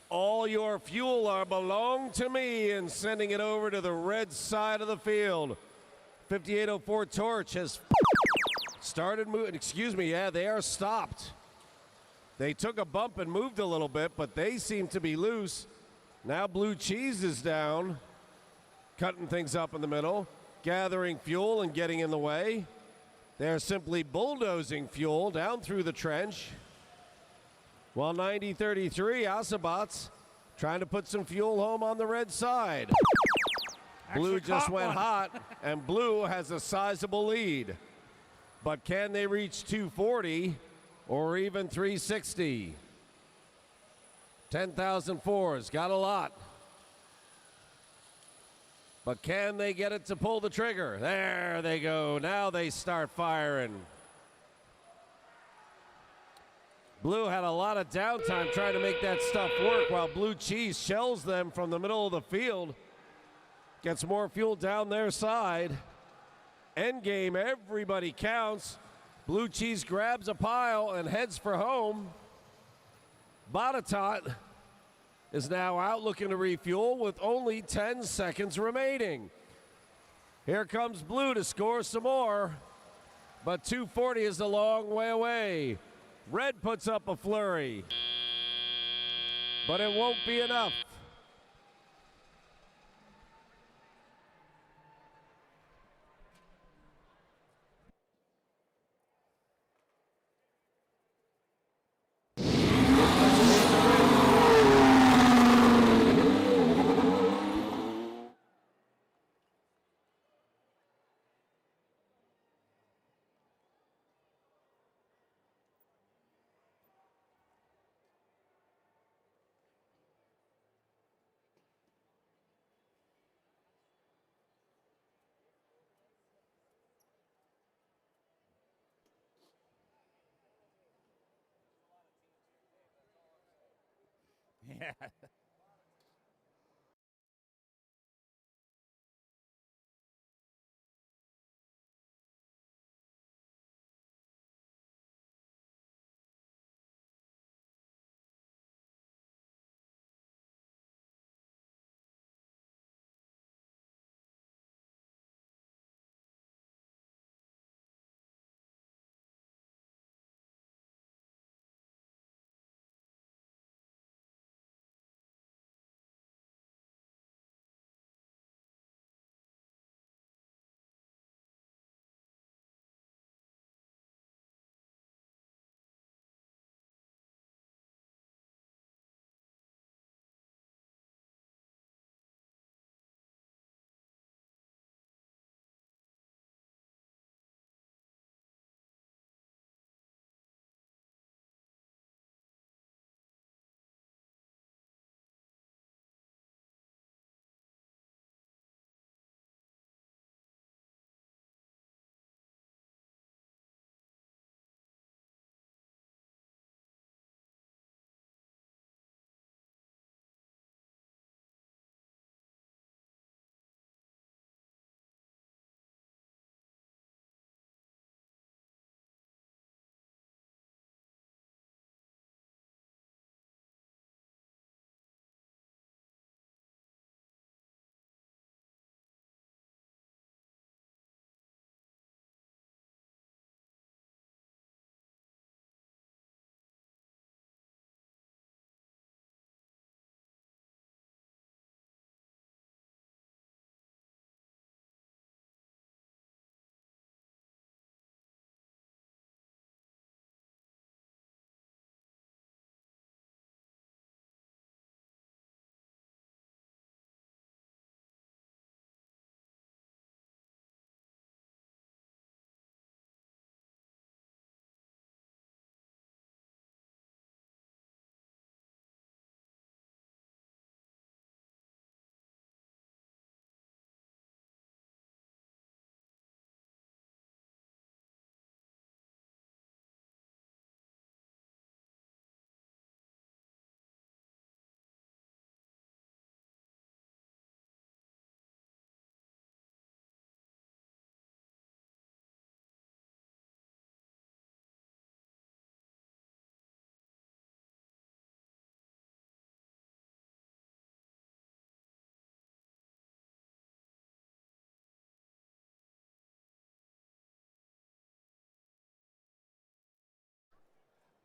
all your fuel are belong to me, and sending it over to the red side of the field. 5804 Torch has started moving. Excuse me, yeah, they are stopped. They took a bump and moved a little bit, but they seem to be loose. Now Blue Cheese is down, cutting things up in the middle, gathering fuel and getting in the way. They're simply bulldozing fuel down through the trench. While 9033 Osabots trying to put some fuel home on the red side. Blue just went hot, and blue has a sizable lead. But can they reach 240 or even 360? 10,004's got a lot. But can they get it to pull the trigger? There they go. Now they start firing. Blue had a lot of downtime trying to make that stuff work, while Blue Cheese shells them from the middle of the field. Gets more fuel down their side. Endgame, everybody counts. Blue Cheese grabs a pile and heads for home. Botetourt is now out looking to refuel with only 10 seconds remaining. Here comes blue to score some more, but 240 is a long way away. Red puts up a flurry, but it won't be enough. Yeah.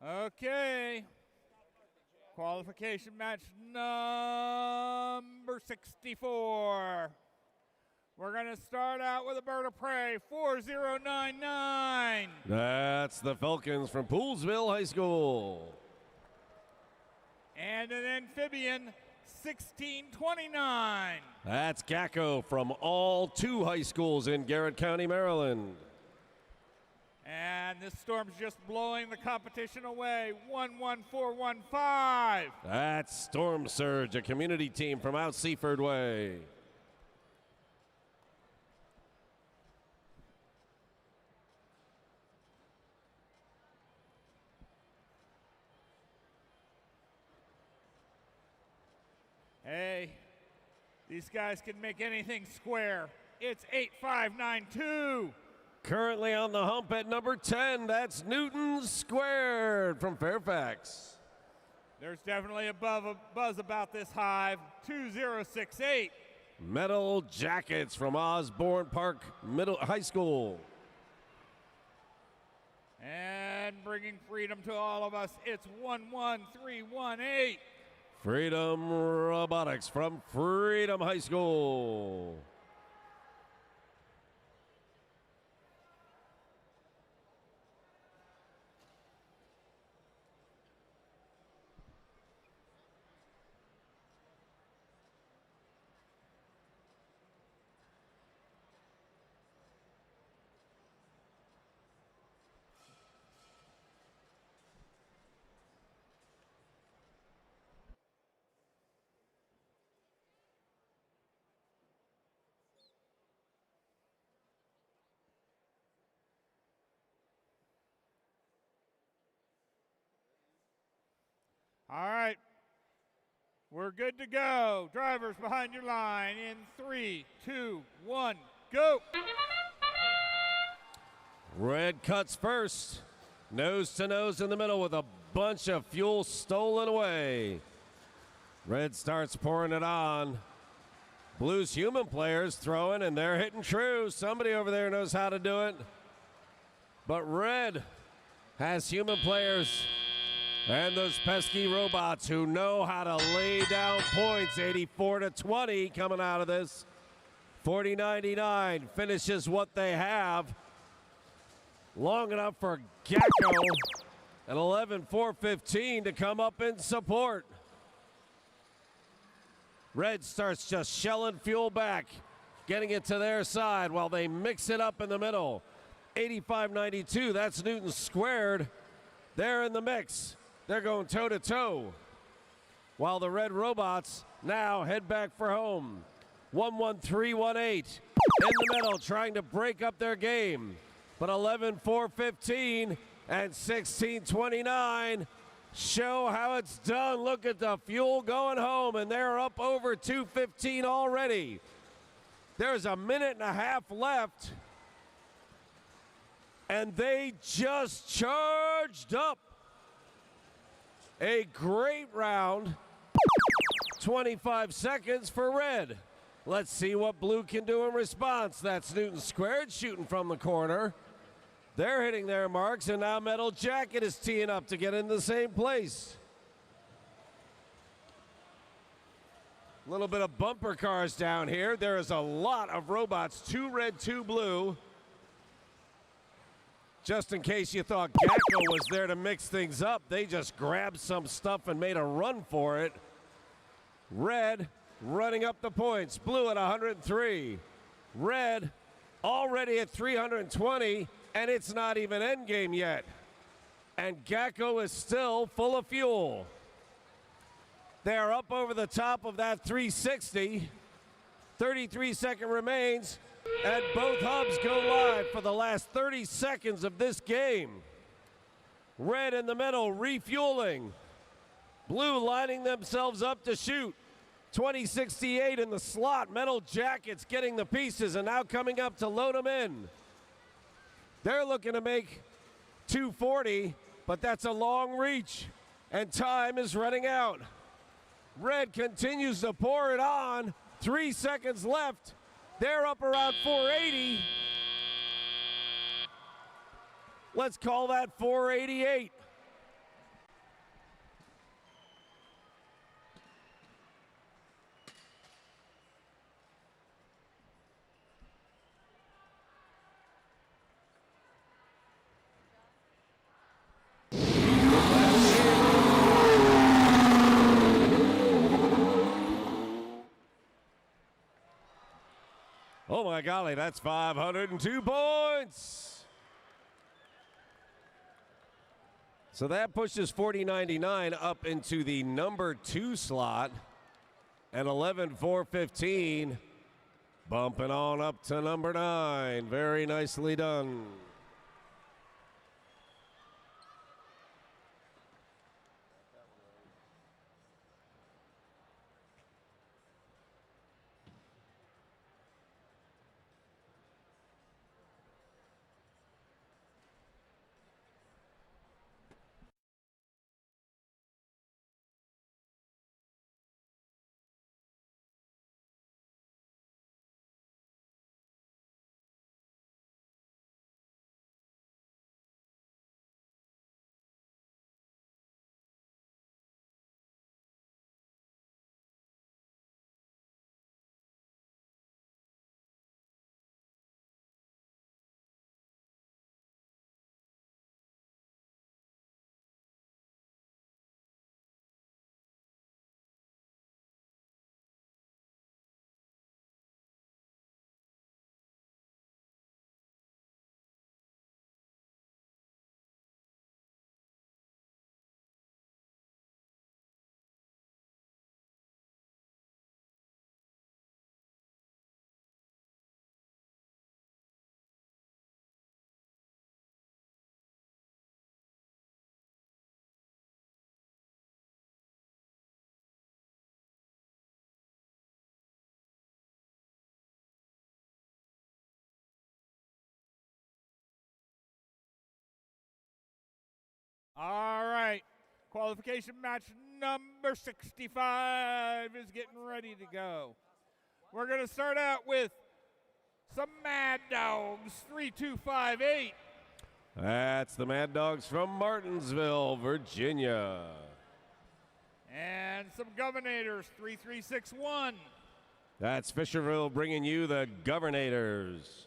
Okay. Qualification match number 64. We're going to start out with a bird of prey, 4099. That's the Falcons from Poolsville High School. And an amphibian, 1629. That's Gacko from all 2 high schools in Garrett County, Maryland. And this storm's just blowing the competition away, 11415. That's Storm Surge, a community team from out Seaford Way. Hey, these guys can make anything square. It's 8592. Currently on the hump at number 10, that's Newton Squared from Fairfax. There's definitely a buzz about this hive, 2068. Metal Jackets from Osborne Park High School. And bringing freedom to all of us, it's 11318. Freedom Robotics from Freedom High School. All right, we're good to go. Drivers behind your line in 3, 2, 1, go. Red cuts first. Nose to nose in the middle with a bunch of fuel stolen away. Red starts pouring it on. Blue's human players throwing, and they're hitting true. Somebody over there knows how to do it. But Red has human players and those pesky robots who know how to lay down points. 84-20 coming out of this. 40-99 finishes what they have. Long enough for Gacko and 11-4-15 to come up in support. Red starts just shelling fuel back, getting it to their side while they mix it up in the middle. 85-92, that's Newton Squared. They're in the mix. They're going toe-to-toe, while the Red Robots now head back for home. 11318 in the middle, trying to break up their game. But 11-4-15 and 16-29 show how it's done. Look at the fuel going home, and they're up over 2:15 already. There's a minute and a half left, and they just charged up. A great round, 25 seconds for Red. Let's see what Blue can do in response. That's Newton Squared shooting from the corner. They're hitting their marks, and now Metal Jacket is teeing up to get in the same place. A little bit of bumper cars down here. There is a lot of robots, 2 red, 2 blue. Just in case you thought Gacko was there to mix things up, they just grabbed some stuff and made a run for it. Red running up the points. Blue at 103. Red already at 320, and it's not even endgame yet. And Gacko is still full of fuel. They are up over the top of that 360. 33 seconds remains. And both hubs go live for the last 30 seconds of this game. Red in the middle, refueling. Blue lining themselves up to shoot. 2068 in the slot. Metal Jackets getting the pieces and now coming up to load them in. They're looking to make 240, but that's a long reach, and time is running out. Red continues to pour it on. 3 seconds left. They're up around 480. Let's call that 488. Oh my golly, that's 502 points. So that pushes 4099 up into the number 2 slot, and 11415 bumping on up to number 9. Very nicely done. All right. Qualification match number 65 is getting ready to go. We're going to start out with some Mad Dogs, 3258. That's the Mad Dogs from Martinsville, Virginia. And some Governators, 3361. That's Fisherville bringing you the Governators.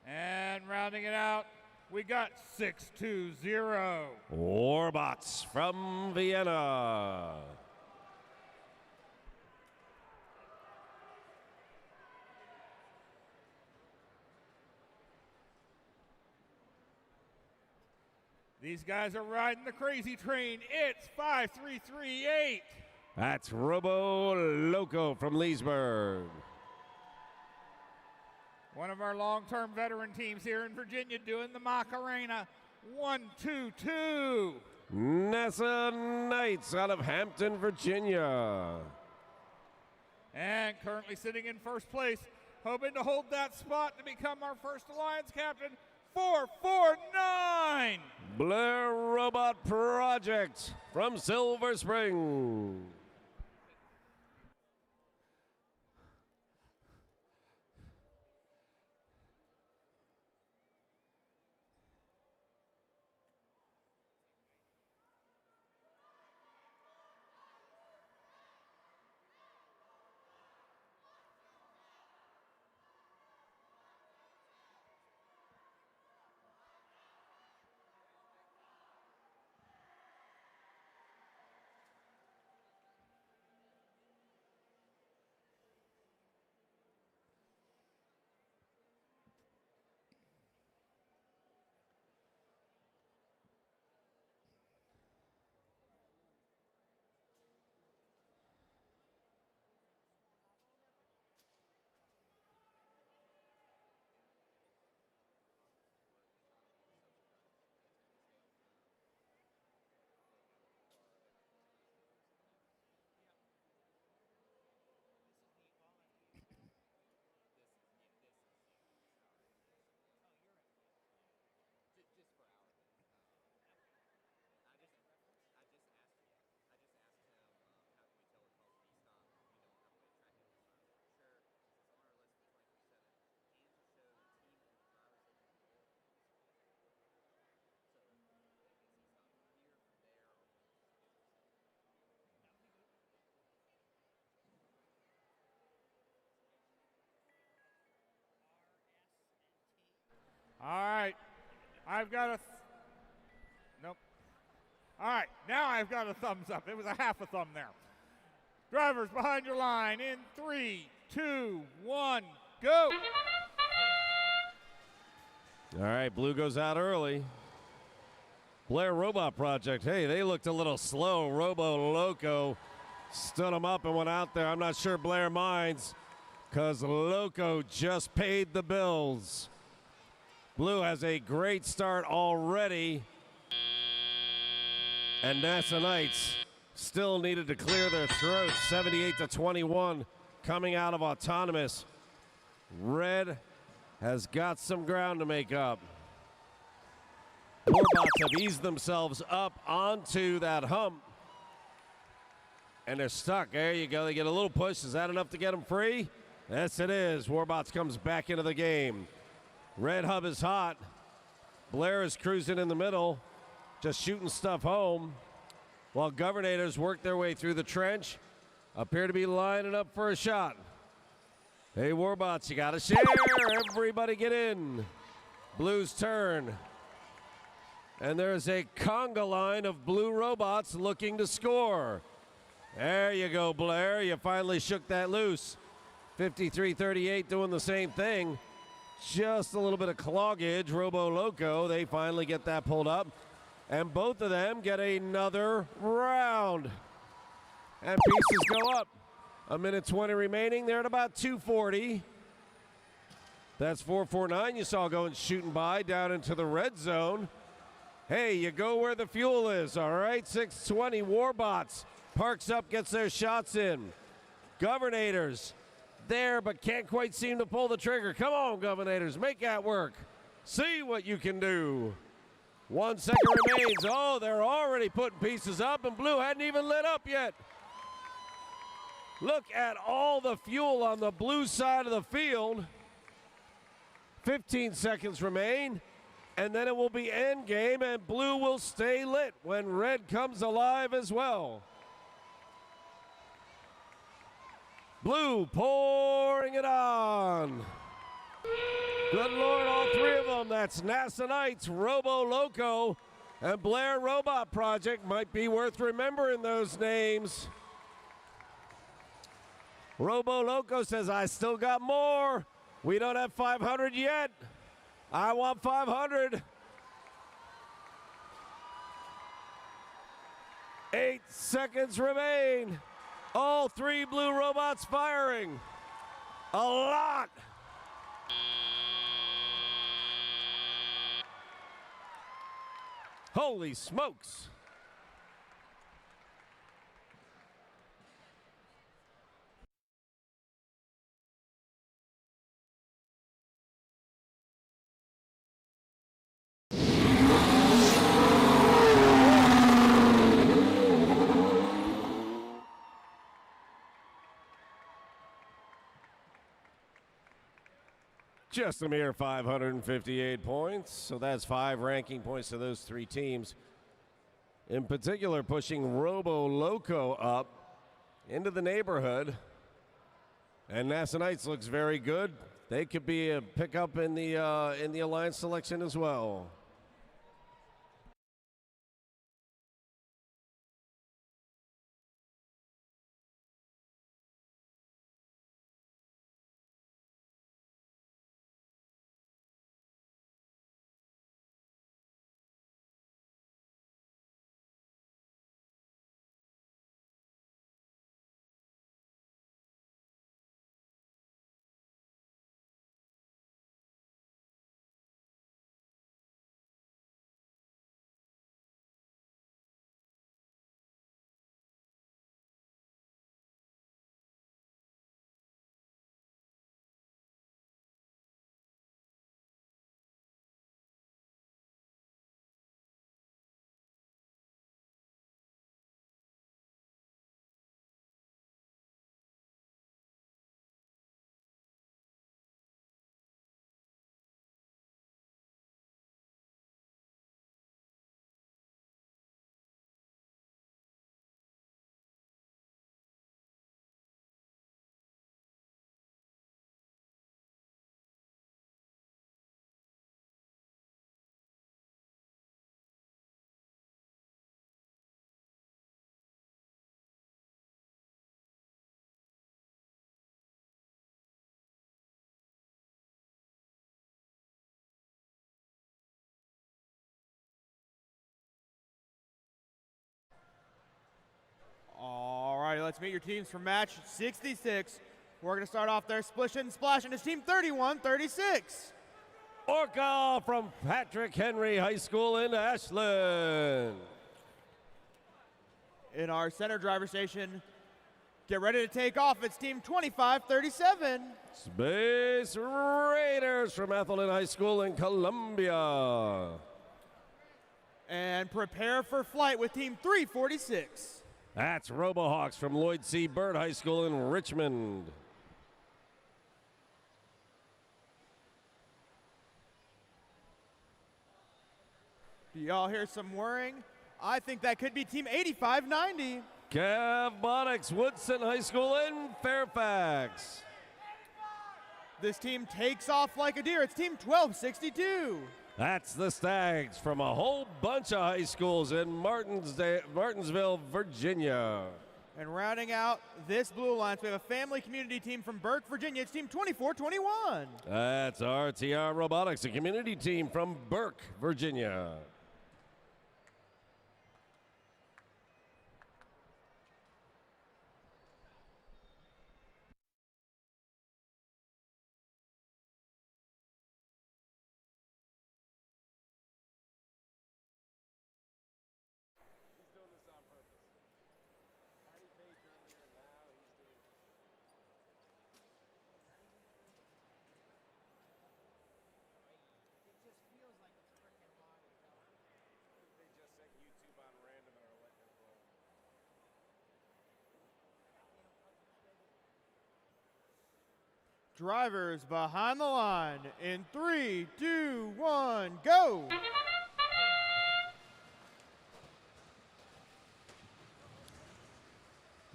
And rounding it out, we got 620. Robots from Vienna. These guys are riding the crazy train. It's 5338. That's Robo Loco from Leesburg. One of our long-term veteran teams here in Virginia doing the Macarena. 122. NASA Knights out of Hampton, Virginia. And currently sitting in first place, hoping to hold that spot to become our first Alliance captain, 449. Blair Robot Project from Silver Spring. All right, I've got a, nope. All right, now I've got a thumbs up. It was a half a thumb there. Drivers behind your line in 3, 2, 1, go. All right, Blue goes out early. Blair Robot Project, hey, they looked a little slow. Robo Loco stood them up and went out there. I'm not sure Blair minds because Loco just paid the bills. Blue has a great start already. And NASA Knights still needed to clear their throats. 78-21 coming out of autonomous. Red has got some ground to make up. Warbots have eased themselves up onto that hump. And they're stuck. There you go. They get a little push. Is that enough to get them free? Yes, it is. Warbots comes back into the game. Red hub is hot. Blair is cruising in the middle, just shooting stuff home, while Governators work their way through the trench, appear to be lining up for a shot. Hey, Warbots, you got to share. Everybody get in. Blue's turn. And there's a conga line of Blue robots looking to score. There you go, Blair. You finally shook that loose. 53-38 doing the same thing. Just a little bit of cloggage. Robo Loco, they finally get that pulled up. And both of them get another round. And pieces go up. 1:20 remaining. They're at about 240. That's 449. You saw going shooting by down into the red zone. Hey, you go where the fuel is, all right? 620 Warbots. Parks up, gets their shots in. Governators there, but can't quite seem to pull the trigger. Come on, Governators, make that work. See what you can do. 1 second remains. Oh, they're already putting pieces up, and Blue hadn't even lit up yet. Look at all the fuel on the Blue side of the field. 15 seconds remain, and then it will be end game, and Blue will stay lit when Red comes alive as well. Blue pouring it on. Good Lord, all three of them. That's NASA Knights, Robo Loco, and Blair Robot Project. Might be worth remembering those names. Robo Loco says, I still got more. We don't have 500 yet. I want 500. 8 seconds remain. All three Blue robots firing. A lot. Holy smokes. Just a mere 558 points, so that's 5 ranking points to those 3 teams. In particular, pushing Robo Loco up into the neighborhood. And NASA Knights looks very good. They could be a pickup in the Alliance selection as well. let's meet your teams for match 66. We're going to start off there, splish and splash, and it's team 31-36. Orca from Patrick Henry High School in Ashland. In our center driver station, get ready to take off. It's team 25-37. Space Raiders from Atherton High School in Columbia. And prepare for flight with team 346. That's RoboHawks from Lloyd C. Bird High School in Richmond. Do y'all hear some whirring? I think that could be team 85-90. Robotics, Woodson High School in Fairfax. This team takes off like a deer. It's team 1262. That's the Stags from a whole bunch of high schools in Martinsville, Virginia. And rounding out this blue alliance, we have a family community team from Burke, Virginia. It's team 24-21. That's RTR Robotics, a community team from Burke, Virginia. Drivers behind the line in 3, 2, 1, go!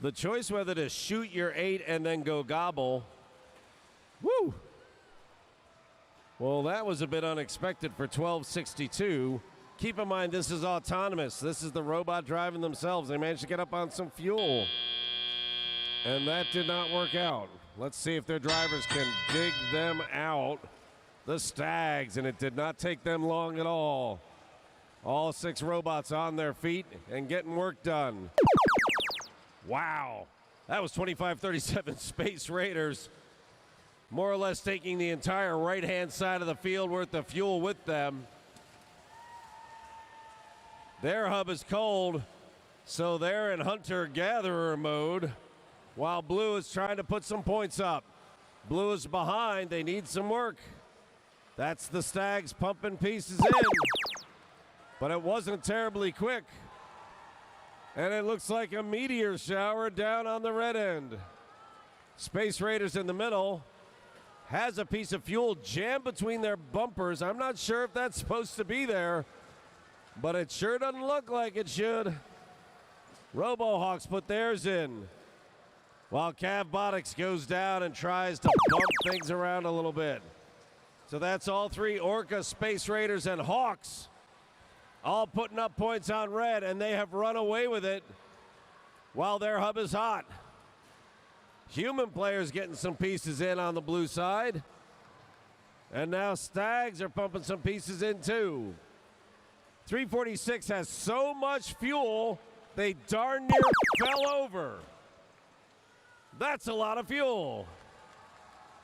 The choice whether to shoot your 8 and then go gobble. Woo! Well, that was a bit unexpected for 1262. Keep in mind, this is autonomous. This is the robot driving themselves. They managed to get up on some fuel. And that did not work out. Let's see if their drivers can dig them out. The Stags, and it did not take them long at all. All 6 robots on their feet and getting work done. Wow. That was 25-37 Space Raiders. More or less taking the entire right-hand side of the field worth of fuel with them. Their hub is cold, so they're in hunter-gatherer mode, while Blue is trying to put some points up. Blue is behind. They need some work. That's the Stags pumping pieces in. But it wasn't terribly quick. And it looks like a meteor shower down on the red end. Space Raiders in the middle has a piece of fuel jammed between their bumpers. I'm not sure if that's supposed to be there, but it sure doesn't look like it should. RoboHawks put theirs in, while Cavbotics goes down and tries to bump things around a little bit. So that's all 3 Orca, Space Raiders, and Hawks all putting up points on red, and they have run away with it while their hub is hot. Human players getting some pieces in on the blue side. And now Stags are pumping some pieces in too. 346 has so much fuel, they darn near fell over. That's a lot of fuel.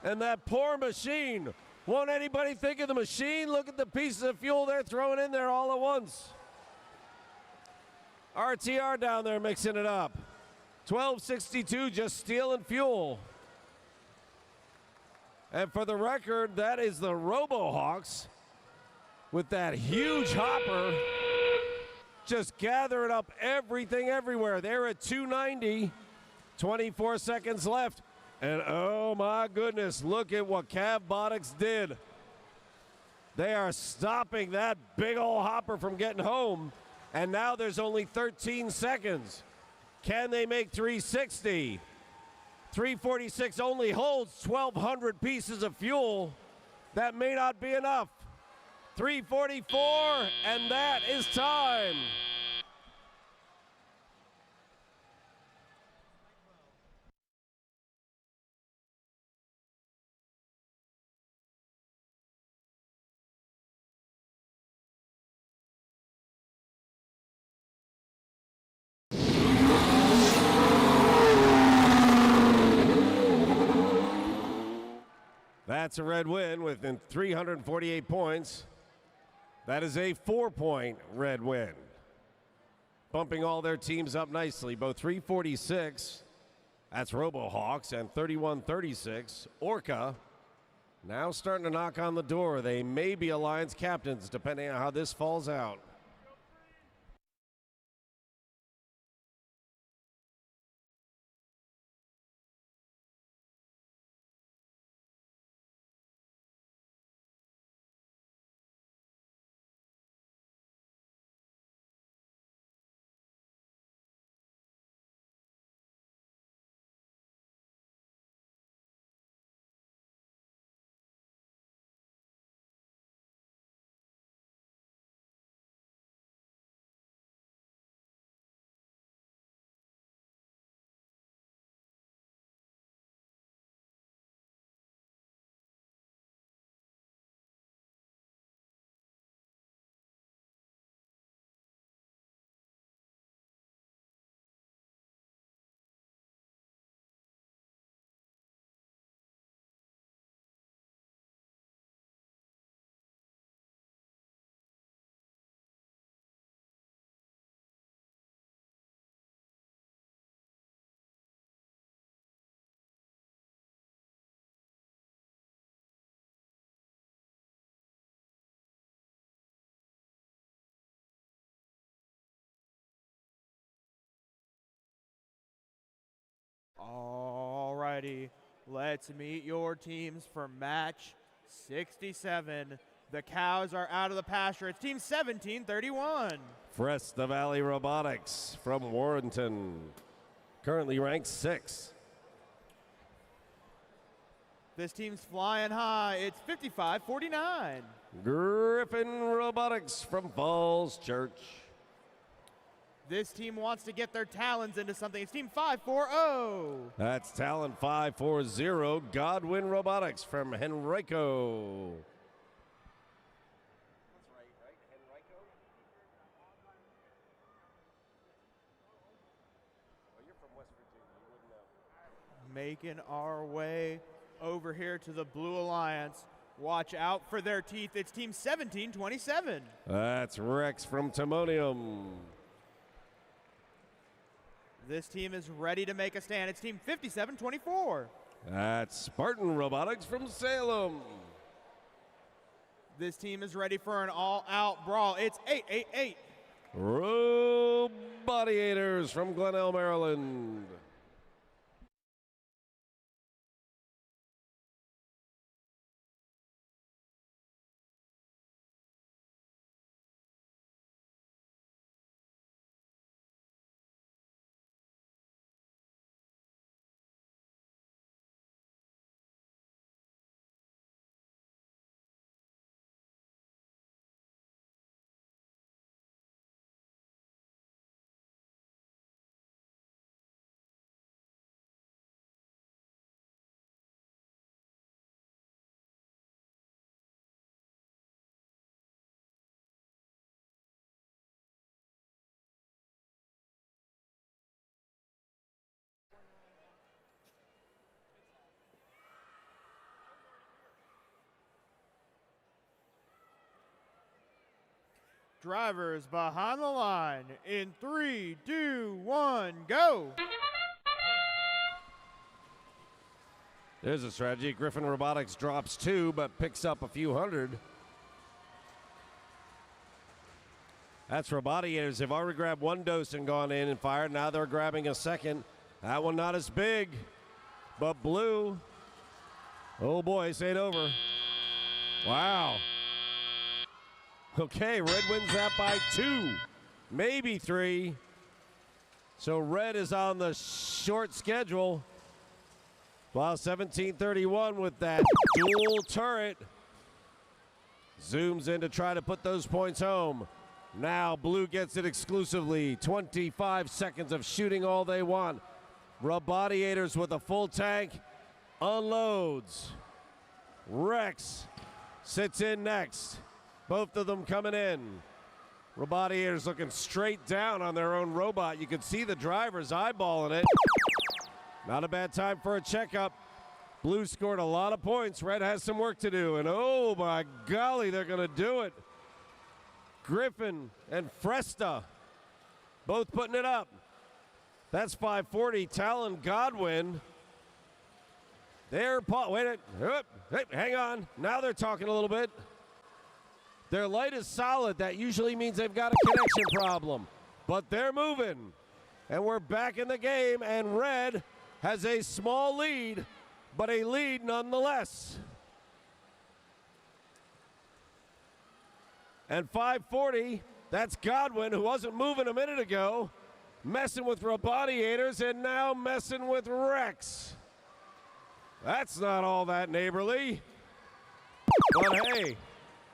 And that poor machine. Won't anybody think of the machine? Look at the pieces of fuel they're throwing in there all at once. RTR down there mixing it up. 1262 just stealing fuel. And for the record, that is the RoboHawks with that huge hopper just gathering up everything everywhere. They're at 290, 24 seconds left. And oh my goodness, look at what Cavbotics did. They are stopping that big old hopper from getting home. And now there's only 13 seconds. Can they make 360? 346 only holds 1,200 pieces of fuel. That may not be enough. 344, and that is time. That's a red win with 348 points. That is a 4-point red win. Bumping all their teams up nicely. Both 346, that's RoboHawks, and 3136, Orca. Now starting to knock on the door. They may be Alliance captains, depending on how this falls out. Alrighty, let's meet your teams for match 67. The cows are out of the pasture. It's team 1731. Fresta Valley Robotics from Warrenton, currently ranked 6th. This team's flying high. It's 55-49. Griffin Robotics from Falls Church. This team wants to get their talons into something. It's team 540. That's Talon 540, Godwin Robotics from Henrico. Making our way over here to the Blue Alliance. Watch out for their teeth. It's team 1727. That's Rex from Timonium. This team is ready to make a stand. It's team 5724. That's Spartan Robotics from Salem. This team is ready for an all-out brawl. It's 888. Robotiators from Glenelg, Maryland. Drivers behind the line in 3, 2, 1, go. There's a strategy. Griffin Robotics drops 2, but picks up a few hundred. That's Robotiators. They've already grabbed 1 dose and gone in and fired. Now they're grabbing a second. That one not as big, but blue. Oh boy, this ain't over. Wow. Okay, red wins that by 2, maybe 3. So red is on the short schedule. While 1731 with that dual turret zooms in to try to put those points home. Now blue gets it exclusively. 25 seconds of shooting all they want. Robotiators with a full tank unloads. Rex sits in next. Both of them coming in. Robotiators looking straight down on their own robot. You can see the drivers eyeballing it. Not a bad time for a checkup. Blue scored a lot of points. Red has some work to do, and oh my golly, they're going to do it. Griffin and Fresta both putting it up. That's 540. Talon Godwin. They're wait a minute. Hang on. Now they're talking a little bit. Their light is solid. That usually means they've got a connection problem. But they're moving. And we're back in the game, and Red has a small lead, but a lead nonetheless. And 540, that's Godwin, who wasn't moving a minute ago, messing with Robotiators and now messing with Rex. That's not all that neighborly. But hey,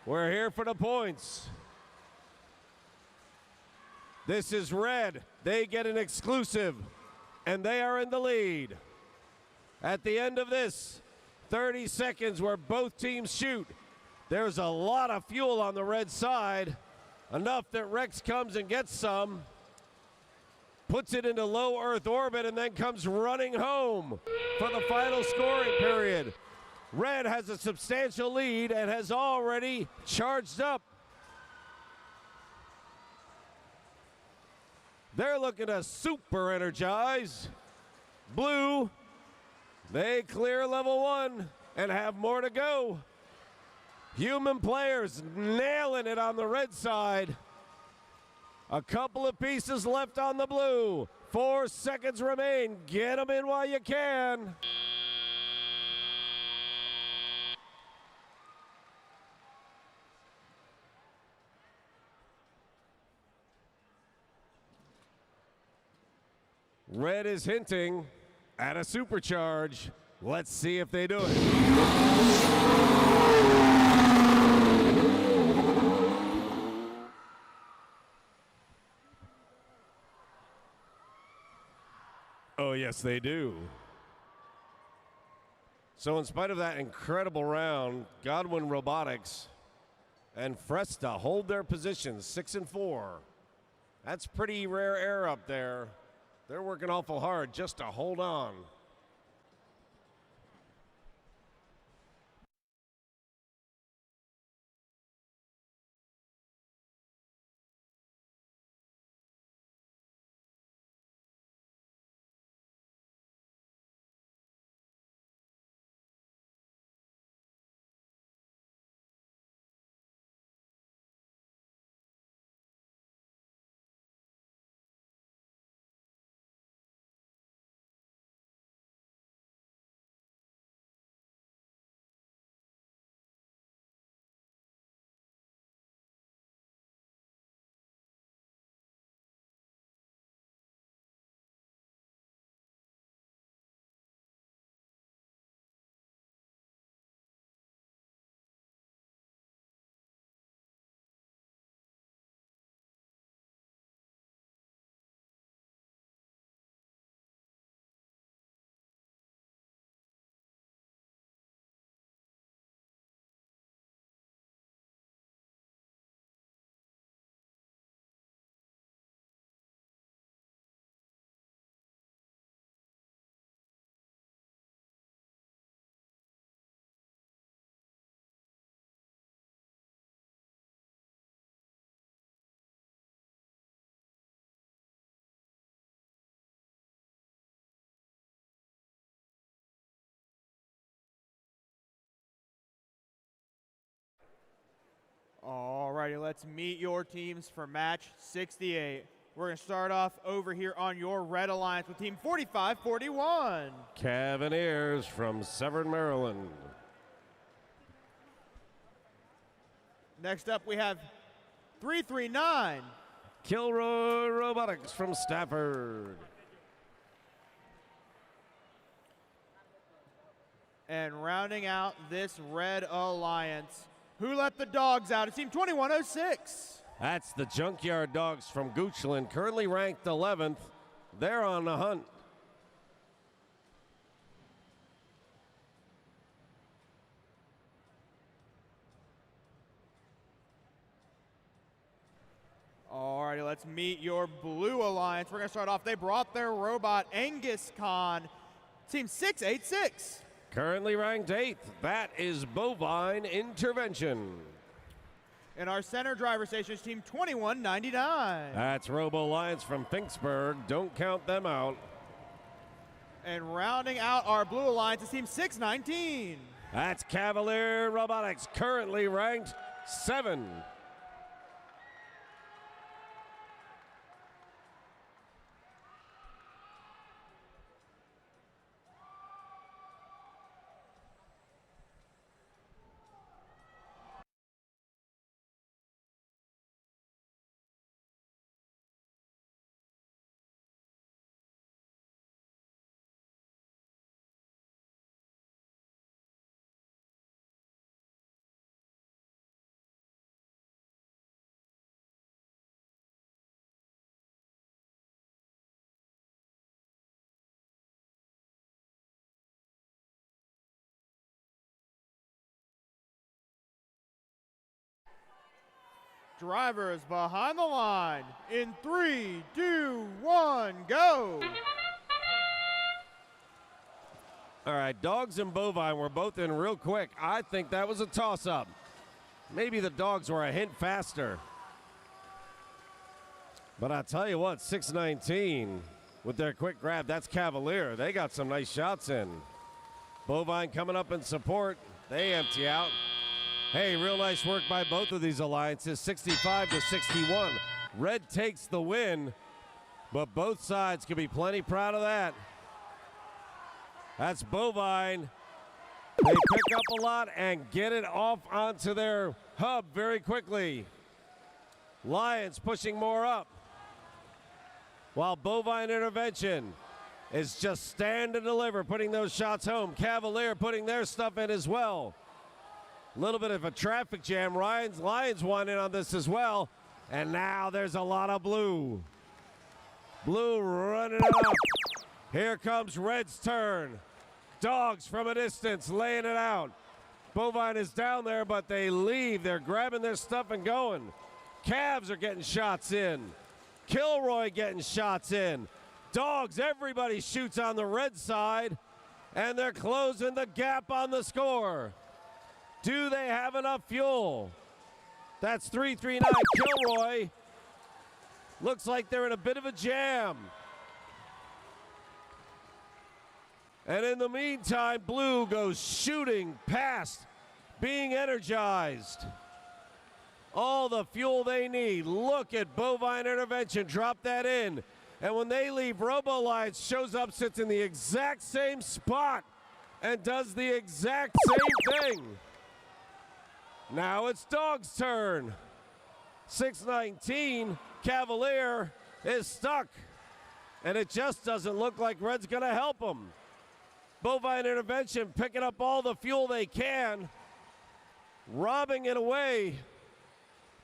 we're here for the points. This is Red. They get an exclusive, and they are in the lead. At the end of this, 30 seconds where both teams shoot. There's a lot of fuel on the Red side, enough that Rex comes and gets some, puts it into low Earth orbit, and then comes running home for the final scoring period. Red has a substantial lead and has already charged up. They're looking to super energize. Blue, they clear level 1 and have more to go. Human players nailing it on the Red side. A couple of pieces left on the blue. 4 seconds remain. Get them in while you can. Red is hinting at a supercharge. Let's see if they do it. Oh, yes, they do. So in spite of that incredible round, Godwin Robotics and Fresta hold their positions 6 and 4. That's pretty rare air up there. They're working awful hard just to hold on. All righty, let's meet your teams for match 68. We're going to start off over here on your Red Alliance with team 4541. Cavaliers from Severn, Maryland. Next up, we have 339. Kilroy Robotics from Stafford. And rounding out this Red Alliance, who let the dogs out? It's team 2106. That's the Junkyard Dogs from Goochland, currently ranked 11th. They're on the hunt. All righty, let's meet your Blue Alliance. We're going to start off. They brought their robot, Angus Khan, team 686. Currently ranked 8th, that is Bovine Intervention. And our center driver station is team 2199. That's Robo Lions from Finksburg. Don't count them out. And rounding out our blue alliance is team 619. That's Cavalier Robotics, currently ranked 7. Drivers behind the line in 3, 2, 1, go. All right, Dogs and Bovine were both in real quick. I think that was a toss-up. Maybe the Dogs were a hint faster. But I'll tell you what, 619 with their quick grab, that's Cavalier. They got some nice shots in. Bovine coming up in support. They empty out. Hey, real nice work by both of these alliances, 65-61. Red takes the win, but both sides can be plenty proud of that. That's Bovine. They pick up a lot and get it off onto their hub very quickly. Lions pushing more up, while Bovine Intervention is just stand and deliver, putting those shots home. Cavalier putting their stuff in as well. A little bit of a traffic jam. Lions won in on this as well. And now there's a lot of blue. Blue running it up. Here comes Red's turn. Dogs from a distance laying it out. Bovine is down there, but they leave. They're grabbing their stuff and going. Cavs are getting shots in. Kilroy getting shots in. Dogs, everybody shoots on the red side. And they're closing the gap on the score. Do they have enough fuel? That's 339 Kilroy. Looks like they're in a bit of a jam. And in the meantime, Blue goes shooting past being energized. All the fuel they need. Look at Bovine Intervention, drop that in. And when they leave, Robo Lions shows up, sits in the exact same spot and does the exact same thing. Now it's Dog's turn. 619, Cavalier is stuck. And it just doesn't look like Red's gonna help him. Bovine Intervention picking up all the fuel they can, robbing it away.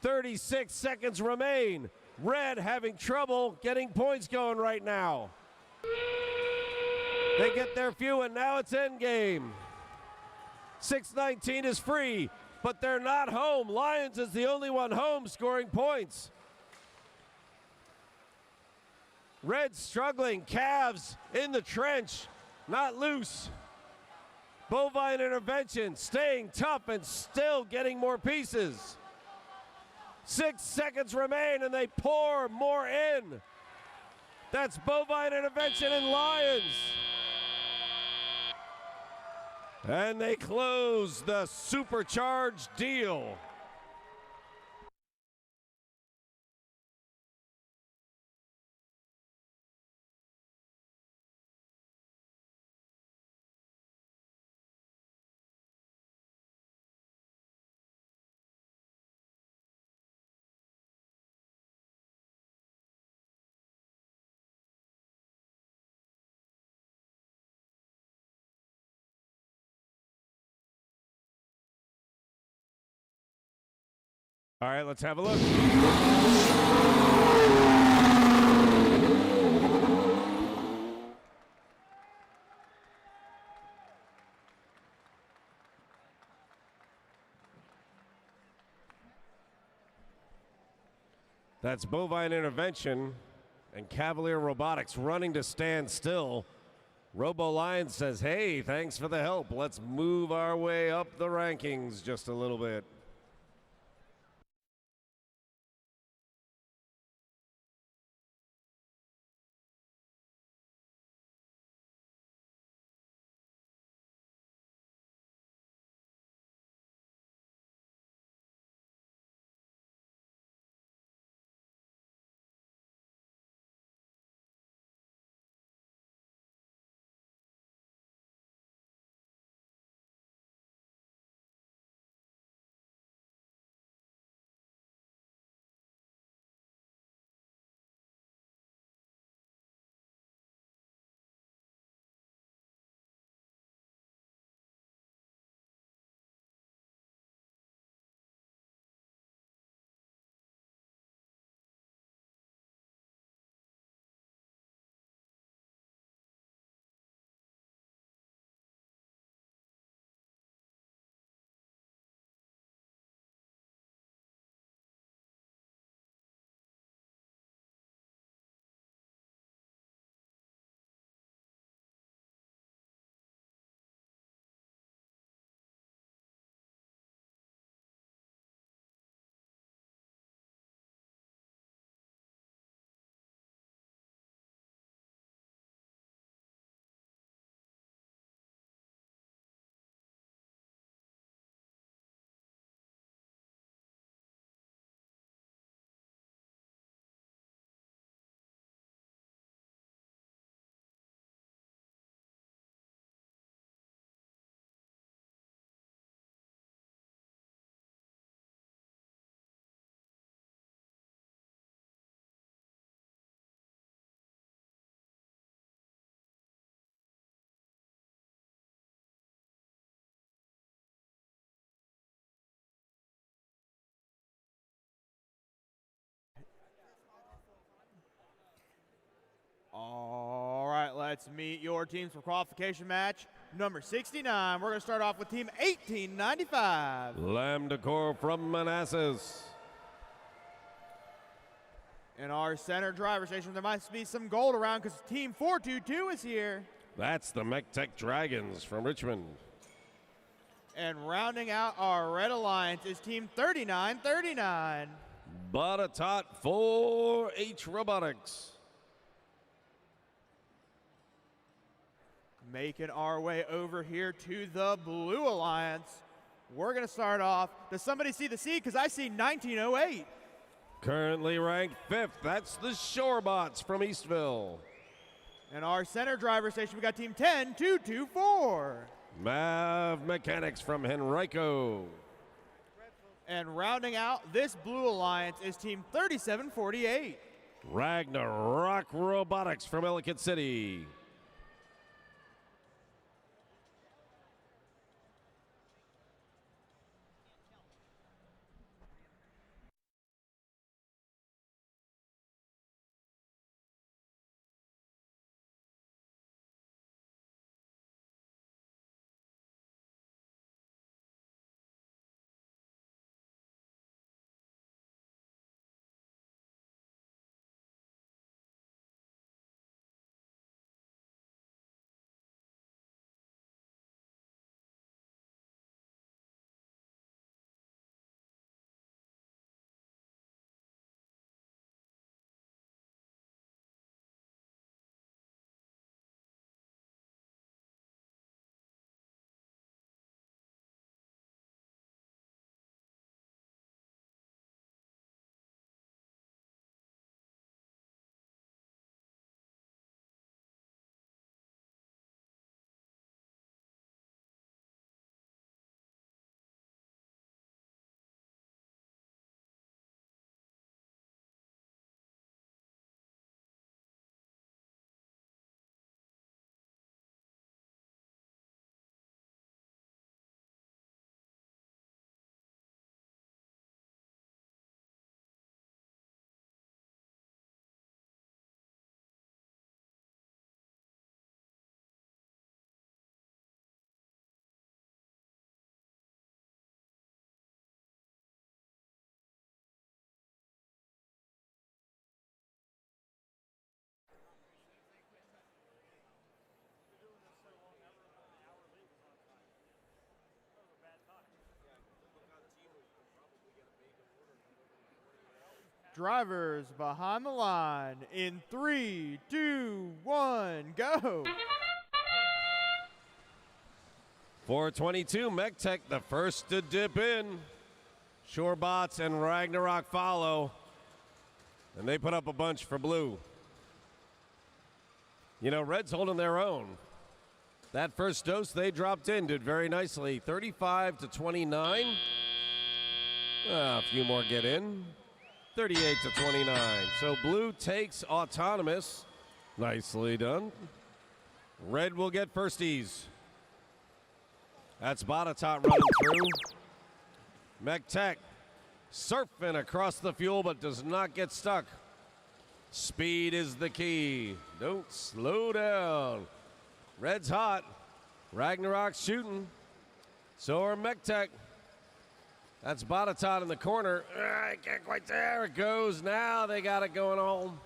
36 seconds remain. Red having trouble getting points going right now. They get their few and now it's endgame. 619 is free, but they're not home. Lions is the only one home scoring points. Red struggling, Cavs in the trench, not loose. Bovine Intervention staying tough and still getting more pieces. 6 seconds remain and they pour more in. That's Bovine Intervention and Lions. And they close the supercharged deal. All right, let's have a look. That's Bovine Intervention and Cavalier Robotics running to stand still. Robo Lion says, hey, thanks for the help. Let's move our way up the rankings just a little bit. All right, let's meet your teams for qualification match number 69. We're going to start off with team 1895. Lambda Corps from Manassas. In our center driver station, there might be some gold around because team 422 is here. That's the MechTech Dragons from Richmond. And rounding out our red alliance is team 3939. Botetourt 4H Robotics. Making our way over here to the blue alliance. We're going to start off. Does somebody see the C? Because I see 1908. Currently ranked 5th. That's the Shorebots from Eastville. In our center driver station, we got team 10224. Mav Mechanics from Henrico. And rounding out this blue alliance is team 3748. Ragnarok Robotics from Ellicott City. Drivers behind the line in 3, 2, 1, go. 422, MechTech, the first to dip in. Shorebots and Ragnarok follow. And they put up a bunch for blue. You know, Red's holding their own. That first dose they dropped in did very nicely. 35 to 29. A few more get in. 38 to 29. So blue takes autonomous. Nicely done. Red will get firsties. That's Botetourt running through. MechTech surfing across the fuel but does not get stuck. Speed is the key. Don't slow down. Red's hot. Ragnarok's shooting. So are MechTech. That's Botetourt in the corner. I can't quite. There it goes. Now they got it going on.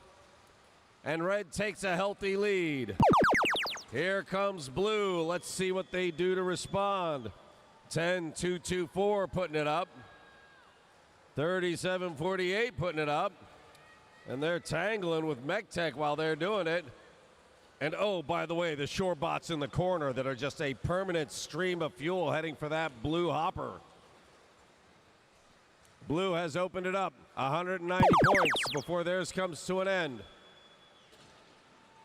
And Red takes a healthy lead. Here comes blue. Let's see what they do to respond. 10-2-2-4 putting it up. 37-48 putting it up. And they're tangling with MechTech while they're doing it. And oh, by the way, the shorebots in the corner that are just a permanent stream of fuel heading for that blue hopper. Blue has opened it up, 190 points before theirs comes to an end.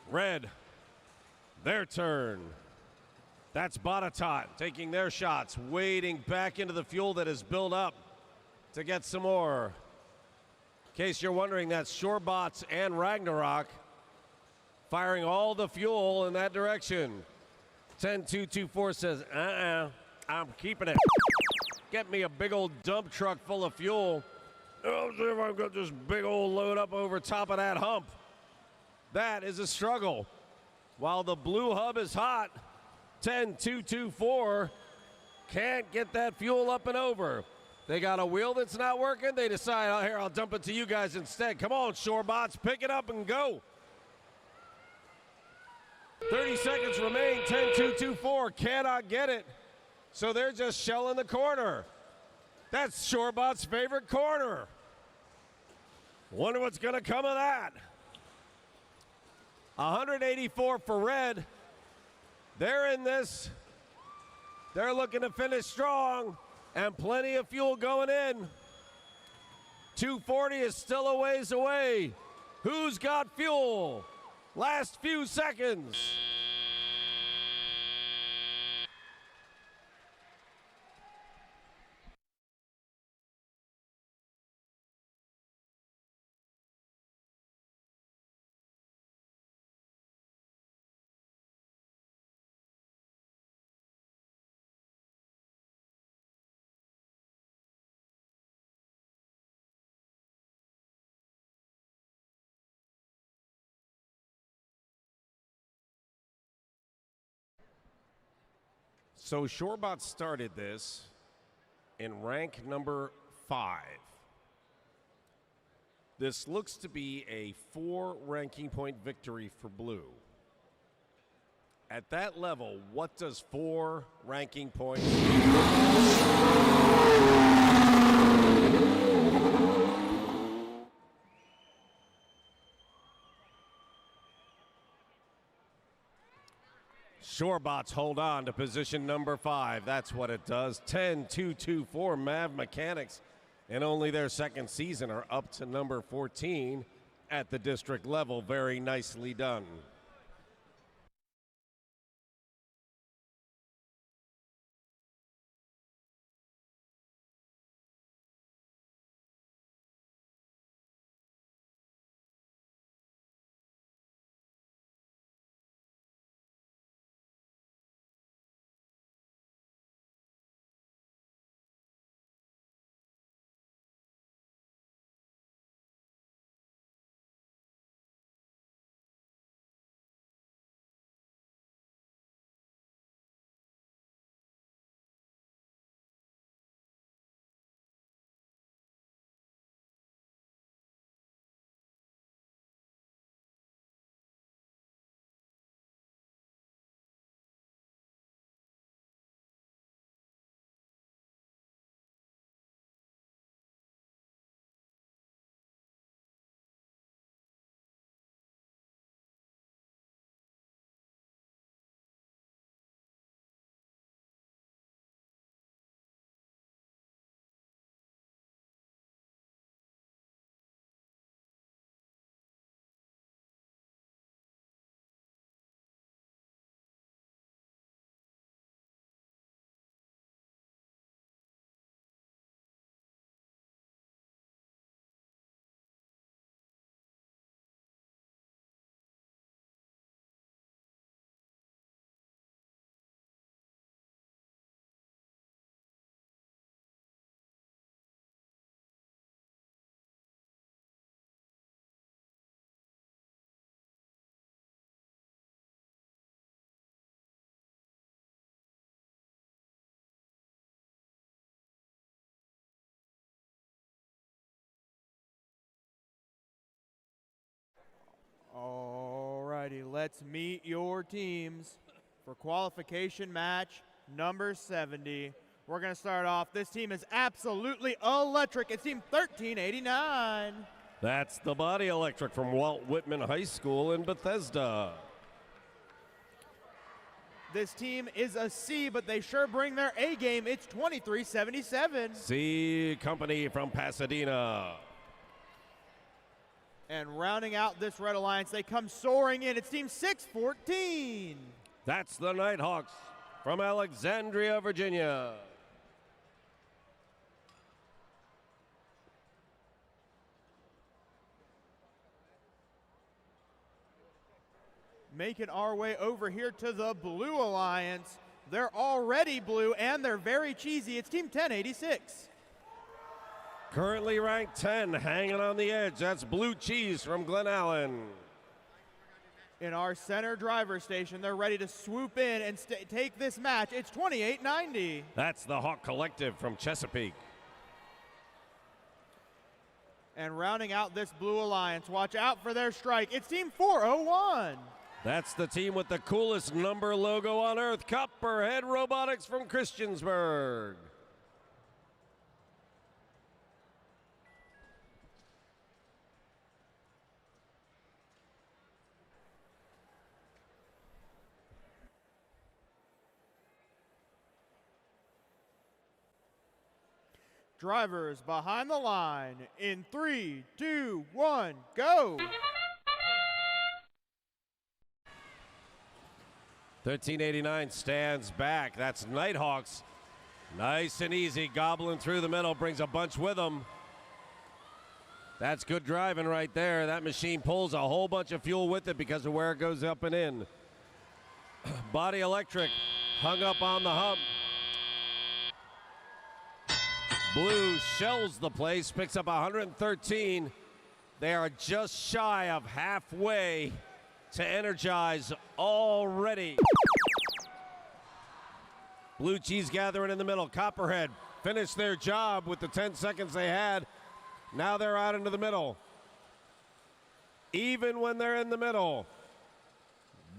Red, their turn. That's Botetourt taking their shots, wading back into the fuel that is built up to get some more. In case you're wondering, that's Shorebots and Ragnarok firing all the fuel in that direction. 10-2-2-4 says, I'm keeping it. Get me a big old dump truck full of fuel. Oh, see if I've got this big old load up over top of that hump. That is a struggle. While the blue hub is hot, 10-2-2-4 can't get that fuel up and over. They got a wheel that's not working. They decide, oh, here, I'll dump it to you guys instead. Come on, Shorebots, pick it up and go. 30 seconds remain, 10-2-2-4 cannot get it. So they're just shelling the corner. That's Shorebot's favorite corner. Wonder what's going to come of that. 184 for Red. They're in this. They're looking to finish strong and plenty of fuel going in. 240 is still a ways away. Who's got fuel? Last few seconds. So Shorebot started this in rank number 5. This looks to be a 4 ranking point victory for blue. At that level, what does 4 ranking points Shorebots hold on to position number 5. That's what it does. 10-2-2-4 Mav Mechanics in only their second season are up to number 14 at the district level. Very nicely done. Alrighty, let's meet your teams for qualification match number 70. We're going to start off. This team is absolutely electric. It's team 1389. That's the Body Electric from Walt Whitman High School in Bethesda. This team is a C, but they sure bring their A game. It's 2377. C Company from Pasadena. And rounding out this Red Alliance, they come soaring in. It's team 614. That's the Nighthawks from Alexandria, Virginia. Making our way over here to the Blue Alliance. They're already blue, and they're very cheesy. It's team 1086. Currently ranked 10, hanging on the edge. That's Blue Cheese from Glen Allen. In our center driver station, they're ready to swoop in and take this match. It's 2890. That's the Hawk Collective from Chesapeake. And rounding out this Blue Alliance, watch out for their strike. It's team 401. That's the team with the coolest number logo on earth, Copperhead Robotics from Christiansburg. Drivers behind the line in 3, 2, 1, go! 1389 stands back. That's Nighthawks. Nice and easy, gobbling through the middle, brings a bunch with them. That's good driving right there. That machine pulls a whole bunch of fuel with it because of where it goes up and in. Body Electric hung up on the hump. Blue shells the place, picks up 113. They are just shy of halfway to energize already. Blue Cheese gathering in the middle. Copperhead finished their job with the 10 seconds they had. Now they're out into the middle. Even when they're in the middle,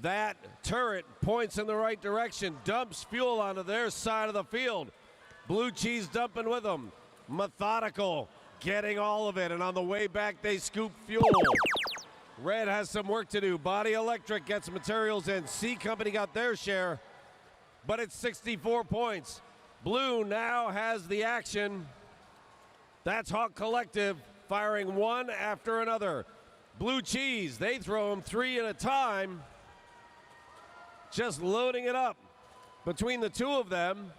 that turret points in the right direction, dumps fuel onto their side of the field. Blue Cheese dumping with them. Methodical, getting all of it, and on the way back they scoop fuel. Red has some work to do. Body Electric gets materials in. C Company got their share, but it's 64 points. Blue now has the action. That's Hawk Collective firing one after another. Blue Cheese, they throw them 3 at a time, just loading it up between the two of them,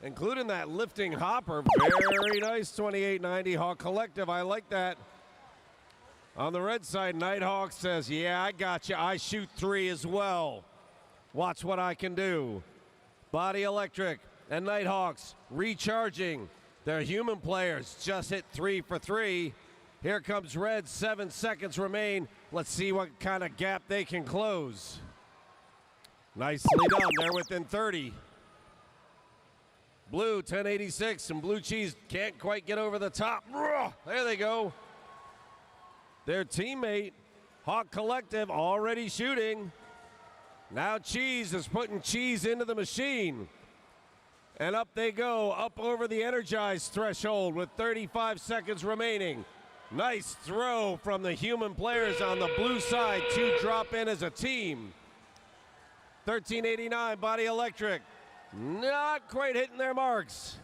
including that lifting hopper. Very nice 2890 Hawk Collective. I like that. On the red side, Nighthawk says, yeah, I got you. I shoot 3 as well. Watch what I can do. Body Electric and Nighthawks recharging. Their human players just hit 3 for 3. Here comes Red, 7 seconds remain. Let's see what kind of gap they can close. Nicely done, they're within 30. Blue, 1086, and Blue Cheese can't quite get over the top. There they go. Their teammate, Hawk Collective, already shooting. Now Cheese is putting cheese into the machine. And up they go, up over the energized threshold with 35 seconds remaining. Nice throw from the human players on the blue side to drop in as a team. 1389, Body Electric. Not quite hitting their marks.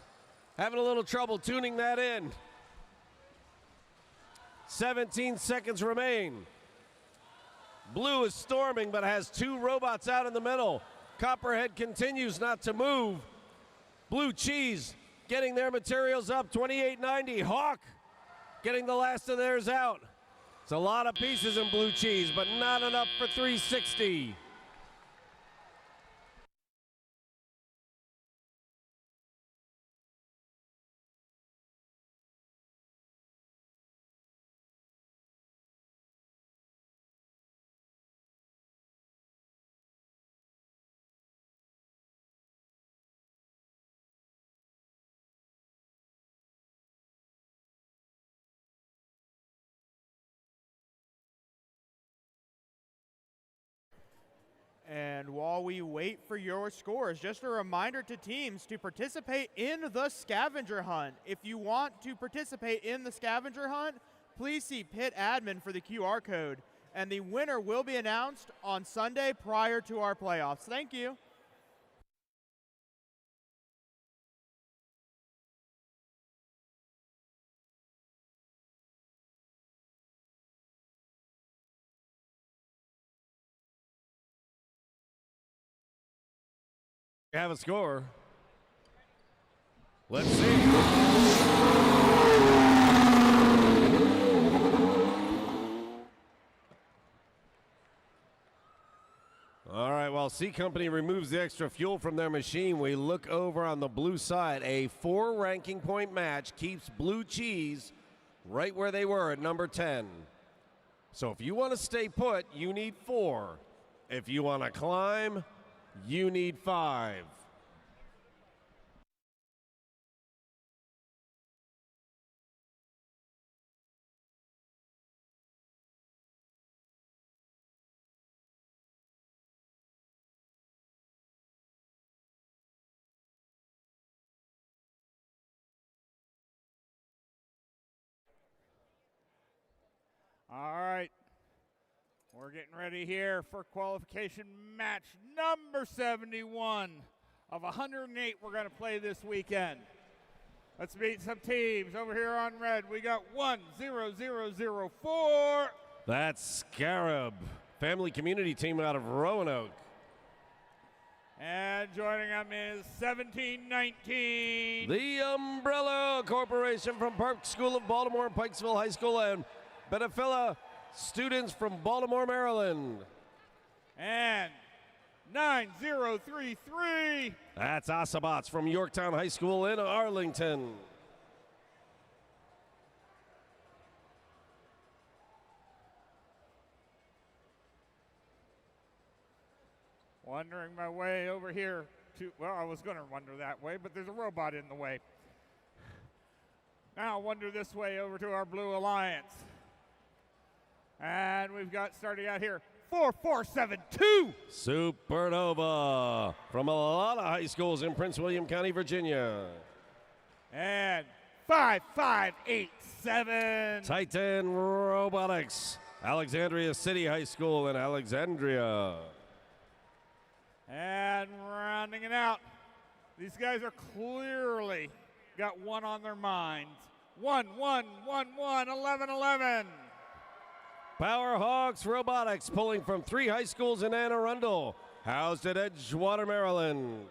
Having a little trouble tuning that in. 17 seconds remain. Blue is storming, but has 2 robots out in the middle. Copperhead continues not to move. Blue Cheese getting their materials up, 2890. Hawk getting the last of theirs out. It's a lot of pieces in Blue Cheese, but not enough for 360. And while we wait for your scores, just a reminder to teams to participate in the scavenger hunt. If you want to participate in the scavenger hunt, please see Pit Admin for the QR code. And the winner will be announced on Sunday prior to our playoffs. Thank you. Have a score. Let's see. All right, while C Company removes the extra fuel from their machine, we look over on the blue side. A 4 ranking point match keeps Blue Cheese right where they were at number 10. So if you want to stay put, you need 4. If you want to climb, you need 5. All right. We're getting ready here for qualification match number 71 of 108 we're going to play this weekend. Let's meet some teams. Over here on red, we got 1-0-0-0-4. That's Scarab, family community team out of Roanoke. And joining them is 17-19. The Umbrella Corporation from Park School of Baltimore, Pikesville High School, and Benefilla students from Baltimore, Maryland. And 9-0-3-3. That's Osabots from Yorktown High School in Arlington. Wandering my way over here to, well, I was going to wander that way, but there's a robot in the way. Now wander this way over to our Blue Alliance. And we've got starting out here 4-4-7-2. Supernova from a lot of high schools in Prince William County, Virginia. And 5-5-8-7. Titan Robotics, Alexandria City High School in Alexandria. And rounding it out, these guys are clearly got one on their minds. 1-1-1-1-11-11. Powerhawks Robotics pulling from 3 high schools in Anne Arundel, housed at Edgewater, Maryland.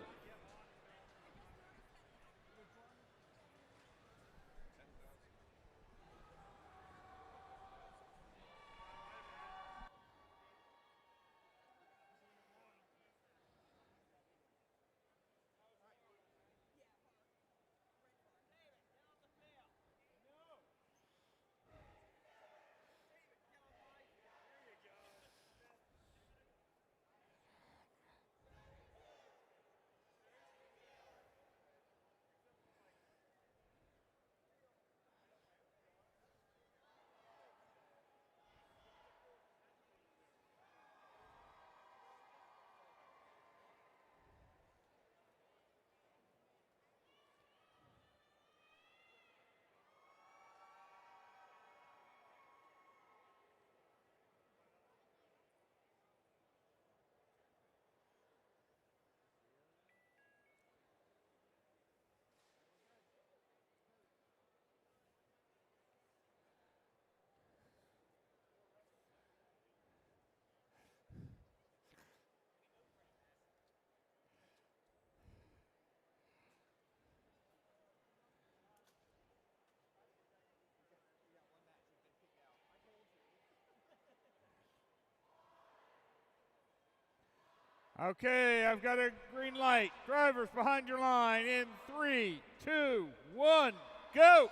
Okay, I've got a green light. Drivers behind your line in 3, 2, 1, go.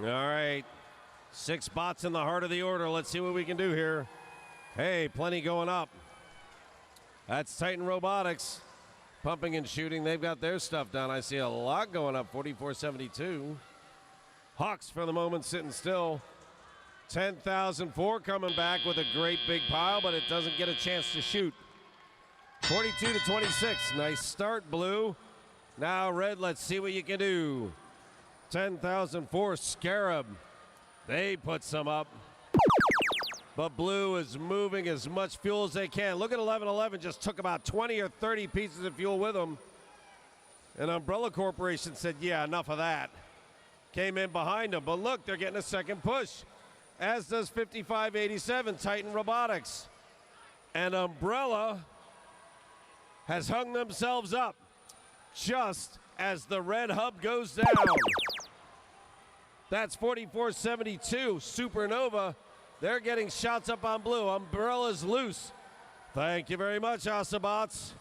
All right, 6 spots in the heart of the order. Let's see what we can do here. Hey, plenty going up. That's Titan Robotics, pumping and shooting. They've got their stuff done. I see a lot going up, 44-72. Hawks for the moment sitting still. 10,004 coming back with a great big pile, but it doesn't get a chance to shoot. 42 to 26. Nice start, Blue. Now, Red, let's see what you can do. 10,004 Scarab. They put some up. But Blue is moving as much fuel as they can. Look at 1111, just took about 20 or 30 pieces of fuel with them. And Umbrella Corporation said, yeah, enough of that. Came in behind them, but look, they're getting a second push. As does 5587, Titan Robotics. And Umbrella has hung themselves up just as the red hub goes down. That's 4472, Supernova. They're getting shots up on Blue. Umbrella's loose. Thank you very much, Autobots.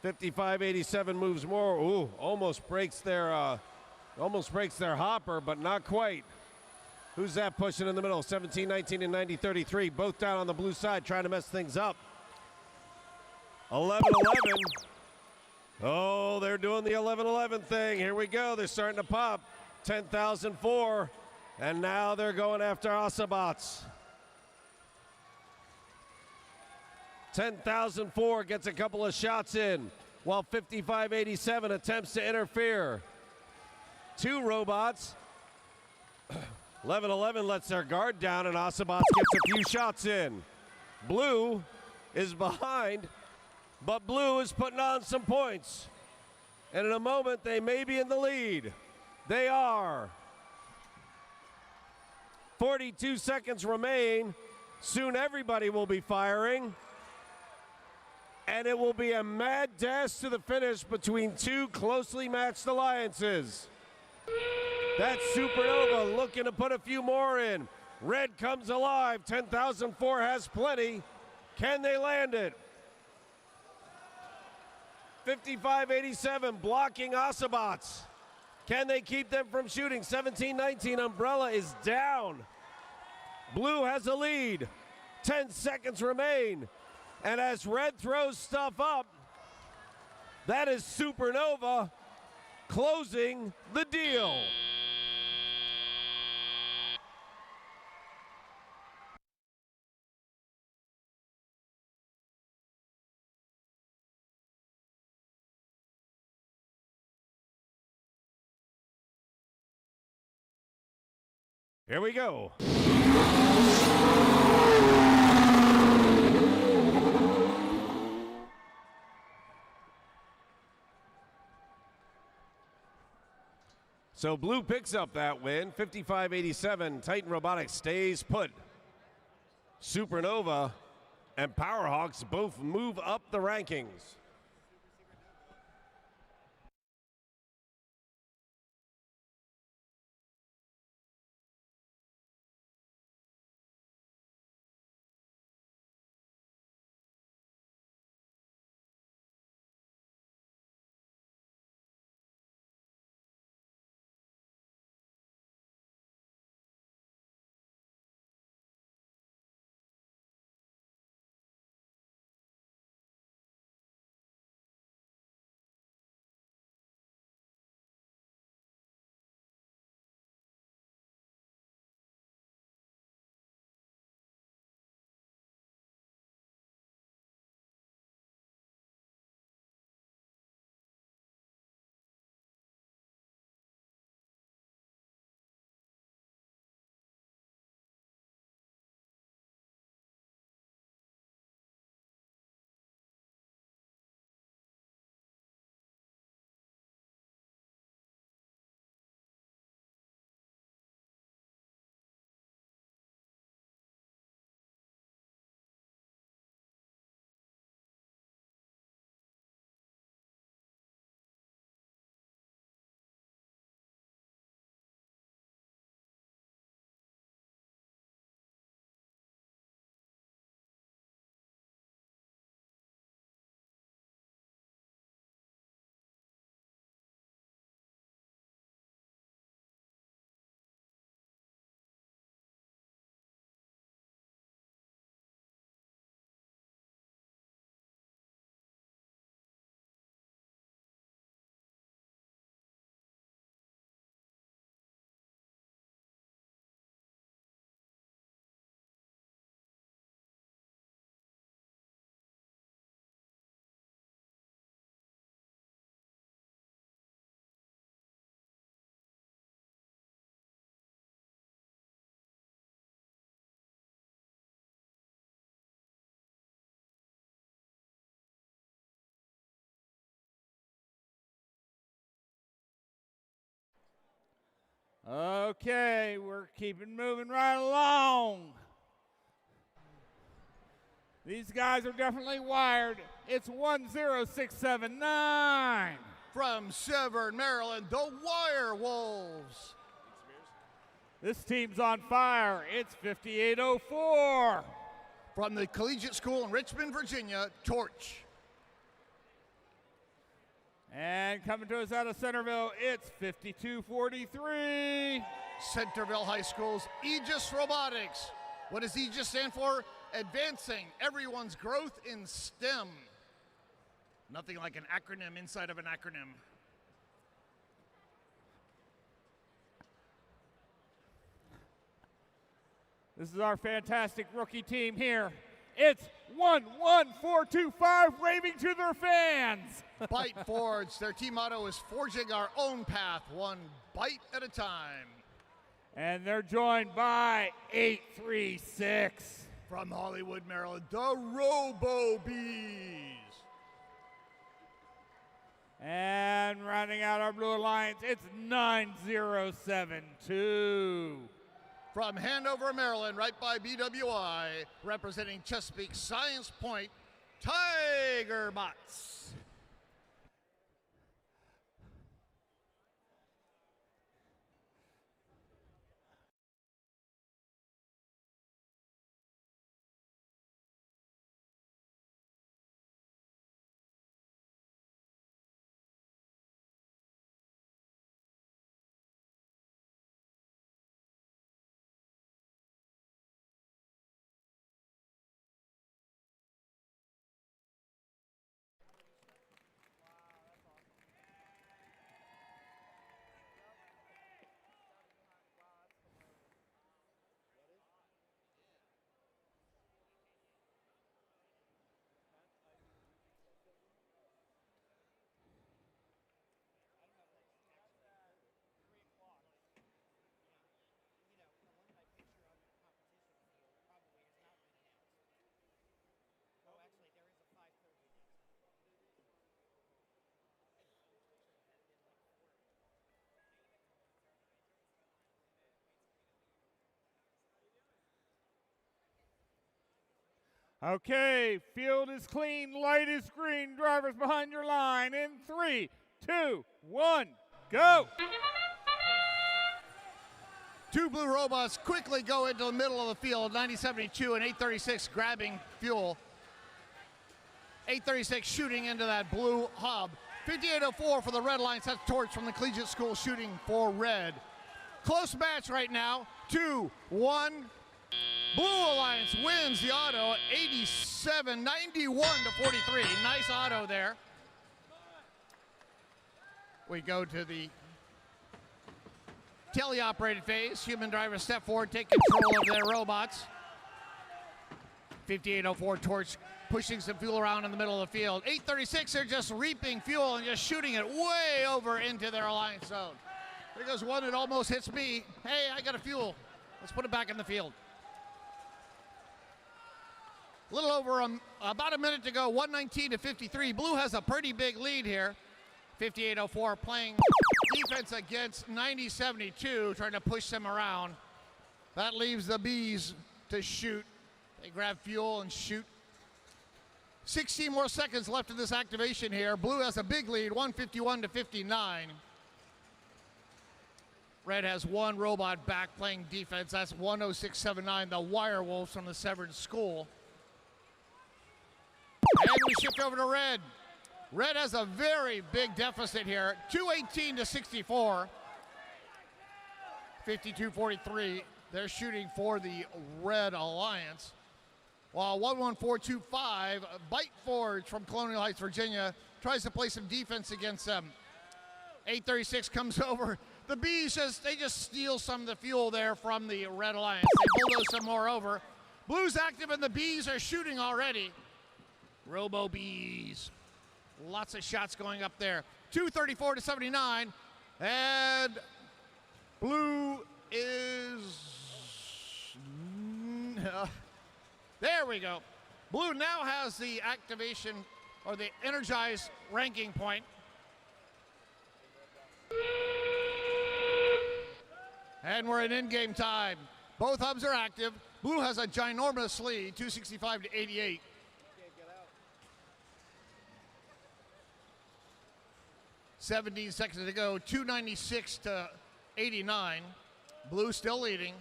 5587 moves more. Ooh, almost breaks their hopper, but not quite. Who's that pushing in the middle? 17, 19, and 90, 33. Both down on the Blue side, trying to mess things up. 11-11. Oh, they're doing the 11-11 thing. Here we go. They're starting to pop. 10,004. And now they're going after Autobots. 10,004 gets a couple of shots in, while 5587 attempts to interfere. Two robots. 11-11 lets their guard down, and Autobots gets a few shots in. Blue is behind, but Blue is putting on some points. And in a moment, they may be in the lead. They are. 42 seconds remain. Soon everybody will be firing. And it will be a mad dash to the finish between two closely matched alliances. That's Supernova looking to put a few more in. Red comes alive. 10,004 has plenty. Can they land it? 5587 blocking Autobots. Can they keep them from shooting? 17-19, Umbrella is down. Blue has a lead. 10 seconds remain. And as Red throws stuff up, that is Supernova closing the deal. Here we go. So Blue picks up that win, 55-87. Titan Robotics stays put. Supernova and Powerhawks both move up the rankings. Okay, we're keeping moving right along. These guys are definitely wired. It's 10679. From Severn, Maryland, the Wire Wolves. This team's on fire. It's 5804. From the Collegiate School in Richmond, Virginia, Torch. And coming to us out of Centerville, it's 5243. Centerville High School's Aegis Robotics. What does Aegis stand for? Advancing everyone's growth in STEM. Nothing like an acronym inside of an acronym. This is our fantastic rookie team here. It's 11425 waving to their fans. Bite Forge. Their team motto is forging our own path, one bite at a time. And they're joined by 836. From Hollywood, Maryland, the Robo Bees. And rounding out our Blue Alliance, it's 9072. From Hanover, Maryland, right by BWI, representing Chesapeake Science Point, Tiger Bots. Okay, field is clean, light is green, drivers behind your line in 3, 2, 1, go! Two blue robots quickly go into the middle of the field, 9072 and 836 grabbing fuel. 836 shooting into that blue hub. 5804 for the Red Alliance, that's Torch from the Collegiate School shooting for red. Close match right now, 2-1. Blue Alliance wins the auto at 87, 91 to 43. Nice auto there. We go to the teleoperated phase. Human drivers step forward, take control of their robots. 5804 Torch pushing some fuel around in the middle of the field. 836, they're just reaping fuel and just shooting it way over into their alliance zone. There goes one that almost hits me. Hey, I got a fuel. Let's put it back in the field. A little over about a minute to go, 119 to 53. Blue has a pretty big lead here. 5804 playing defense against 9072, trying to push them around. That leaves the Bees to shoot. They grab fuel and shoot. 16 more seconds left of this activation here. Blue has a big lead, 151 to 59. Red has one robot back playing defense. That's 10679, the Wire Wolves from the Severn School. And we shift over to Red. Red has a very big deficit here, 218 to 64. 52-43, they're shooting for the Red Alliance. While 11425, Bite Forge from Colonial Heights, Virginia, tries to play some defense against them. 836 comes over. The Bees just steal some of the fuel there from the Red Alliance. They bulldoze some more over. Blue's active and the Bees are shooting already. Robo Bees. Lots of shots going up there. 234 to 79. And Blue is... there we go. Blue now has the activation or the energized ranking point. And we're in in-game time. Both hubs are active. Blue has a ginormous lead, 265 to 88. 17 seconds to go, 296 to 89. Blue still leading.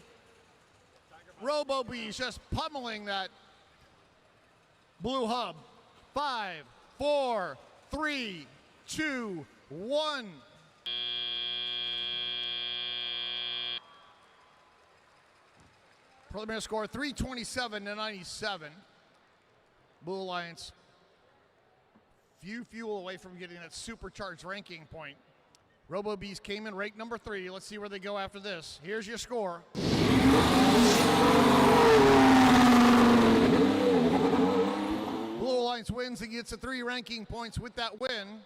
RoboBees just pummeling that blue hub. 5, 4, 3, 2, 1. Preliminary score 327 to 97. Blue Alliance few fuel away from getting that supercharged ranking point. RoboBees came in ranked number 3. Let's see where they go after this. Here's your score. Blue Alliance wins and gets the 3 ranking points with that win.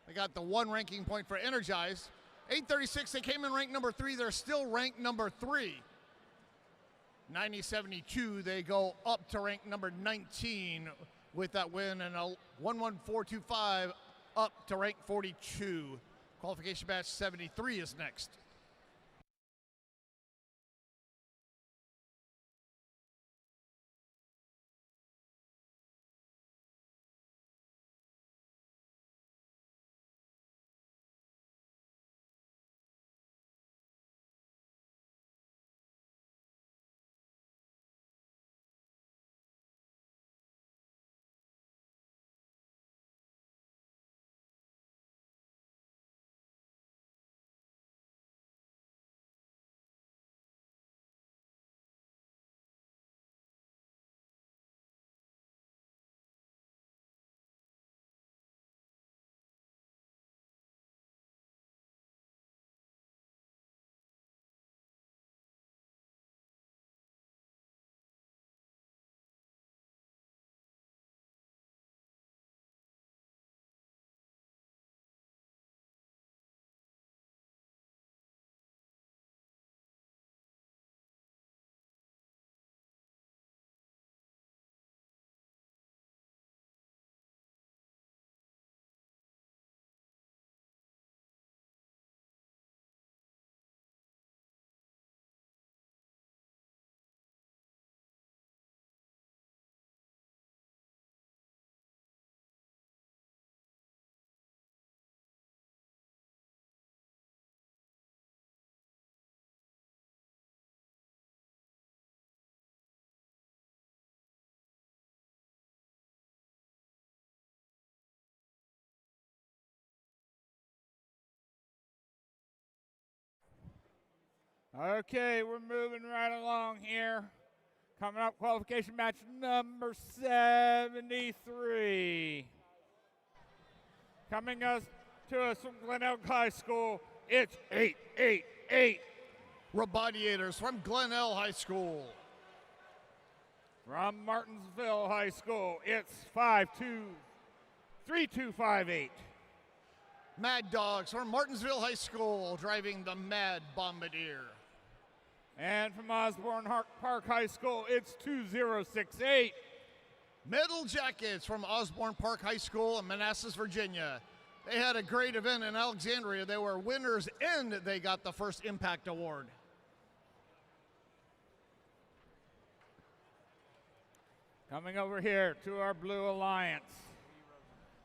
They got the 1 ranking point for Energized. 836, they came in ranked number 3. They're still ranked number 3. 9072, they go up to rank number 19 with that win, and a 11425 up to rank 42. Qualification match 73 is next. Okay, we're moving right along here. Coming up, qualification match number 73. Coming to us from Glen Elk High School, it's 888. Robotiators from Glen Elk High School. From Martinsville High School, it's 3258. Mad Dogs from Martinsville High School driving the Mad Bombardier. And from Osborne Park High School, it's 2068. Metal Jackets from Osborne Park High School in Manassas, Virginia. They had a great event in Alexandria. They were winners and they got the first Impact Award. Coming over here to our Blue Alliance.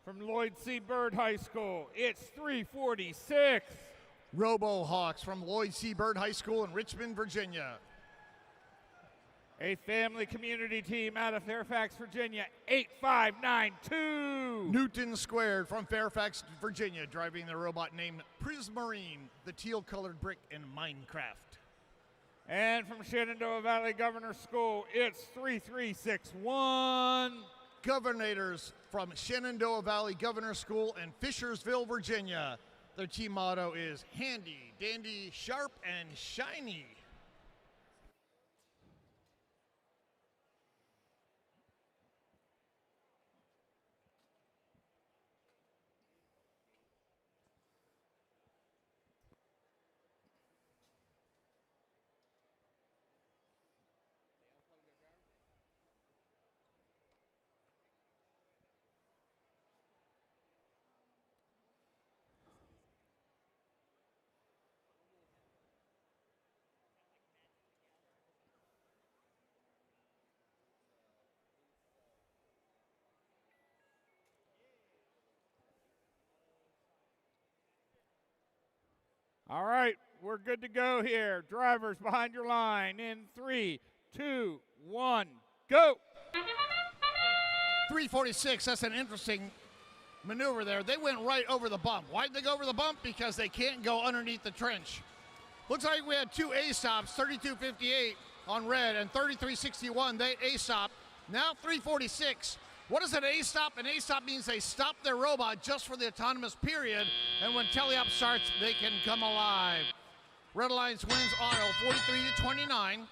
From Lloyd C. Bird High School, it's 346. RoboHawks from Lloyd C. Bird High School in Richmond, Virginia. A family community team out of Fairfax, Virginia, 8592. Newton Squared from Fairfax, Virginia, driving the robot named Prismarine, the teal-colored brick in Minecraft. And from Shenandoah Valley Governor School, it's 3361. Governators from Shenandoah Valley Governor School in Fishersville, Virginia. Their team motto is handy, dandy, sharp, and shiny. All right, we're good to go here. Drivers behind your line in 3, 2, 1, go. 346, that's an interesting maneuver there. They went right over the bump. Why did they go over the bump? Because they can't go underneath the trench. Looks like we had two A-stops, 32.58 on red and 33.61. They A-stop. Now 346. What is an A-stop? An A-stop means they stop their robot just for the autonomous period, and when teleop starts, they can come alive. Red Alliance wins auto, 43-29.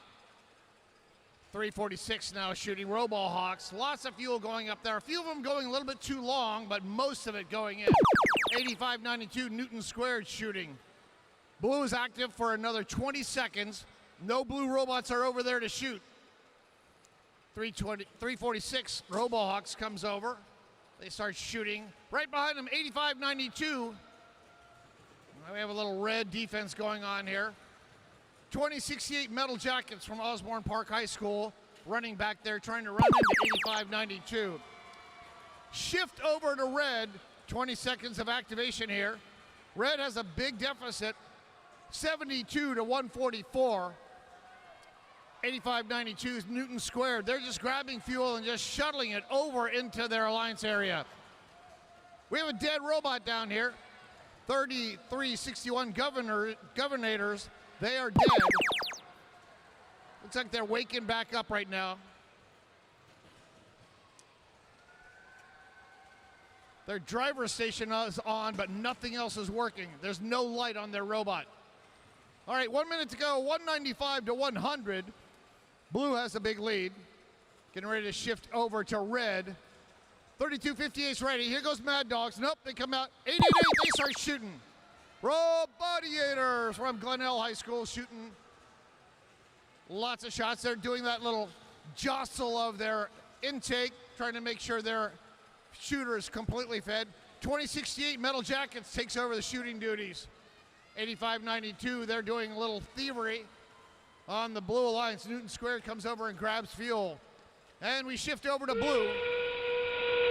346 now shooting Robohawks. Lots of fuel going up there. A few of them going a little bit too long, but most of it going in. 85.92 Newton squared shooting. Blue is active for another 20 seconds. No blue robots are over there to shoot. 346 Robohawks comes over. They start shooting. Right behind them, 85.92. We have a little red defense going on here. 2068 Metal Jackets from Osborne Park High School running back there, trying to run into 85.92. Shift over to red. 20 seconds of activation here. Red has a big deficit, 72-144. 85.92 Newton squared. They're just grabbing fuel and just shuttling it over into their alliance area. We have a dead robot down here. 3361 Governators. They are dead. Looks like they're waking back up right now. Their driver station is on, but nothing else is working. There's no light on their robot. All right, 1 minute to go, 195-100. Blue has a big lead. Getting ready to shift over to red. 32.58's ready. Here goes Mad Dogs. Nope, they come out. 888, they start shooting. Robotics from Glenelg High School shooting lots of shots. They're doing that little jostle of their intake, trying to make sure their shooter is completely fed. 2068 Metal Jackets takes over the shooting duties. 85.92, they're doing a little thievery on the Blue Alliance. Newton Squared comes over and grabs fuel. And we shift over to Blue.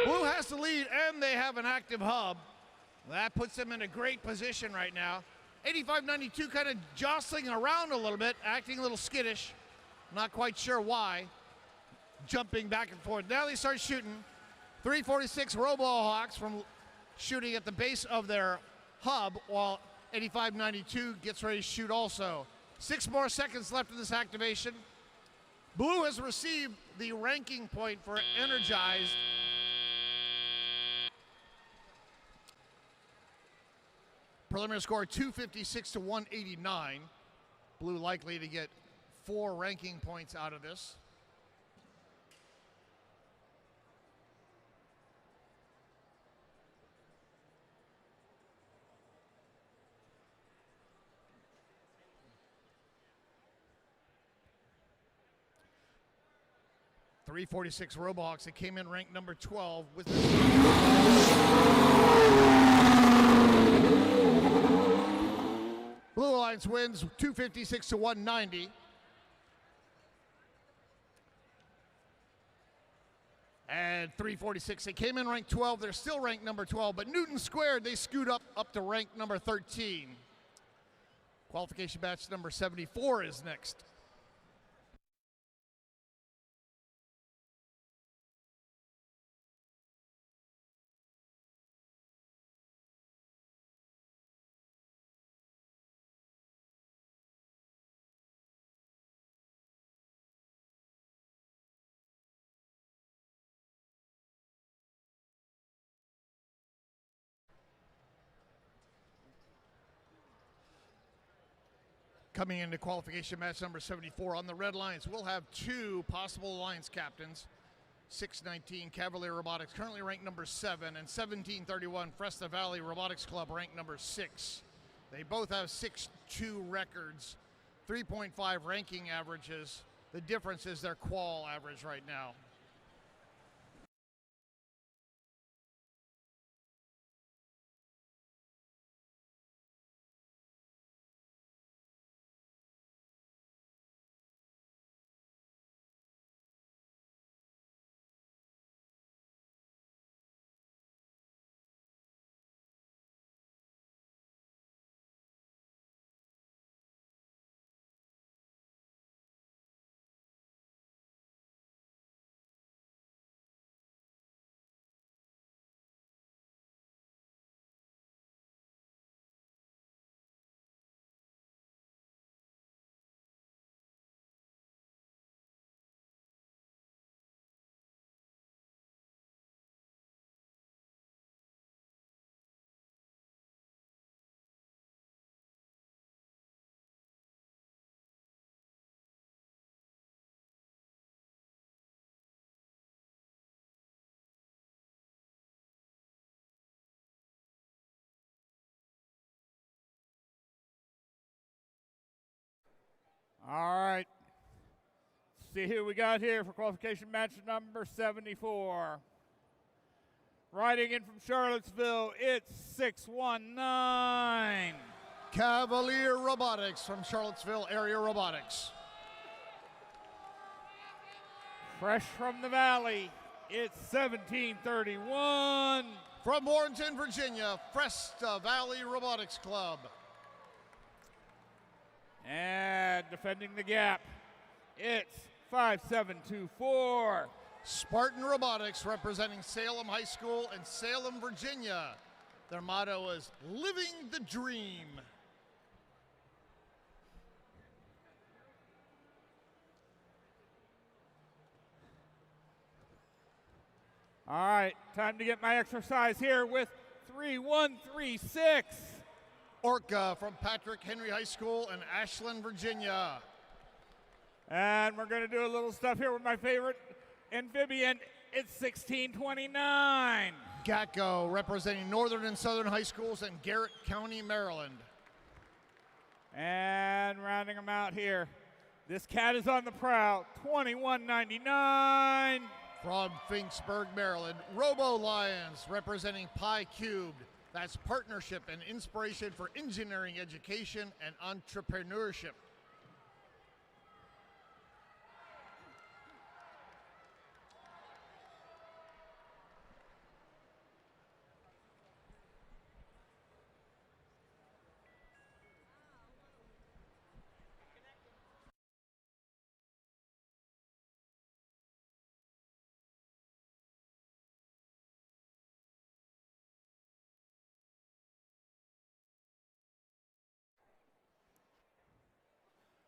Blue has the lead, and they have an active hub. That puts them in a great position right now. 85.92 kind of jostling around a little bit, acting a little skittish. Not quite sure why. Jumping back and forth. Now they start shooting. 346 Robohawks from shooting at the base of their hub, while 85.92 gets ready to shoot also. 6 more seconds left in this activation. Blue has received the ranking point for Energized. Preliminary score 256-189. Blue likely to get 4 ranking points out of this. .346 Robohawks that came in ranked number 12 with Blue Alliance wins 256-190. And 346, they came in ranked 12. They're still ranked number 12, but Newton Squared, they scoot up to rank number 13. Qualification batch number 74 is next. Coming into qualification match number 74 on the Red Alliance, we'll have 2 possible alliance captains. 619 Cavalier Robotics, currently ranked number 7, and 1731 Fresno Valley Robotics Club, ranked number 6. They both have 6.2 records, 3.5 ranking averages. The difference is their qual average right now. All right. See who we got here for qualification match number 74. Riding in from Charlottesville, it's 619. Cavalier Robotics from Charlottesville Area Robotics. Fresh from the Valley, it's 1731. From Warrenton, Virginia, Fresta Valley Robotics Club. And defending the gap, it's 5724. Spartan Robotics representing Salem High School in Salem, Virginia. Their motto is living the dream. All right, time to get my exercise here with 3136. Orca from Patrick Henry High School in Ashland, Virginia. And we're going to do a little stuff here with my favorite amphibian. It's 1629. GATCO representing Northern and Southern High Schools in Garrett County, Maryland. And rounding them out here, this cat is on the prowl, 2199. From Finksburg, Maryland, Robo Lions representing Pi Cubed. That's partnership and inspiration for engineering education and entrepreneurship.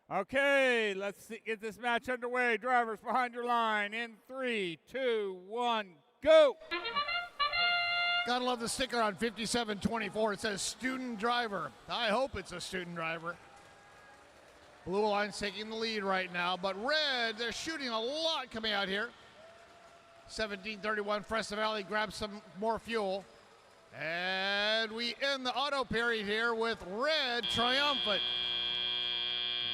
Okay, let's get this match underway. Drivers behind your line in 3, 2, 1, go. Gotta love the sticker on 5724. It says student driver. I hope it's a student driver. Blue Alliance taking the lead right now, but red, they're shooting a lot coming out here. 1731, Fresta Valley grabs some more fuel. And we end the auto period here with red triumphant.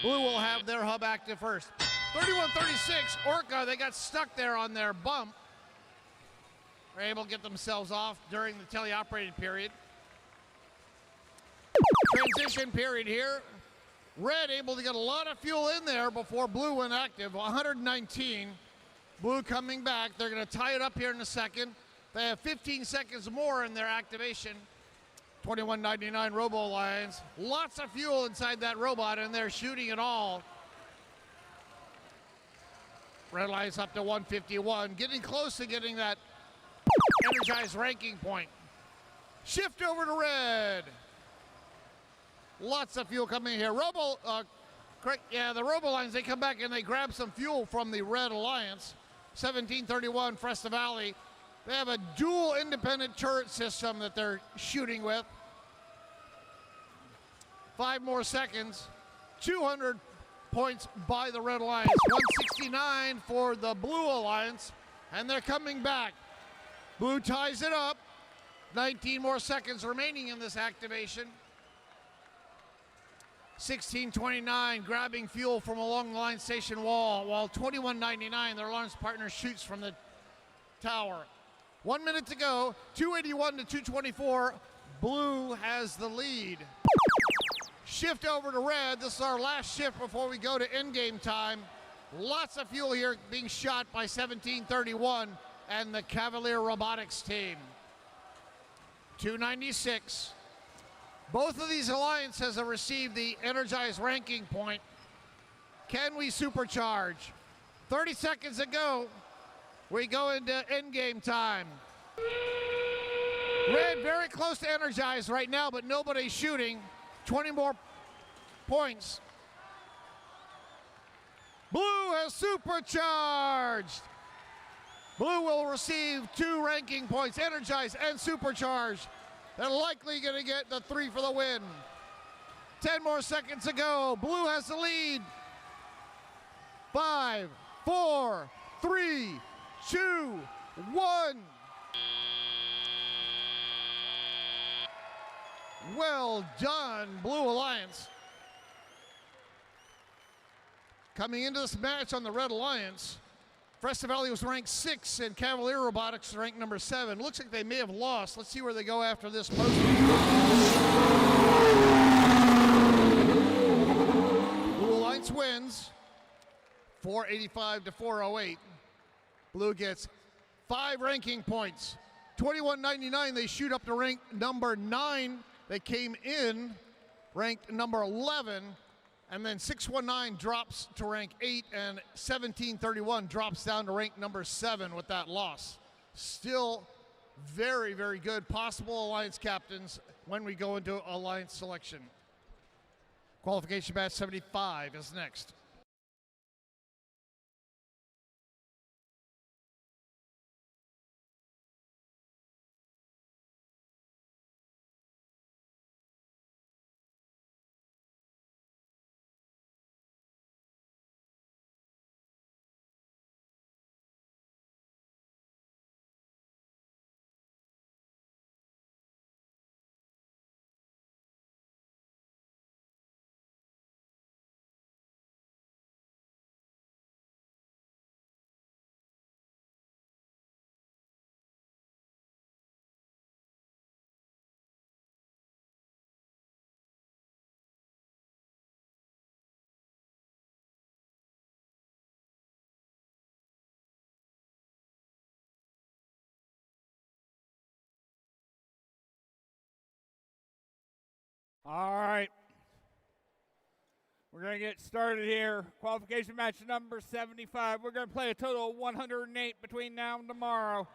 Blue will have their hub active first. 3136, Orca, they got stuck there on their bump. They're able to get themselves off during the teleoperated period. Transition period here. Red able to get a lot of fuel in there before blue went active, 119. Blue coming back, they're gonna tie it up here in a second. They have 15 seconds more in their activation. 2199 Robo Lions. Lots of fuel inside that robot, and they're shooting it all. Red Lions up to 151, getting close to getting that energized ranking point. Shift over to red. Lots of fuel coming here. The Robo Lions, they come back and they grab some fuel from the Red Alliance. 1731 Fresta Valley. They have a dual independent turret system that they're shooting with. 5 more seconds. 200 points by the Red Alliance. 169 for the Blue Alliance. And they're coming back. Blue ties it up. 19 more seconds remaining in this activation. 1629 grabbing fuel from along the line station wall, while 2199, their launch partner, shoots from the tower. 1 minute to go, 281 to 224. Blue has the lead. Shift over to red. This is our last shift before we go to endgame time. Lots of fuel here being shot by 1731 and the Cavalier Robotics team. 296. Both of these alliances have received the energized ranking point. Can we supercharge? 30 seconds to go. We go into endgame time. Red very close to energized right now, but nobody's shooting. 20 more points. Blue has supercharged. Blue will receive 2 ranking points, energized and supercharged. They're likely going to get the 3 for the win. 10 more seconds to go. Blue has the lead. 5, 4, 3, 2, 1. Well done, Blue Alliance. Coming into this match on the Red Alliance, Fresno Valley was ranked 6 and Cavalier Robotics ranked number 7. Looks like they may have lost. Let's see where they go after this post. Blue Alliance wins 485 to 408. Blue gets 5 ranking points. 2199, they shoot up to rank number 9. They came in ranked number 11. And then 619 drops to rank 8, and 1731 drops down to rank number 7 with that loss. Still very, very good possible Alliance captains when we go into Alliance selection. Qualification match 75 is next. All right. We're going to get started here. Qualification match number 75. We're going to play a total of 108 between now and tomorrow.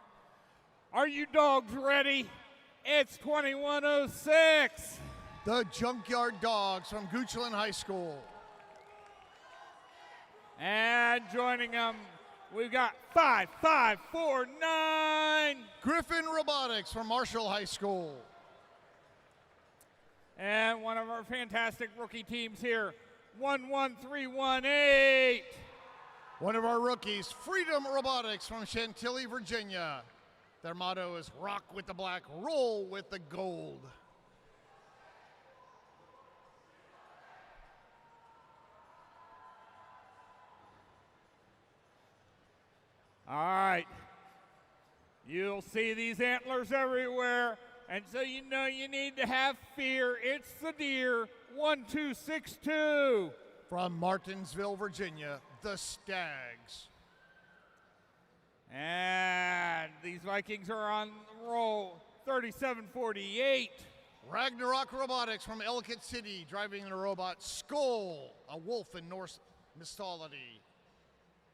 Are you dogs ready? It's 2106. The Junkyard Dogs from Goochland High School. And joining them, we've got 5549. Griffin Robotics from Marshall High School. And one of our fantastic rookie teams here, 11318. One of our rookies, Freedom Robotics from Chantilly, Virginia. Their motto is rock with the black, roll with the gold. All right. You'll see these antlers everywhere. And so you know you need to have fear. It's the deer, 1262. From Martinsville, Virginia, the Stags. And these Vikings are on the roll, 3748. Ragnarok Robotics from Ellicott City, driving the robot Skull, a wolf in Norse mythology.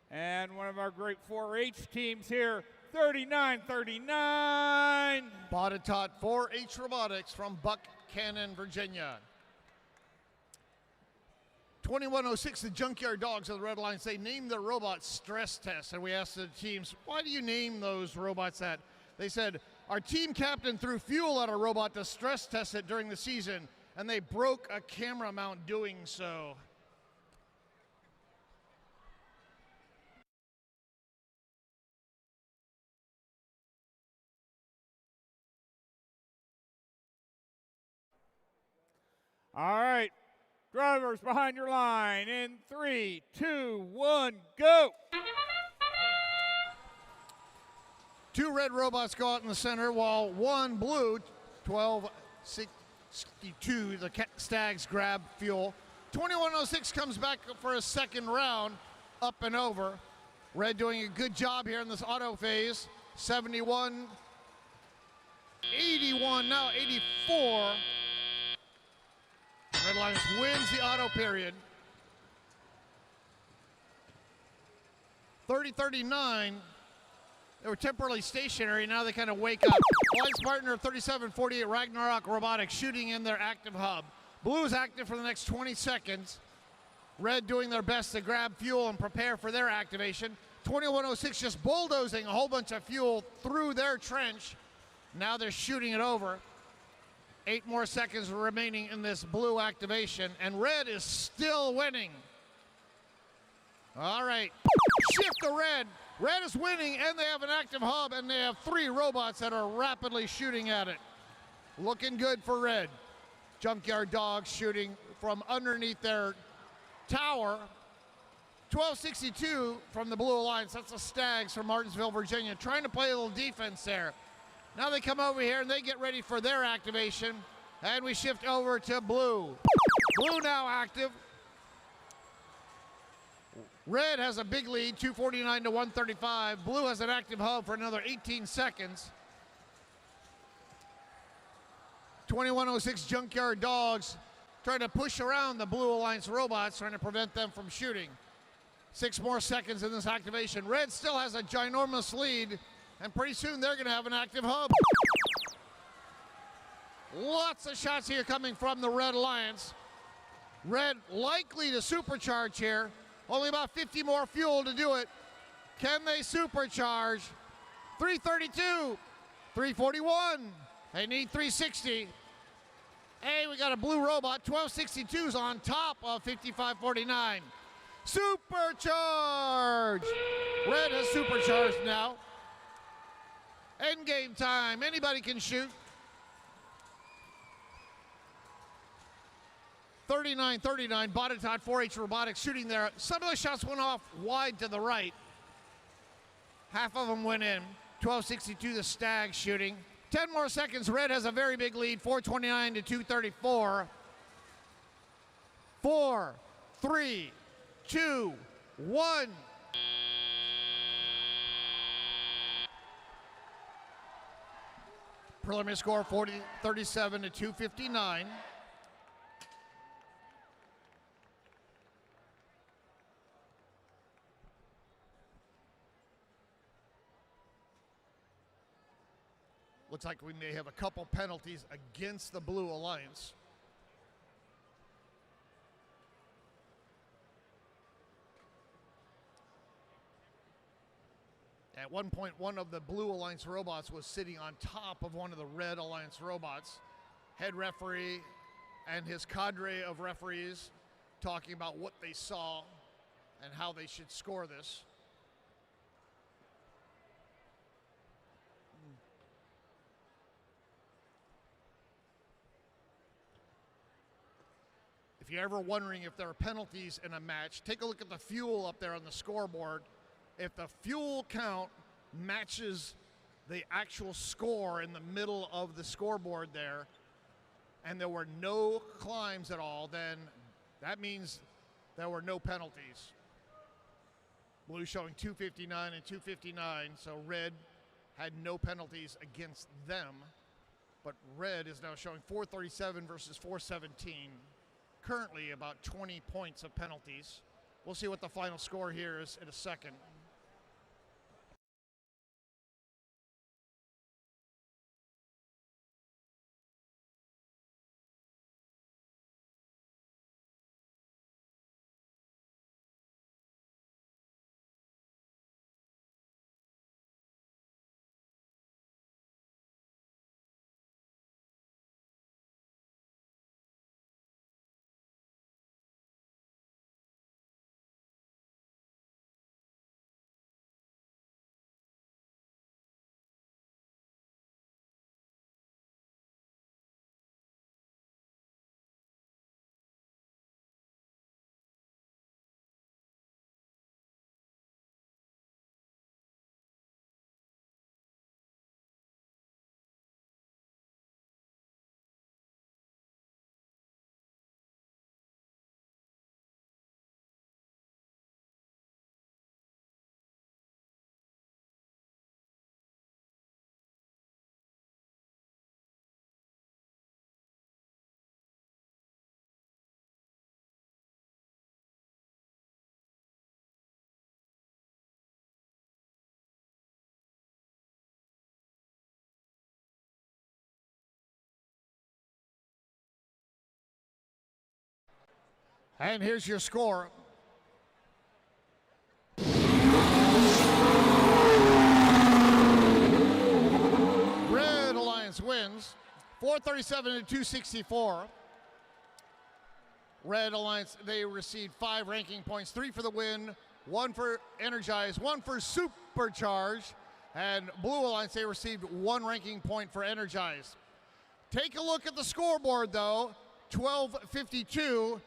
And one of our great 4-H teams here, 3939. Botetourt 4-H Robotics from Buchanan, Virginia. 2106, the Junkyard Dogs of the Red Alliance, they named their robots stress tests. And we asked the teams, why do you name those robots that? They said, our team captain threw fuel at a robot to stress test it during the season, and they broke a camera mount doing so. All right, drivers behind your line in 3, 2, 1, go. 2 red robots go out in the center, while 1 blue, 1262, the Stags grab fuel. 2106 comes back for a second round, up and over. Red doing a good job here in this auto phase. 71, 81, now 84. Red Alliance wins the auto period. 30-39. They were temporarily stationary. Now they kind of wake up. Alliance partner 3748 Ragnarok Robotics shooting in their active hub. Blue is active for the next 20 seconds. Red doing their best to grab fuel and prepare for their activation. 2106 just bulldozing a whole bunch of fuel through their trench. Now they're shooting it over. 8 more seconds remaining in this blue activation, and red is still winning. All right, shift to red. Red is winning, and they have an active hub, and they have 3 robots that are rapidly shooting at it. Looking good for red. Junkyard Dogs shooting from underneath their tower. 1262 from the Blue Alliance. That's the Stags from Martinsville, Virginia, trying to play a little defense there. Now they come over here and they get ready for their activation. And we shift over to Blue. Blue now active. Red has a big lead, 249 to 135. Blue has an active hub for another 18 seconds. 2106 Junkyard Dogs trying to push around the Blue Alliance robots, trying to prevent them from shooting. 6 more seconds in this activation. Red still has a ginormous lead, and pretty soon they're going to have an active hub. Lots of shots here coming from the Red Alliance. Red likely to supercharge here. Only about 50 more fuel to do it. Can they supercharge? 332, 341. They need 360. Hey, we got a Blue robot. 1262's on top of 5549. Supercharge! Red has supercharged now. End game time. Anybody can shoot. 39-39, Bonatot 4H Robotics shooting there. Some of the shots went off wide to the right. Half of them went in. 1262, the Stag shooting. 10 more seconds. Red has a very big lead, 429 to 234. 4, 3, 2, 1. Preliminary score 37 to 259. Looks like we may have a couple penalties against the Blue Alliance. At one point, one of the Blue Alliance robots was sitting on top of one of the Red Alliance robots. Head referee and his cadre of referees talking about what they saw and how they should score this. If you're ever wondering if there are penalties in a match, take a look at the fuel up there on the scoreboard. If the fuel count matches the actual score in the middle of the scoreboard there, and there were no climbs at all, then that means there were no penalties. Blue showing 259 and 259, so Red had no penalties against them, but Red is now showing 437 versus 417. Currently about 20 points of penalties. We'll see what the final score here is in a second. And here's your score. Red Alliance wins 437 to 264. Red Alliance, they received 5 ranking points, 3 for the win, 1 for Energize, 1 for Supercharge. And Blue Alliance, they received 1 ranking point for Energize. Take a look at the scoreboard though. 1252.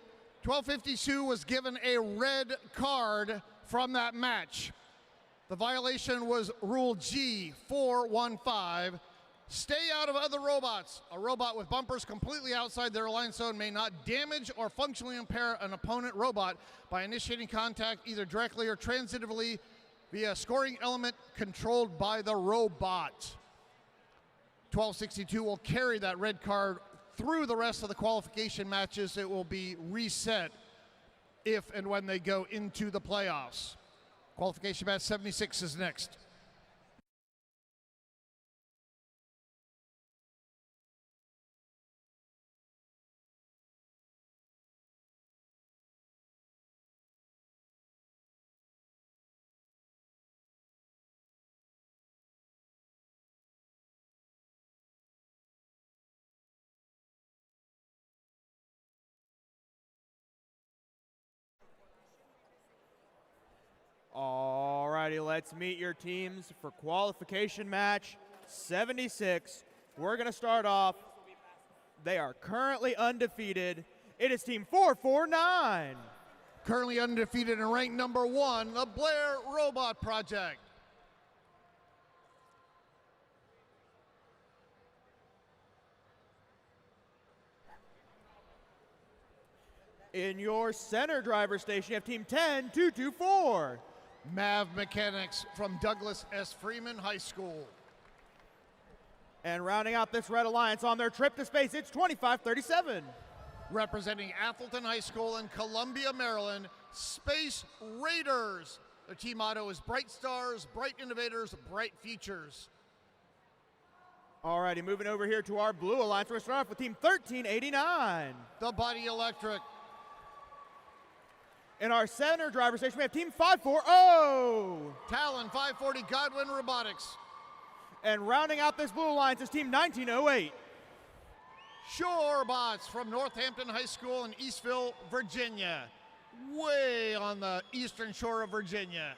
1252 was given a red card from that match. The violation was Rule G415. Stay out of other robots. A robot with bumpers completely outside their alliance zone may not damage or functionally impair an opponent robot by initiating contact either directly or transitively via a scoring element controlled by the robot. 1262 will carry that red card through the rest of the qualification matches. It will be reset if and when they go into the playoffs. Qualification match 76 is next. Alrighty, let's meet your teams for qualification match 76. We're going to start off. They are currently undefeated. It is team 449. Currently undefeated and ranked number 1, the Blair Robot Project. In your center driver station, you have team 10224. MAV Mechanics from Douglas S. Freeman High School. And rounding out this Red Alliance on their trip to space, it's 2537. Representing Appleton High School in Columbia, Maryland, Space Raiders. Their team motto is Bright Stars, Bright Innovators, Bright Futures. Alrighty, moving over here to our Blue Alliance. We're starting off with team 1389. The Body Electric. In our center driver station, we have team 540. Talon 540 Godwin Robotics. And rounding out this Blue Alliance is team 1908. Shorebots from Northampton High School in Eastville, Virginia. Way on the eastern shore of Virginia.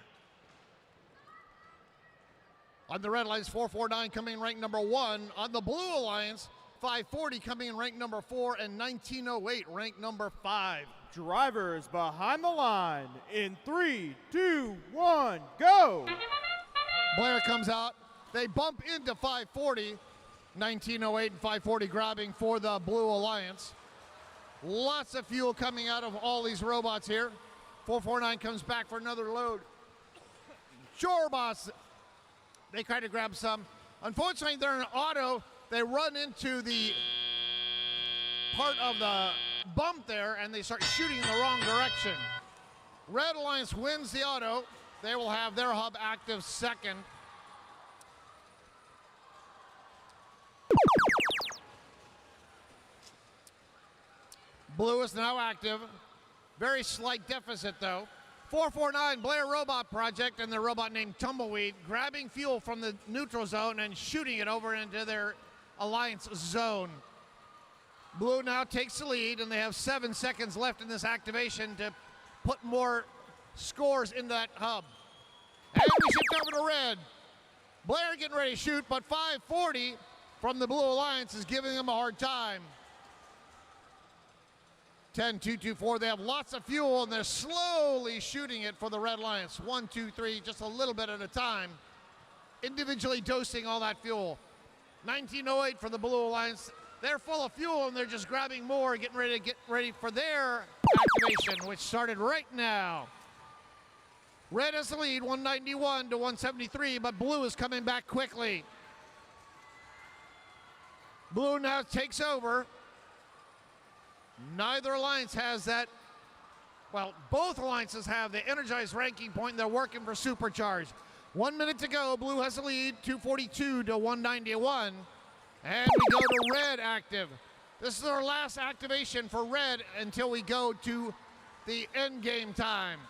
On the Red Alliance, 449 coming in ranked number 1. On the Blue Alliance, 540 coming in ranked number 4, and 1908 ranked number 5. Drivers behind the line in 3, 2, 1, go! Blair comes out. They bump into 540. 1908 and 540 grabbing for the Blue Alliance. Lots of fuel coming out of all these robots here. 449 comes back for another load. Shorebots, they try to grab some. Unfortunately, they're in auto. They run into the part of the bump there, and they start shooting in the wrong direction. Red Alliance wins the auto. They will have their hub active second. Blue is now active. Very slight deficit, though. 449 Blair Robot Project and their robot named Tumbleweed grabbing fuel from the neutral zone and shooting it over into their alliance zone. Blue now takes the lead, and they have 7 seconds left in this activation to put more scores in that hub. And we shift over to red. Blair getting ready to shoot, but 540 from the Blue Alliance is giving them a hard time. 10-2-2-4, they have lots of fuel, and they're slowly shooting it for the Red Alliance. 1, 2, 3, just a little bit at a time. Individually dosing all that fuel. 1908 for the Blue Alliance. They're full of fuel, and they're just grabbing more, getting ready for their activation, which started right now. Red has the lead, 191 to 173, but Blue is coming back quickly. Blue now takes over. Neither alliance has that. Well, both alliances have the energized ranking point, and they're working for supercharge. 1 minute to go. Blue has the lead, 242 to 191. And we go to red active. This is our last activation for red until we go to the end game time.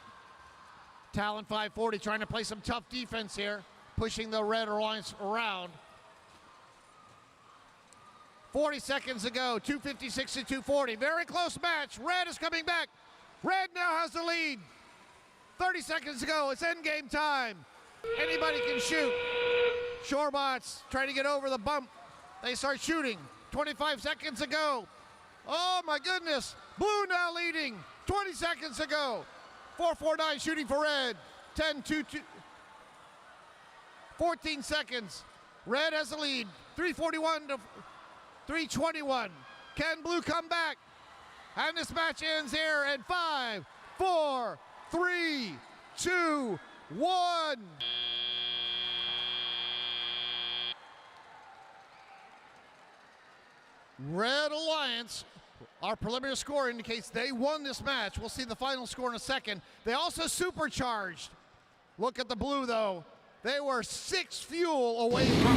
Talon 540 trying to play some tough defense here, pushing the red alliance around. 40 seconds to go, 256 to 240. Very close match. Red is coming back. Red now has the lead. 30 seconds to go. It's end game time. Anybody can shoot. Shorebots trying to get over the bump. They start shooting. 25 seconds to go. Oh my goodness. Blue now leading. 20 seconds to go. 4:49 shooting for red. 10-2-2. 14 seconds. Red has the lead. 3:41 to 3:21. Can blue come back? And this match ends here in 5, 4, 3, 2, 1. Red Alliance, our preliminary score indicates they won this match. We'll see the final score in a second. They also supercharged. Look at the blue, though. They were 6 fuel away from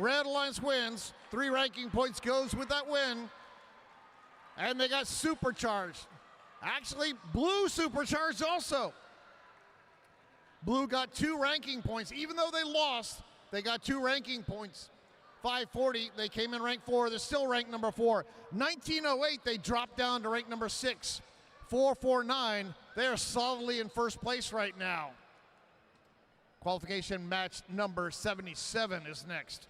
Red Alliance wins. 3 ranking points goes with that win. And they got supercharged. Actually, blue supercharged also. Blue got 2 ranking points. Even though they lost, they got 2 ranking points. 540, they came in rank 4. They're still ranked number 4. 1908, they dropped down to rank number 6. 449, they are solidly in first place right now. Qualification match number 77 is next.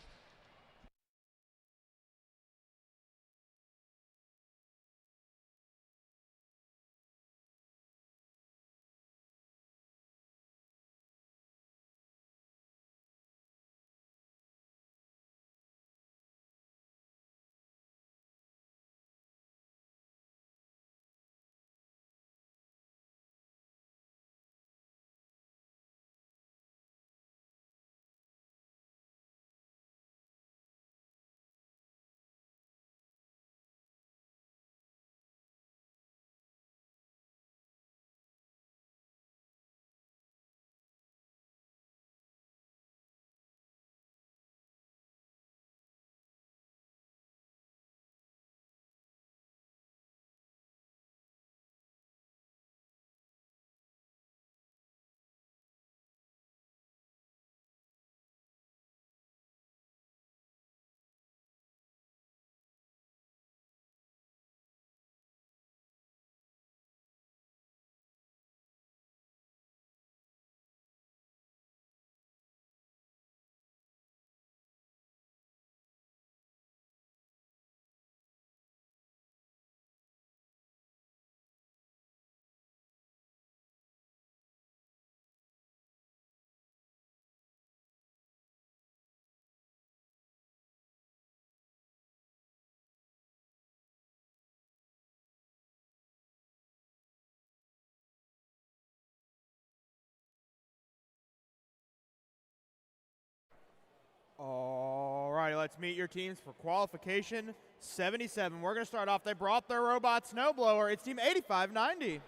All right, let's meet your teams for qualification 77. We're going to start off. They brought their robot snowblower. It's team 8590.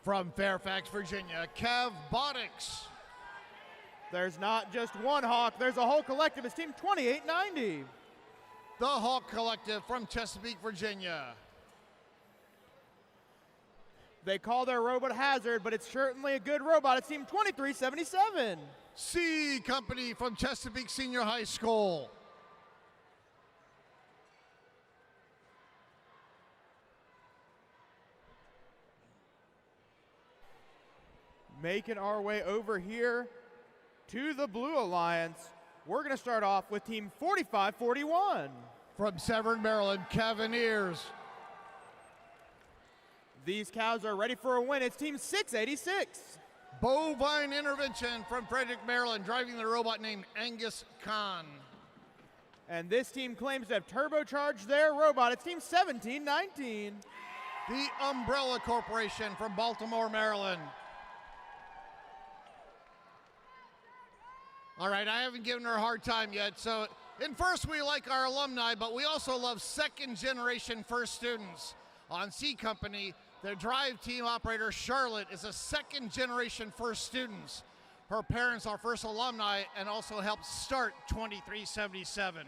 From Fairfax, Virginia, Robotics. There's not just one Hawk, there's a whole collective. It's team 2890. The Hawk Collective from Chesapeake, Virginia. They call their robot Hazard, but it's certainly a good robot. It's team 2377. C Company from Chesapeake Senior High School. Making our way over here to the Blue Alliance. We're going to start off with team 4541. From Severn, Maryland, Cavaliers. These cows are ready for a win. It's team 686. Bovine Intervention from Frederick, Maryland, driving the robot named Angus Khan. And this team claims to have turbocharged their robot. It's team 1719. The Umbrella Corporation from Baltimore, Maryland. All right, I haven't given her a hard time yet. So in first, we like our alumni, but we also love second generation first students. On C Company, their drive team operator, Charlotte, is a second generation first student. Her parents are first alumni and also helped start 2377.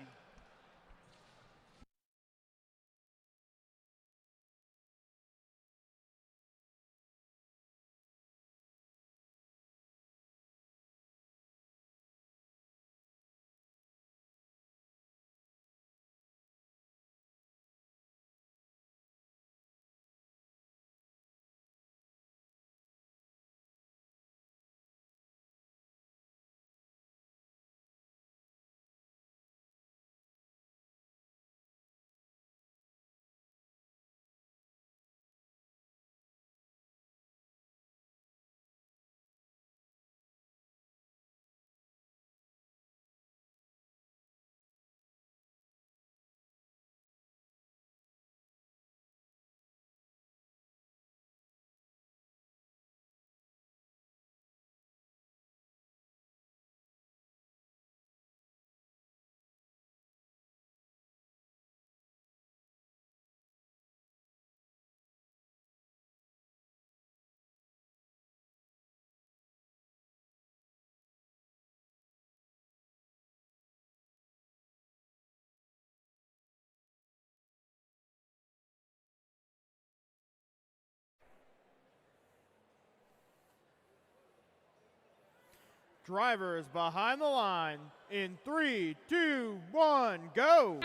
Drivers behind the line in 3, 2, 1, go.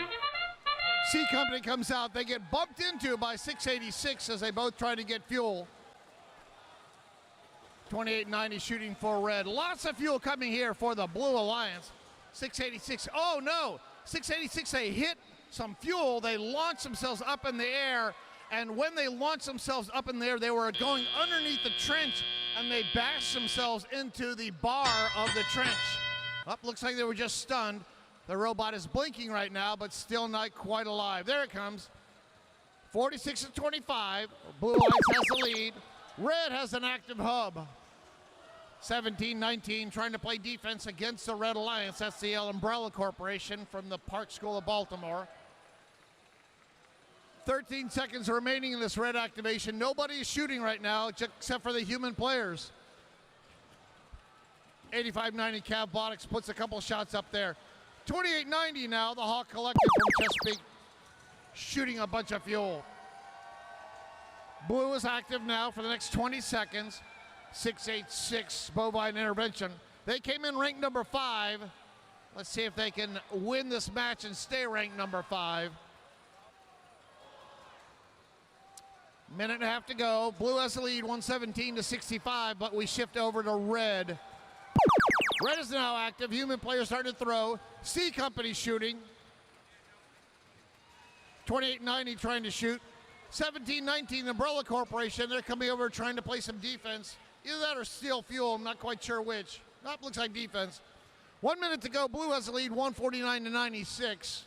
C Company comes out. They get bumped into by 686 as they both try to get fuel. 2890 shooting for red. Lots of fuel coming here for the Blue Alliance. 686, oh no, 686, they hit some fuel. They launched themselves up in the air, and when they launched themselves up in the air, they were going underneath the trench, and they bashed themselves into the bar of the trench. Looks like they were just stunned. The robot is blinking right now, but still not quite alive. There it comes. 46-25. Blue Alliance has the lead. Red has an active hub. 17-19, trying to play defense against the Red Alliance. That's the Umbrella Corporation from the Park School of Baltimore. 13 seconds remaining in this red activation. Nobody is shooting right now except for the human players. 85-90 Robotics puts a couple shots up there. 28-90 now, the Hawk Collective from Chesapeake shooting a bunch of fuel. Blue is active now for the next 20 seconds. 686 Bovine Intervention. They came in ranked number 5. Let's see if they can win this match and stay ranked number 5. Minute and a half to go. Blue has the lead, 117-65, but we shift over to red. Red is now active. Human players starting to throw. C Company shooting. 28-90 trying to shoot. 17-19 Umbrella Corporation. They're coming over trying to play some defense. Either that or steal fuel. I'm not quite sure which. That looks like defense. 1 minute to go. Blue has the lead, 149-96.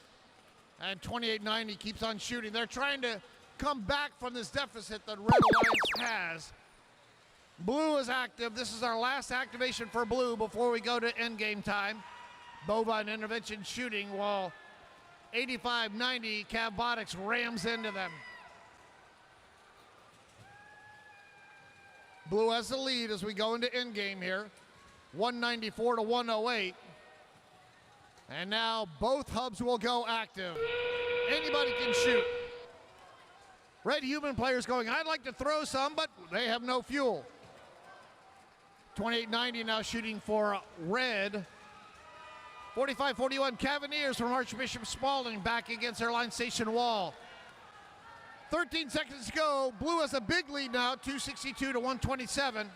And 28-90 keeps on shooting. They're trying to come back from this deficit that Red Alliance has. Blue is active. This is our last activation for Blue before we go to endgame time. Bovine Intervention shooting while 85-90 Robotics rams into them. Blue has the lead as we go into endgame here. 194-108. And now both hubs will go active. Anybody can shoot. Red human players going, I'd like to throw some, but they have no fuel. 28-90 now shooting for red. 45-41 Cavaliers from Archbishop Spalding back against their line station wall. 13 seconds to go. Blue has a big lead now, 262-127.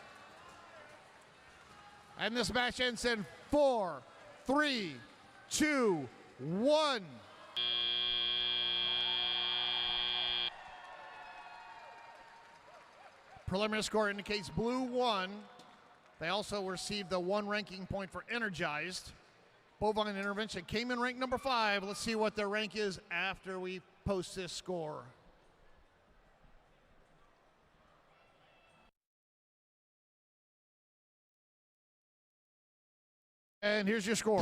And this match ends in 4, 3, 2, 1. Preliminary score indicates Blue won. They also received the 1 ranking point for Energized. Bovine Intervention came in ranked number 5. Let's see what their rank is after we post this score. And here's your score.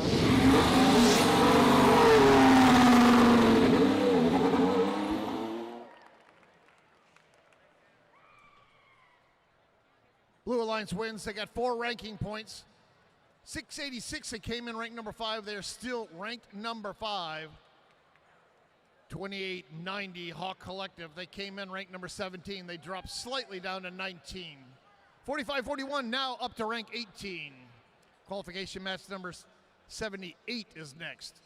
Blue Alliance wins. They got 4 ranking points. 686, they came in ranked number 5. They're still ranked number 5. 28-90 Hawk Collective. They came in ranked number 17. They dropped slightly down to 19. 45-41 now up to rank 18. Qualification match number 78 is next.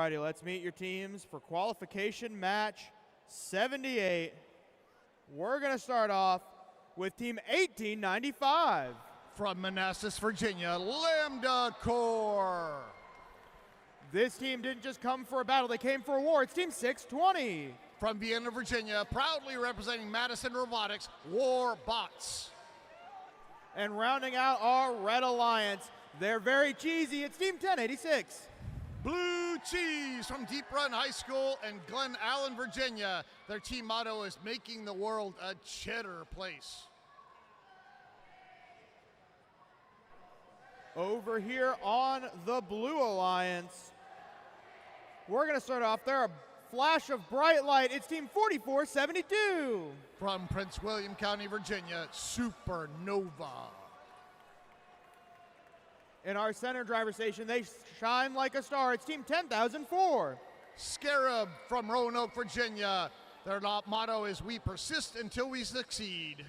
Alrighty, let's meet your teams for qualification match 78. We're going to start off with team 1895. From Manassas, Virginia, Lambda Corps. This team didn't just come for a battle, they came for a war. It's team 620. From Vienna, Virginia, proudly representing Madison Robotics, Warbots. And rounding out our Red Alliance, they're very cheesy. It's team 1086. Blue Cheese from Deep Run High School in Glen Allen, Virginia. Their team motto is making the world a cheddar place. Over here on the Blue Alliance, we're going to start off there. A flash of bright light. It's team 4472. From Prince William County, Virginia, Supernova. In our center driver station, they shine like a star. It's team 10,004. Scarab from Roanoke, Virginia. Their motto is we persist until we succeed.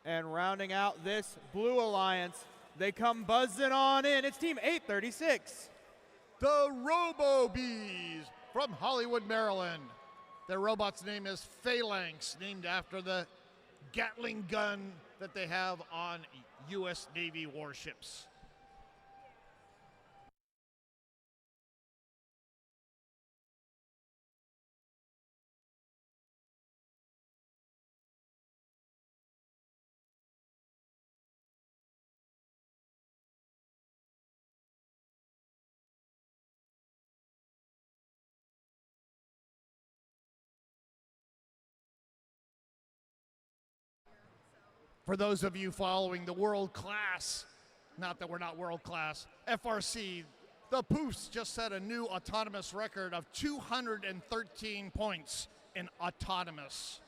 And rounding out this Blue Alliance, they come buzzing on in. It's team 836. The Robo Bees from Hollywood, Maryland. Their robot's name is Phalanx, named after the Gatling gun that they have on U.S. Navy warships. For those of you following the world class, not that we're not world class, FRC, the Poofs just set a new autonomous record of 213 points in autonomous.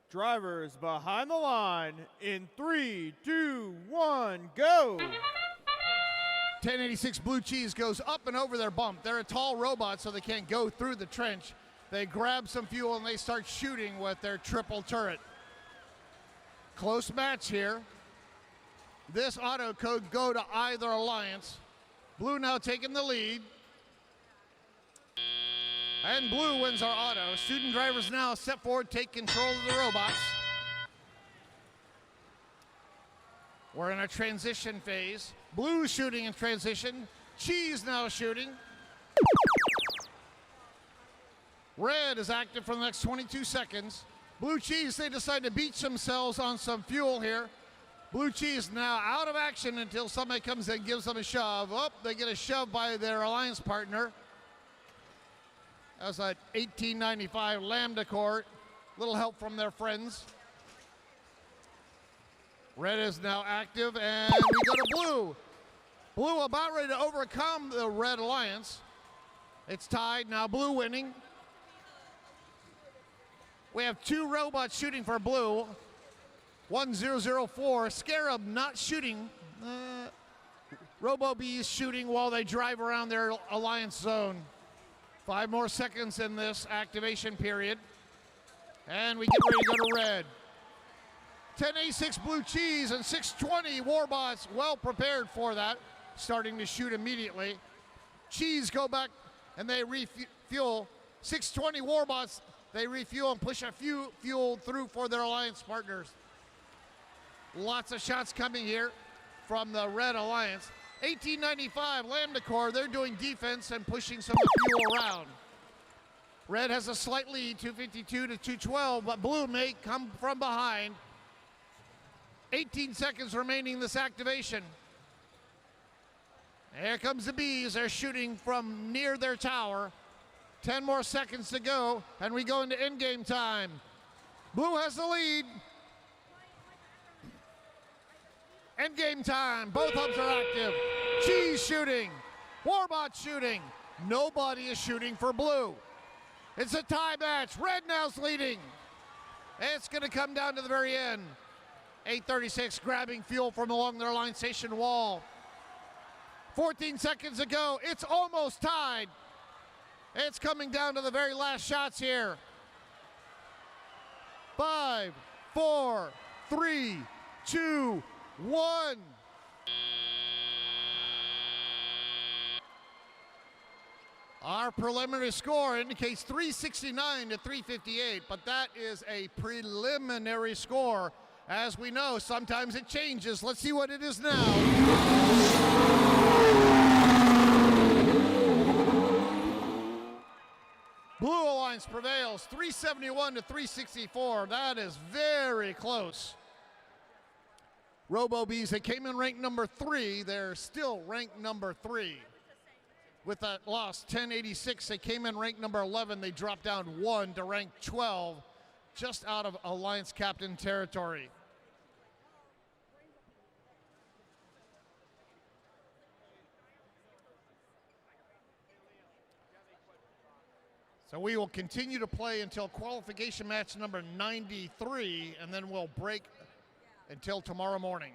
Drivers behind the line in 3, 2, 1, go! 1086 Blue Cheese goes up and over their bump. They're a tall robot, so they can't go through the trench. They grab some fuel and they start shooting with their triple turret. Close match here. This auto could go to either alliance. Blue now taking the lead. And Blue wins our auto. Student drivers now step forward, take control of the robots. We're in a transition phase. Blue shooting in transition. Cheese now shooting. Red is active for the next 22 seconds. Blue Cheese, they decide to beach themselves on some fuel here. Blue Cheese now out of action until somebody comes in and gives them a shove. Oh, they get a shove by their alliance partner. That was at 1895 Lambda Corps. Little help from their friends. Red is now active, and we go to Blue. Blue about ready to overcome the Red Alliance. It's tied, now Blue winning. We have two robots shooting for Blue. 1004, Scarab not shooting. RoboBee is shooting while they drive around their Alliance zone. 5 more seconds in this activation period. And we get ready to go to Red. 1086 Blue Cheese and 620 Warbots well prepared for that. Starting to shoot immediately. Cheese go back and they refuel. 620 Warbots, they refuel and push a few fuel through for their alliance partners. Lots of shots coming here from the Red Alliance. 1895 Lambda Corps, they're doing defense and pushing some of the fuel around. Red has a slight lead, 252 to 212, but Blue may come from behind. 18 seconds remaining in this activation. Here comes the Bees. They're shooting from near their tower. 10 more seconds to go, and we go into in-game time. Blue has the lead. End-game time. Both hubs are active. Cheese shooting. Warbot shooting. Nobody is shooting for blue. It's a tie match. Red now's leading. It's going to come down to the very end. 8:36 grabbing fuel from along their line station wall. 14 seconds to go. It's almost tied. It's coming down to the very last shots here. 5, 4, 3, 2, 1. Our preliminary score indicates 369 to 358, but that is a preliminary score. As we know, sometimes it changes. Let's see what it is now. Blue Alliance prevails, 371 to 364. That is very close. Robo-Bees, they came in ranked number 3. They're still ranked number 3. With that loss, 1086, they came in ranked number 11. They dropped down 1 to rank 12, just out of Alliance captain territory. So we will continue to play until qualification match number 93, and then we'll break until tomorrow morning.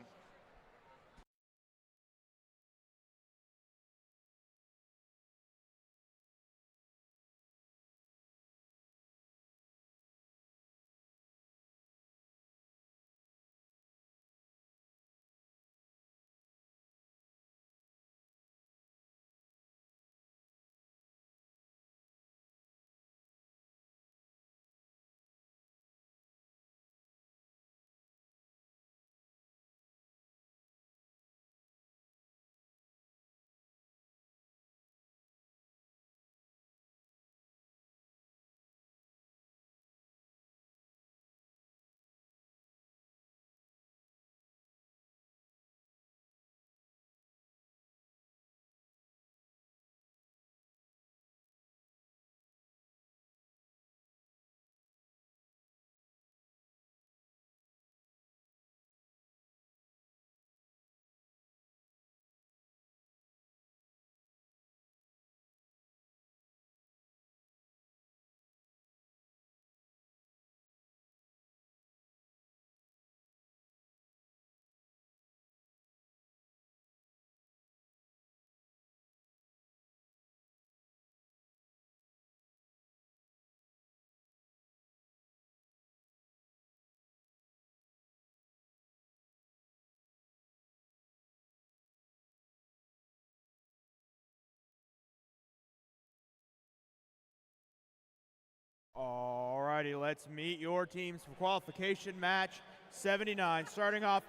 Alrighty, let's meet your teams for qualification match 79. Starting off,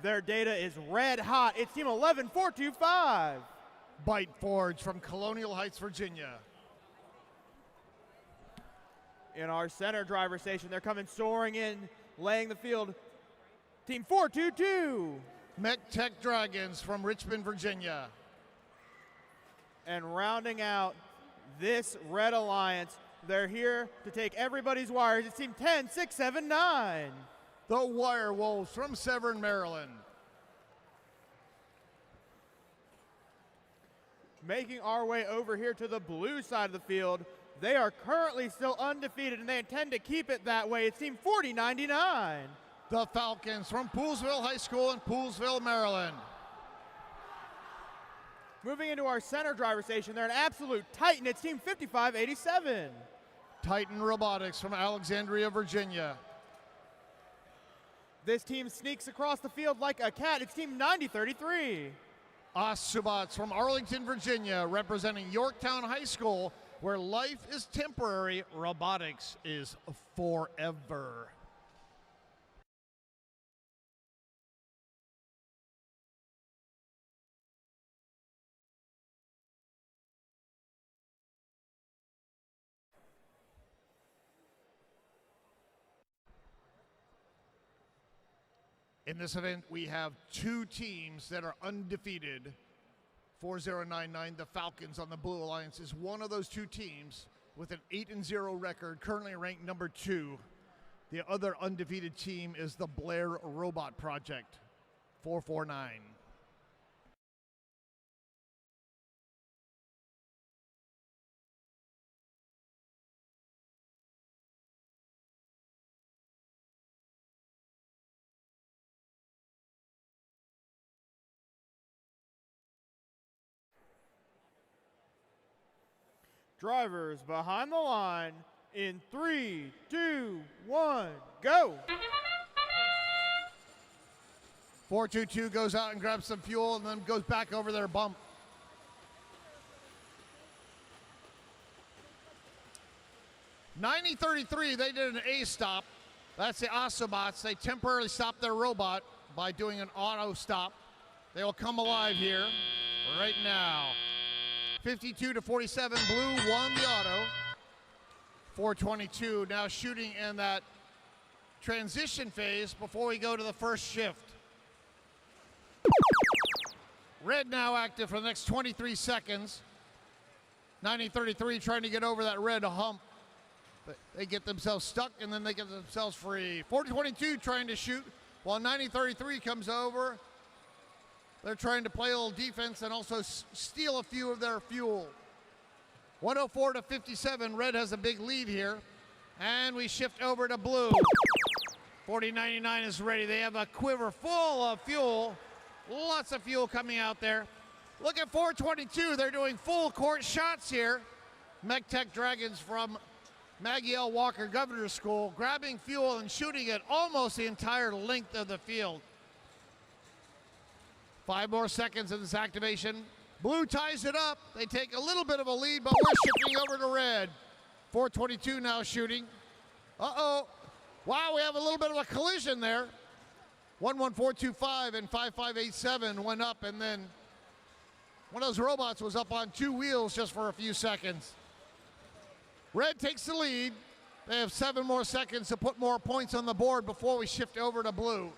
their data is red hot. It's team 11425. Bite Forge from Colonial Heights, Virginia. In our center driver station, they're coming soaring in, laying the field. Team 422. Mech Tech Dragons from Richmond, Virginia. And rounding out this Red Alliance, they're here to take everybody's wires. It's team 10679. The Wirewolves from Severn, Maryland. Making our way over here to the blue side of the field. They are currently still undefeated, and they intend to keep it that way. It's team 4099. The Falcons from Poolesville High School in Poolesville, Maryland. Moving into our center driver station, they're an absolute titan. It's team 5587. Titan Robotics from Alexandria, Virginia. This team sneaks across the field like a cat. It's team 9033. Osubots from Arlington, Virginia, representing Yorktown High School, where life is temporary, robotics is forever. In this event, we have two teams that are undefeated. 4099, the Falcons on the Blue Alliance, is one of those two teams. with an 8-0 record, currently ranked number 2. The other undefeated team is the Blair Robot Project, 449. Drivers behind the line in 3, 2, 1, go! 422 goes out and grabs some fuel and then goes back over their bump. (9033), they did an A stop. That's the Autobots. They temporarily stopped their robot by doing an auto stop. They will come alive here right now. 52-47, Blue won the auto. 422 now shooting in that transition phase before we go to the first shift. Red now active for the next 23 seconds. 9033 trying to get over that red hump. But they get themselves stuck and then they get themselves free. 422 trying to shoot while 9033 comes over. They're trying to play a little defense and also steal a few of their fuel. 104-57, Red has a big lead here. And we shift over to Blue. 4099 is ready. They have a quiver full of fuel. Lots of fuel coming out there. Look at 422, they're doing full court shots here. MechTech Dragons from Maggie L. Walker Governor's School, grabbing fuel and shooting it almost the entire length of the field. 5 more seconds of this activation. Blue ties it up. They take a little bit of a lead, but we're shifting over to Red. 422 now shooting. Uh-oh. Wow, we have a little bit of a collision there. 11425 and 5587 went up, and then one of those robots was up on 2 wheels just for a few seconds. Red takes the lead. They have 7 more seconds to put more points on the board before we shift over to Blue.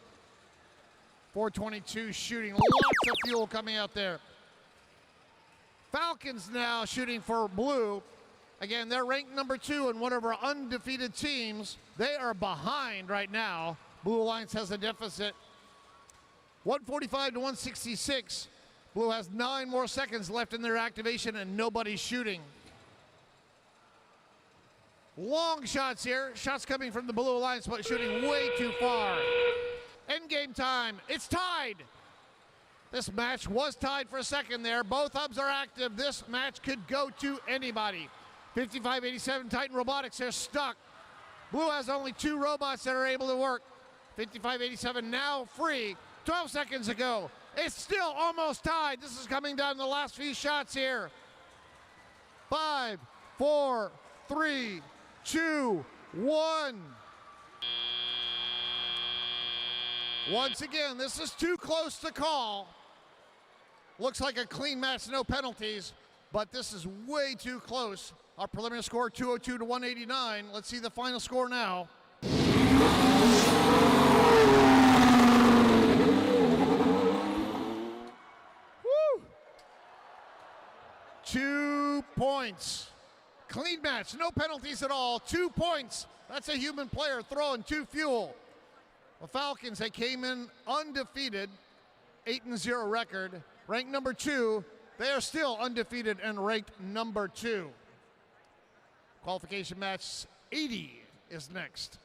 422 shooting, lots of fuel coming out there. Falcons now shooting for Blue. Again, they're ranked number 2 in one of our undefeated teams. They are behind right now. Blue Alliance has a deficit. 145-166. Blue has 9 more seconds left in their activation and nobody's shooting. Long shots here. Shots coming from the Blue Alliance, but shooting way too far. End game time. It's tied. This match was tied for a second there. Both hubs are active. This match could go to anybody. 5587 Titan Robotics, they're stuck. Blue has only 2 robots that are able to work. 5587 now free. 12 seconds ago. It's still almost tied. This is coming down to the last few shots here. 5, 4, 3, 2, 1. Once again, this is too close to call. Looks like a clean match, no penalties, but this is way too close. Our preliminary score, 202-189. Let's see the final score now. Woo! 2 points. Clean match, no penalties at all. 2 points. That's a human player throwing 2 fuel. The Falcons, they came in undefeated, 8-0 record, ranked number 2. They are still undefeated and ranked number 2. Qualification match 80 is next.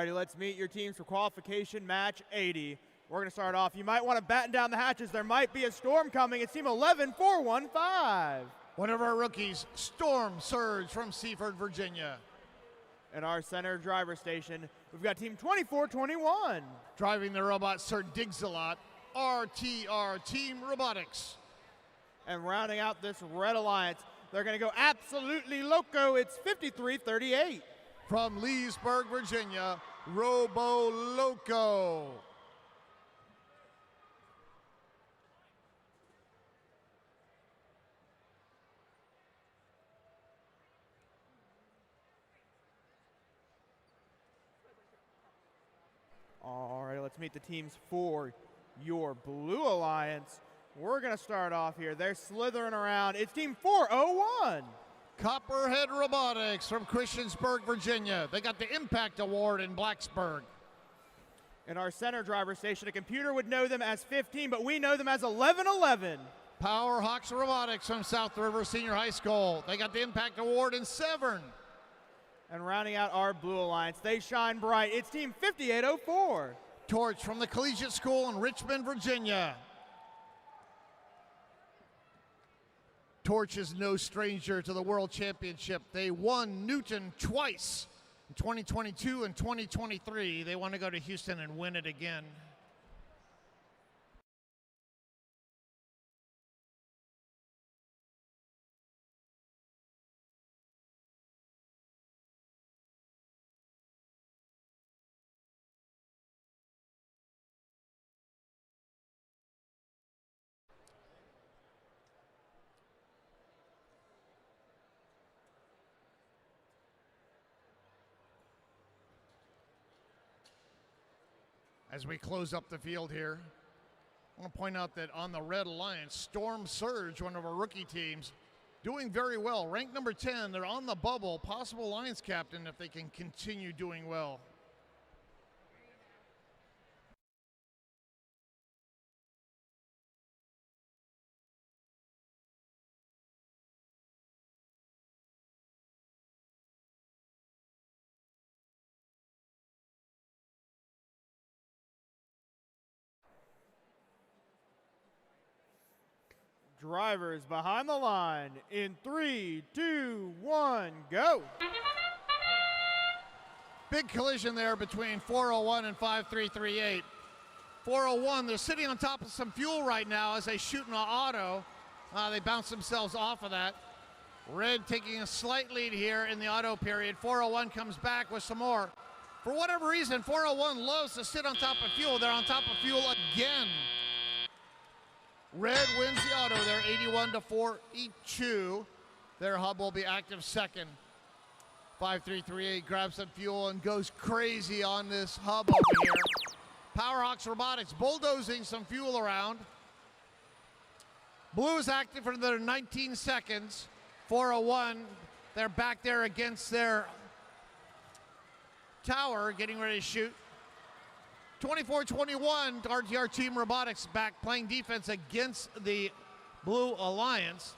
righty, let's meet your teams for qualification match 80. We're going to start off. You might want to batten down the hatches. There might be a storm coming. It's team 11-4-1-5. One of our rookies, Storm Surge from Seaford, Virginia. At our center driver station, we've got team 24-21. Driving the robot, Sir Diggs-a-Lot, RTR Team Robotics. And rounding out this Red Alliance, they're going to go absolutely loco. It's 53-38. From Leesburg, Virginia, Robo Loco. All right, let's meet the teams for your Blue Alliance. We're going to start off here. They're slithering around. It's team 401. Copperhead Robotics from Christiansburg, Virginia. They got the Impact Award in Blacksburg. In our center driver station, a computer would know them as 15, but we know them as 1111. Powerhawks Robotics from South River Senior High School. They got the Impact Award in Severn. And rounding out our Blue Alliance, they shine bright. It's team 5804. Torch from the Collegiate School in Richmond, Virginia. Torch is no stranger to the World Championship. They won Newton twice in 2022 and 2023. They want to go to Houston and win it again. As we close up the field here, I want to point out that on the Red Alliance, Storm Surge, one of our rookie teams, doing very well. Ranked number 10, they're on the bubble. Possible Alliance captain if they can continue doing well. Drivers behind the line in 3, 2, 1, go. Big collision there between 401 and 5338. 401, they're sitting on top of some fuel right now as they shoot an auto. They bounce themselves off of that. Red taking a slight lead here in the auto period. 401 comes back with some more. For whatever reason, 401 loves to sit on top of fuel. They're on top of fuel again. Red wins the auto there, 81-42. Their hub will be active second. 5338 grabs some fuel and goes crazy on this hub over here. Powerhawks Robotics bulldozing some fuel around. Blue is active for another 19 seconds. 401, they're back there against their tower, getting ready to shoot. 24-21, RTR Team Robotics back playing defense against the Blue Alliance.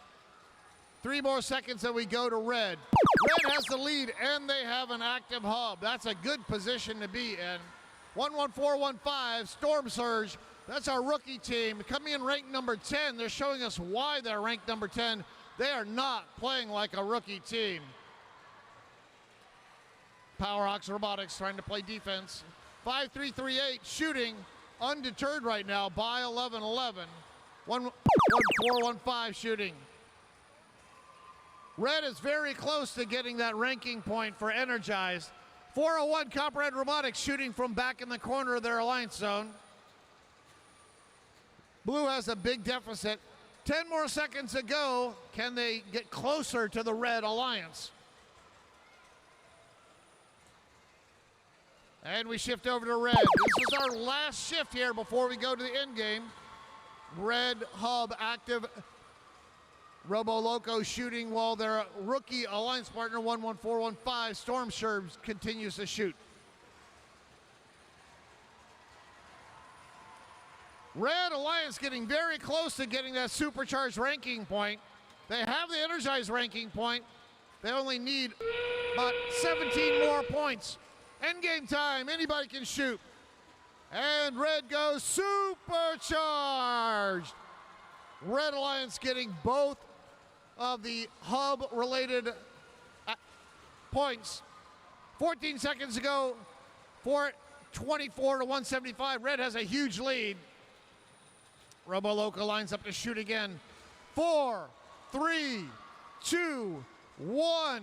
3 more seconds and we go to Red. Red has the lead and they have an active hub. That's a good position to be in. 11415, Storm Surge. That's our rookie team. Coming in ranked number 10. They're showing us why they're ranked number 10. They are not playing like a rookie team. Powerhawks Robotics trying to play defense. 5338 shooting, undeterred right now by 1111. 11415 shooting. Red is very close to getting that ranking point for Energized. 401 Copperhead Robotics shooting from back in the corner of their alliance zone. Blue has a big deficit. 10 more seconds to go. Can they get closer to the Red Alliance? And we shift over to Red. This is our last shift here before we go to the end game. Red hub active. Robo Loco shooting while their rookie alliance partner 11415 Storm Surge continues to shoot. Red Alliance getting very close to getting that supercharged ranking point. They have the energized ranking point. They only need about 17 more points. Endgame time. Anybody can shoot. And red goes supercharged. Red Alliance getting both of the hub-related points. 14 seconds ago, 424 to 175. Red has a huge lead. Robo Loco lines up to shoot again. 4, 3, 2, 1.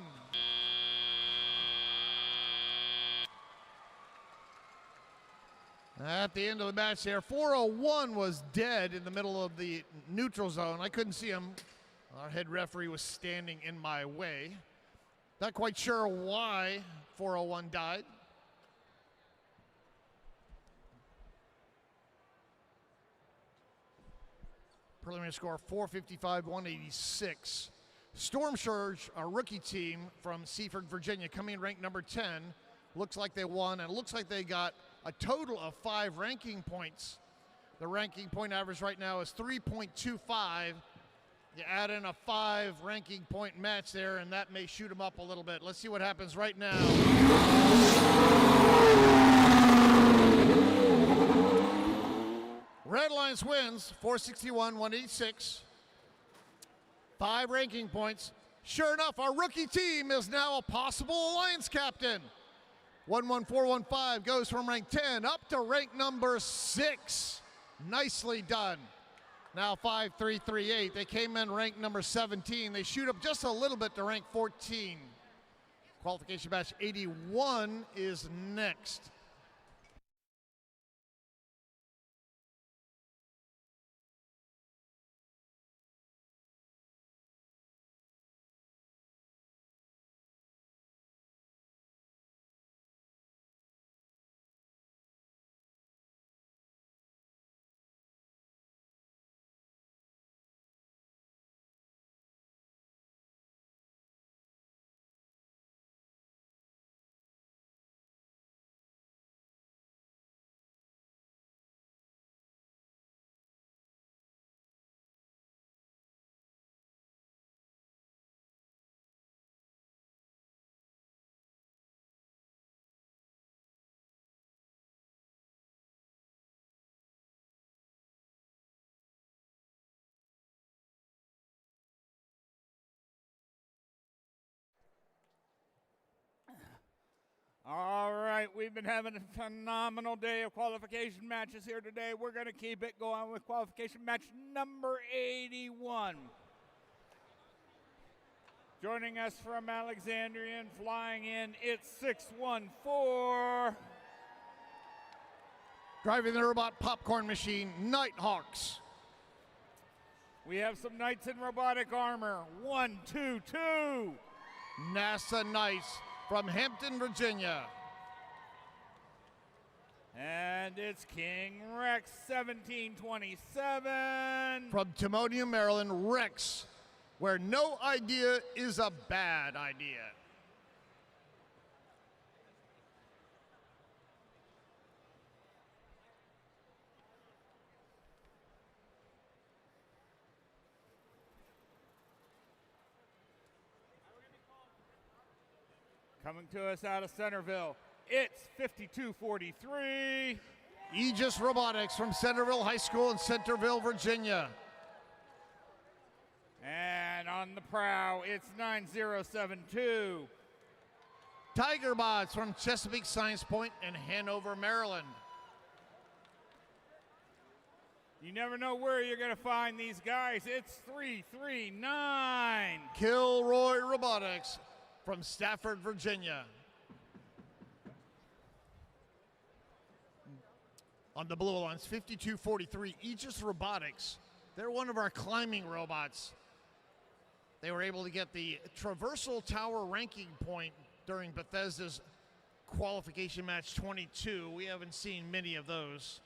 At the end of the match there, 401 was dead in the middle of the neutral zone. I couldn't see him. Our head referee was standing in my way. Not quite sure why 401 died. Preliminary score 455-186. Storm Surge, a rookie team from Seaford, Virginia, coming in ranked number 10. Looks like they won, and it looks like they got a total of 5 ranking points. The ranking point average right now is 3.25. You add in a 5 ranking point match there, and that may shoot them up a little bit. Let's see what happens right now. Red Alliance wins 461-186. 5 ranking points. Sure enough, our rookie team is now a possible Alliance captain. 11415 goes from rank 10 up to rank number 6. Nicely done. Now 5338. They came in rank number 17. They shoot up just a little bit to rank 14. Qualification match 81 is next. All right, we've been having a phenomenal day of qualification matches here today. We're going to keep it going with qualification match number 81. Joining us from Alexandria and flying in, it's 614. Driving the robot popcorn machine, Nighthawks. We have some knights in robotic armor, 122. NASA Knights from Hampton, Virginia. And it's King Rex 1727. From Timonium, Maryland, Rex, where no idea is a bad idea. Coming to us out of Centerville, it's 5243. Aegis Robotics from Centerville High School in Centerville, Virginia. And on the prow, it's 9072. Tiger Bots from Chesapeake Science Point in Hanover, Maryland. You never know where you're going to find these guys. It's 339. Kilroy Robotics from Stafford, Virginia. On the Blue Alliance, 5243, Aegis Robotics. They're one of our climbing robots. They were able to get the Traversal Tower ranking point during Bethesda's qualification match 22. We haven't seen many of those.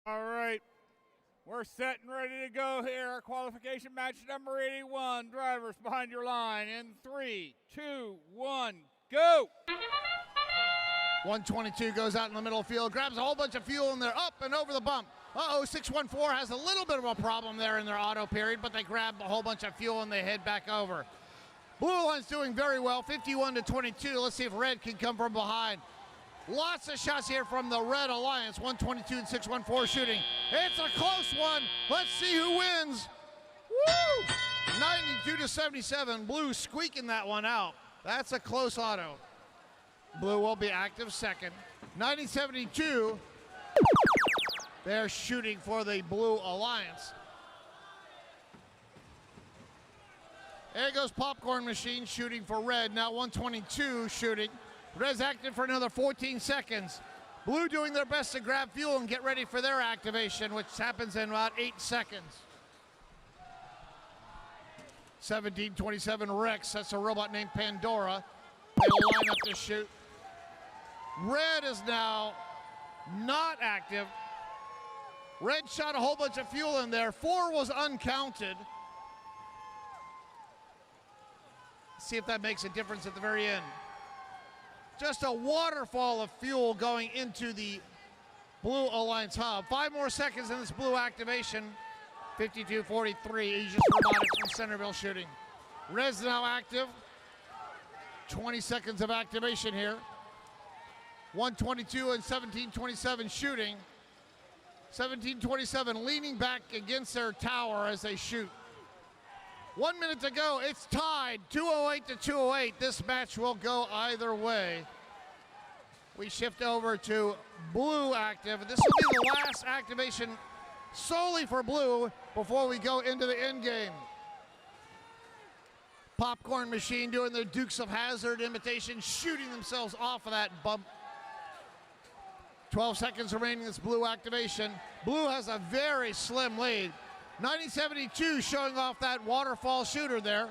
All right, we're set and ready to go here. Qualification match number 81. Drivers behind your line in 3, 2, 1, go! 122 goes out in the middle of the field, grabs a whole bunch of fuel, and they're up and over the bump. 614 has a little bit of a problem there in their auto period, but they grab a whole bunch of fuel and they head back over. Blue line's doing very well, 51-22. Let's see if red can come from behind. Lots of shots here from the Red Alliance. 122 and 614 shooting. It's a close one. Let's see who wins. Woo! 92-77. Blue squeaking that one out. That's a close auto. Blue will be active second. 90-72. They're shooting for the Blue Alliance. There goes Popcorn Machine shooting for red. Now 122 shooting. Red's active for another 14 seconds. Blue doing their best to grab fuel and get ready for their activation, which happens in about 8 seconds. 17-27 Rex, that's a robot named Pandora. They line up to shoot. Red is now not active. Red shot a whole bunch of fuel in there. 4 was uncounted. See if that makes a difference at the very end. Just a waterfall of fuel going into the Blue Alliance hub. 5 more seconds in this blue activation. 52-43, Aegis Robotics from Centerville shooting. Red's now active. 20 seconds of activation here. 122 and 17-27 shooting. 17-27 leaning back against their tower as they shoot. 1 minute to go, it's tied, 208-208. This match will go either way. We shift over to Blue active. This will be the last activation solely for Blue before we go into the end game. Popcorn Machine doing their Dukes of Hazzard imitation, shooting themselves off of that bump. 12 seconds remaining in this Blue activation. Blue has a very slim lead. 90-72 showing off that waterfall shooter there.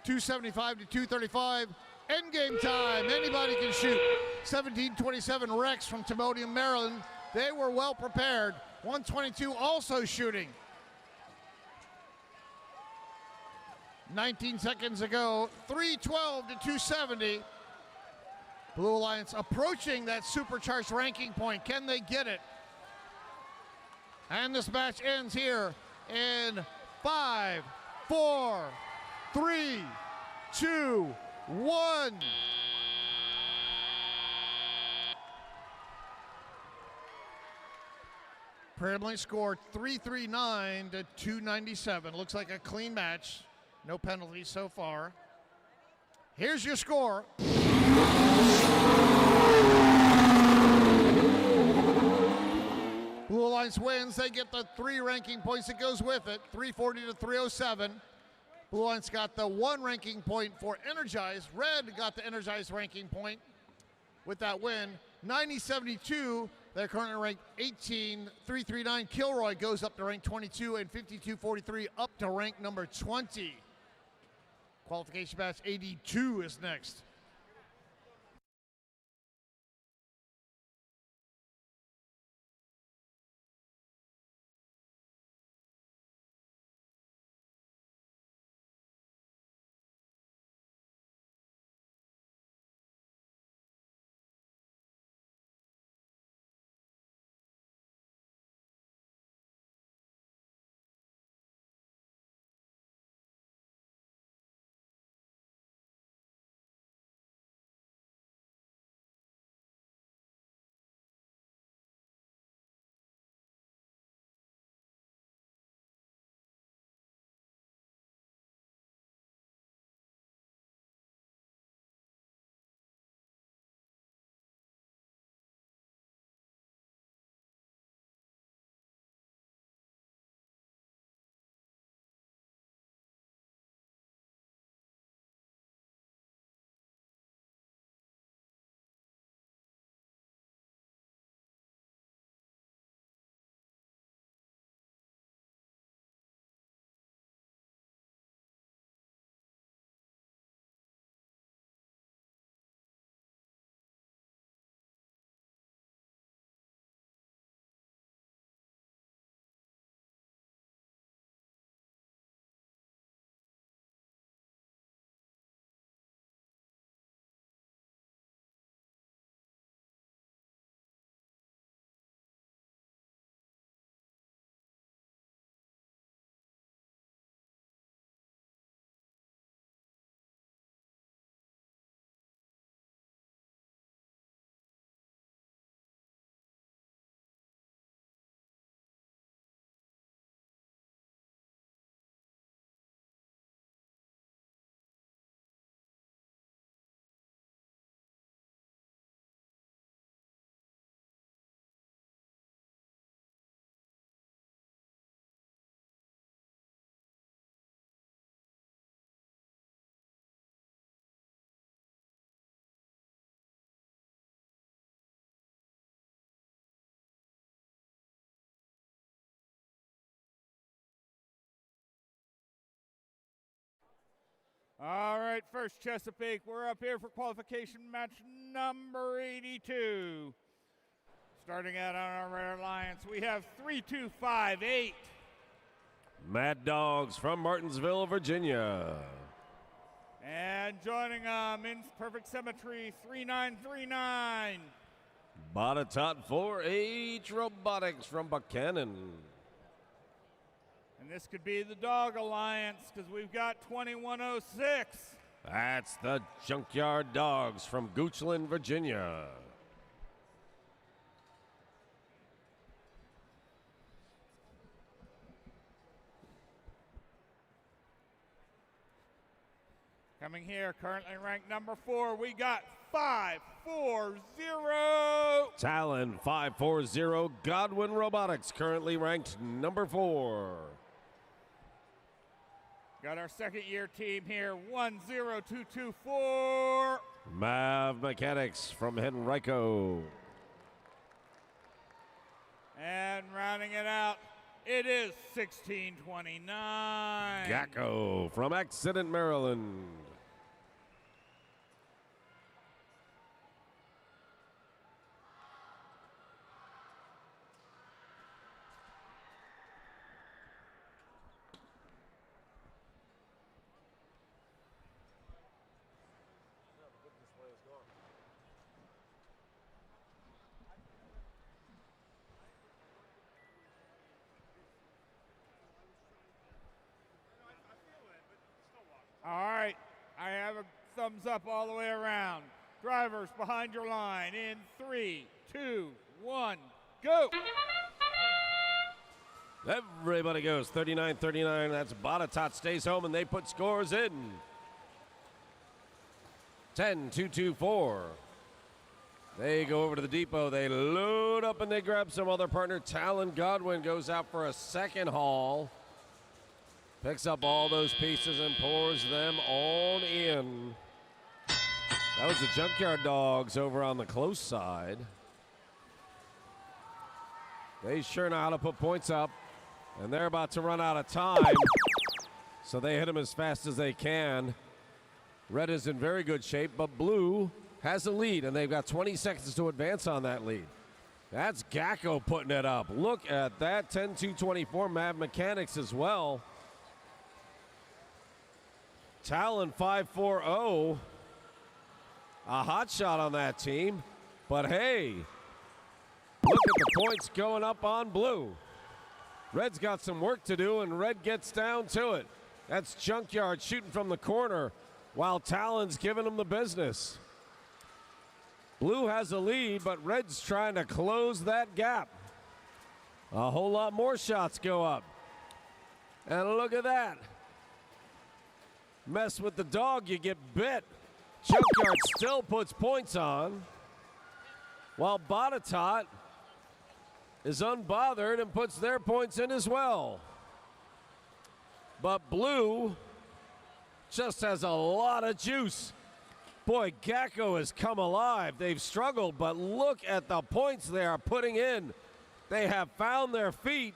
275-235. Endgame time. Anybody can shoot. 17-27 Rex from Timonium, Maryland. They were well prepared. 122 also shooting. 19 seconds ago. 312-270. Blue Alliance approaching that supercharged ranking point. Can they get it? And this match ends here in 5, 4, 3, 2, 1. Preliminary score 339-297. Looks like a clean match. No penalties so far. Here's your score. Blue Alliance wins. They get the 3 ranking points that goes with it, 340-307. Blue Alliance got the 1 ranking point for Energized. Red got the Energized ranking point with that win. 90-72, they're currently ranked 18. 339 Kilroy goes up to rank 22, and 52-43 up to rank number 20. Qualification match 82 is next. All right, first Chesapeake, we're up here for qualification match number 82. Starting out on our Red Alliance, we have 3258. Mad Dogs from Martinsville, Virginia. And joining them in perfect symmetry, 3939. Botetourt 4H Robotics from Buchanan. And this could be the Dog Alliance because we've got 2106. That's the Junkyard Dogs from Goochland, Virginia. Coming here, currently ranked number 4, we got 540. Talon 540 Godwin Robotics, currently ranked number 4. Got our second year team here, 10224. Mav Mechanics from Henrico. And rounding it out, it is 1629. Gacko from Accident, Maryland. All right, I have a thumbs up all the way around. Drivers behind your line in 3, 2, 1, go. Everybody goes 39-39. That's Botetourt stays home, and they put scores in. 10-2-2-4. They go over to the depot. They load up, and they grab some other partner. Talon Godwin goes out for a second haul. Picks up all those pieces and pours them on in. That was the Junkyard Dogs over on the close side. They sure know how to put points up, and they're about to run out of time, so they hit them as fast as they can. Red is in very good shape, but blue has a lead, and they've got 20 seconds to advance on that lead. That's Gacko putting it up. Look at that, 10-2-24, Mav Mechanics as well. Talon 540, a hot shot on that team, but hey, look at the points going up on blue. Red's got some work to do, and Red gets down to it. That's Junkyard shooting from the corner while Talon's giving him the business. Blue has a lead, but Red's trying to close that gap. A whole lot more shots go up. And look at that. Mess with the dog, you get bit. Junkyard still puts points on, while Botetourt is unbothered and puts their points in as well. But blue just has a lot of juice. Boy, Gacko has come alive. They've struggled, but look at the points they are putting in. They have found their feet.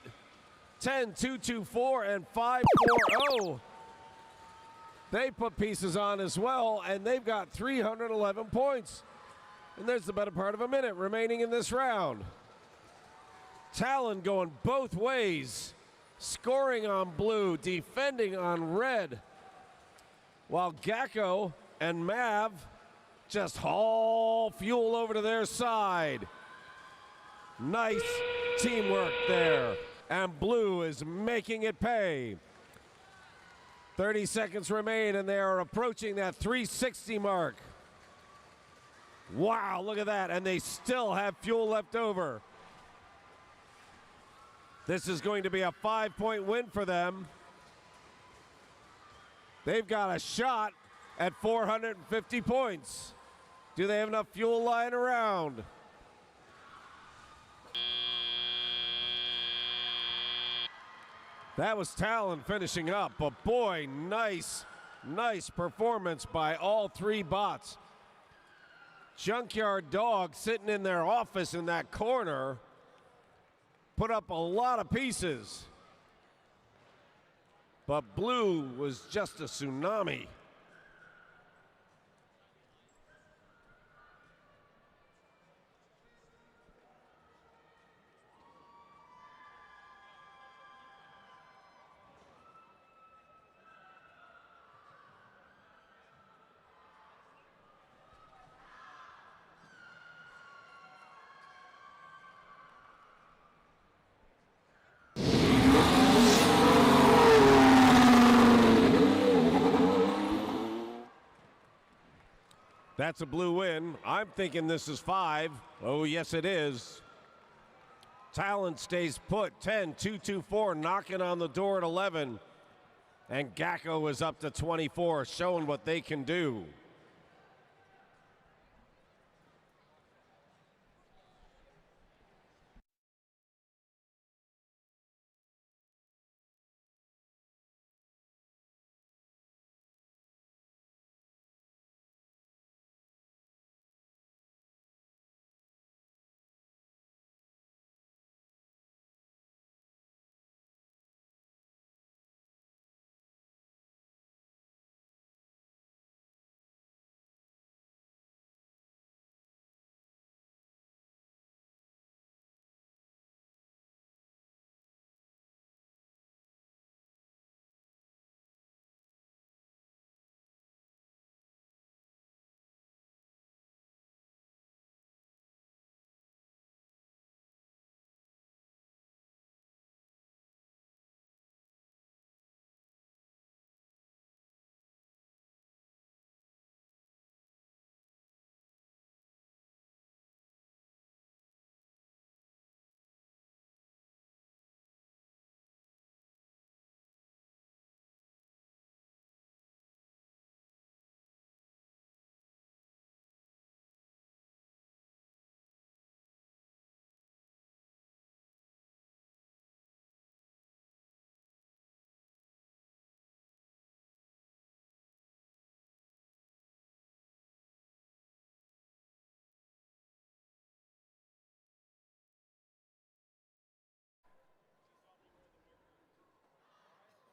10-2-2-4 and 5-4-0. They put pieces on as well, and they've got 311 points. And there's the better part of a minute remaining in this round. Talon going both ways, scoring on blue, defending on red, while Gacko and Mav just haul fuel over to their side. Nice teamwork there, and blue is making it pay. 30 seconds remain, and they are approaching that 360 mark. Wow, look at that, and they still have fuel left over. This is going to be a 5-point win for them. They've got a shot at 450 points. Do they have enough fuel lying around? That was Talon finishing up, but boy, nice performance by all three bots. Junkyard Dog sitting in their office in that corner put up a lot of pieces. But blue was just a tsunami. That's a blue win. I'm thinking this is 5. Oh, yes, it is. Talent stays put. 10, 2-2-4, knocking on the door at 11. And Gacko is up to 24, showing what they can do.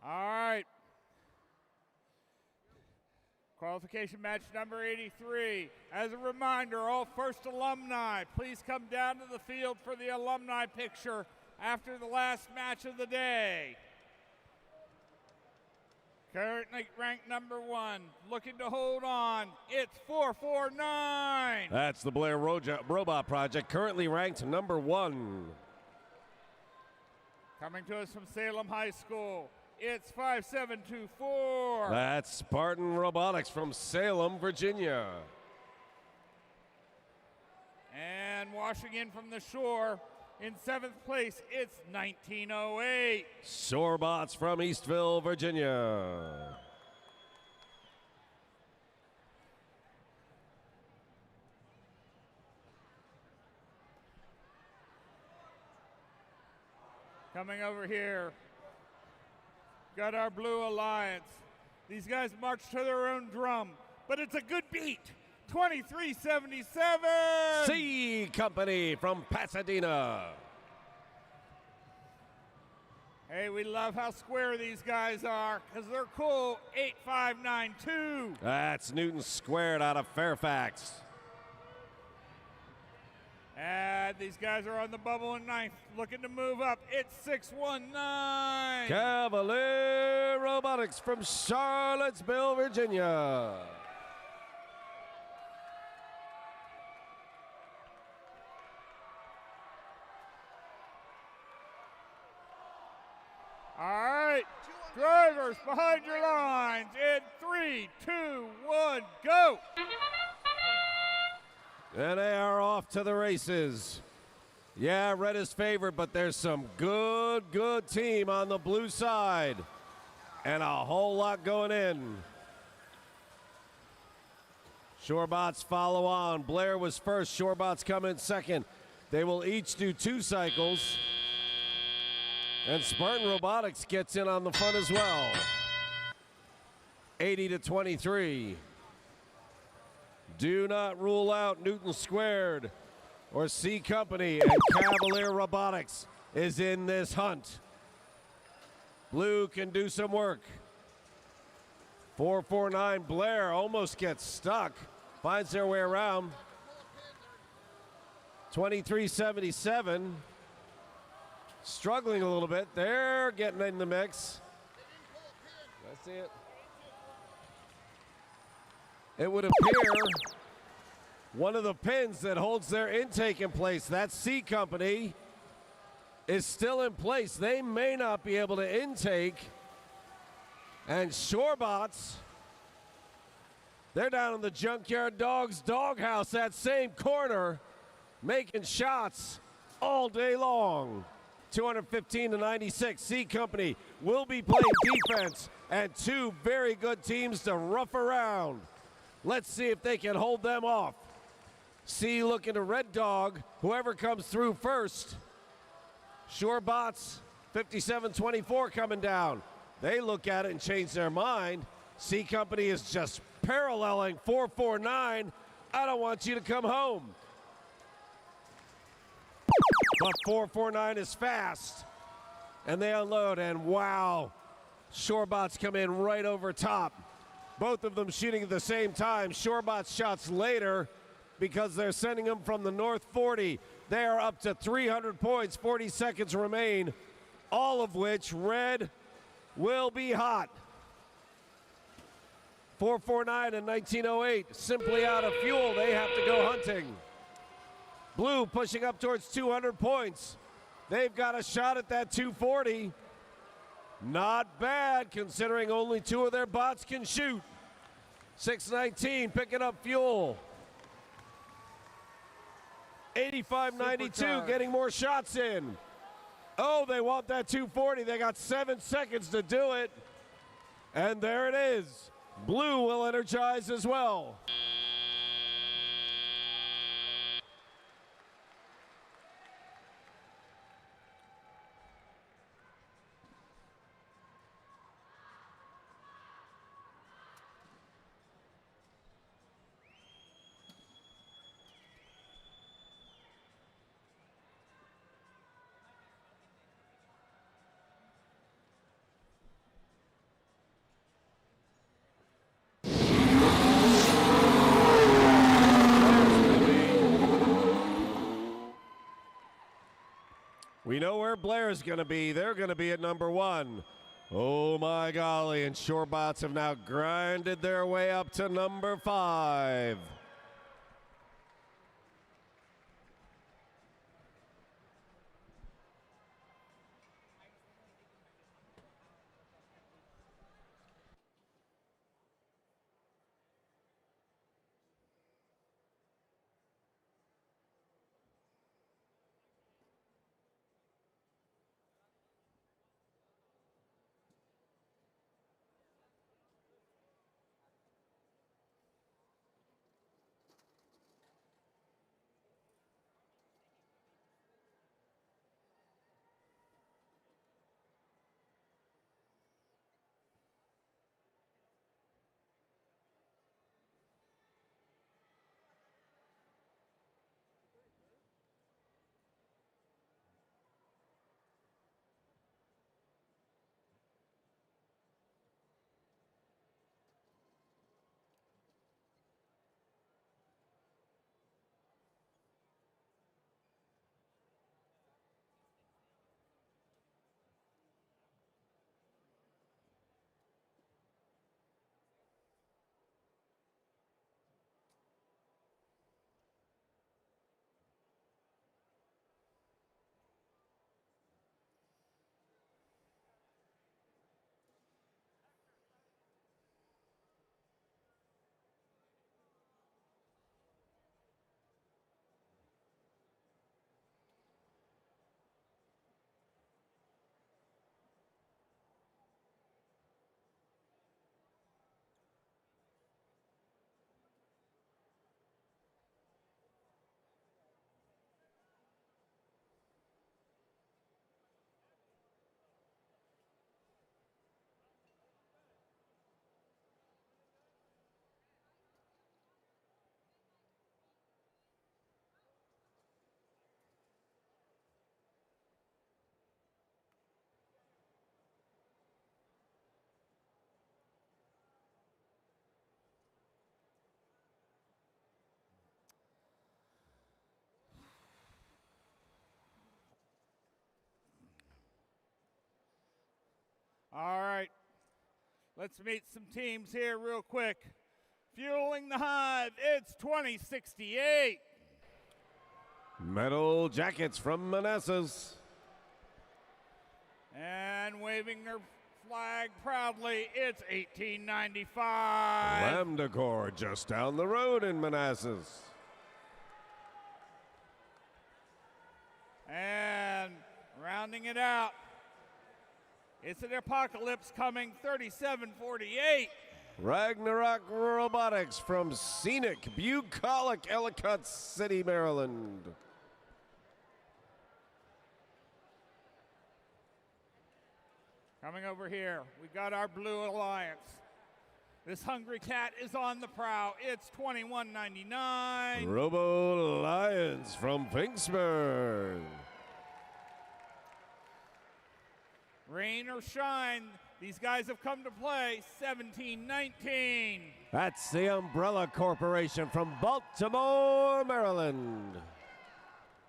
All right. Qualification match number 83. As a reminder, all first alumni, please come down to the field for the alumni picture after the last match of the day. Currently ranked number 1, looking to hold on. It's 449. That's the Blair Robot Project, currently ranked number 1. Coming to us from Salem High School, it's 5724. That's Spartan Robotics from Salem, Virginia. And washing in from the shore, in 7th place, it's 1908. Shorebots from Eastville, Virginia. Coming over here, got our Blue Alliance. These guys march to their own drum, but it's a good beat. 2377. C Company from Pasadena. Hey, we love how square these guys are because they're cool. 8592. That's Newton Squared out of Fairfax. And these guys are on the bubble in 9th, looking to move up. It's 619. Cavalier Robotics from Charlottesville, Virginia. All right, drivers behind your lines in 3, 2, 1, go. And they are off to the races. Yeah, red is favored, but there's some good team on the blue side. And a whole lot going in. Shorebots follow on. Blair was first. Shorebots come in second. They will each do 2 cycles. And Spartan Robotics gets in on the fun as well. 80-23. Do not rule out Newton Squared or C Company, and Cavalier Robotics is in this hunt. Blue can do some work. 449 Blair almost gets stuck, finds their way around. 2377 struggling a little bit. They're getting in the mix. I see it. It would appear one of the pins that holds their intake in place, that C Company, is still in place. They may not be able to intake. And Shorebots They're down in the Junkyard Dogs doghouse, that same corner, making shots all day long. 215-96. C Company will be playing defense, and two very good teams to rough around. Let's see if they can hold them off. C looking to Red Dog, whoever comes through first. Shorebots, 57-24 coming down. They look at it and change their mind. C Company is just paralleling 449. I don't want you to come home. But 449 is fast. And they unload, and wow, Shorebots come in right over top. Both of them shooting at the same time. Shorebots shots later because they're sending them from the north 40. They are up to 300 points, 40 seconds remain, all of which red will be hot. 449 and 1908, simply out of fuel. They have to go hunting. Blue pushing up towards 200 points. They've got a shot at that 240. Not bad considering only two of their bots can shoot. 619 picking up fuel. 85-92 getting more shots in. Oh, they want that 240. They got 7 seconds to do it. And there it is. Blue will energize as well. We know where Blair's going to be. They're going to be at number 1. Oh my golly, and Shorebots have now grinded their way up to number 5. All right, let's meet some teams here real quick. Fueling the Hive, it's 2068. Metal Jackets from Manassas. And waving their flag proudly. It's 1895. Lambda Corps just down the road in Manassas. And rounding it out, it's an apocalypse coming, 3748. Ragnarok Robotics from scenic, bucolic Ellicott City, Maryland. Coming over here, we got our Blue Alliance. This hungry cat is on the prow. It's 2199. Robo Lions from Finksburg. Rain or shine, these guys have come to play. 1719. That's the Umbrella Corporation from Baltimore, Maryland.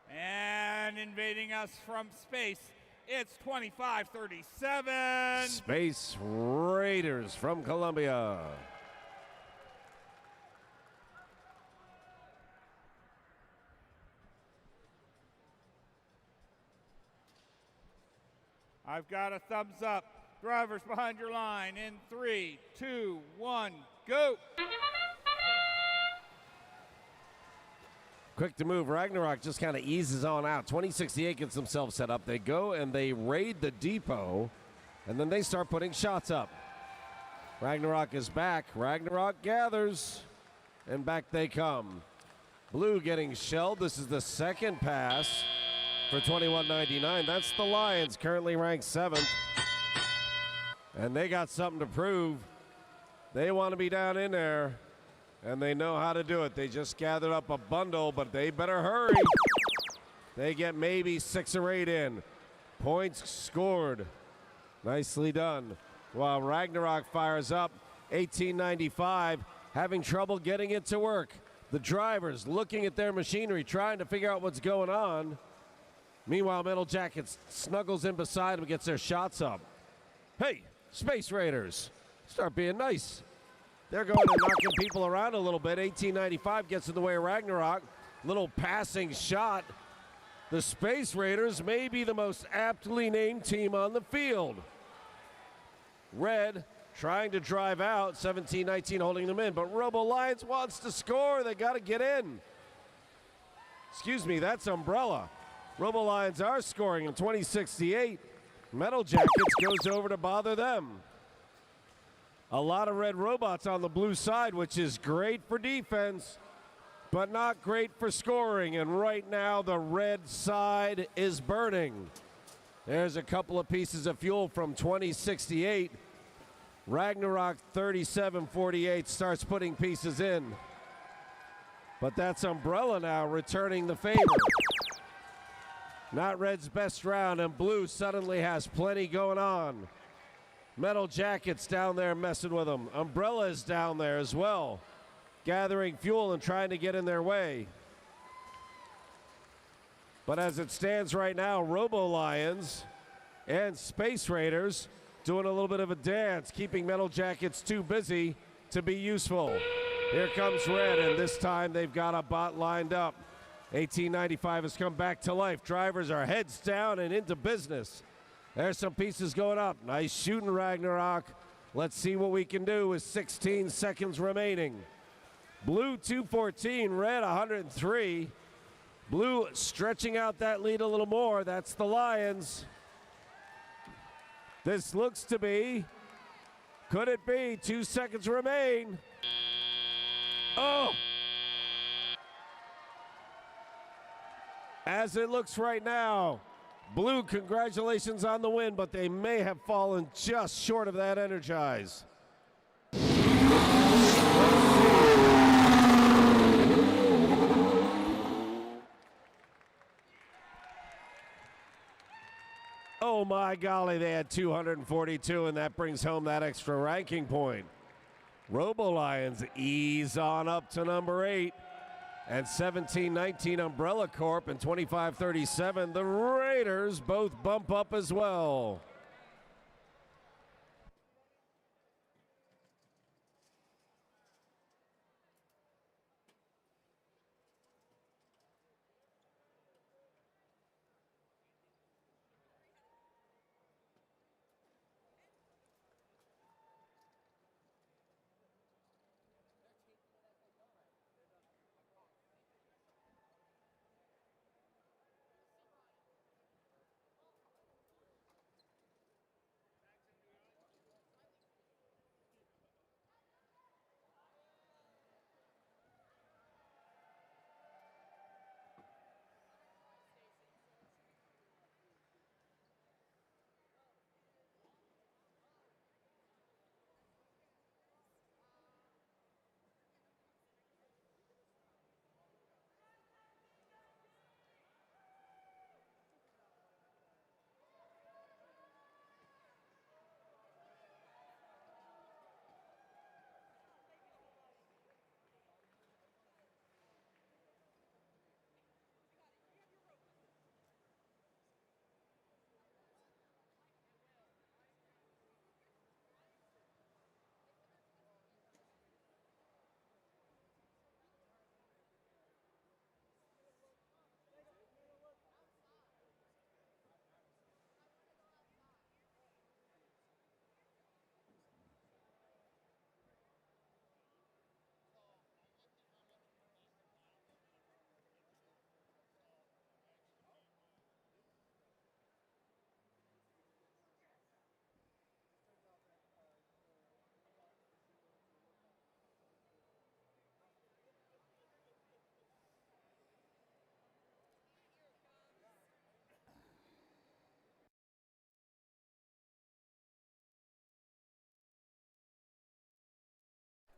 And invading us from space, it's 2537. Space Raiders from Columbia. I've got a thumbs up. Drivers behind your line in 3, 2, 1, go. Quick to move. Ragnarok just kind of eases on out. 2068 gets themselves set up. They go and they raid the depot, and then they start putting shots up. Ragnarok is back. Ragnarok gathers, and back they come. Blue getting shelled. This is the second pass for 2199. That's the Lions, currently ranked 7th. And they got something to prove. They want to be down in there, and they know how to do it. They just gathered up a bundle, but they better hurry. They get maybe 6 or 8 in. Points scored. Nicely done. While Ragnarok fires up, 1895, having trouble getting it to work. The drivers looking at their machinery, trying to figure out what's going on. Meanwhile, Metal Jackets snuggles in beside them, gets their shots up. Hey, Space Raiders, start being nice. They're going and knocking people around a little bit. 1895 gets in the way of Ragnarok. Little passing shot. The Space Raiders may be the most aptly named team on the field. Red trying to drive out. 1719 holding them in. But Robo Lions wants to score. They got to get in. Excuse me, that's Umbrella. Robo Lions are scoring in 2068. Metal Jackets goes over to bother them. A lot of red robots on the blue side, which is great for defense, but not great for scoring. And right now, the red side is burning. There's a couple of pieces of fuel from 2068. Ragnarok 3748 starts putting pieces in. But that's Umbrella now returning the favor. Not Red's best round, and Blue suddenly has plenty going on. Metal Jackets down there messing with them. Umbrella is down there as well, gathering fuel and trying to get in their way. But as it stands right now, Robo Lions and Space Raiders doing a little bit of a dance, keeping Metal Jackets too busy to be useful. Here comes Red, and this time they've got a bot lined up. 1895 has come back to life. Drivers are heads down and into business. There's some pieces going up. Nice shooting, Ragnarok. Let's see what we can do with 16 seconds remaining. Blue 214, Red 103. Blue stretching out that lead a little more. That's the Lions. This looks to be, could it be? 2 seconds remain. Oh! As it looks right now, Blue, congratulations on the win, but they may have fallen just short of that energize. Oh my golly, they had 242, and that brings home that extra ranking point. Robo Lions ease on up to number 8. And 1719 Umbrella Corp and 2537, the Raiders both bump up as well.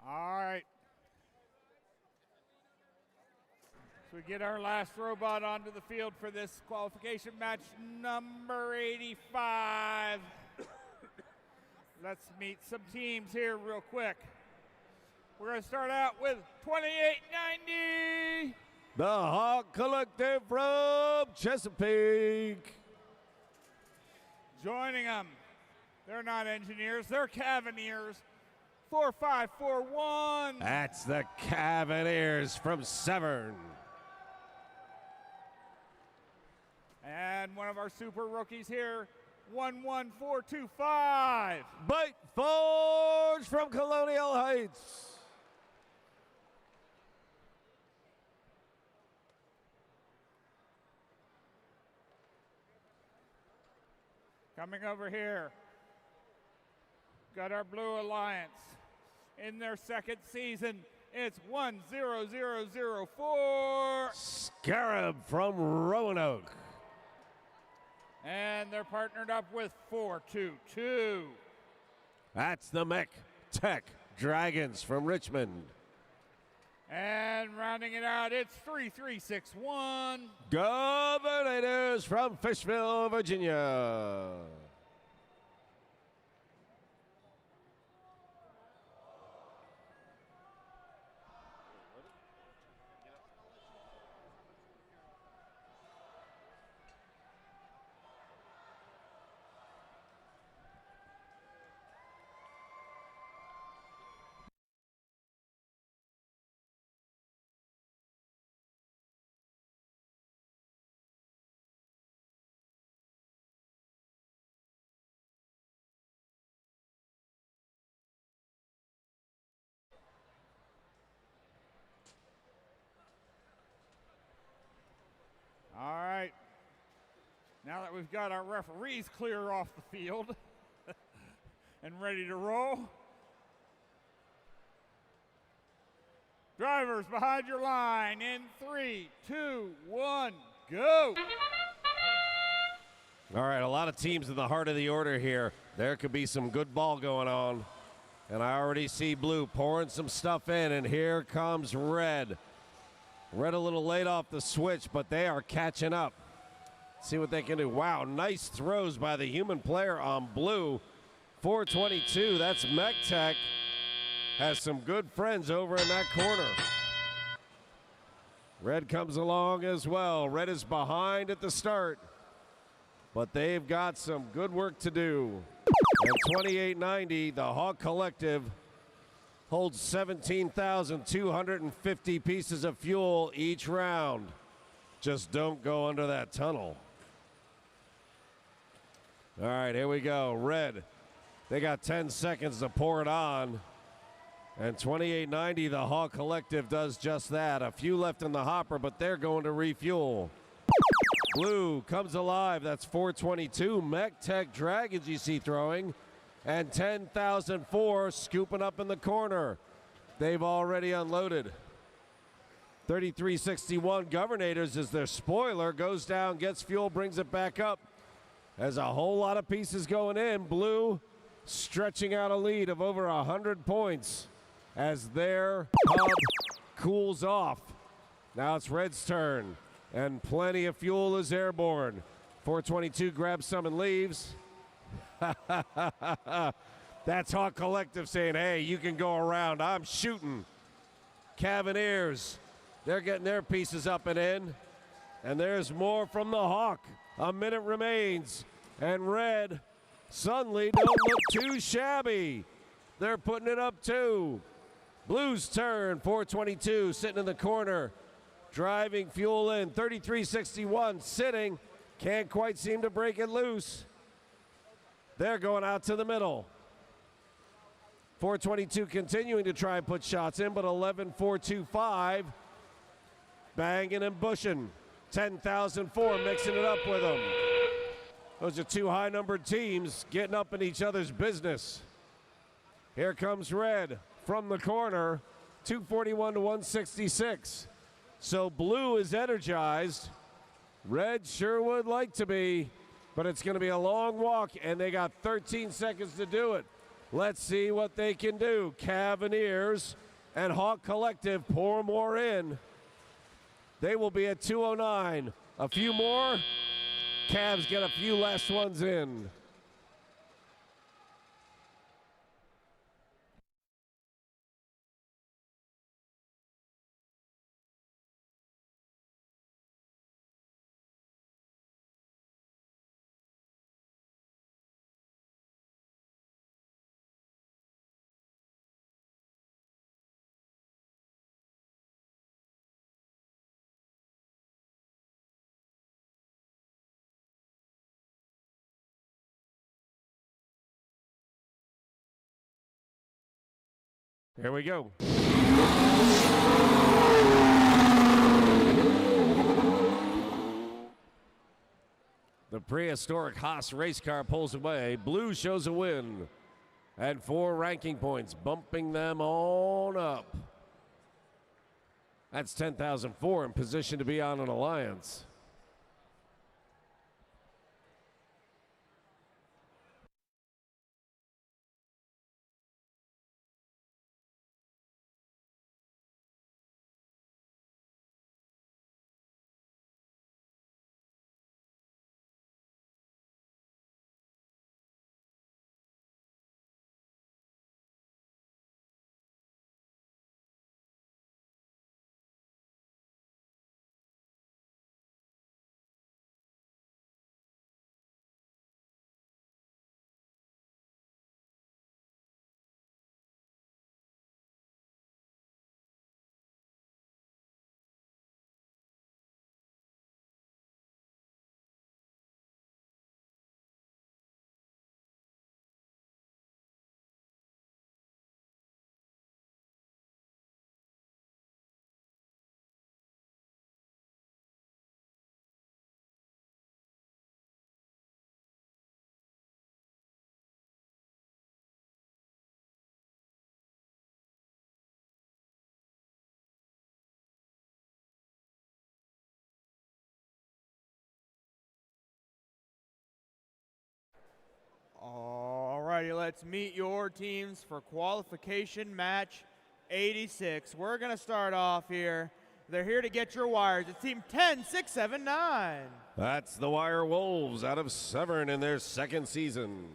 All right. So we get our last robot onto the field for this qualification match number 85. Let's meet some teams here real quick. We're going to start out with 2890. The Hawk Collective from Chesapeake. Joining them, they're not engineers, they're Cavaliers. 4541. That's the Cavaliers from Severn. And one of our super rookies here, 11425. Bite Forge from Colonial Heights. Coming over here, got our Blue Alliance in their second season. It's 10004. Scarab from Roanoke. And they're partnered up with 422. That's the Mech Tech Dragons from Richmond. And rounding it out, it's 3361. Governators from Fishville, Virginia. All right. Now that we've got our referees clear off the field and ready to roll, drivers behind your line in 3, 2, 1, go. All right, a lot of teams in the heart of the order here. There could be some good ball going on. And I already see Blue pouring some stuff in, and here comes Red. Red a little late off the switch, but they are catching up. See what they can do. Wow, nice throws by the human player on Blue. 422, that's MechTech. Has some good friends over in that corner. Red comes along as well. Red is behind at the start, but they've got some good work to do. And 2890, the Hawk Collective, holds 17,250 pieces of fuel each round. Just don't go under that tunnel. All right, here we go. Red, they got 10 seconds to pour it on. And 2890, the Hawk Collective, does just that. A few left in the hopper, but they're going to refuel. Blue comes alive. That's 422. MechTech Dragons you see throwing. And 10,004 scooping up in the corner. They've already unloaded. 3361 Governators is their spoiler. Goes down, gets fuel, brings it back up. Has a whole lot of pieces going in. Blue stretching out a lead of over 100 points as their hub cools off. Now it's Red's turn, and plenty of fuel is airborne. 422 grabs some and leaves. That's Hawk Collective saying, hey, you can go around. I'm shooting. Cavaliers, they're getting their pieces up and in. And there's more from the Hawk. A minute remains. And Red suddenly don't look too shabby. They're putting it up too. Blue's turn, 422 sitting in the corner. Driving fuel in, 3361 sitting. Can't quite seem to break it loose. They're going out to the middle. 422 continuing to try and put shots in, but 11,425 banging and bushing. 10,004 mixing it up with them. Those are two high-numbered teams getting up in each other's business. Here comes Red from the corner, 241 to 166. So Blue is energized. Red sure would like to be, but it's going to be a long walk, and they got 13 seconds to do it. Let's see what they can do. Cavaliers and Hawk Collective pour more in. They will be at 209. A few more. Cavs get a few last ones in. Here we go. The prehistoric Haas race car pulls away. Blue shows a win. And 4 ranking points, bumping them on up. That's 10,004 in position to be on an alliance. All righty, let's meet your teams for qualification match 86. We're going to start off here. They're here to get your wires. It's team 10679. That's the Wire Wolves out of Severn in their second season.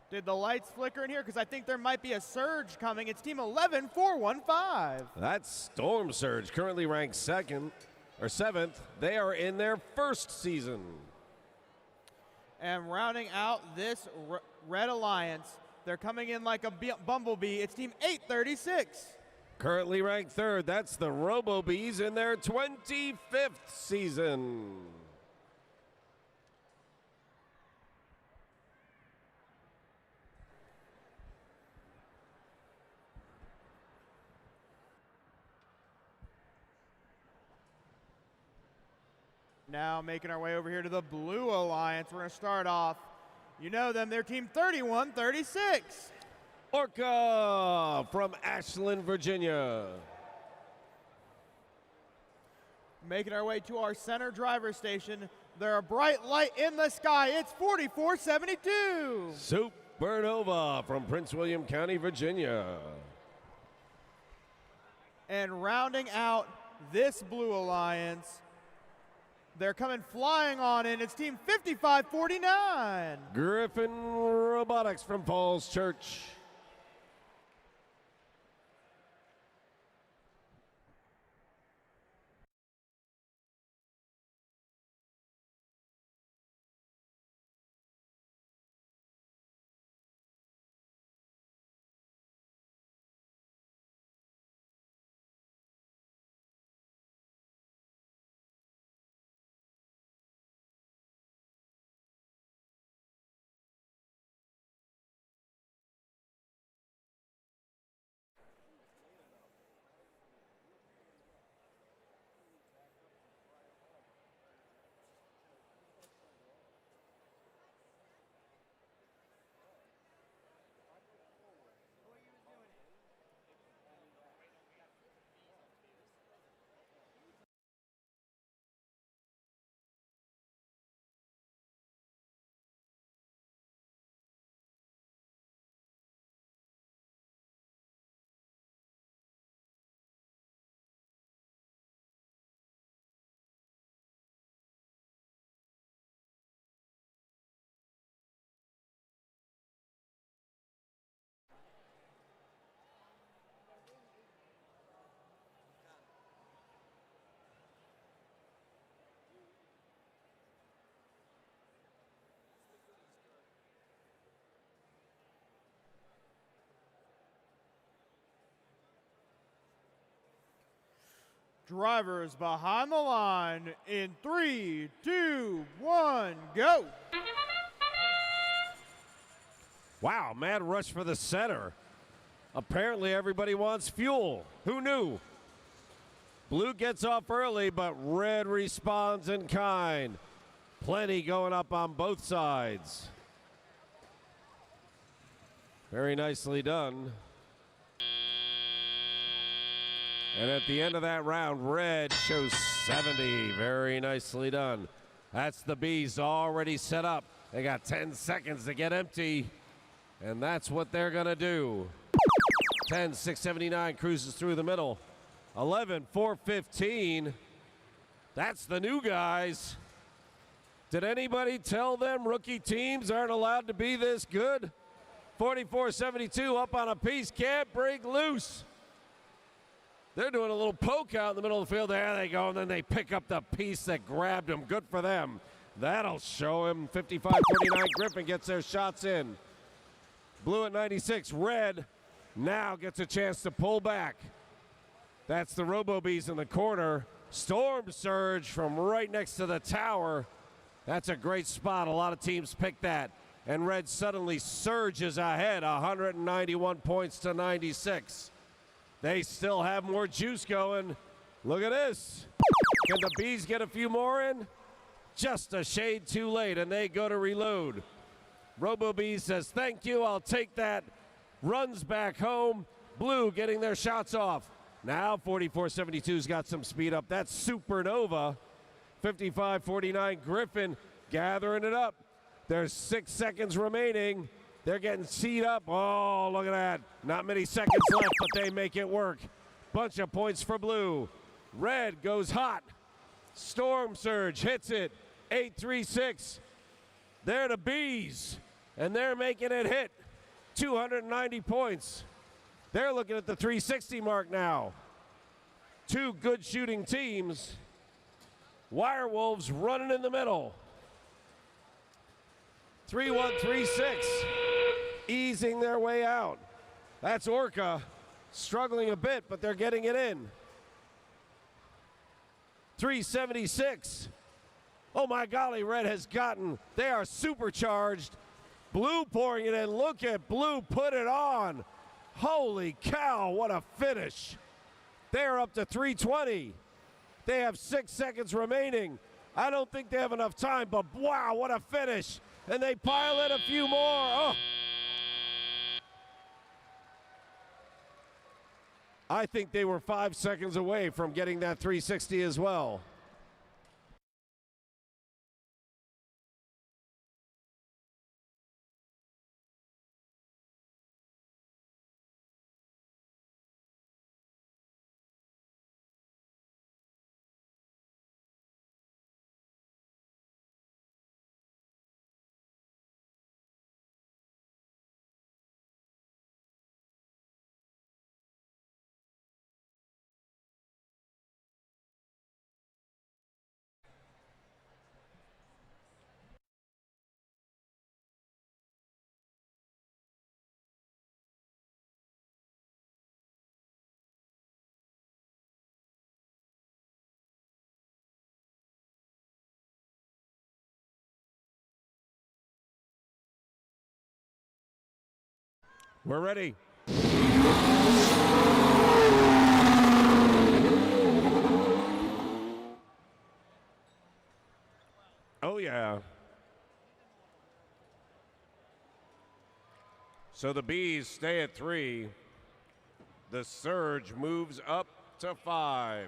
Did the lights flicker in here? Because I think there might be a surge coming. It's team 11415. That's Storm Surge, currently ranked 7th. They are in their first season. And rounding out this Red Alliance, they're coming in like a bumblebee. It's team 836. Currently ranked 3rd. That's the Robo Bees in their 25th season. Now making our way over here to the Blue Alliance. We're going to start off. You know them, they're team 3136. Orca from Ashland, Virginia. Making our way to our center driver station. They're a bright light in the sky. It's 4472. Supernova from Prince William County, Virginia. And rounding out this Blue Alliance, they're coming flying on in. It's team 5549. Griffin Robotics from Falls Church. Drivers behind the line in 3, 2, 1, go. Wow, mad rush for the center. Apparently everybody wants fuel. Who knew? Blue gets off early, but red responds in kind. Plenty going up on both sides. Very nicely done. And at the end of that round, red shows 70. Very nicely done. That's the Bees already set up. They got 10 seconds to get empty, and that's what they're going to do. 10, 679 cruises through the middle. 11, 415. That's the new guys. Did anybody tell them rookie teams aren't allowed to be this good? 44.72 up on a piece, can't break loose. They're doing a little poke out in the middle of the field. There they go, and then they pick up the piece that grabbed him. Good for them. That'll show him. 55-49, Griffin gets their shots in. Blue at 96, red now gets a chance to pull back. That's the Robo-Bees in the corner. Storm surge from right next to the tower. That's a great spot. A lot of teams pick that. And red suddenly surges ahead, 191 points to 96. They still have more juice going. Look at this. Can the Bees get a few more in? Just a shade too late, and they go to reload. Robo-Bees says, thank you, I'll take that. Runs back home. Blue getting their shots off. Now 44.72's got some speed up. That's Supernova. 55-49, Griffin gathering it up. There's 6 seconds remaining. They're getting teed up. Oh, look at that. Not many seconds left, but they make it work. Bunch of points for blue. Red goes hot. Storm surge hits it. 8-3-6. They're the Bees, and they're making it hit. 290 points. They're looking at the 360 mark now. Two good shooting teams. Wirewolves running in the middle. 3-1-3-6. Easing their way out. That's Orca struggling a bit, but they're getting it in. 376. Oh my golly, red has gotten, they are supercharged. Blue pouring it in. Look at blue put it on. Holy cow, what a finish. They're up to 320. They have 6 seconds remaining. I don't think they have enough time, but wow, what a finish. And they pile in a few more. Oh. I think they were 5 seconds away from getting that 360 as well. We're ready. Oh, yeah. So the Bees stay at 3. The surge moves up to 5.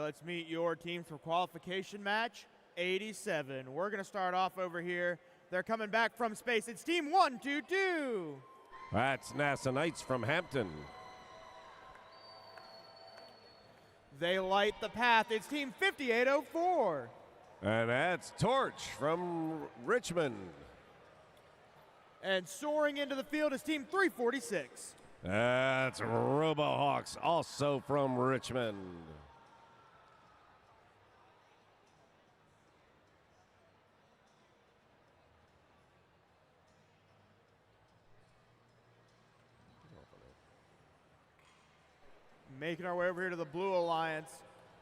let's meet your teams for qualification match 87. We're going to start off over here. They're coming back from space. It's team 122. That's NASA Knights from Hampton. They light the path. It's team 5804. And that's Torch from Richmond. And soaring into the field is team 346. That's RoboHawks, also from Richmond. Making our way over here to the Blue Alliance.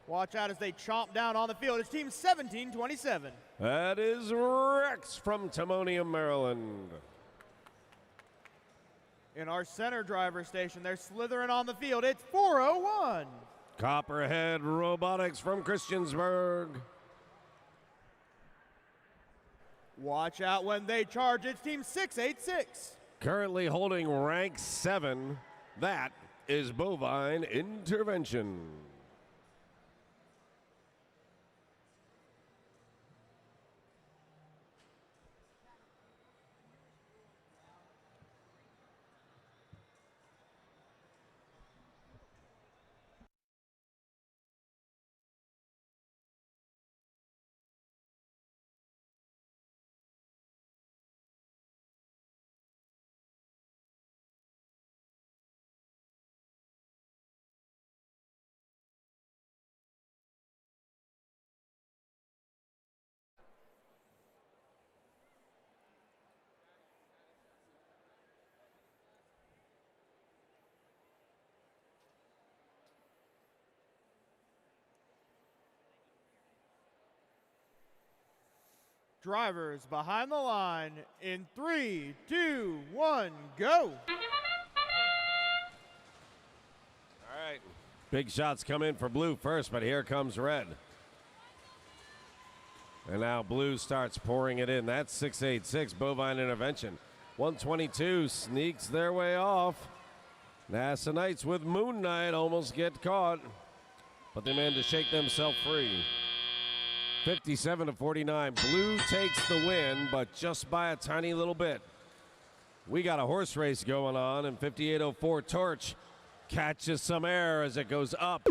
Watch out as they chomp down on the field. It's team 1727. That is Rex from Timonium, Maryland. In our center driver station, they're slithering on the field. It's 401. Copperhead Robotics from Christiansburg. Watch out when they charge. It's team 686. Currently holding rank 7. That is Bovine Intervention. Drivers behind the line in 3, 2, 1, go. All right. Big shots come in for Blue first, but here comes Red. And now Blue starts pouring it in. That's 686, Bovine Intervention. 122 sneaks their way off. NASA Knights with Moon Knight almost get caught, but they managed to shake themselves free. 57-49. Blue takes the win, but just by a tiny little bit. We got a horse race going on, and 5804 Torch catches some air as it goes up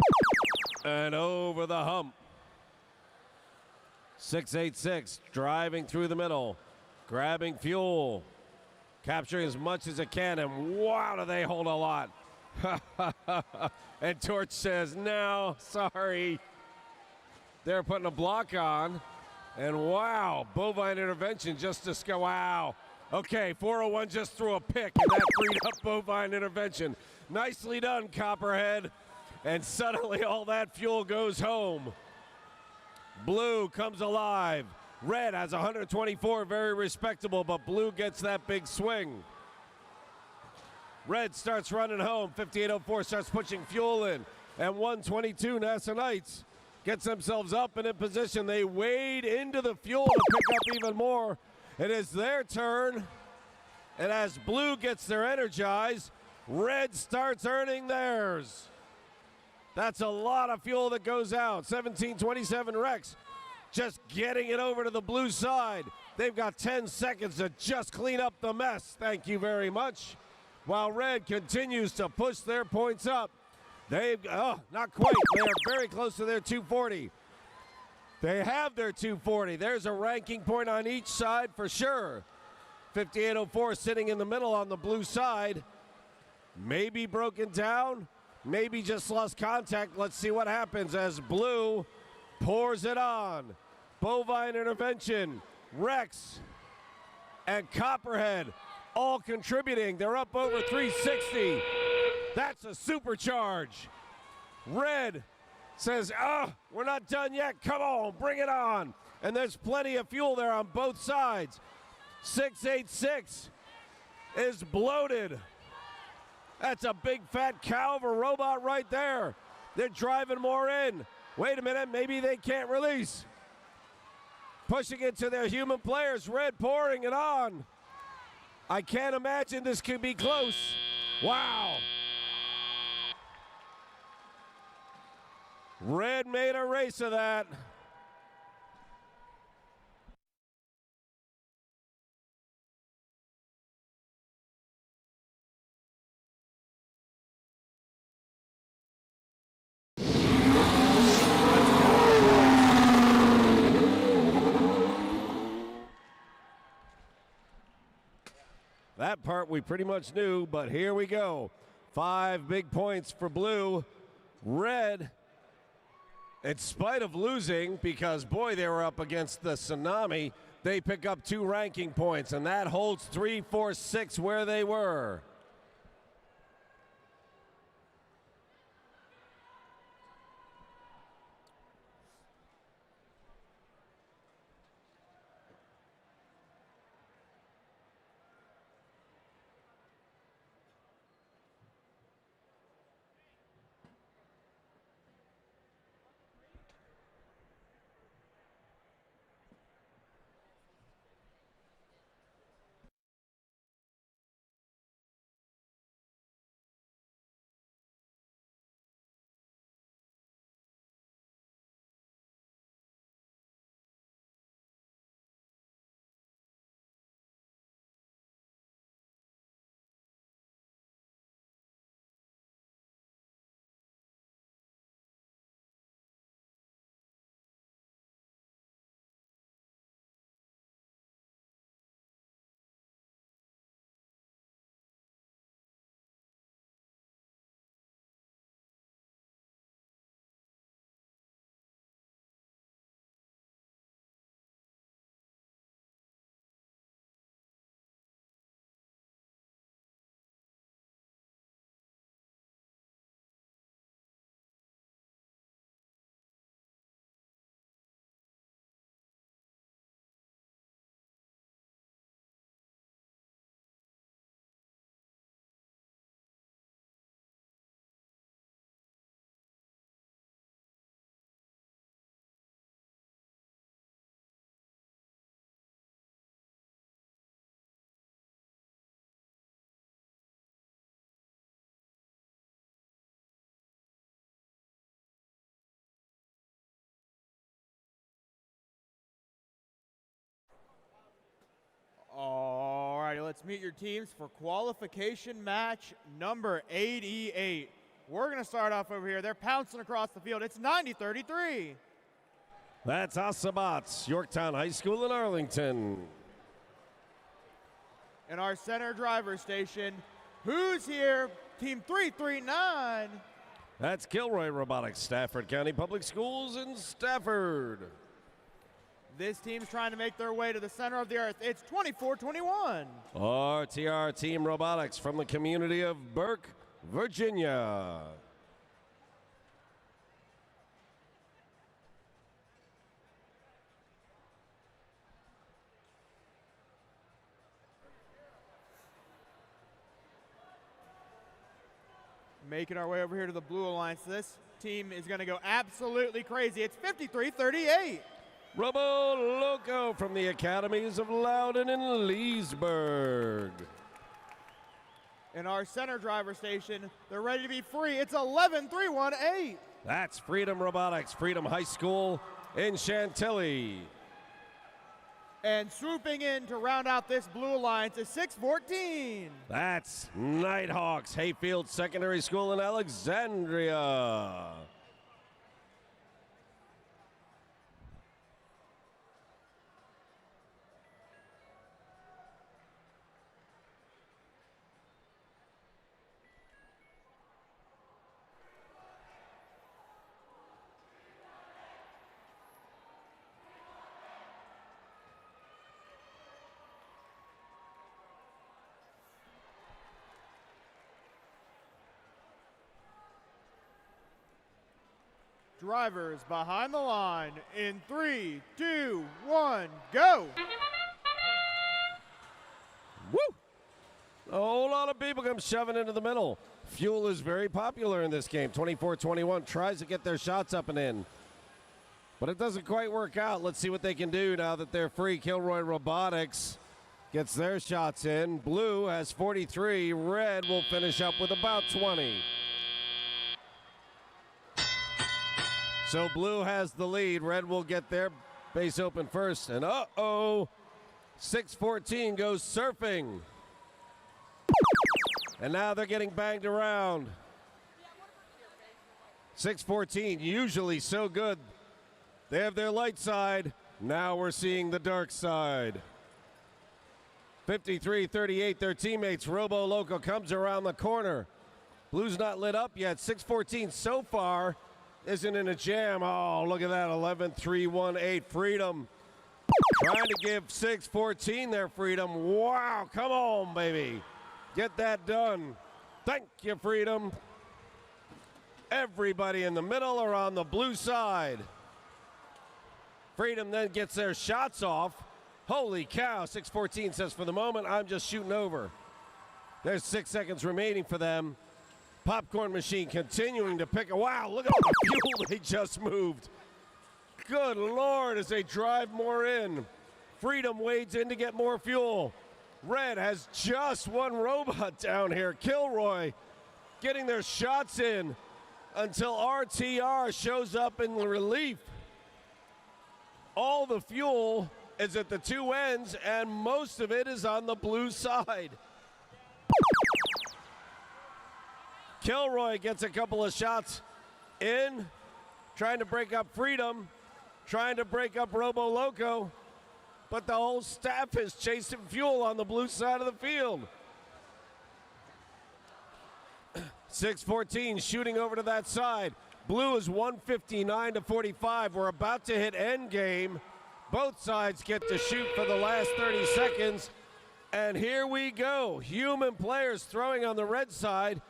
and over the hump. 686 driving through the middle, grabbing fuel, capturing as much as it can, and wow, do they hold a lot. And Torch says, no, sorry. They're putting a block on, and wow, Bovine Intervention just to go, wow. Okay, 401 just threw a pick, and that freed up Bovine Intervention. Nicely done, Copperhead. And suddenly all that fuel goes home. Blue comes alive. Red has 124, very respectable, but Blue gets that big swing. Red starts running home. 5804 starts pushing fuel in, and 122 NASA Knights gets themselves up and in position. They wade into the fuel to pick up even more. It is their turn. And as Blue gets their energized, Red starts earning theirs. That's a lot of fuel that goes out. 1727 Rex just getting it over to the Blue side. They've got 10 seconds to just clean up the mess. Thank you very much. While Red continues to push their points up. They've, not quite. They are very close to their 240. They have their 240. There's a ranking point on each side for sure. 5804 sitting in the middle on the Blue side. Maybe broken down, maybe just lost contact. Let's see what happens as Blue pours it on. Bovine Intervention, Rex, and Copperhead all contributing. They're up over 360. That's a supercharge. Red says, we're not done yet. Come on, bring it on. And there's plenty of fuel there on both sides. 686 is bloated. That's a big fat cow of a robot right there. They're driving more in. Wait a minute, maybe they can't release. Pushing it to their human players. Red pouring it on. I can't imagine this could be close. Wow. Red made a race of that. That part we pretty much knew, but here we go. 5 big points for blue. Red, in spite of losing, because boy, they were up against the tsunami, they pick up 2 ranking points, and that holds 3, 4, 6 where they were. All right, let's meet your teams for qualification match number 88. We're going to start off over here. They're pouncing across the field. It's 90-33. That's Osabots, Yorktown High School in Arlington. In our center driver station, who's here? Team 339. That's Kilroy Robotics, Stafford County Public Schools in Stafford. This team's trying to make their way to the center of the earth. It's 24-21. RTR Team Robotics from the community of Burke, Virginia. Making our way over here to the Blue Alliance. This team is going to go absolutely crazy. It's 53-38. Robo Loco from the Academies of Loudon and Leesburg. In our center driver station, they're ready to be free. It's 11-3-1-8. That's Freedom Robotics, Freedom High School in Chantilly. And swooping in to round out this Blue Alliance is 6-14. That's Nighthawks, Hayfield Secondary School in Alexandria. Drivers behind the line in 3, 2, 1, go! Woo! A whole lot of people come shoving into the middle. Fuel is very popular in this game. 24-21 tries to get their shots up and in. But it doesn't quite work out. Let's see what they can do now that they're free. Kilroy Robotics gets their shots in. Blue has 43. Red will finish up with about 20. So blue has the lead. Red will get their base open first. And 6:14 goes surfing. And now they're getting banged around. 6:14, usually so good. They have their light side. Now we're seeing the dark side. 53-38, their teammates. Robo Loco comes around the corner. Blue's not lit up yet. 6:14 so far isn't in a jam. Oh, look at that, 11-3-1-8, Freedom. Trying to give 6:14 their freedom. Wow, come on, baby. Get that done. Thank you, Freedom. Everybody in the middle are on the blue side. Freedom then gets their shots off. Holy cow, 6:14 says, for the moment, I'm just shooting over. There's 6 seconds remaining for them. Popcorn machine continuing to pick. Wow, look at all the fuel they just moved. Good Lord, as they drive more in. Freedom wades in to get more fuel. Red has just one robot down here. Kilroy getting their shots in until RTR shows up in relief. All the fuel is at the two ends, and most of it is on the blue side. Kilroy gets a couple of shots in, trying to break up Freedom, trying to break up Robo Loco, but the whole staff is chasing fuel on the blue side of the field. 6:14 shooting over to that side. Blue is 159-45. We're about to hit end game. Both sides get to shoot for the last 30 seconds. And here we go. Human players throwing on the red side,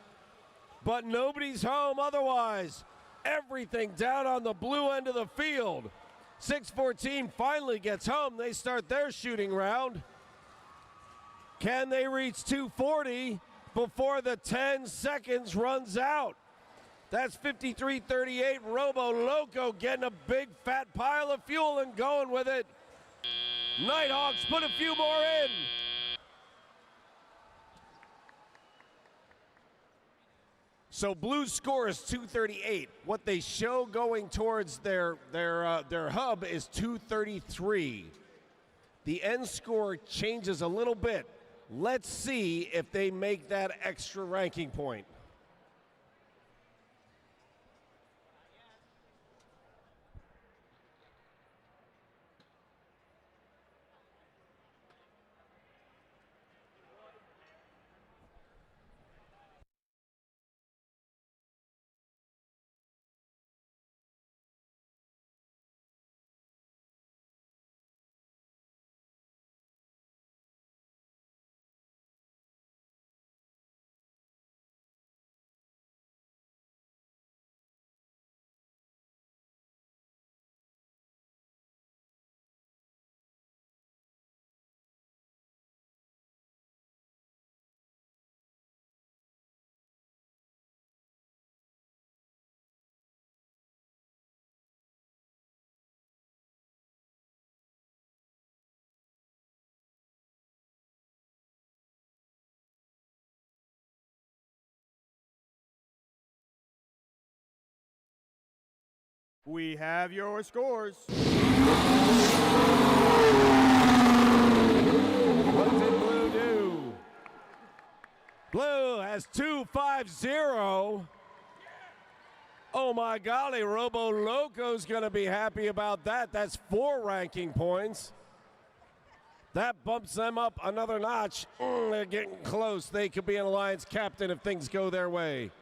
but nobody's home otherwise. Everything down on the blue end of the field. 6:14 finally gets home. They start their shooting round. Can they reach 240 before the 10 seconds runs out? That's 53-38. Robo Loco getting a big fat pile of fuel and going with it. Nighthawks put a few more in. So blue score is 238. What they show going towards their hub is 233. The end score changes a little bit. Let's see if they make that extra ranking point. We have your scores. What did Blue do? Blue has 250. Oh my golly, Robo Loco's gonna be happy about that. That's 4 ranking points. That bumps them up another notch. They're getting close. They could be an alliance captain if things go their way.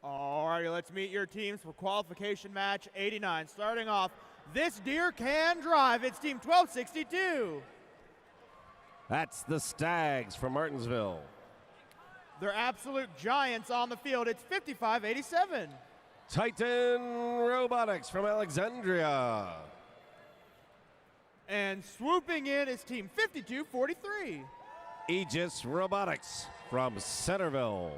All righty, let's meet your teams for qualification match 89. Starting off, this deer can drive. It's team 1262. That's the Stags from Martinsville. They're absolute giants on the field. It's 5587. Titan Robotics from Alexandria. And swooping in is team 5243. Aegis Robotics from Centerville.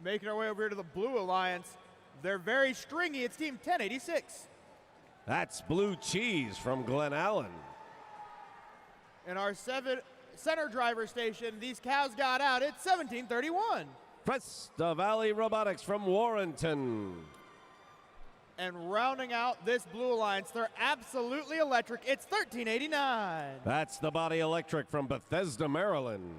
Making our way over here to the Blue Alliance. They're very stringy. It's team 1086. That's Blue Cheese from Glen Allen. In our center driver station, these cows got out. It's 1731. Cresta Valley Robotics from Warrenton. And rounding out this Blue Alliance, they're absolutely electric. It's 1389. That's the Body Electric from Bethesda, Maryland.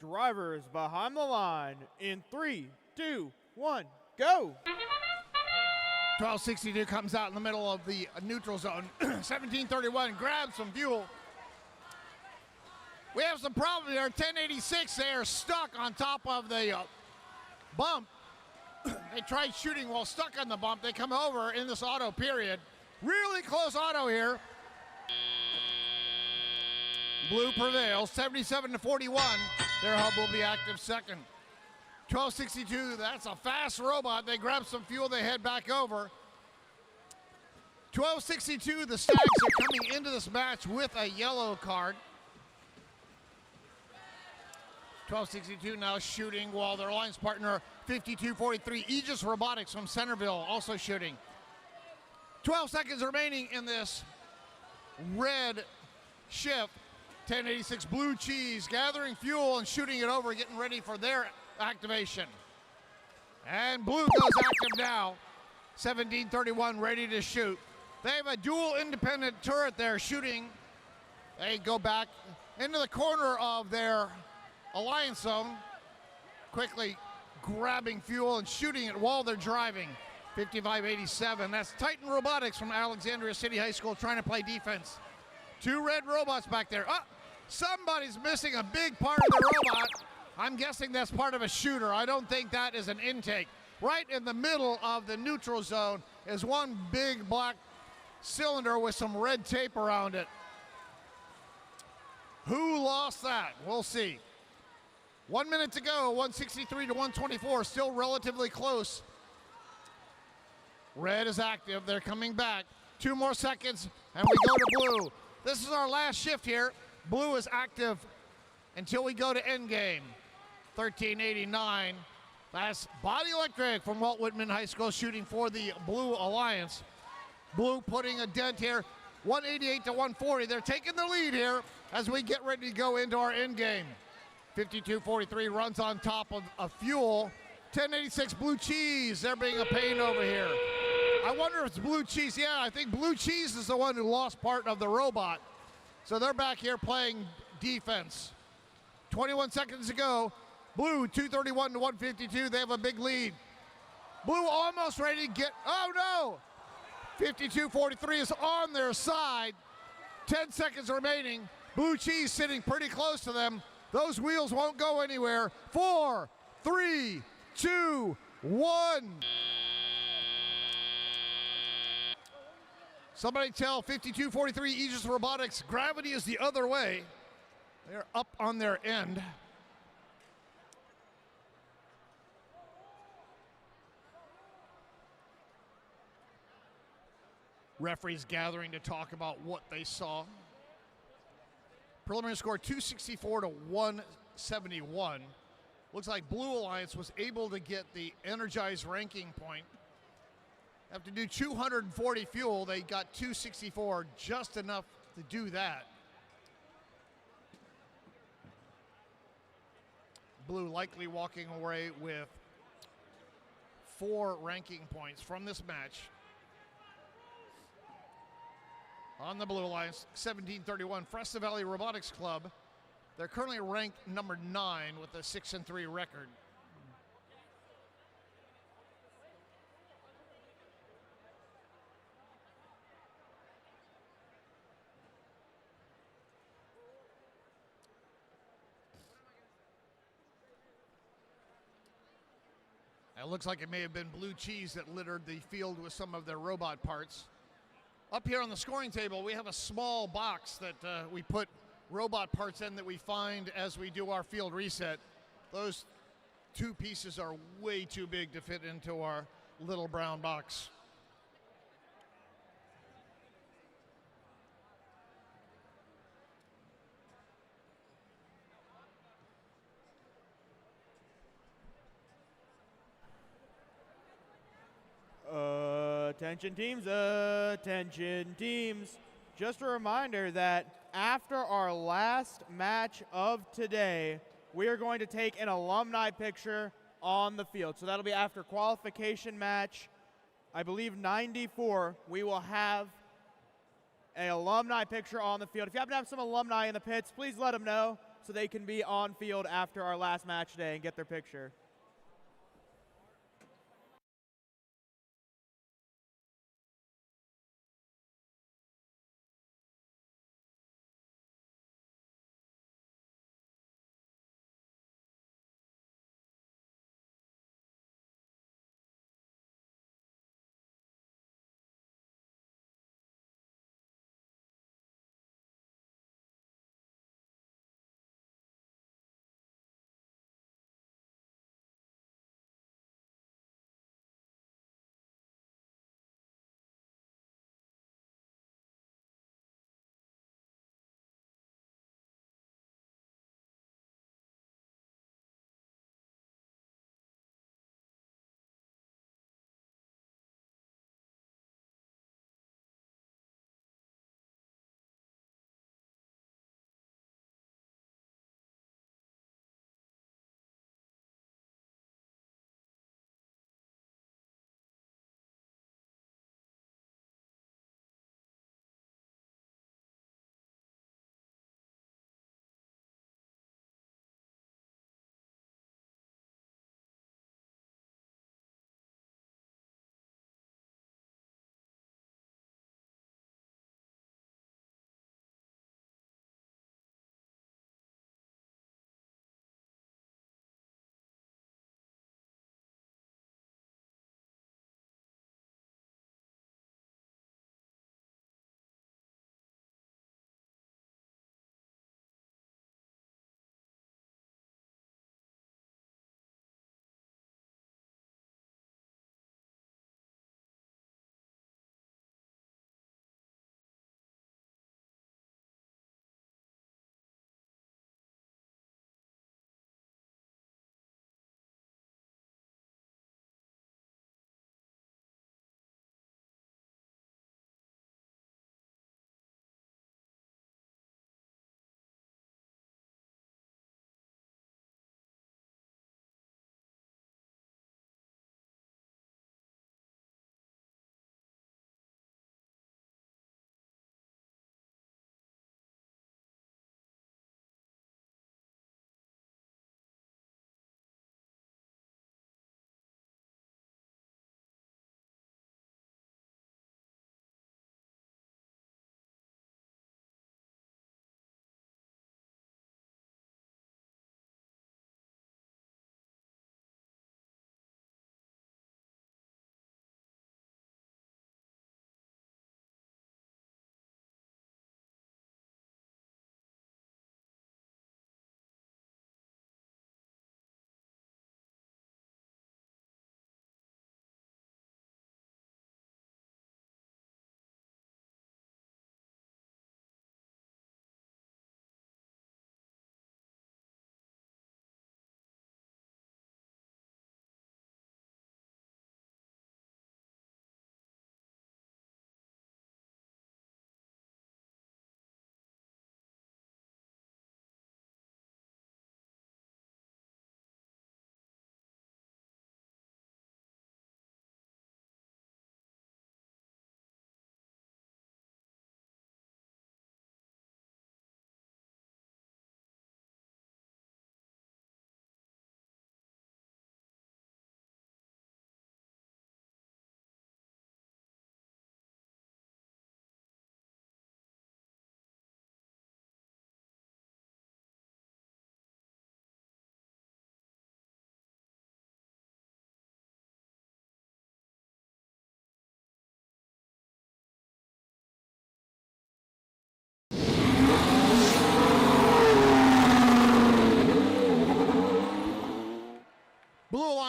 Drivers behind the line in 3, 2, 1, go. 1262 comes out in the middle of the neutral zone. 1731 grabs some fuel. We have some problem here. 1086, they are stuck on top of the bump. They tried shooting while stuck on the bump. They come over in this auto period. Really close auto here. Blue prevails, 77-41. Their hub will be active second. 1262, that's a fast robot. They grab some fuel, they head back over. 1262, the Stags are coming into this match with a yellow card. 1262 now shooting while their alliance partner 5243 Aegis Robotics from Centerville also shooting. 12 seconds remaining in this red shift. 1086 Blue Cheese gathering fuel and shooting it over, getting ready for their activation. And Blue goes active now. 1731 ready to shoot. They have a dual independent turret there shooting. They go back into the corner of their alliance zone, quickly grabbing fuel and shooting it while they're driving. 5587, that's Titan Robotics from Alexandria City High School trying to play defense. Two red robots back there. Oh, somebody's missing a big part of the robot. I'm guessing that's part of a shooter. I don't think that is an intake. Right in the middle of the neutral zone is one big black cylinder with some red tape around it. Who lost that? We'll see. 1 minute to go, 163 to 124, still relatively close. Red is active, they're coming back. 2 more seconds, and we go to blue. This is our last shift here. Blue is active until we go to end game. 1389, that's Body Electric from Walt Whitman High School shooting for the Blue Alliance. Blue putting a dent here, 188 to 140. They're taking the lead here as we get ready to go into our end game. 5243 runs on top of fuel. 1086 Blue Cheese, they're being a pain over here. I wonder if it's Blue Cheese. Yeah, I think Blue Cheese is the one who lost part of the robot. So they're back here playing defense. 21 seconds to go. Blue 231 to 152. They have a big lead. Blue almost ready to get, oh no! 52-43 is on their side. 10 seconds remaining. Blue Cheese sitting pretty close to them. Those wheels won't go anywhere. 4, 3, 2, 1. Somebody tell 52-43 Aegis Robotics, gravity is the other way. They're up on their end. Referees gathering to talk about what they saw. Preliminary score 264 to 171. Looks like Blue Alliance was able to get the energized ranking point. Have to do 240 fuel. They got 264, just enough to do that. Blue likely walking away with 4 ranking points from this match. On the Blue Alliance, 1731, Fresno Valley Robotics Club. They're currently ranked number 9 with a 6-3 record. It looks like it may have been Blue Cheese that littered the field with some of their robot parts. Up here on the scoring table, we have a small box that we put robot parts in that we find as we do our field reset. Those 2 pieces are way too big to fit into our little brown box. Attention teams, attention teams. Just a reminder that after our last match of today, we are going to take an alumni picture on the field. So that'll be after qualification match, I believe 94, we will have an alumni picture on the field. If you happen to have some alumni in the pits, please let them know so they can be on field after our last match today and get their picture.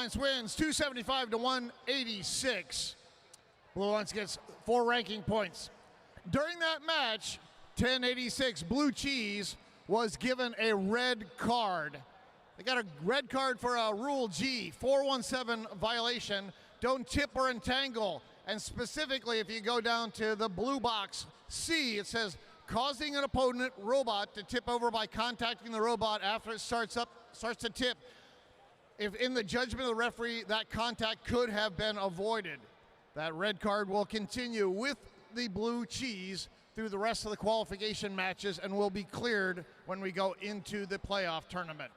Alliance wins 275 to 186. Blue Alliance gets 4 ranking points. During that match, 1086 Blue Cheese was given a red card. They got a red card for a Rule G, 417 violation. Don't tip or entangle. And specifically, if you go down to the blue box C, it says causing an opponent robot to tip over by contacting the robot after it starts to tip. If in the judgment of the referee, that contact could have been avoided. That red card will continue with the Blue Cheese through the rest of the qualification matches and will be cleared when we go into the playoff tournament.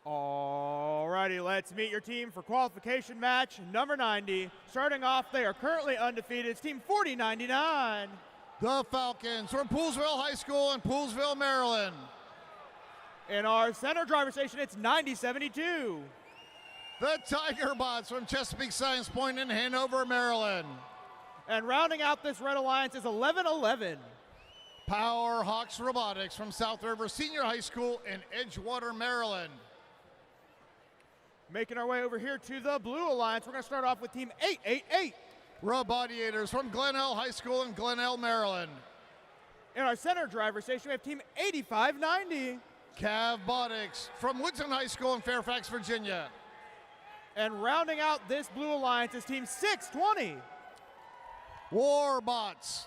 Alrighty, let's meet your team for qualification match number 90. Starting off, they are currently undefeated. It's team 4099. The Falcons from Poolesville High School in Poolesville, Maryland. In our center driver station, it's 9072. The Tiger Bots from Chesapeake Science Point in Hanover, Maryland. And rounding out this Red Alliance is 1111. Power Hawks Robotics from South River Senior High School in Edgewater, Maryland. Making our way over here to the Blue Alliance, we're going to start off with team 888. Robotiators from Glenelg High School in Glenelg, Maryland. In our center driver station, we have team 8590. Cavbotics from Woodson High School in Fairfax, Virginia. And rounding out this Blue Alliance is team 620. Warbots.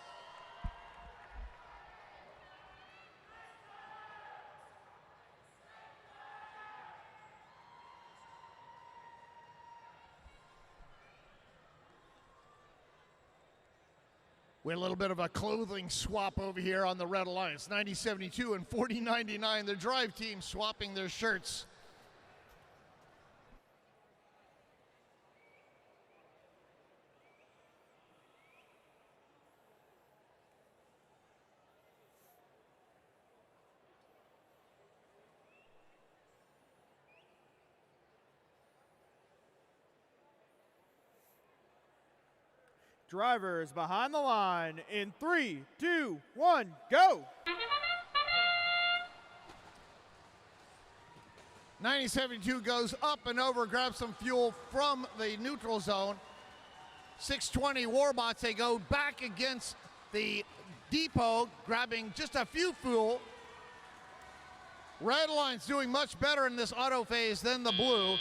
We had a little bit of a clothing swap over here on the Red Alliance. 9072 and 4099. The drive team swapping their shirts. Drivers behind the line in 3, 2, 1, go! 9072 goes up and over, grabs some fuel from the neutral zone. 620 Warbots, they go back against the depot, grabbing just a few fuel. Red Alliance doing much better in this auto phase than the blue.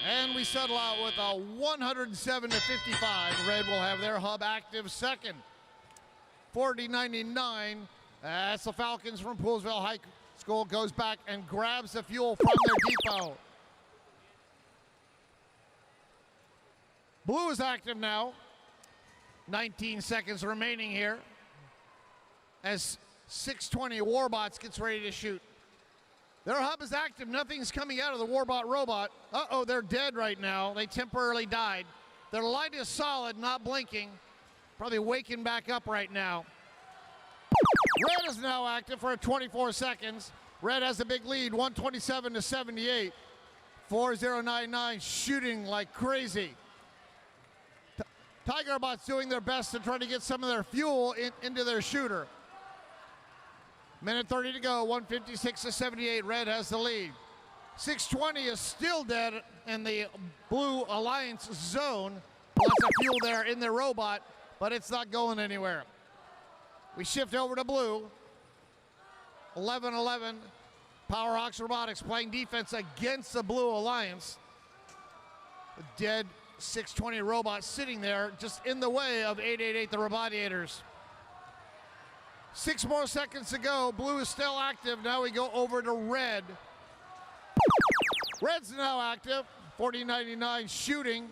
And we settle out with a 107 to 55. Red will have their hub active second. 4099, that's the Falcons from Poolesville High School, goes back and grabs the fuel from their depot. Blue is active now. 19 seconds remaining here as 620 Warbots gets ready to shoot. Their hub is active. Nothing's coming out of the Warbot robot. Uh-oh, they're dead right now. They temporarily died. Their light is solid, not blinking. Probably waking back up right now. Red is now active for 24 seconds. Red has a big lead, 127 to 78. 4099 shooting like crazy. Tigerbots doing their best to try to get some of their fuel into their shooter. Minute 30 to go, 156 to 78. Red has the lead. 620 is still dead in the Blue Alliance zone. Lots of fuel there in their robot, but it's not going anywhere. We shift over to blue. 11-11. Powerhawks Robotics playing defense against the Blue Alliance. A dead 620 robot sitting there just in the way of 888, the Robotiators. 6 more seconds to go. Blue is still active. Now we go over to red. Red's now active. 4099 shooting.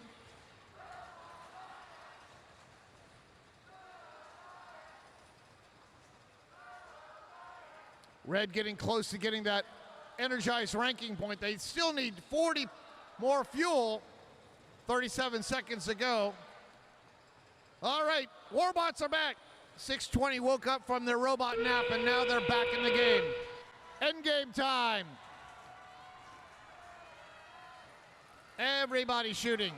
Red getting close to getting that energized ranking point. They still need 40 more fuel. 37 seconds to go. All right, Warbots are back. 620 woke up from their robot nap, and now they're back in the game. End game time. Everybody shooting.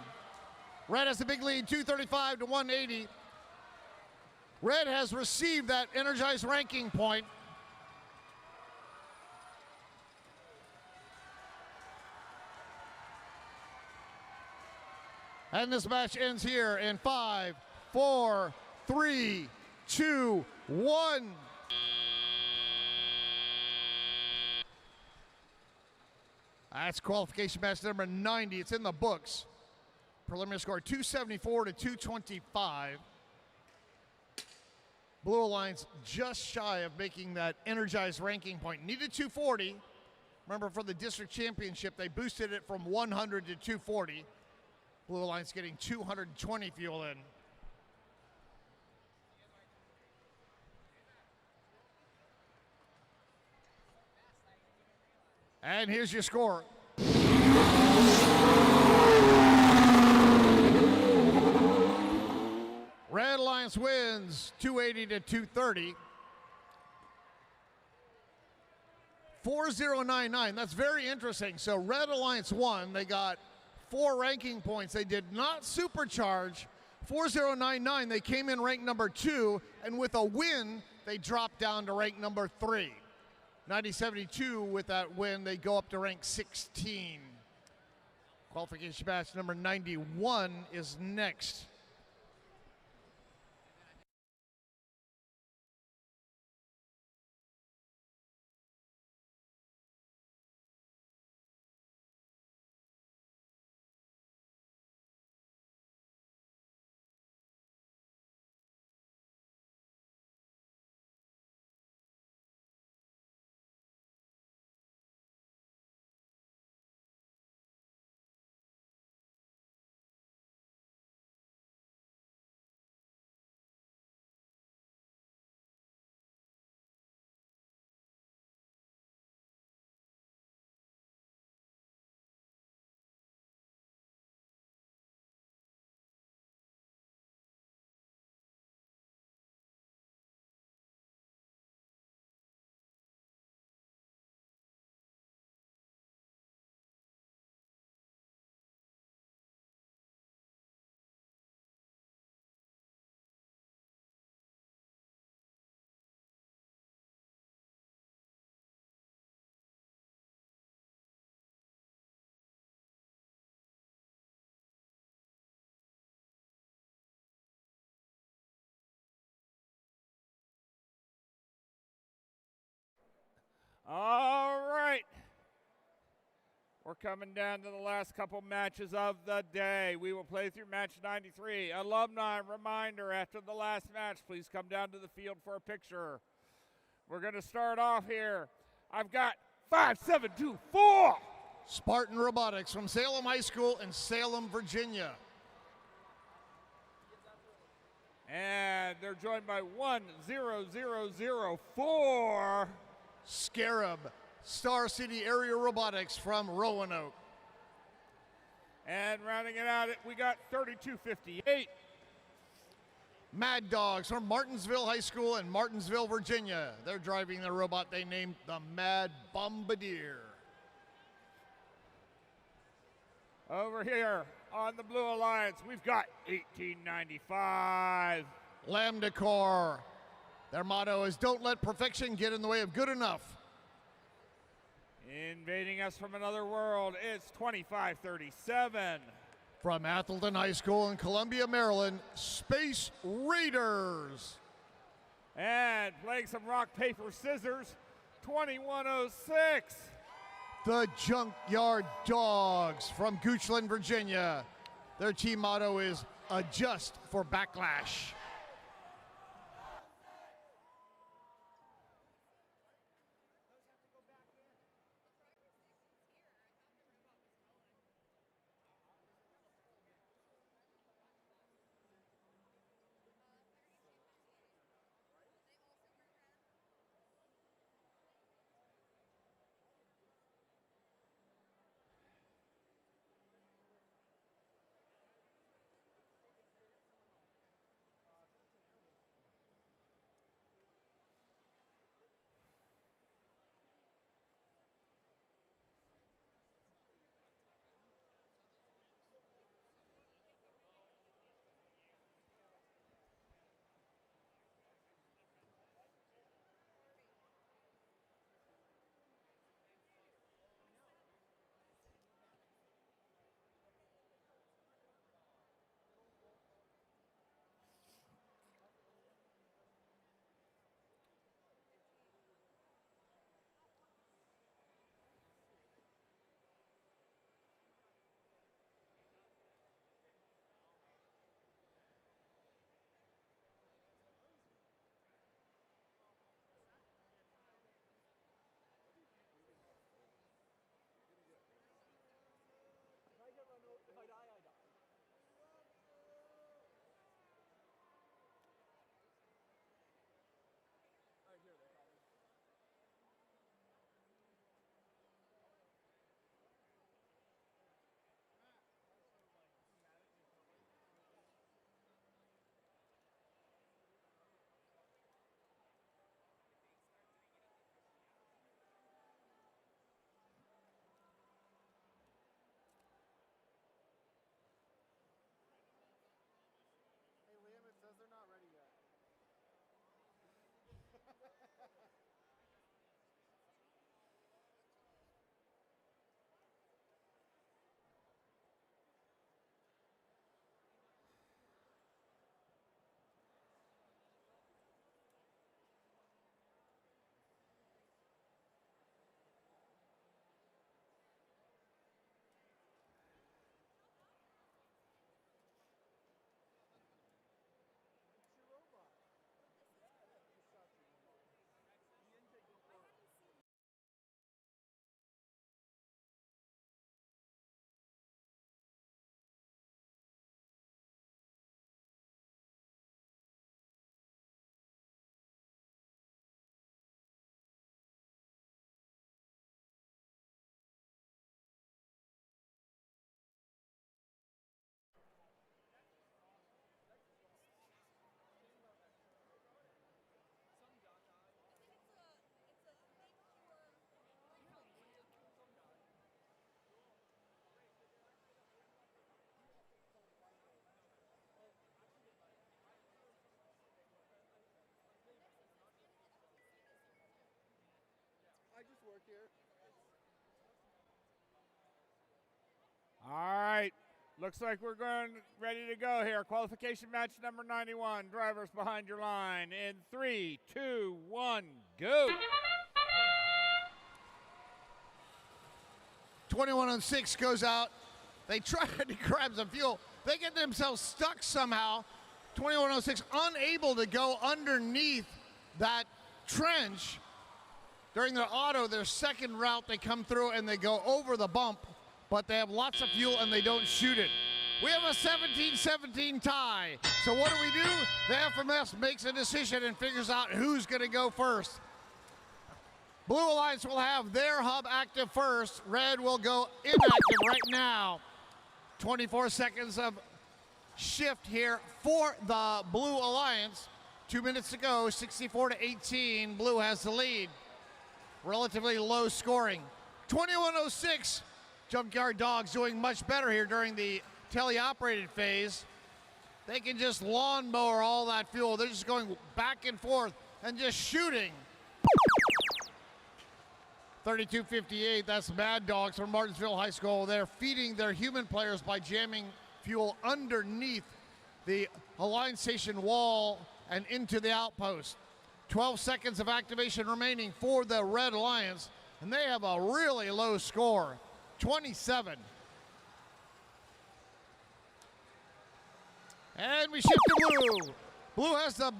Red has a big lead, 235 to 180. Red has received that energized ranking point. And this match ends here in 5, 4, 3, 2, 1. That's qualification match number 90. It's in the books. Preliminary score 274 to 225. Blue Alliance just shy of making that energized ranking point. Needed 240. Remember, for the district championship, they boosted it from 100 to 240. Blue Alliance getting 220 fuel in. And here's your score. Red Alliance wins 280 to 230. 4099. That's very interesting. So Red Alliance won. They got 4 ranking points. They did not supercharge. 4099, they came in ranked number 2, and with a win, they dropped down to rank number 3. 9072, with that win, they go up to rank 16. Qualification match number 91 is next. All right. We're coming down to the last couple matches of the day. We will play through match 93. Alumni reminder, after the last match, please come down to the field for a picture. We're going to start off here. I've got 5724. Spartan Robotics from Salem High School in Salem, Virginia. And they're joined by 10004. Scarab, Star City Area Robotics from Roanoke. And rounding it out, we got 3258. Mad Dogs from Martinsville High School in Martinsville, Virginia. They're driving their robot they named the Mad Bombardier. Over here on the Blue Alliance, we've got 1895. Lambda Corps. Their motto is don't let perfection get in the way of good enough. Invading us from another world, it's 2537. From Athelton High School in Columbia, Maryland, Space Raiders. And playing some rock, paper, scissors, 2106. The Junkyard Dogs from Goochland, Virginia. Their team motto is adjust for backlash. All right. Looks like we're ready to go here. Qualification match number 91. Drivers behind your line in 3, 2, 1, go. 2106 goes out. They try to grab some fuel. They get themselves stuck somehow. 2106 unable to go underneath that trench. During their their second route, they come through and they go over the bump, but they have lots of fuel and they don't shoot it. We have a 17-17 tie. So what do? The FMS makes a decision and figures out who's going to go first. Blue Alliance will have their hub active first. Red will go inactive right now. 24 seconds of shift here for the Blue Alliance. 2 minutes to go, 64-18. Blue has the lead. Relatively low scoring. 2106, Junkyard Dogs doing much better here during the teleoperated phase. They can just lawnmower all that fuel. They're just going back and forth and just shooting. 32-58, that's Mad Dogs from Martinsville High School. They're feeding their human players by jamming fuel underneath the Alliance Station wall and into the outpost. 12 seconds of activation remaining for the Red Alliance, and they have a really low score, 27. And we shift to Blue. Blue has the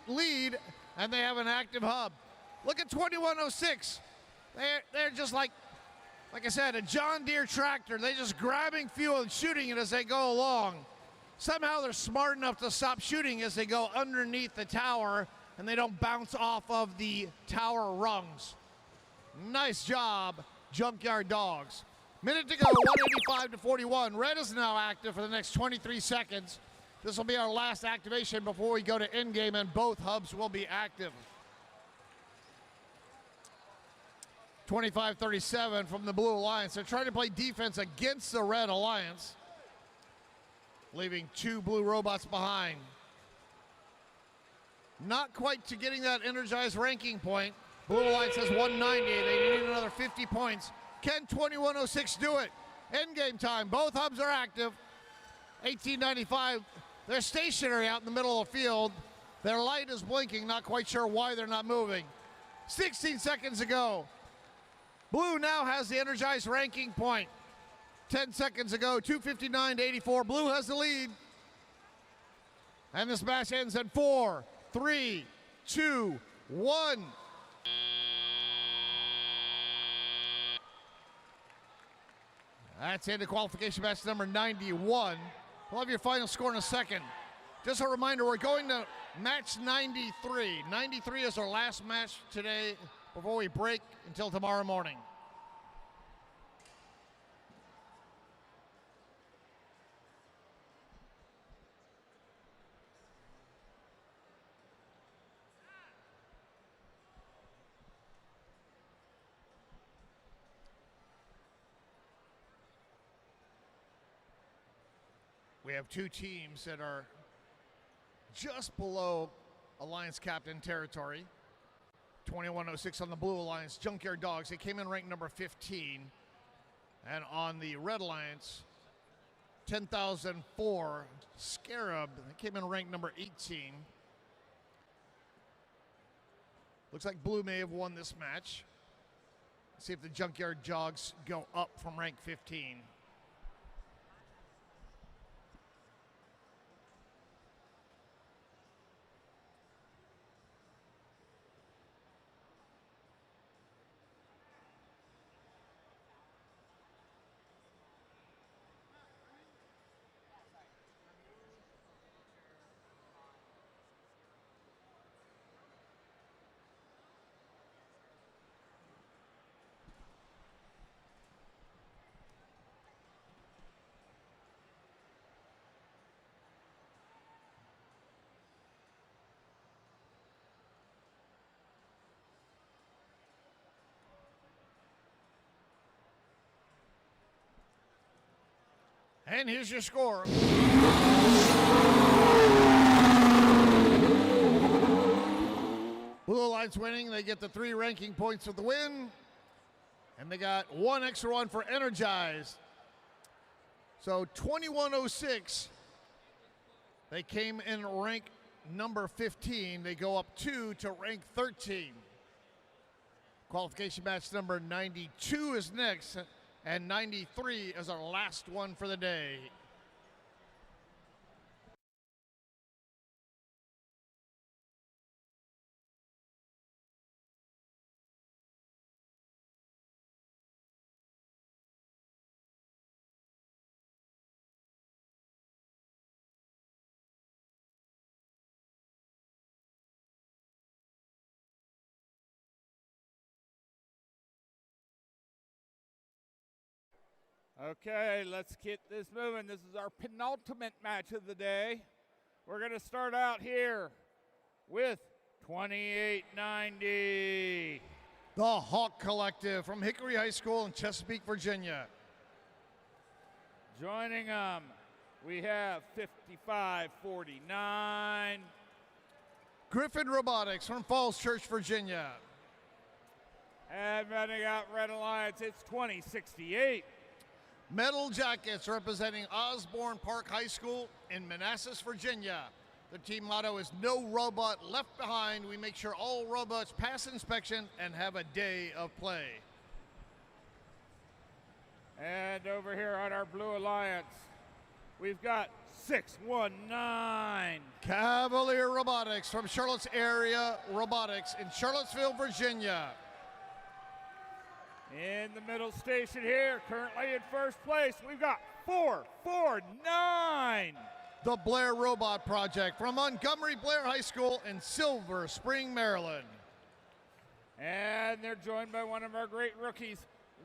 lead, and they have an active hub. Look at 2106. They're just like I said, a John Deere tractor. They're just grabbing fuel and shooting it as they go along. Somehow they're smart enough to stop shooting as they go underneath the tower and they don't bounce off of the tower rungs. Nice job, Junkyard Dogs. Minute to go, 185-41. Red is now active for the next 23 seconds. This will be our last activation before we go to endgame, and both hubs will be active. 25-37 from the Blue Alliance. They're trying to play defense against the Red Alliance, leaving 2 blue robots behind. Not quite to getting that energized ranking point. Blue Alliance has 190. They need another 50 points. Can 2106 do it? Endgame time. Both hubs are active. 1895. They're stationary out in the middle of the field. Their light is blinking. Not quite sure why they're not moving. 16 seconds to go. Blue now has the energized ranking point. 10 seconds ago, 259-84. Blue has the lead. And this match ends in 4, 3, 2, 1. That's into qualification match number 91. We'll have your final score in a second. Just a reminder, we're going to match 93. 93 is our last match today before we break until tomorrow morning. We have 2 teams that are just below Alliance Captain territory. 2106 on the Blue Alliance, Junkyard Dogs. They came in ranked number 15. And on the Red Alliance, 10,004, Scarab. They came in ranked number 18. Looks like Blue may have won this match. Let's see if the Junkyard Dogs go up from rank 15. And here's your score. Blue Alliance winning. They get the 3 ranking points of the win. And they got one extra one for Energized. So 2106. They came in rank number 15. They go up 2 to rank 13. Qualification match number 92 is next, and 93 is our last one for the day. Okay, let's get this moving. This is our penultimate match of the day. We're going to start out here with 2890. The Hawk Collective from Hickory High School in Chesapeake, Virginia. Joining them, we have 5549. Griffin Robotics from Falls Church, Virginia. And running out Red Alliance, it's 2068. Metal Jackets representing Osborne Park High School in Manassas, Virginia. The team motto is no robot left behind. We make sure all robots pass inspection and have a day of play. And over here on our Blue Alliance, we've got 619. Cavalier Robotics from Charlotte's Area Robotics in Charlottesville, Virginia. In the middle station here, currently in first place, we've got 449. The Blair Robot Project from Montgomery Blair High School in Silver Spring, Maryland. And they're joined by one of our great rookies,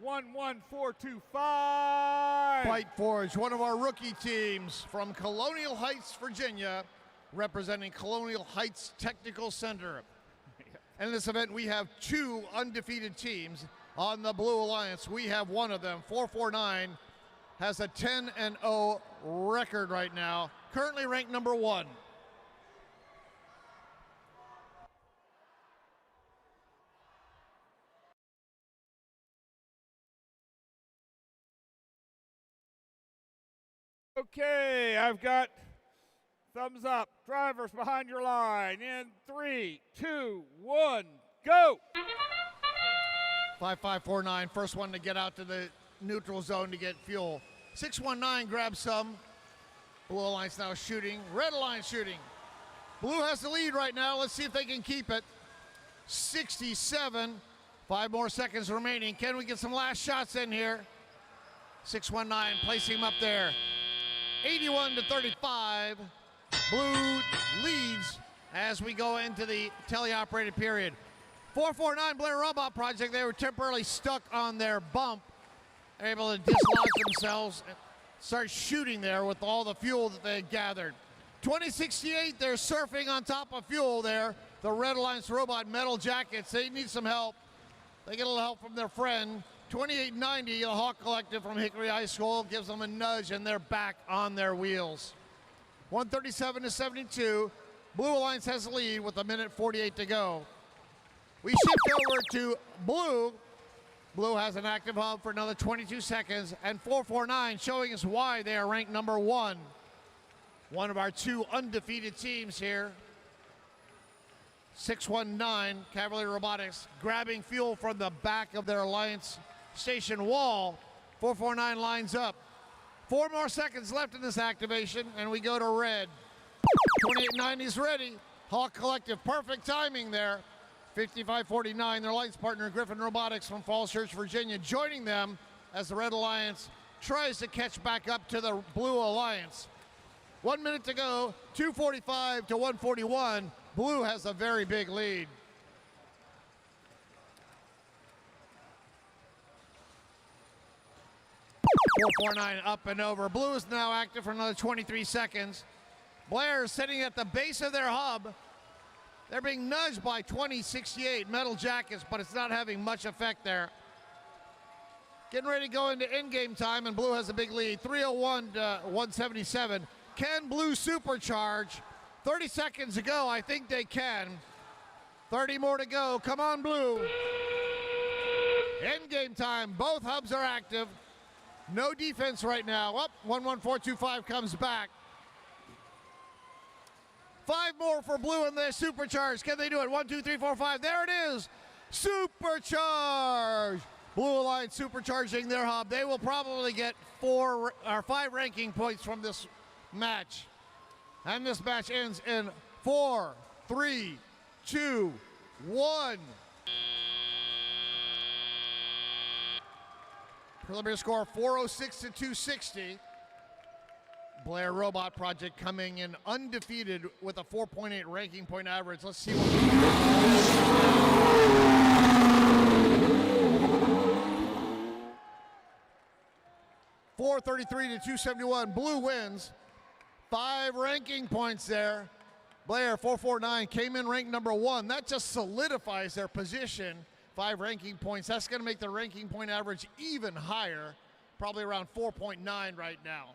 11425. Fight Forge, one of our rookie teams from Colonial Heights, Virginia, representing Colonial Heights Technical Center. And in this event, we have 2 undefeated teams. On the Blue Alliance, we have one of them. 449 has a 10-0 record right now, currently ranked number 1. Okay, I've got thumbs up. Drivers behind your line in 3, 2, 1, go! 5549, first one to get out to the neutral zone to get fuel. 619 grabs some. Blue Alliance now shooting. Red Alliance shooting. Blue has the lead right now. Let's see if they can keep it. 67. 5 more seconds remaining. Can we get some last shots in here? 619 placing him up there. 81 to 35. Blue leads as we go into the teleoperated period. 449 Blair Robot Project, they were temporarily stuck on their bump. They're able to dislodge themselves and start shooting there with all the fuel that they had gathered. 2068, they're surfing on top of fuel there. The Red Alliance Robot Metal Jackets, they need some help. They get a little help from their friend. 2890, the Hawk Collective from Hickory High School, gives them a nudge and they're back on their wheels. 137 to 72. Blue Alliance has the lead with 1:48 to go. We shift over to Blue. Blue has an active hub for another 22 seconds, and 449 showing us why they are ranked number 1. One of our 2 undefeated teams here. 619, Cavalier Robotics, grabbing fuel from the back of their Alliance station wall. 449 lines up. 4 more seconds left in this activation, and we go to red. 2890 is ready. Hawk Collective, perfect timing there. 5549, their Alliance partner, Griffin Robotics from Falls Church, Virginia, joining them as the Red Alliance tries to catch back up to the Blue Alliance. 1 minute to go, 245 to 141. Blue has a very big lead. .449 up and over. Blue is now active for another 23 seconds. Blair is sitting at the base of their hub. They're being nudged by 2068 Metal Jackets, but it's not having much effect there. Getting ready to go into endgame time, and Blue has a big lead, 301 to 177. Can Blue supercharge? 30 seconds to go. I think they can. 30 more to go. Come on, Blue. End game time. Both hubs are active. No defense right now. Up, 11425 comes back. 5 more for blue and they're supercharged. Can they do it? 1, 2, 3, 4, 5. There it is. Supercharged. Blue Alliance supercharging their hub. They will probably get 4 or 5 ranking points from this match. And this match ends in 4, 3, 2, 1. Preliminary score 406 to 260. Blair Robot Project coming in undefeated with a 4.8 ranking point average. Let's see what 433 to 271. Blue wins. 5 ranking points there. Blair 449 came in ranked number 1. That just solidifies their position. 5 ranking points. That's going to make the ranking point average even higher, probably around 4.9 right now.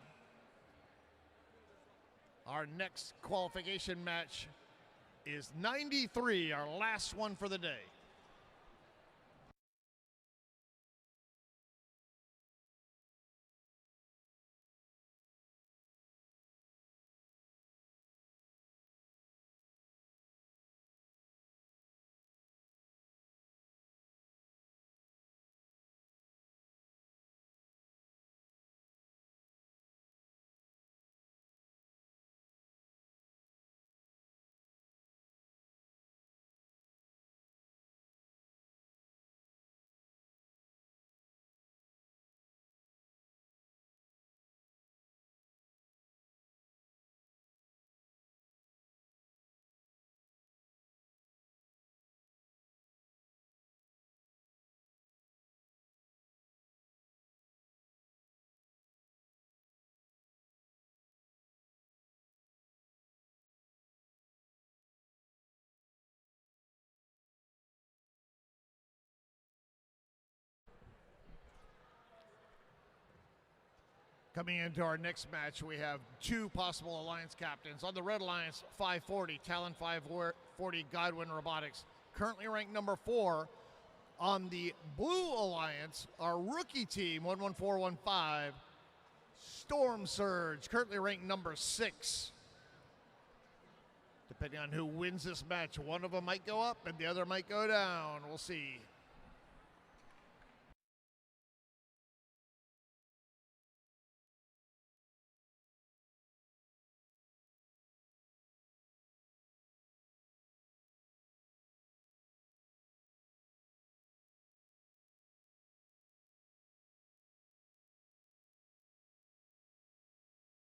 Our next qualification match is 93, our last one for the day. Coming into our next match, we have 2 possible Alliance captains. On the Red Alliance, 540, Talon 540, Godwin Robotics, currently ranked number 4. On the Blue Alliance, our rookie team, 11415, Storm Surge, currently ranked number 6. Depending on who wins this match, one of them might go up and the other might go down. We'll see.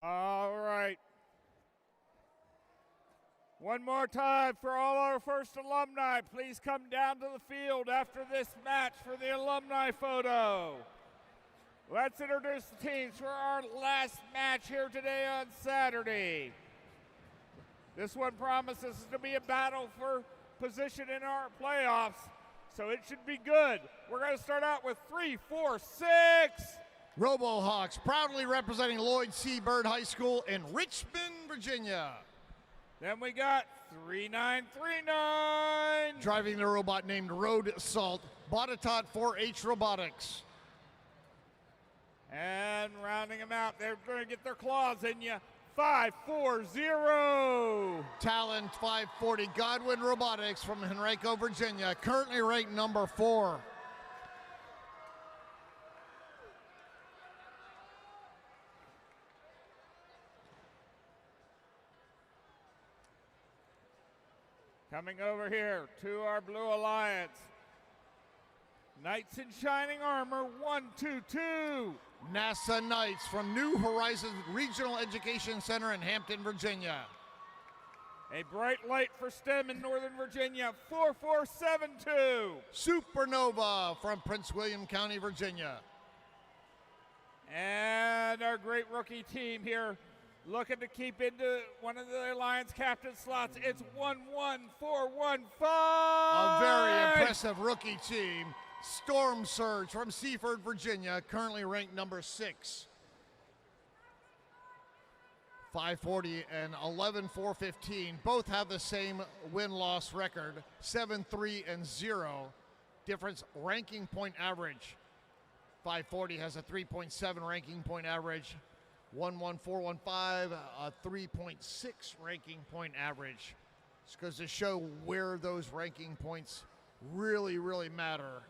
All right. One more time for all our first alumni. Please come down to the field after this match for the alumni photo. Let's introduce the teams for our last match here today on Saturday. This one promises to be a battle for position in our playoffs, so it should be good. We're going to start out with 3, 4, 6. RoboHawks, proudly representing Lloyd C. Bird High School in Richmond, Virginia. Then we got 3939. Driving the robot named Road Salt, Botetourt 4H Robotics. And rounding them out, they're going to get their claws in you. 540. Talon 540, Godwin Robotics from Henrico, Virginia, currently ranked number 4. Coming over here to our Blue Alliance. Knights in Shining Armor, 122. NASA Knights from New Horizons Regional Education Center in Hampton, Virginia. A bright light for STEM in Northern Virginia, 4472. Supernova from Prince William County, Virginia. And our great rookie team here, looking to keep into one of the Alliance captain slots. It's 11415. A very impressive rookie team. Storm Surge from Seaford, Virginia, currently ranked number 6. 540 and 11415 both have the same win-loss record, 7-3-0. difference ranking point average. 540 has a 3.7 ranking point average. 11415, a 3.6 ranking point average. This goes to show where those ranking points really, really matter.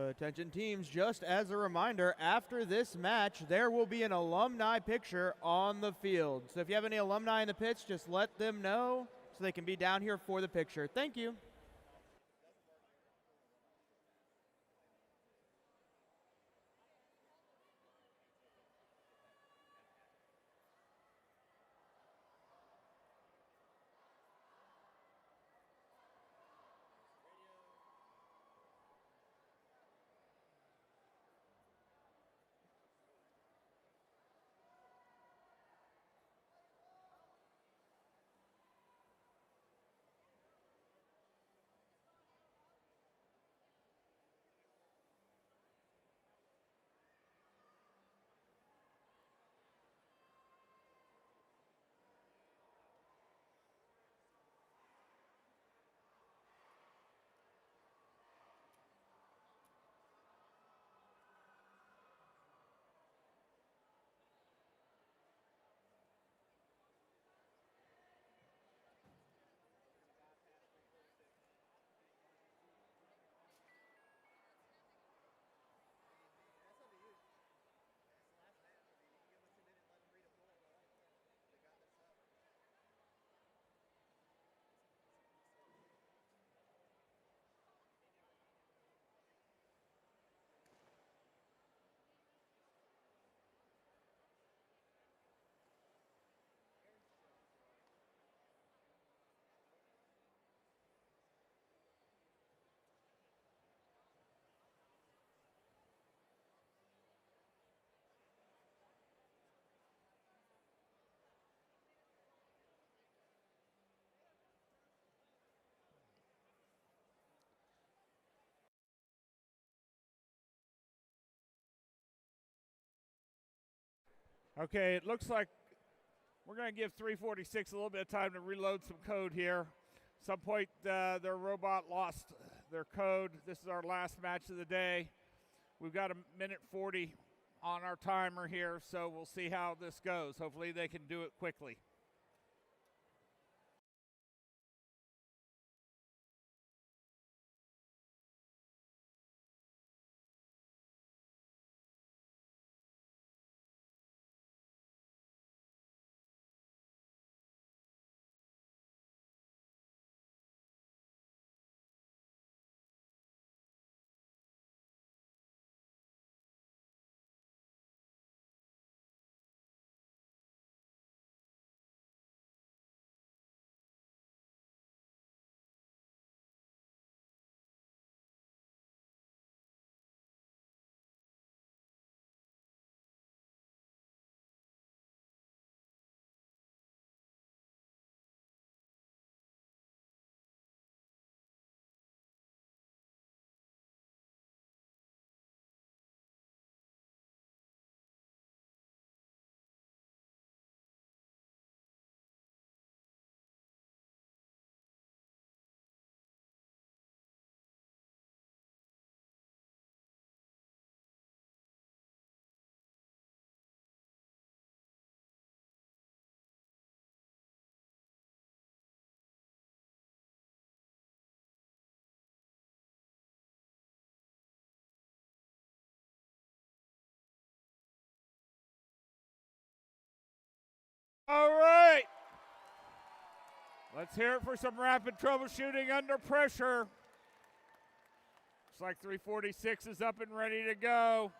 Attention teams, just as a reminder, after this match, there will be an alumni picture on the field. So if you have any alumni in the pits, just let them know so they can be down here for the picture. Thank you. Okay, it looks like we're going to give 346 a little bit of time to reload some code here. Some point their robot lost their code. This is our last match of the day. We've got a minute 40 on our timer here, so we'll see how this goes. Hopefully they can do it quickly. All right. Let's hear it for some rapid troubleshooting under pressure. Looks like 346 is up and ready to go.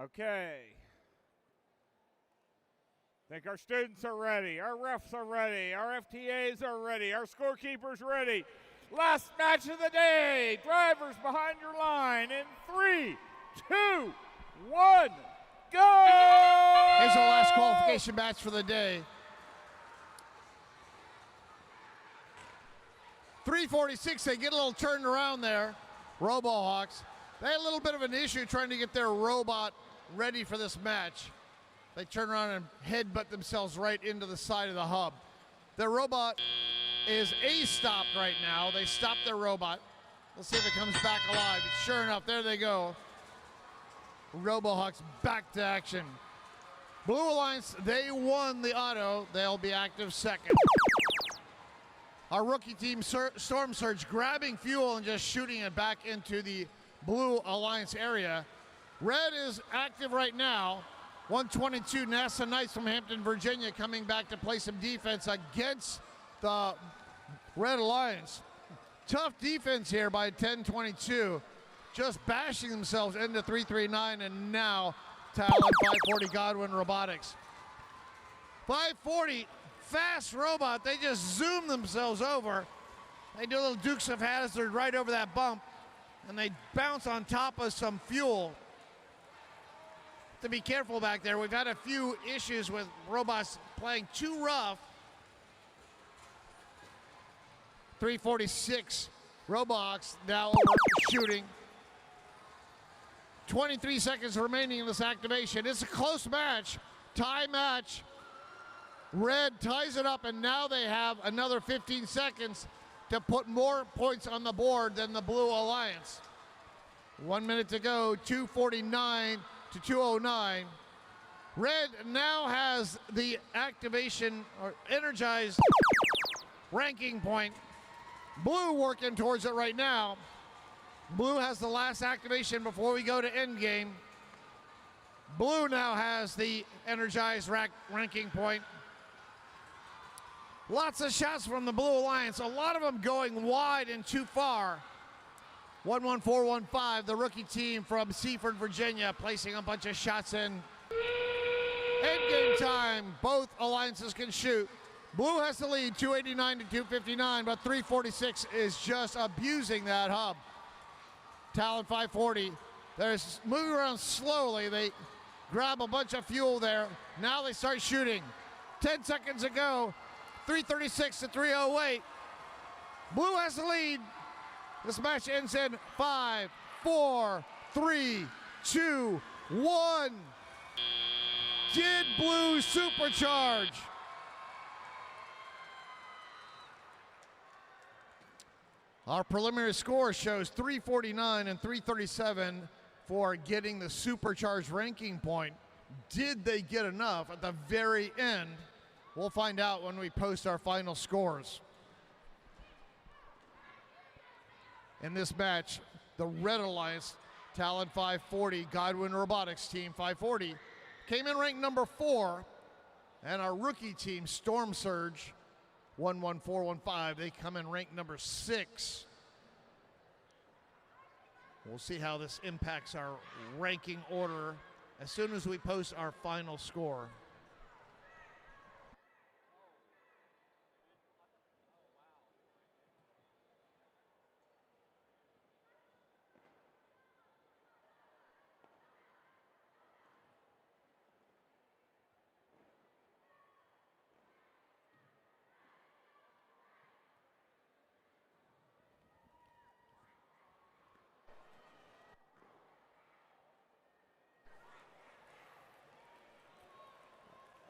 Okay. I think our students are ready, our refs are ready, our FTAs are ready, our scorekeepers ready. Last match of the day. Drivers behind your line in 3, 2, 1, go! Here's our last qualification match for the day. 346, they get a little turned around there, Robohawks. They had a little bit of an issue trying to get their robot ready for this match. They turn around and headbutt themselves right into the side of the hub. Their robot is A-stopped right now. They stopped their robot. Let's see if it comes back alive. Sure enough, there they go. Robohawks back to action. Blue Alliance, they won the auto. They'll be active second. Our rookie team, Storm Surge, grabbing fuel and just shooting it back into the Blue Alliance area. Red is active right now. 122 NASA Knights from Hampton, Virginia, coming back to play some defense against the Red Alliance. Tough defense here by 1022. Just bashing themselves into 339, and now Talon 540 Godwin Robotics. 540, fast robot. They just zoom themselves over. They do a little Dukes of Hazzard right over that bump, and they bounce on top of some fuel. To be careful back there. We've had a few issues with robots playing too rough. 346 Robots now shooting. 23 seconds remaining in this activation. It's a close match, tie match. Red ties it up, and now they have another 15 seconds to put more points on the board than the Blue Alliance. 1 minute to go, 249 to 209. Red now has the activation or energized ranking point. Blue working towards it right now. Blue has the last activation before we go to end game. Blue now has the energized ranking point. Lots of shots from the Blue Alliance, a lot of them going wide and too far. 11415, the rookie team from Seaford, Virginia, placing a bunch of shots in. End game time, both alliances can shoot. Blue has the lead, 289 to 259, but 346 is just abusing that hub. Talon 540, they're moving around slowly. They grab a bunch of fuel there. Now they start shooting. 10 seconds ago, 336 to 308. Blue has the lead. This match ends in 5, 4, 3, 2, 1. Did Blue supercharge? Our preliminary score shows 349 and 337 for getting the supercharged ranking point. Did they get enough at the very end? We'll find out when we post our final scores. In this match, the Red Alliance, Talon 540, Godwin Robotics Team 540, came in ranked number 4, and our rookie team, Storm Surge, 11415, they come in ranked number 6. We'll see how this impacts our ranking order as soon as we post our final score.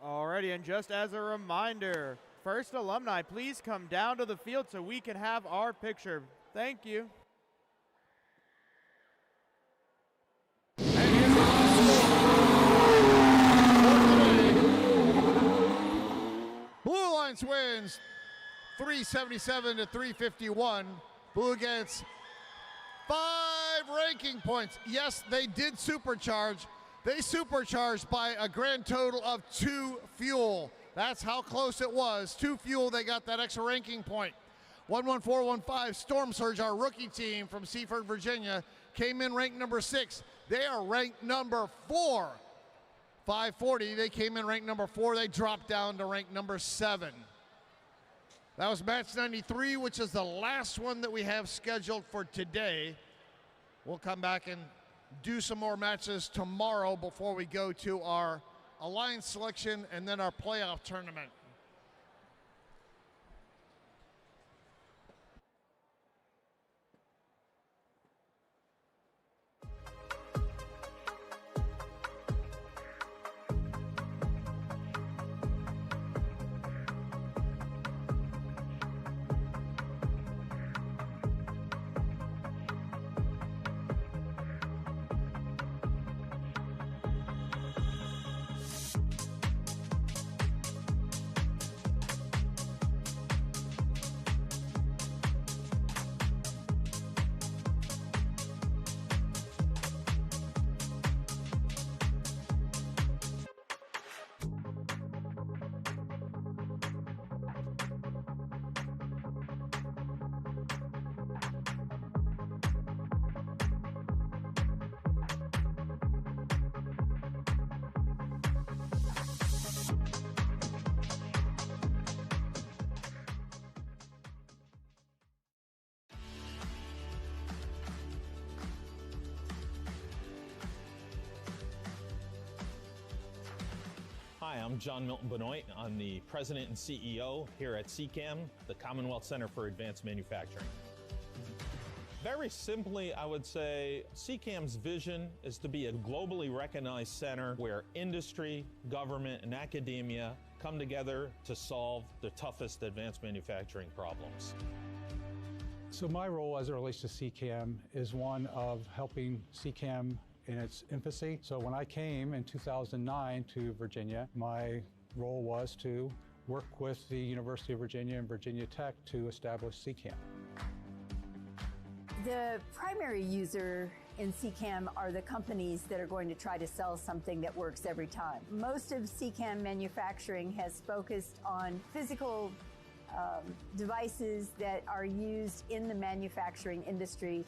Alrighty, and just as a reminder, first alumni, please come down to the field so we can have our picture. Thank you. Blue Alliance wins 377 to 351. Blue gets 5 ranking points. Yes, they did supercharge. They supercharged by a grand total of 2 fuel. That's how close it was. 2 fuel, they got that extra ranking point. 11415 Storm Surge, our rookie team from Seaford, Virginia, came in ranked number 6. They are ranked number 4. 540, they came in ranked number 4. They dropped down to rank number 7. That was match 93, which is the last one that we have scheduled for today. We'll come back and do some more matches tomorrow before we go to our alliance selection and then our playoff tournament. Hi, I'm John Milton Benoit. I'm the President and CEO here at CCAM, the Commonwealth Center for Advanced Manufacturing. Very simply, I would say CCAM's vision is to be a globally recognized center where industry, government, and academia come together to solve the toughest advanced manufacturing problems. So my role as it relates to CCAM is one of helping CCAM in its infancy. So when I came in 2009 to Virginia, my role was to work with the University of Virginia and Virginia Tech to establish CCAM. The primary user in CCAM are the companies that are going to try to sell something that works every time. Most of CCAM manufacturing has focused on physical devices that are used in the manufacturing industry.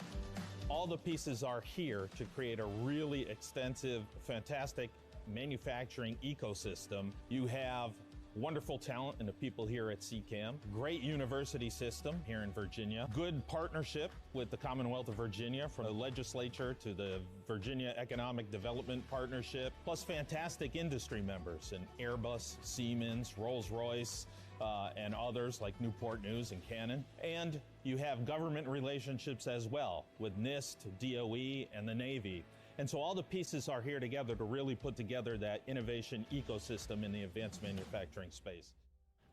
All the pieces are here to create a really extensive, fantastic manufacturing ecosystem. You have wonderful talent in the people here at CCAM, great university system here in Virginia, good partnership with the Commonwealth of Virginia from the legislature to the Virginia Economic Development Partnership, plus fantastic industry members in Airbus, Siemens, Rolls-Royce, and others like Newport News and Canon. And you have government relationships as well with NIST, DOE, and the Navy. And so all the pieces are here together to really put together that innovation ecosystem in the advanced manufacturing space.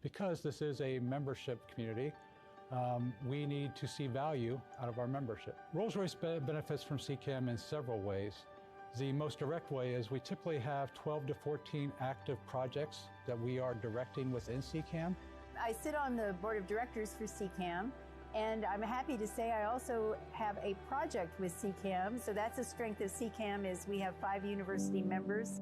Because this is a membership community, we need to see value out of our membership. Rolls-Royce benefits from CCAM in several ways. The most direct way is we typically have 12 to 14 active projects that we are directing within CCAM. I sit on the board of directors for CCAM, and I'm happy to say I also have a project with CCAM. So that's a strength of CCAM is we have 5 university members.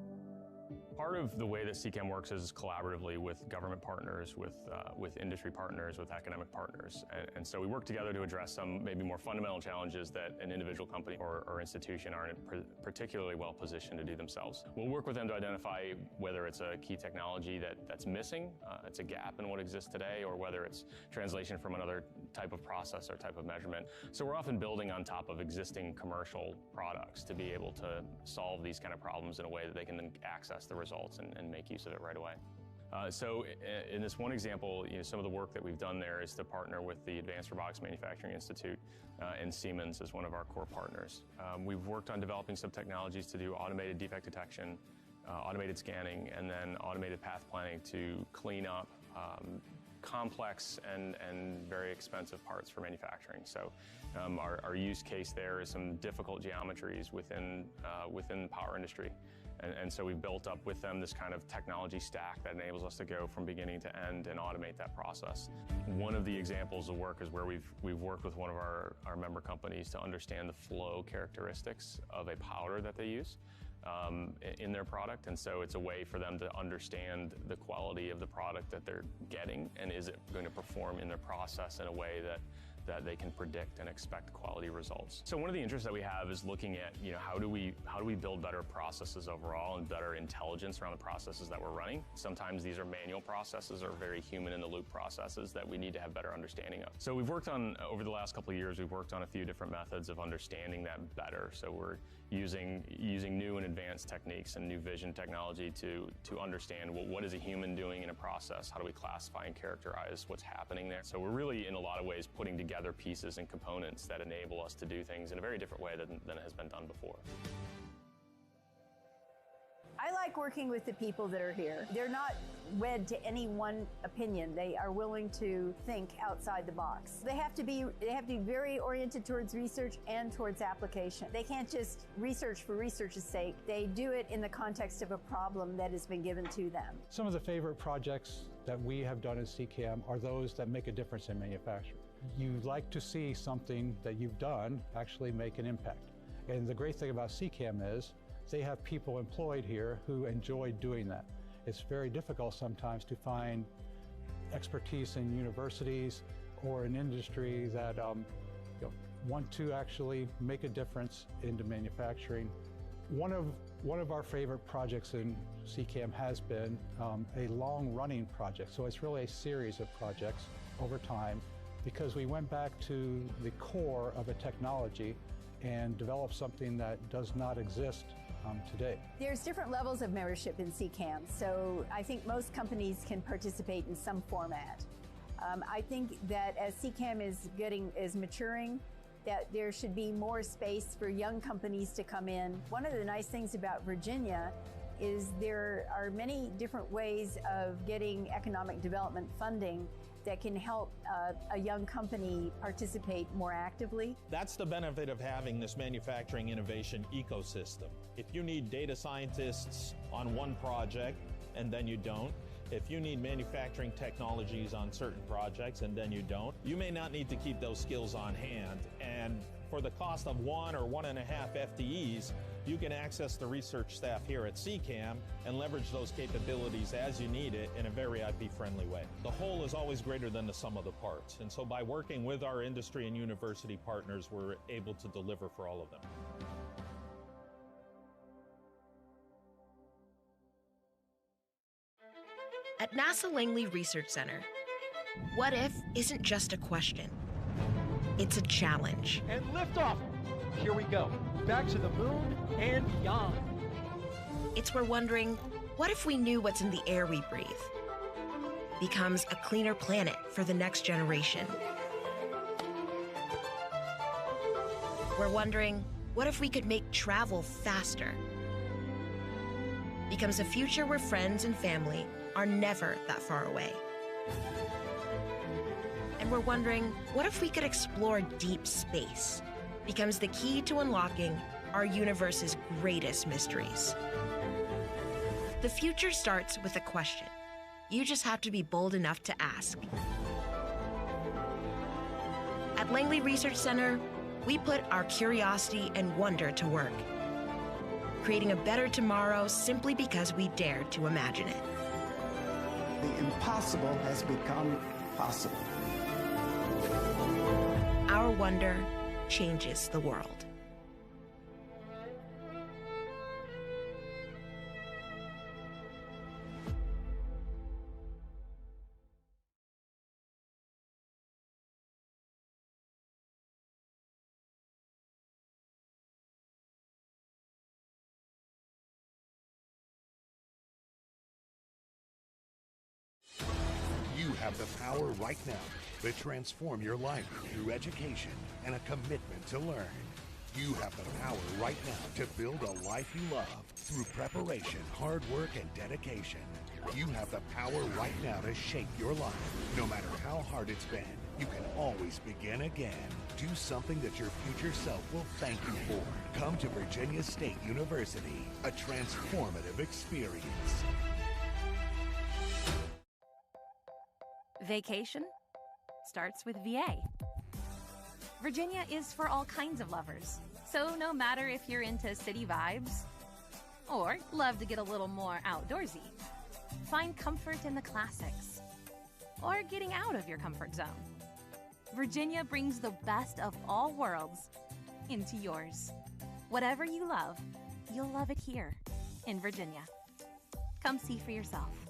Part of the way that CCAM works is collaboratively with government partners, with industry partners, with academic partners. And so we work together to address some maybe more fundamental challenges that an individual company or institution aren't particularly well positioned to do themselves. We'll work with them to identify whether it's a key technology that's missing, it's a gap in what exists today, or whether it's translation from another type of process or type of measurement. So we're often building on top of existing commercial products to be able to solve these kind of problems in a way that they can then access the results and make use of it right away. So in this one example, some of the work that we've done there is to partner with the Advanced Robotics Manufacturing Institute and Siemens as one of our core partners. We've worked on developing some technologies to do automated defect detection, automated scanning, and then automated path planning to clean up complex and very expensive parts for manufacturing. So our use case there is some difficult geometries within the power industry. And so we've built up with them this kind of technology stack that enables us to go from beginning to end and automate that process. One of the examples of work is where we've worked with one of our member companies to understand the flow characteristics of a powder that they use in their product. And so it's a way for them to understand the quality of the product that they're getting, and is it going to perform in their process in a way that they can predict and expect quality results. So one of the interests that we have is looking at, how do we build better processes overall and better intelligence around the processes that we're running. Sometimes these are manual processes or very human-in-the-loop processes that we need to have better understanding of. So we've worked on, over the last couple of years, we've worked on a few different methods of understanding that better. So we're using new and advanced techniques and new vision technology to understand, well, what is a human doing in a process? How do we classify and characterize what's happening there? So we're really, in a lot of ways, putting together pieces and components that enable us to do things in a very different way than it has been done before. I like working with the people that are here. They're not wed to any one opinion. They are willing to think outside the box. They have to be very oriented towards research and towards application. They can't just research for research's sake. They do it in the context of a problem that has been given to them. Some of the favorite projects that we have done at CCAM are those that make a difference in manufacturing. You like to see something that you've done actually make an impact. And the great thing about CCAM is they have people employed here who enjoy doing that. It's very difficult sometimes to find expertise in universities or in industry that want to actually make a difference into manufacturing. One of our favorite projects in CCAM has been a long-running project. So it's really a series of projects over time, because we went back to the core of a technology and developed something that does not exist today. There's different levels of membership in CCAM, so I think most companies can participate in some format. I think that as CCAM is maturing, that there should be more space for young companies to come in. One of the nice things about Virginia is there are many different ways of getting economic development funding that can help a young company participate more actively. That's the benefit of having this manufacturing innovation ecosystem. If you need data scientists on one project and then you don't, if you need manufacturing technologies on certain projects and then you don't, you may not need to keep those skills on hand. And for the cost of 1 or 1.5 FTEs, you can access the research staff here at CCAM and leverage those capabilities as you need it in a very IP-friendly way. The whole is always greater than the sum of the parts. And so by working with our industry and university partners, we're able to deliver for all of them. At NASA Langley Research Center, what if isn't just a question. It's a challenge. And liftoff. Here we go. Back to the moon and beyond. It's where wondering, what if we knew what's in the air we breathe? Becomes a cleaner planet for the next generation. We're wondering, what if we could make travel faster? Becomes a future where friends and family are never that far away. And we're wondering, what if we could explore deep space? Becomes the key to unlocking our universe's greatest mysteries. The future starts with a question. You just have to be bold enough to ask. At Langley Research Center, we put our curiosity and wonder to work, creating a better tomorrow simply because we dared to imagine it. The impossible has become possible. Our wonder changes the world. have the power right now to transform your life through education and a commitment to learn. You have the power right now to build a life you love through preparation, hard work, and dedication. You have the power right now to shape your life. No matter how hard it's been, you can always begin again. Do something that your future self will thank you for. Come to Virginia State University, a transformative experience. Vacation starts with VA. Virginia is for all kinds of lovers. So no matter if you're into city vibes or love to get a little more outdoorsy, find comfort in the classics or getting out of your comfort zone, Virginia brings the best of all worlds into yours. Whatever you love, you'll love it here in Virginia. Come see for yourself.